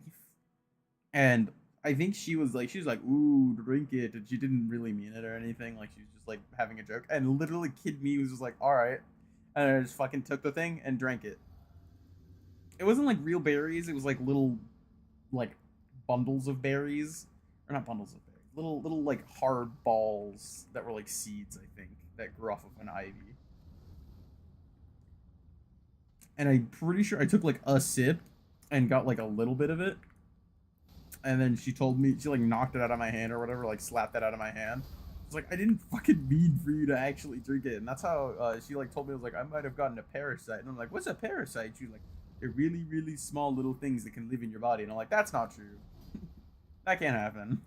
And I think she was like, ooh, drink it, and she didn't really mean it or anything. Like she was just like having a joke. And literally kid me was just like, alright. And I just fucking took the thing and drank it. It wasn't like real berries, it was like little like bundles of berries. Or not bundles of berries. Little like hard balls that were like seeds, I think, that grew off of an ivy. And I'm pretty sure I took like a sip and got like a little bit of it, and then she told me, she like knocked it out of my hand or whatever, like slapped that out of my hand. It's like, I didn't fucking mean for you to actually drink it. And that's how she like told me, it was like, I might have gotten a parasite. And I'm like, what's a parasite? She's like, they're really really small little things that can live in your body. And I'm like, that's not true. That can't happen.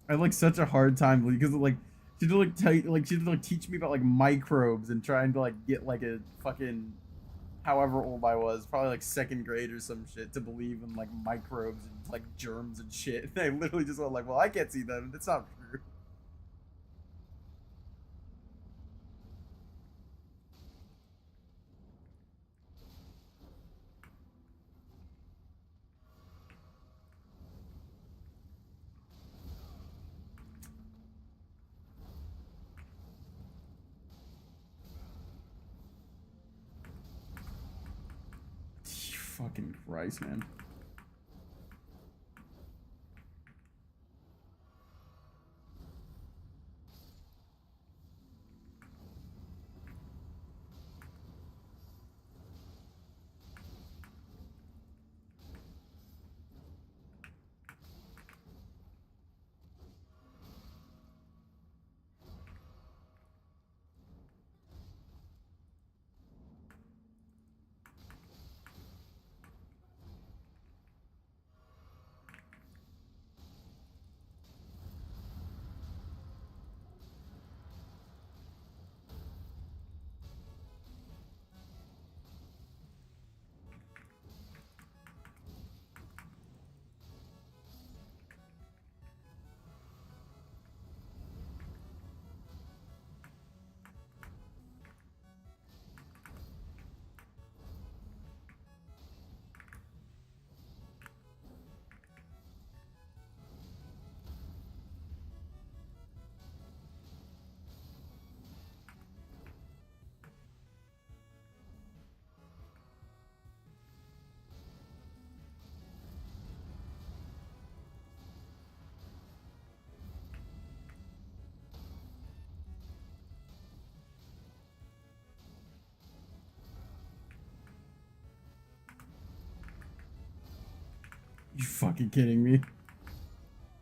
I had like such a hard time because like she did like she did like teach me about like microbes and trying to like get like a fucking however old I was, probably like second grade or some shit, to believe in like microbes and like germs and shit. And I literally just went like, well, I can't see them. It's not true. fucking Christ, man. You fucking kidding me?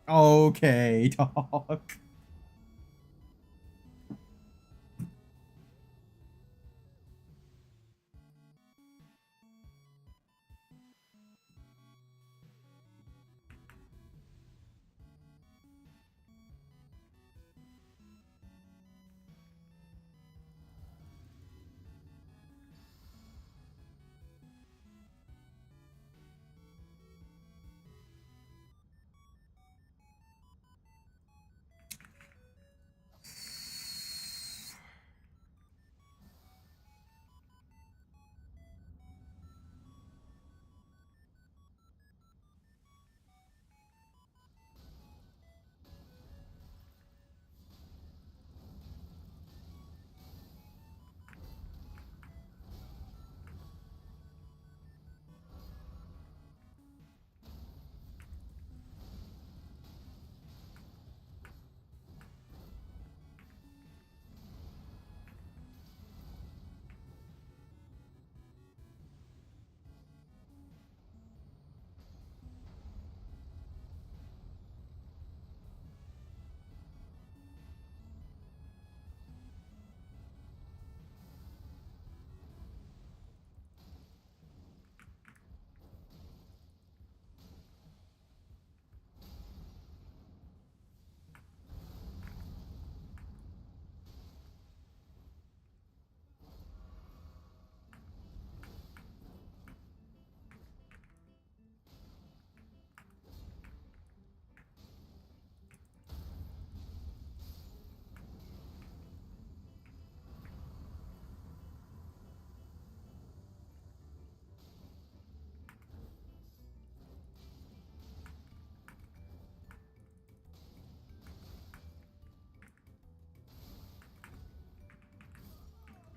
Okay, dog.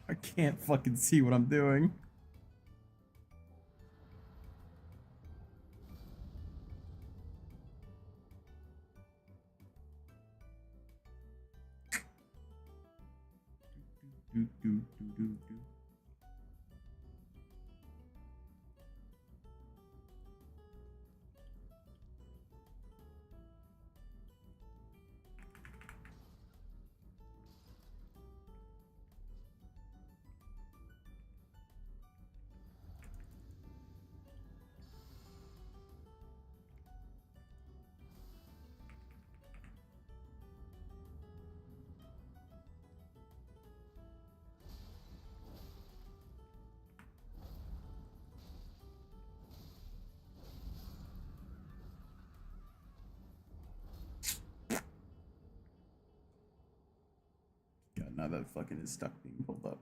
I can't fucking see what I'm doing. Do, do, do, do, do. God, now that fucking is stuck being pulled up.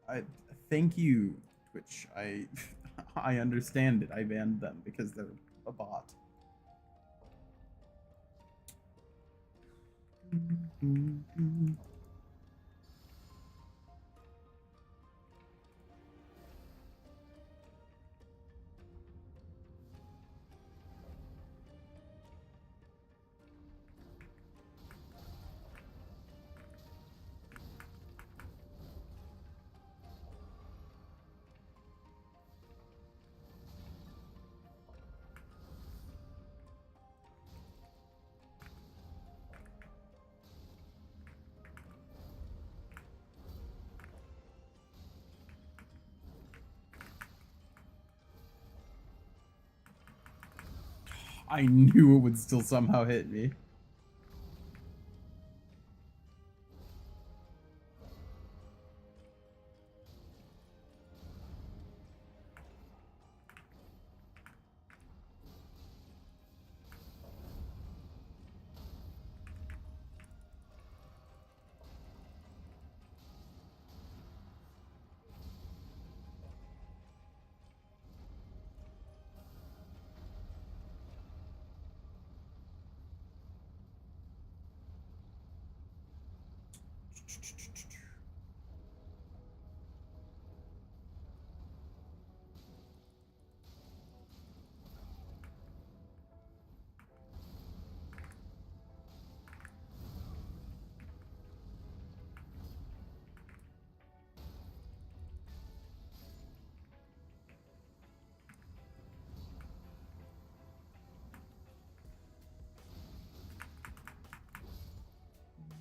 I thank you, Twitch. I I understand it. I banned them because they're a bot. I knew it would still somehow hit me.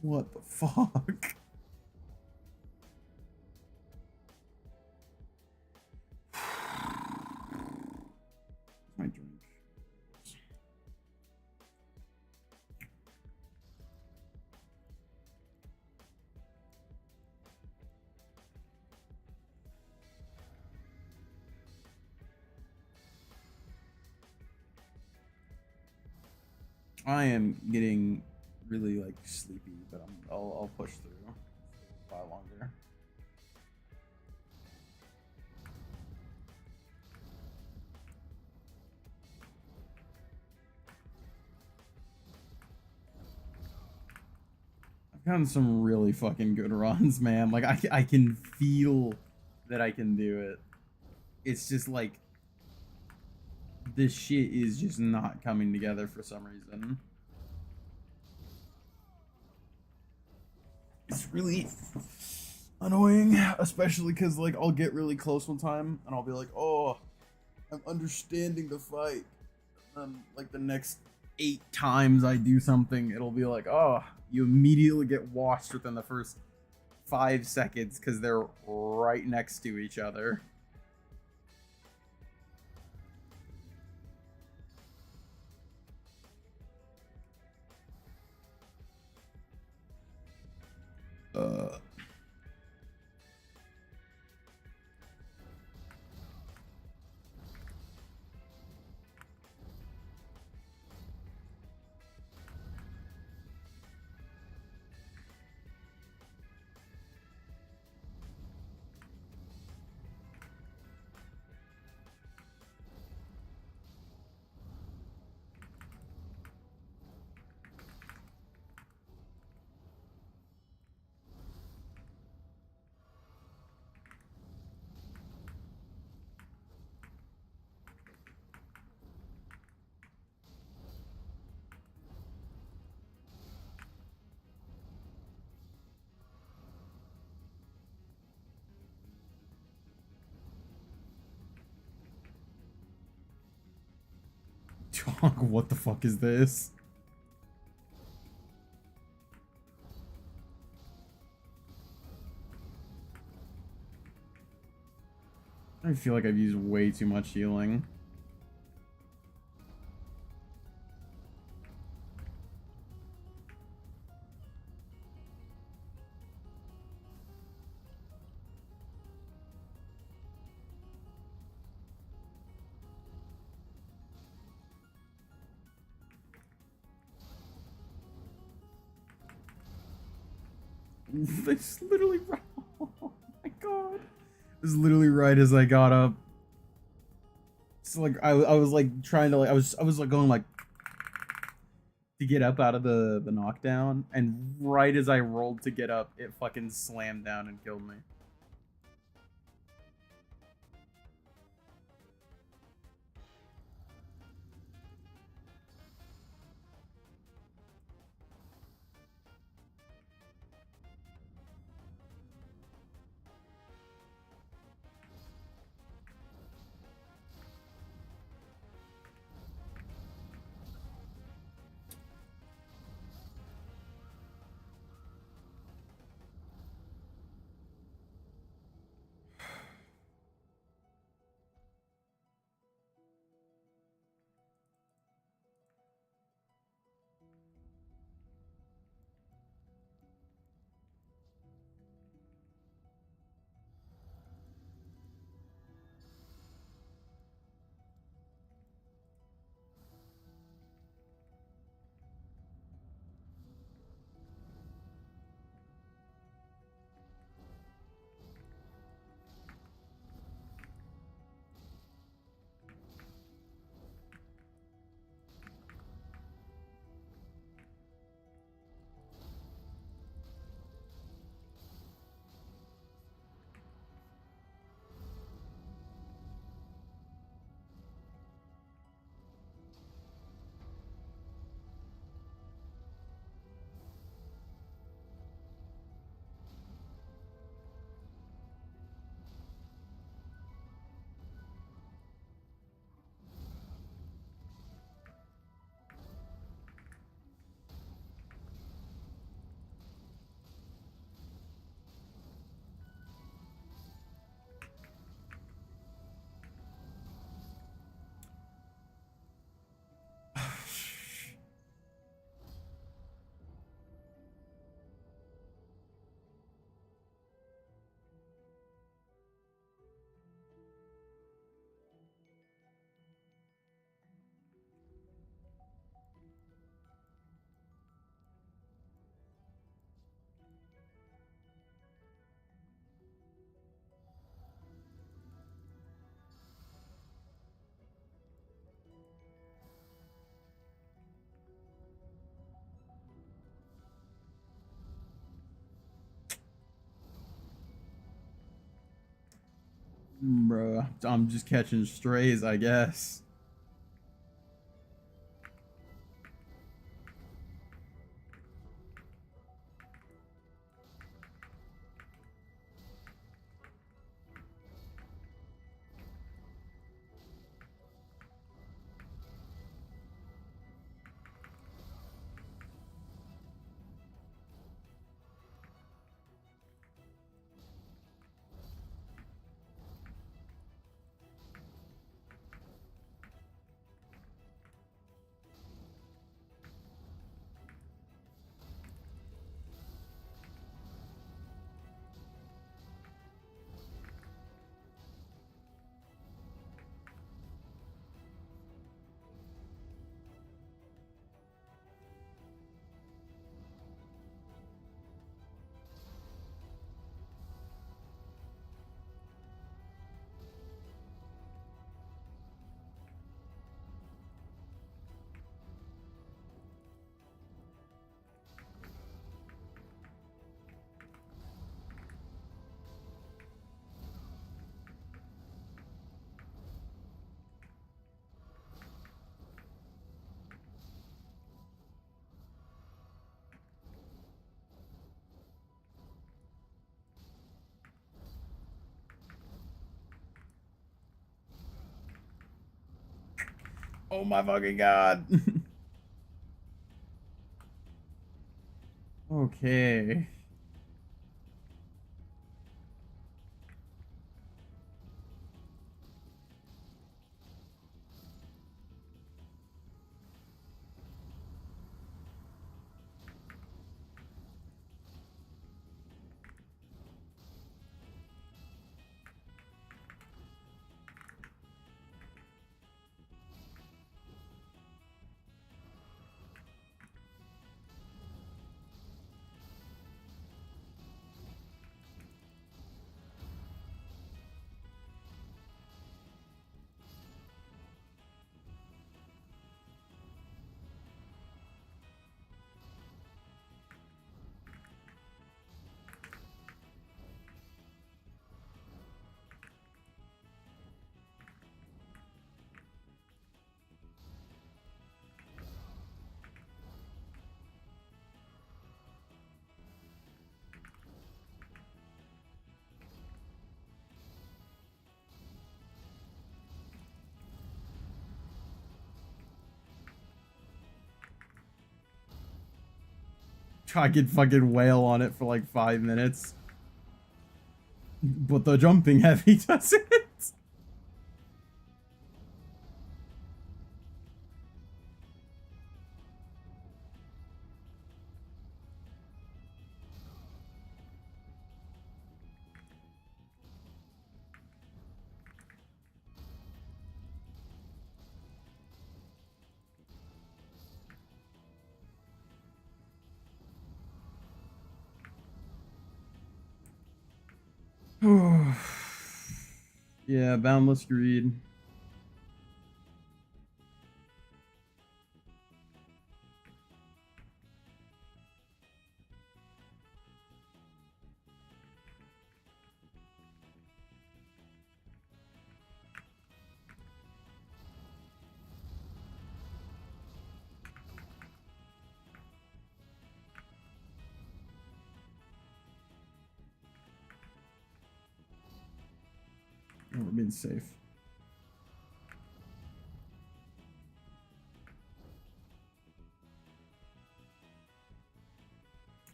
What the fuck? My drink. I am getting really like sleepy, but I'll push through a while longer. I've gotten some really fucking good runs, man. Like I can feel that I can do it. It's just like this shit is just not coming together for some reason. It's really annoying, especially because like I'll get really close one time and I'll be like, oh, I'm understanding the fight. And then like the next 8 times I do something, it'll be like, oh, you immediately get washed within the first 5 seconds because they're right next to each other. What the fuck is this? I feel like I've used way too much healing. It's literally right. Oh my god. It was literally right as I got up. So like I was like trying to like I was like going like to get up out of the knockdown, and right as I rolled to get up, it fucking slammed down and killed me. Bruh, I'm just catching strays, I guess. Oh my fucking god. Okay. I could fucking wail on it for like 5 minutes. But the jumping heavy does it. Yeah, boundless greed. Oh, we're being safe.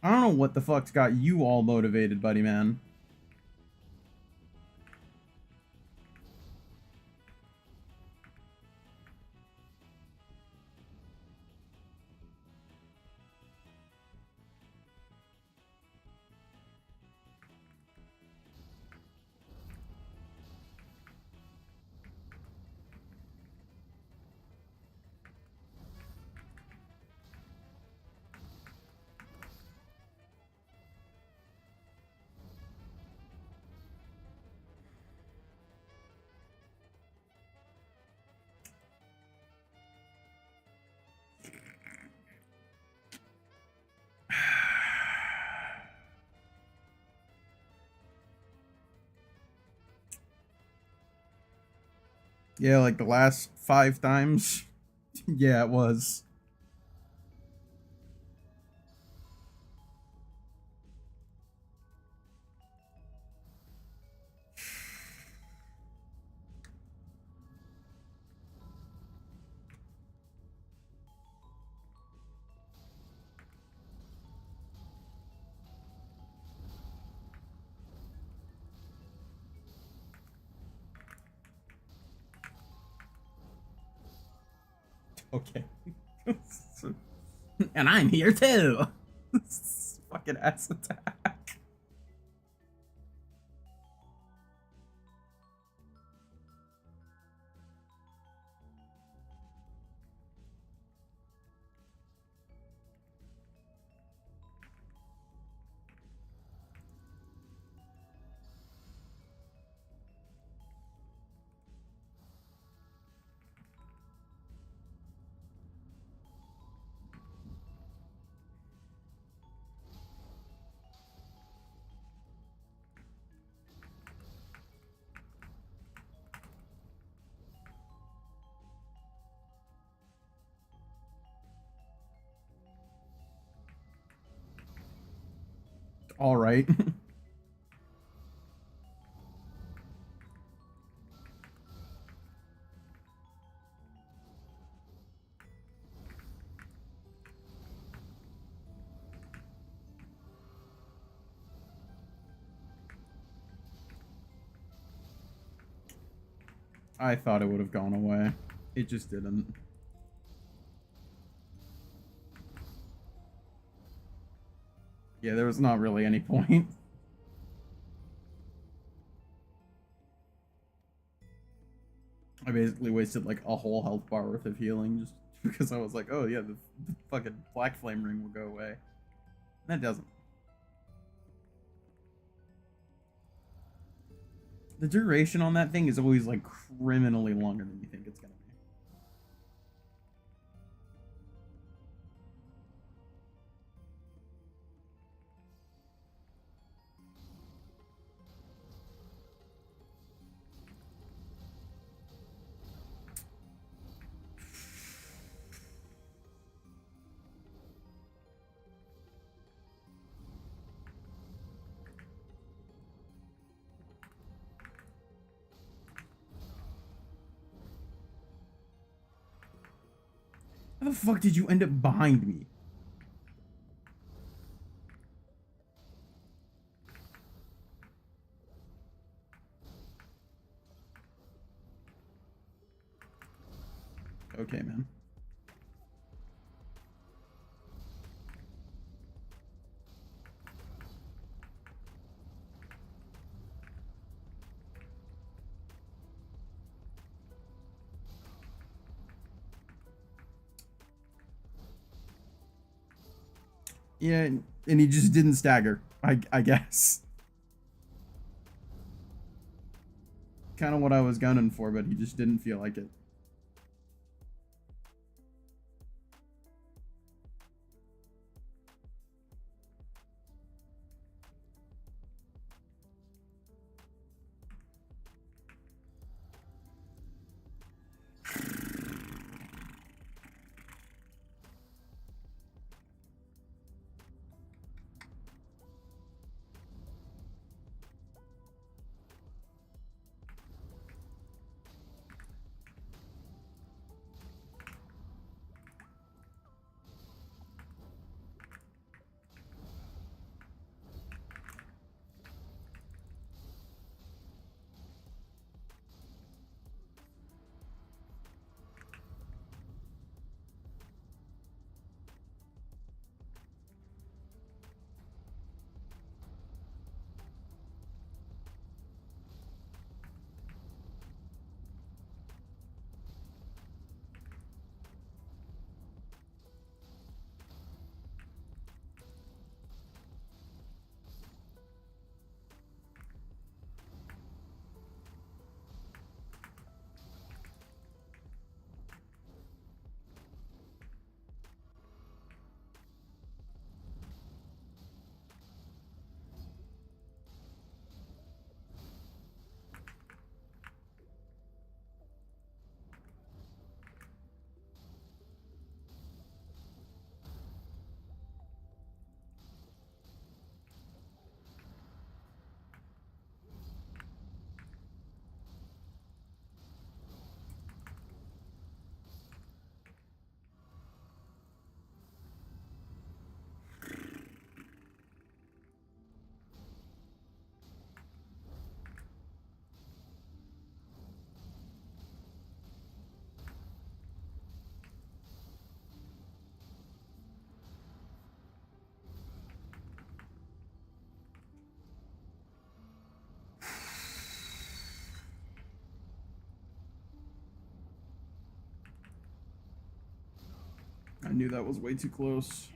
I don't know what the fuck's got you all motivated, buddy man. Yeah, like the last 5 times. Yeah, it was. Okay. And I'm here too. Fucking ass attack. All right. I thought it would have gone away. It just didn't. Yeah, there was not really any point. I basically wasted like a whole health bar worth of healing just because I was like, oh yeah, the fucking black flame ring will go away. And that doesn't. The duration on that thing is always like criminally longer than you think it's gonna be. How the fuck did you end up behind me? Okay, man. Yeah, and he just didn't stagger. I guess. Kind of what I was gunning for, but he just didn't feel like it. I knew that was way too close.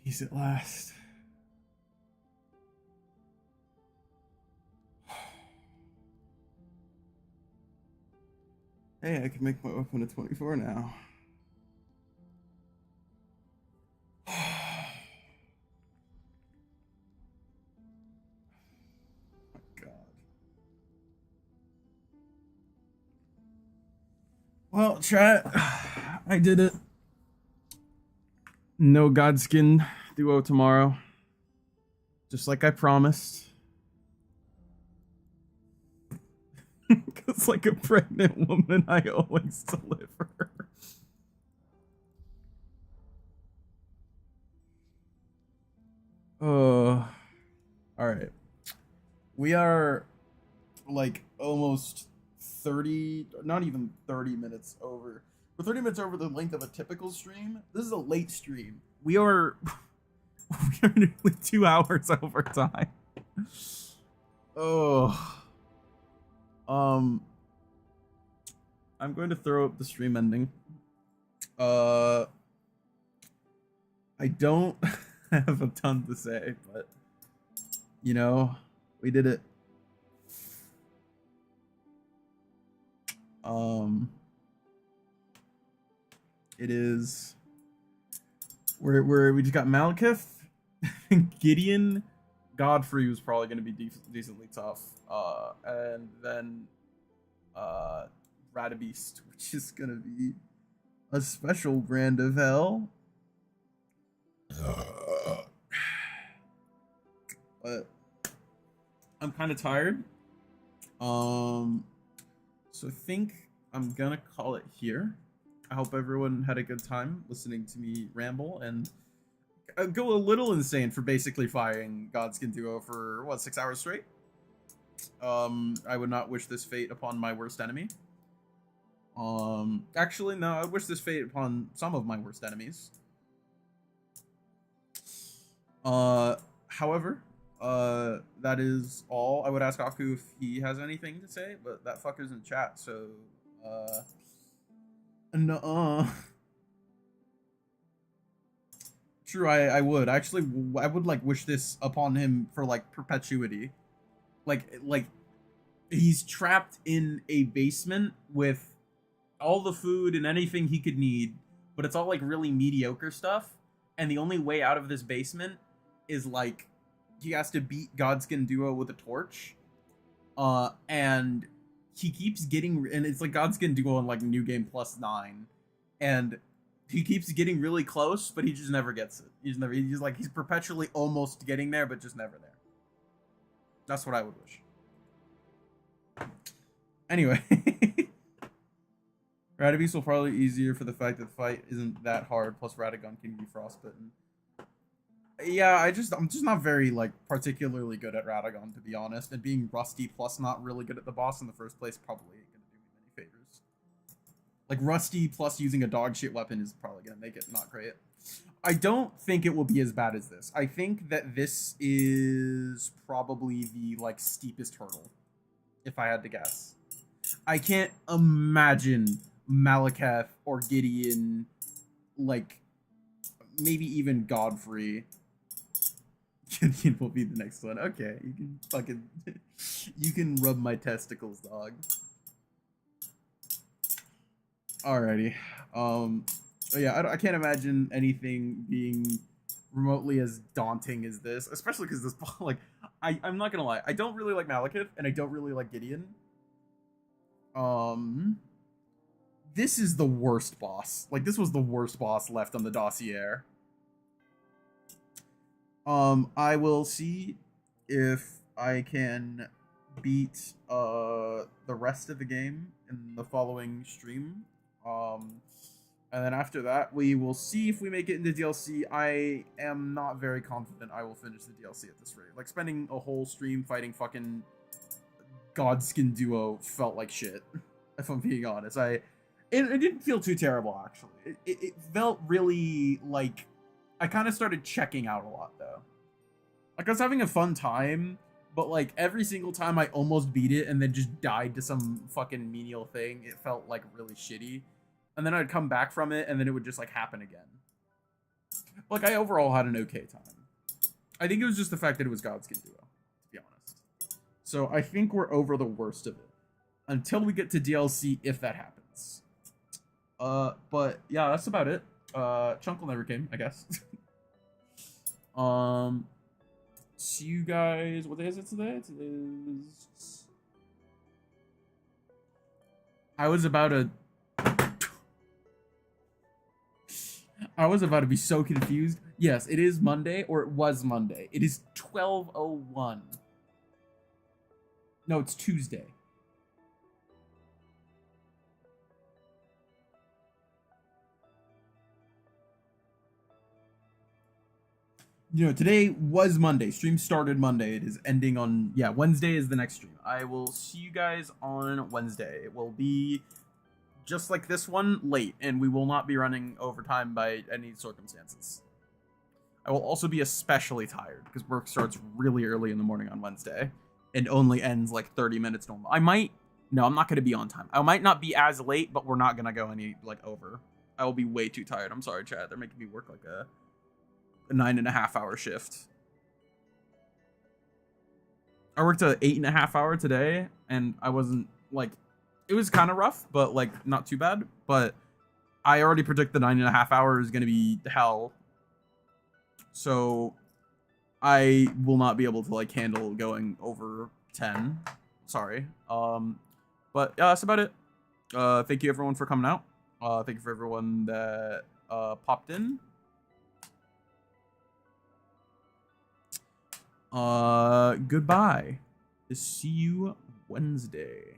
Peace at last. Hey, I can make my weapon a 24 now. My God. Well, chat, I did it. No Godskin duo tomorrow. Just like I promised. Because like a pregnant woman, I always deliver. Oh. Alright. We are like almost 30, not even 30 minutes over. We're 30 minutes over the length of a typical stream. This is a late stream. We are nearly 2 hours over time. Oh. I'm going to throw up the stream ending. I don't have a ton to say, but you know, we did it. It is we just got Malekith, Gideon, Godfrey was probably going to be decently tough, and then Radabeast, which is going to be a special brand of hell. But I'm kind of tired. So I think I'm gonna call it here. I hope everyone had a good time listening to me ramble and go a little insane for basically fighting Godskin Duo for what, 6 hours straight. I would not wish this fate upon my worst enemy. Actually, no, I wish this fate upon some of my worst enemies. However, that is all. I would ask Aku if he has anything to say, but that fucker's in chat, so, nuh-uh. True, I would. Actually, I would, like, wish this upon him for, like, perpetuity. Like, he's trapped in a basement with all the food and anything he could need, but it's all, like, really mediocre stuff, and the only way out of this basement is, like, he has to beat Godskin Duo with a torch, and he keeps getting, and it's like Godskin Duo in like New Game +9, and he keeps getting really close, but he just never gets it. He's perpetually almost getting there, but just never there. That's what I would wish. Anyway, Radabeast will probably be easier for the fact that the fight isn't that hard, plus Radagon can be frostbitten. Yeah, I'm just not very, like, particularly good at Radagon, to be honest, and being rusty plus not really good at the boss in the first place probably ain't gonna do me many favors. Like, rusty plus using a dog shit weapon is probably gonna make it not great. I don't think it will be as bad as this. I think that this is probably the, like, steepest hurdle, if I had to guess. I can't imagine Malekith or Gideon, like, maybe even Godfrey. Gideon will be the next one. Okay, you can fucking, you can rub my testicles, dog. Alrighty. Yeah, I can't imagine anything being remotely as daunting as this, especially because this like I'm not gonna lie, I don't really like Malekith and I don't really like Gideon. This is the worst boss. Like, this was the worst boss left on the dossier. I will see if I can beat the rest of the game in the following stream. And then after that, we will see if we make it into DLC. I am not very confident I will finish the DLC at this rate. Like, spending a whole stream fighting fucking Godskin Duo felt like shit, if I'm being honest. It didn't feel too terrible, actually. It felt really, like, I kind of started checking out a lot, though. Like, I was having a fun time, but, like, every single time I almost beat it and then just died to some fucking menial thing, it felt, like, really shitty. And then I'd come back from it, and then it would just, like, happen again. Like, I overall had an okay time. I think it was just the fact that it was Godskin Duo, to be honest. So I think we're over the worst of it. Until we get to DLC, if that happens. But, yeah, that's about it. Chunkle never came, I guess. See you guys. What day is it today? Today's... I was about to be so confused. Yes, it is Monday, or it was Monday. It is 12:01. No, it's Tuesday. You know, today was Monday. Stream started Monday. It is ending on... Yeah, Wednesday is the next stream. I will see you guys on Wednesday. It will be... just like this one, late, and we will not be running overtime by any circumstances. I will also be especially tired, because work starts really early in the morning on Wednesday, and only ends like 30 minutes normal. No, I'm not going to be on time. I might not be as late, but we're not going to go any, like, over. I will be way too tired. I'm sorry, Chad. They're making me work like a 9.5-hour shift. I worked an 8.5-hour today, and I wasn't, like... It was kind of rough, but, like, not too bad. But I already predict the 9.5 hours is going to be hell. So I will not be able to, like, handle going over 10. Sorry. But yeah, that's about it. Thank you, everyone, for coming out. Thank you for everyone that popped in. Goodbye. See you Wednesday.